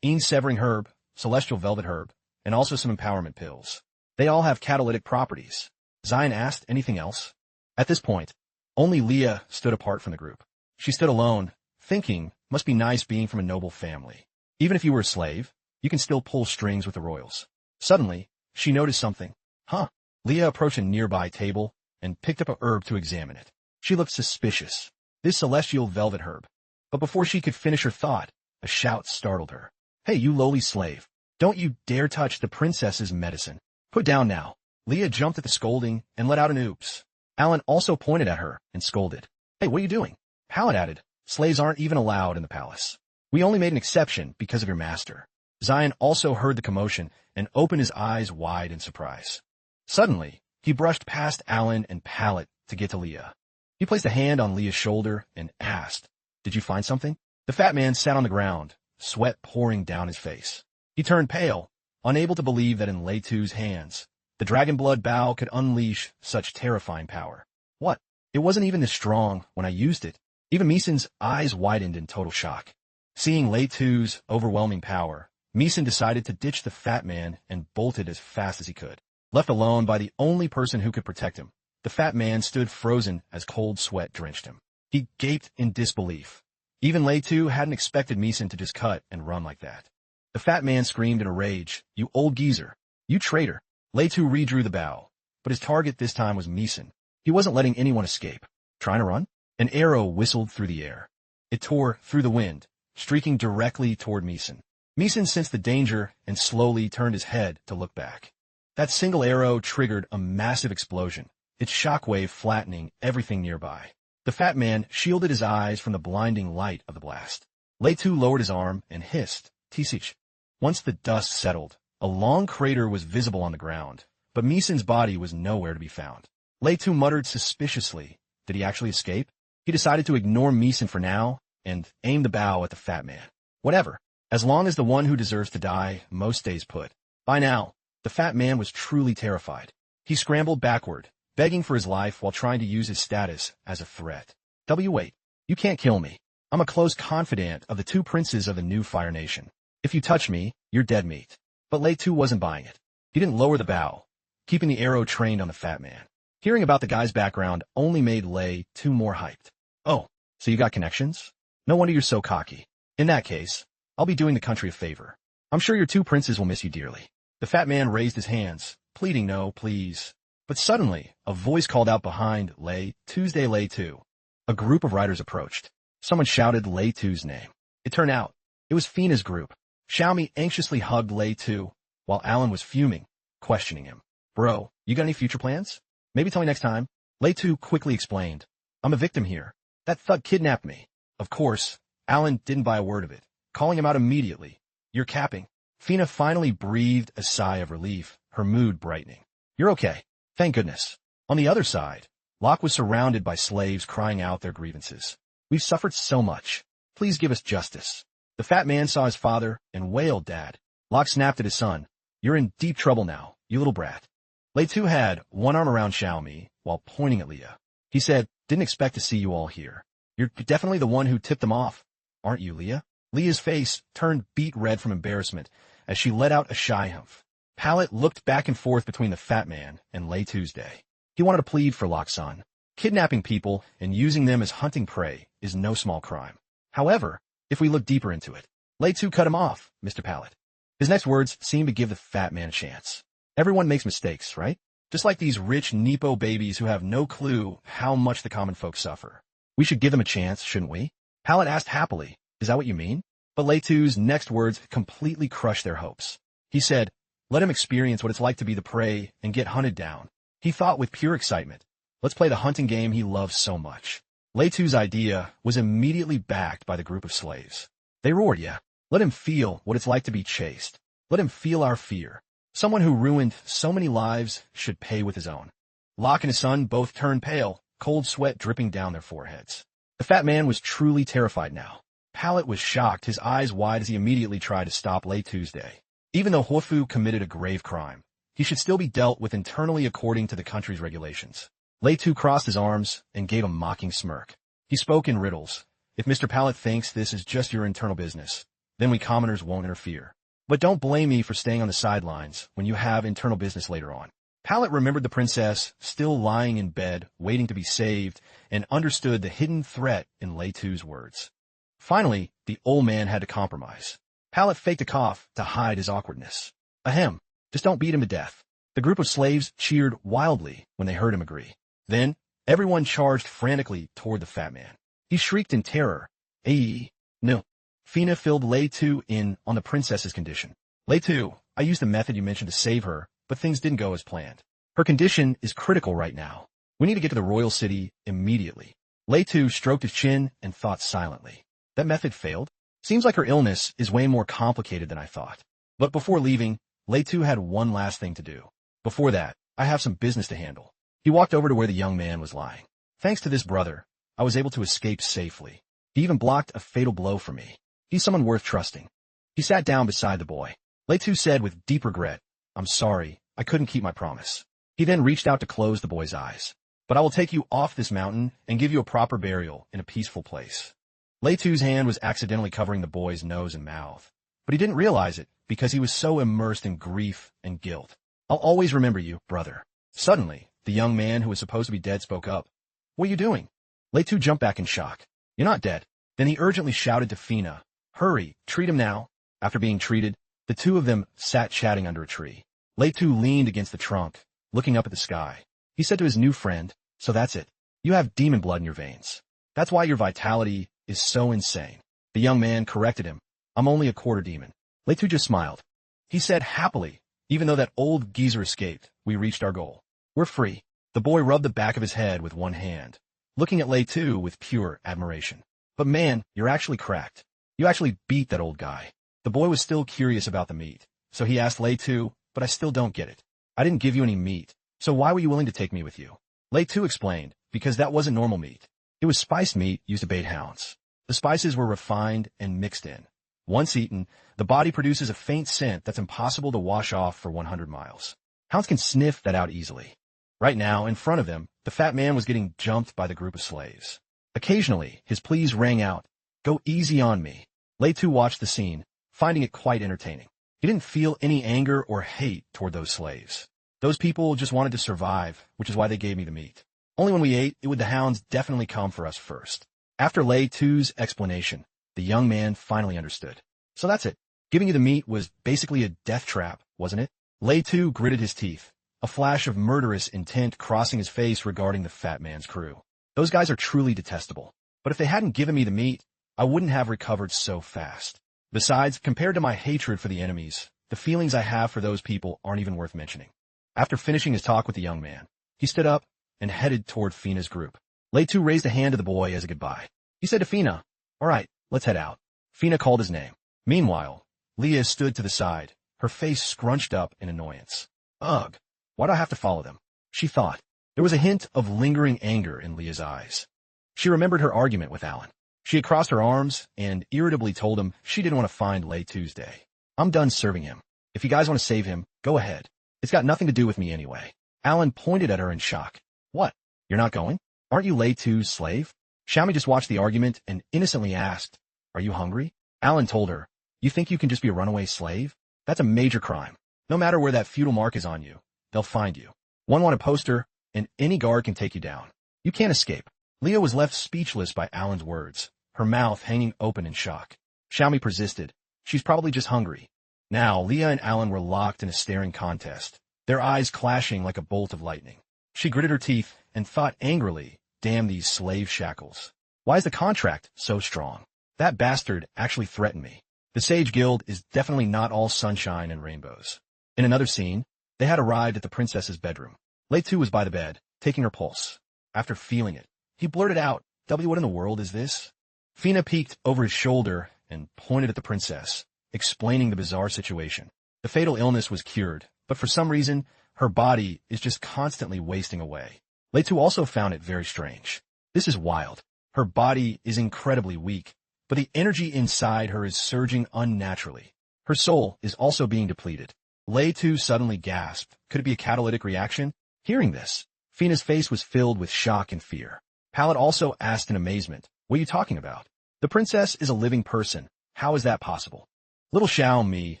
Severing herb, celestial velvet herb, and also some empowerment pills. They all have catalytic properties. Zion asked anything else. At this point, only Leah stood apart from the group. She stood alone, thinking, must be nice being from a noble family. Even if you were a slave, you can still pull strings with the royals. Suddenly, she noticed something. Huh? Leah approached a nearby table and picked up a herb to examine it. She looked suspicious. This celestial velvet herb. But before she could finish her thought, a shout startled her. Hey, you lowly slave. Don't you dare touch the princess's medicine. Put down now. Leah jumped at the scolding and let out an oops. Alan also pointed at her and scolded. Hey, what are you doing? Pallet added, slaves aren't even allowed in the palace. We only made an exception because of your master. Zion also heard the commotion and opened his eyes wide in surprise. Suddenly, he brushed past Alan and Pallet to get to Leah. He placed a hand on Leah's shoulder and asked, Did you find something? The fat man sat on the ground, sweat pouring down his face. He turned pale, unable to believe that in Leitu's hands, the dragon blood bow could unleash such terrifying power. What? It wasn't even this strong when I used it. Even Meeson's eyes widened in total shock. Seeing Leitu's overwhelming power, Meeson decided to ditch the fat man and bolted as fast as he could. Left alone by the only person who could protect him, the fat man stood frozen as cold sweat drenched him. He gaped in disbelief. Even Leitu hadn't expected Meeson to just cut and run like that. The fat man screamed in a rage, You old geezer. You traitor. Leitu redrew the bow, but his target this time was Meeson. He wasn't letting anyone escape. Trying to run? An arrow whistled through the air. It tore through the wind, streaking directly toward Meeson. Meeson sensed the danger and slowly turned his head to look back. That single arrow triggered a massive explosion, its shockwave flattening everything nearby. The fat man shielded his eyes from the blinding light of the blast. Leitu lowered his arm and hissed, Tisich. Once the dust settled, a long crater was visible on the ground, but Meeson's body was nowhere to be found. Leitu muttered suspiciously. Did he actually escape? He decided to ignore Meeson for now and aim the bow at the fat man. Whatever. As long as the one who deserves to die most stays put. By now, the fat man was truly terrified. He scrambled backward, begging for his life while trying to use his status as a threat. Wait. You can't kill me. I'm a close confidant of the two princes of the new Fire Nation. If you touch me, you're dead meat. But Lei Tu wasn't buying it. He didn't lower the bow, keeping the arrow trained on the fat man. Hearing about the guy's background only made Lei Tu more hyped. Oh, so you got connections? No wonder you're so cocky. In that case, I'll be doing the country a favor. I'm sure your two princes will miss you dearly. The fat man raised his hands, pleading no, please. But suddenly, a voice called out behind Lei Tu. A group of riders approached. Someone shouted Lei Tu's name. It turned out, it was Fina's group. Xiaomi anxiously hugged Lei Tu, while Alan was fuming, questioning him. Bro, you got any future plans? Maybe tell me next time. Lei Tu quickly explained. I'm a victim here. That thug kidnapped me. Of course, Alan didn't buy a word of it, calling him out immediately. You're capping. Fina finally breathed a sigh of relief, her mood brightening. You're okay. Thank goodness. On the other side, Locke was surrounded by slaves crying out their grievances. We've suffered so much. Please give us justice. The fat man saw his father and wailed, Dad. Locke snapped at his son. You're in deep trouble now, you little brat. Lei Tu had one arm around Xiaomi while pointing at Leah. He said, didn't expect to see you all here. You're definitely the one who tipped them off, aren't you, Leah? Leah's face turned beet red from embarrassment as she let out a shy humph. Pallet looked back and forth between the fat man and Lei Tu's day. He wanted to plead for Locke's son. Kidnapping people and using them as hunting prey is no small crime. However, if we look deeper into it, Lei Tu cut him off, Mr. Pallet. His next words seemed to give the fat man a chance. Everyone makes mistakes, right? Just like these rich Nepo babies who have no clue how much the common folk suffer. We should give them a chance, shouldn't we? Pallet asked happily, is that what you mean? But Lei Tu's next words completely crushed their hopes. He said, let him experience what it's like to be the prey and get hunted down. He thought with pure excitement, let's play the hunting game he loves so much. Lei Tu's idea was immediately backed by the group of slaves. They roared, yeah. Let him feel what it's like to be chased. Let him feel our fear. Someone who ruined so many lives should pay with his own. Locke and his son both turned pale, cold sweat dripping down their foreheads. The fat man was truly terrified now. Pallet was shocked, his eyes wide as he immediately tried to stop Lei Tu's day. Even though Huofu committed a grave crime, he should still be dealt with internally according to the country's regulations. Lei Tu crossed his arms and gave a mocking smirk. He spoke in riddles. If Mr. Pallet thinks this is just your internal business, then we commoners won't interfere. But don't blame me for staying on the sidelines when you have internal business later on. Pallet remembered the princess still lying in bed, waiting to be saved, and understood the hidden threat in Lei Tu's words. Finally, the old man had to compromise. Pallet faked a cough to hide his awkwardness. Ahem, just don't beat him to death. The group of slaves cheered wildly when they heard him agree. Then, everyone charged frantically toward the fat man. He shrieked in terror. No. Fina filled Lei Tu in on the princess's condition. Lei Tu, I used the method you mentioned to save her, but things didn't go as planned. Her condition is critical right now. We need to get to the royal city immediately. Lei Tu stroked his chin and thought silently. That method failed? Seems like her illness is way more complicated than I thought. But before leaving, Lei Tu had one last thing to do. Before that, I have some business to handle. He walked over to where the young man was lying. Thanks to this brother, I was able to escape safely. He even blocked a fatal blow for me. He's someone worth trusting. He sat down beside the boy. Lei Tu said with deep regret, I'm sorry, I couldn't keep my promise. He then reached out to close the boy's eyes. But I will take you off this mountain and give you a proper burial in a peaceful place. Lei Tu's hand was accidentally covering the boy's nose and mouth. But he didn't realize it because he was so immersed in grief and guilt. I'll always remember you, brother. Suddenly, the young man who was supposed to be dead spoke up. What are you doing? Lei Tu jumped back in shock. You're not dead. Then he urgently shouted to Fina. Hurry, treat him now. After being treated, the two of them sat chatting under a tree. Lei Tu leaned against the trunk, looking up at the sky. He said to his new friend, so that's it. You have demon blood in your veins. That's why your vitality is so insane. The young man corrected him. I'm only a quarter demon. Lei Tu just smiled. He said happily, even though that old geezer escaped, we reached our goal. We're free. The boy rubbed the back of his head with one hand, looking at Lei Tu with pure admiration. But man, you're actually cracked. You actually beat that old guy. The boy was still curious about the meat, so he asked Lei Tu, but I still don't get it. I didn't give you any meat, so why were you willing to take me with you? Lei Tu explained, because that wasn't normal meat. It was spiced meat used to bait hounds. The spices were refined and mixed in. Once eaten, the body produces a faint scent that's impossible to wash off for 100 miles. Hounds can sniff that out easily. Right now, in front of them, the fat man was getting jumped by the group of slaves. Occasionally, his pleas rang out, "Go easy on me." Lei Tu watched the scene, finding it quite entertaining. He didn't feel any anger or hate toward those slaves. Those people just wanted to survive, which is why they gave me the meat. Only when we ate, it would the hounds definitely come for us first. After Lei Tu's explanation, the young man finally understood. So that's it. Giving you the meat was basically a death trap, wasn't it? Lei Tu gritted his teeth, a flash of murderous intent crossing his face regarding the fat man's crew. Those guys are truly detestable. But if they hadn't given me the meat, I wouldn't have recovered so fast. Besides, compared to my hatred for the enemies, the feelings I have for those people aren't even worth mentioning. After finishing his talk with the young man, he stood up and headed toward Fina's group. Lei Tu raised a hand to the boy as a goodbye. He said to Fina, "All right, let's head out." Fina called his name. Meanwhile, Leah stood to the side, her face scrunched up in annoyance. Ugh, why'd I have to follow them? She thought. There was a hint of lingering anger in Leah's eyes. She remembered her argument with Alan. She had crossed her arms and irritably told him she didn't want to find Lei Tuesday. "I'm done serving him. If you guys want to save him, go ahead. It's got nothing to do with me anyway." Alan pointed at her in shock. "What? You're not going? Aren't you Lei Tu's slave?" Xiaomi just watched the argument and innocently asked, "Are you hungry?" Alan told her, "You think you can just be a runaway slave? That's a major crime. No matter where that feudal mark is on you, they'll find you. One want a poster, and any guard can take you down. You can't escape." Leah was left speechless by Alan's words, her mouth hanging open in shock. Xiaomi persisted. "She's probably just hungry." Now, Leah and Alan were locked in a staring contest, their eyes clashing like a bolt of lightning. She gritted her teeth and thought angrily, "Damn these slave shackles. Why is the contract so strong? That bastard actually threatened me." The Sage Guild is definitely not all sunshine and rainbows. In another scene, they had arrived at the princess's bedroom. Lei Tu was by the bed, taking her pulse. After feeling it, he blurted out, "What in the world is this?" Fina peeked over his shoulder and pointed at the princess, explaining the bizarre situation. The fatal illness was cured, but for some reason, her body is just constantly wasting away. Lei Tu also found it very strange. This is wild. Her body is incredibly weak, but the energy inside her is surging unnaturally. Her soul is also being depleted. Lei Tu suddenly gasped. Could it be a catalytic reaction? Hearing this, Fina's face was filled with shock and fear. Pallet also asked in amazement, "What are you talking about? The princess is a living person. How is that possible?" Little Xiao Mi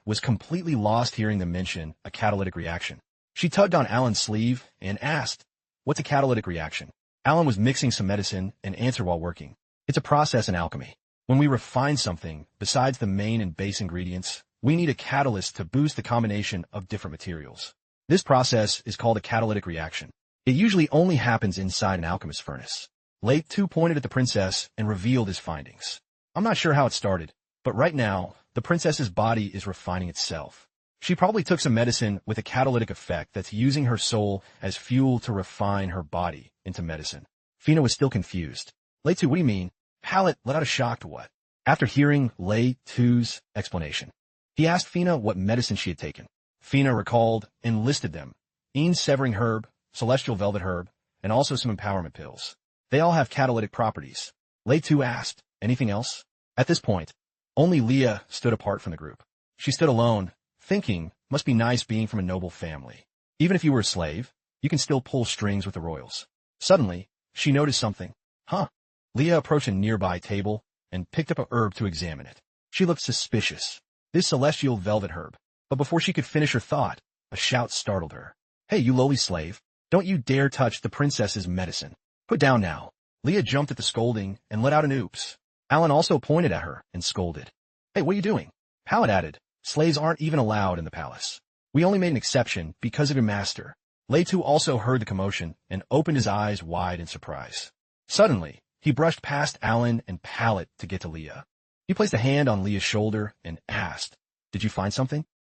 was completely lost hearing them mention a catalytic reaction. She tugged on Alan's sleeve and asked, "What's a catalytic reaction?" Alan was mixing some medicine and answered while working, "It's a process in alchemy. When we refine something, besides the main and base ingredients, we need a catalyst to boost the combination of different materials. This process is called a catalytic reaction. It usually only happens inside an alchemist's furnace." Lei Tu pointed at the princess and revealed his findings. "I'm not sure how it started, but right now, the princess's body is refining itself. She probably took some medicine with a catalytic effect that's using her soul as fuel to refine her body into medicine." Fina was still confused. "Lei Tu, what do you mean?" Pallet let out a shocked "What?" After hearing Lei Tu's explanation. He asked Fina what medicine she had taken. Fina recalled and listed them: severing herb, celestial velvet herb, and also some empowerment pills. They all have catalytic properties. Lei Tu asked, "Anything else?" At this point, only Leah stood apart from the group. She stood alone, thinking, must be nice being from a noble family. Even if you were a slave, you can still pull strings with the royals. Suddenly, she noticed something. Huh. Leah approached a nearby table and picked up a herb to examine it. She looked suspicious. This celestial velvet herb. But before she could finish her thought, a shout startled her. "Hey, you lowly slave. Don't you dare touch the princess's medicine. Put down now." Leah jumped at the scolding and let out an oops. Alan also pointed at her and scolded. "Hey, what are you doing?" Pallet added, "Slaves aren't even allowed in the palace. We only made an exception because of your master." Lei Tu also heard the commotion and opened his eyes wide in surprise. Suddenly, he brushed past Alan and Pallet to get to Leah. He placed a hand on Leah's shoulder and asked, "Did you find something?"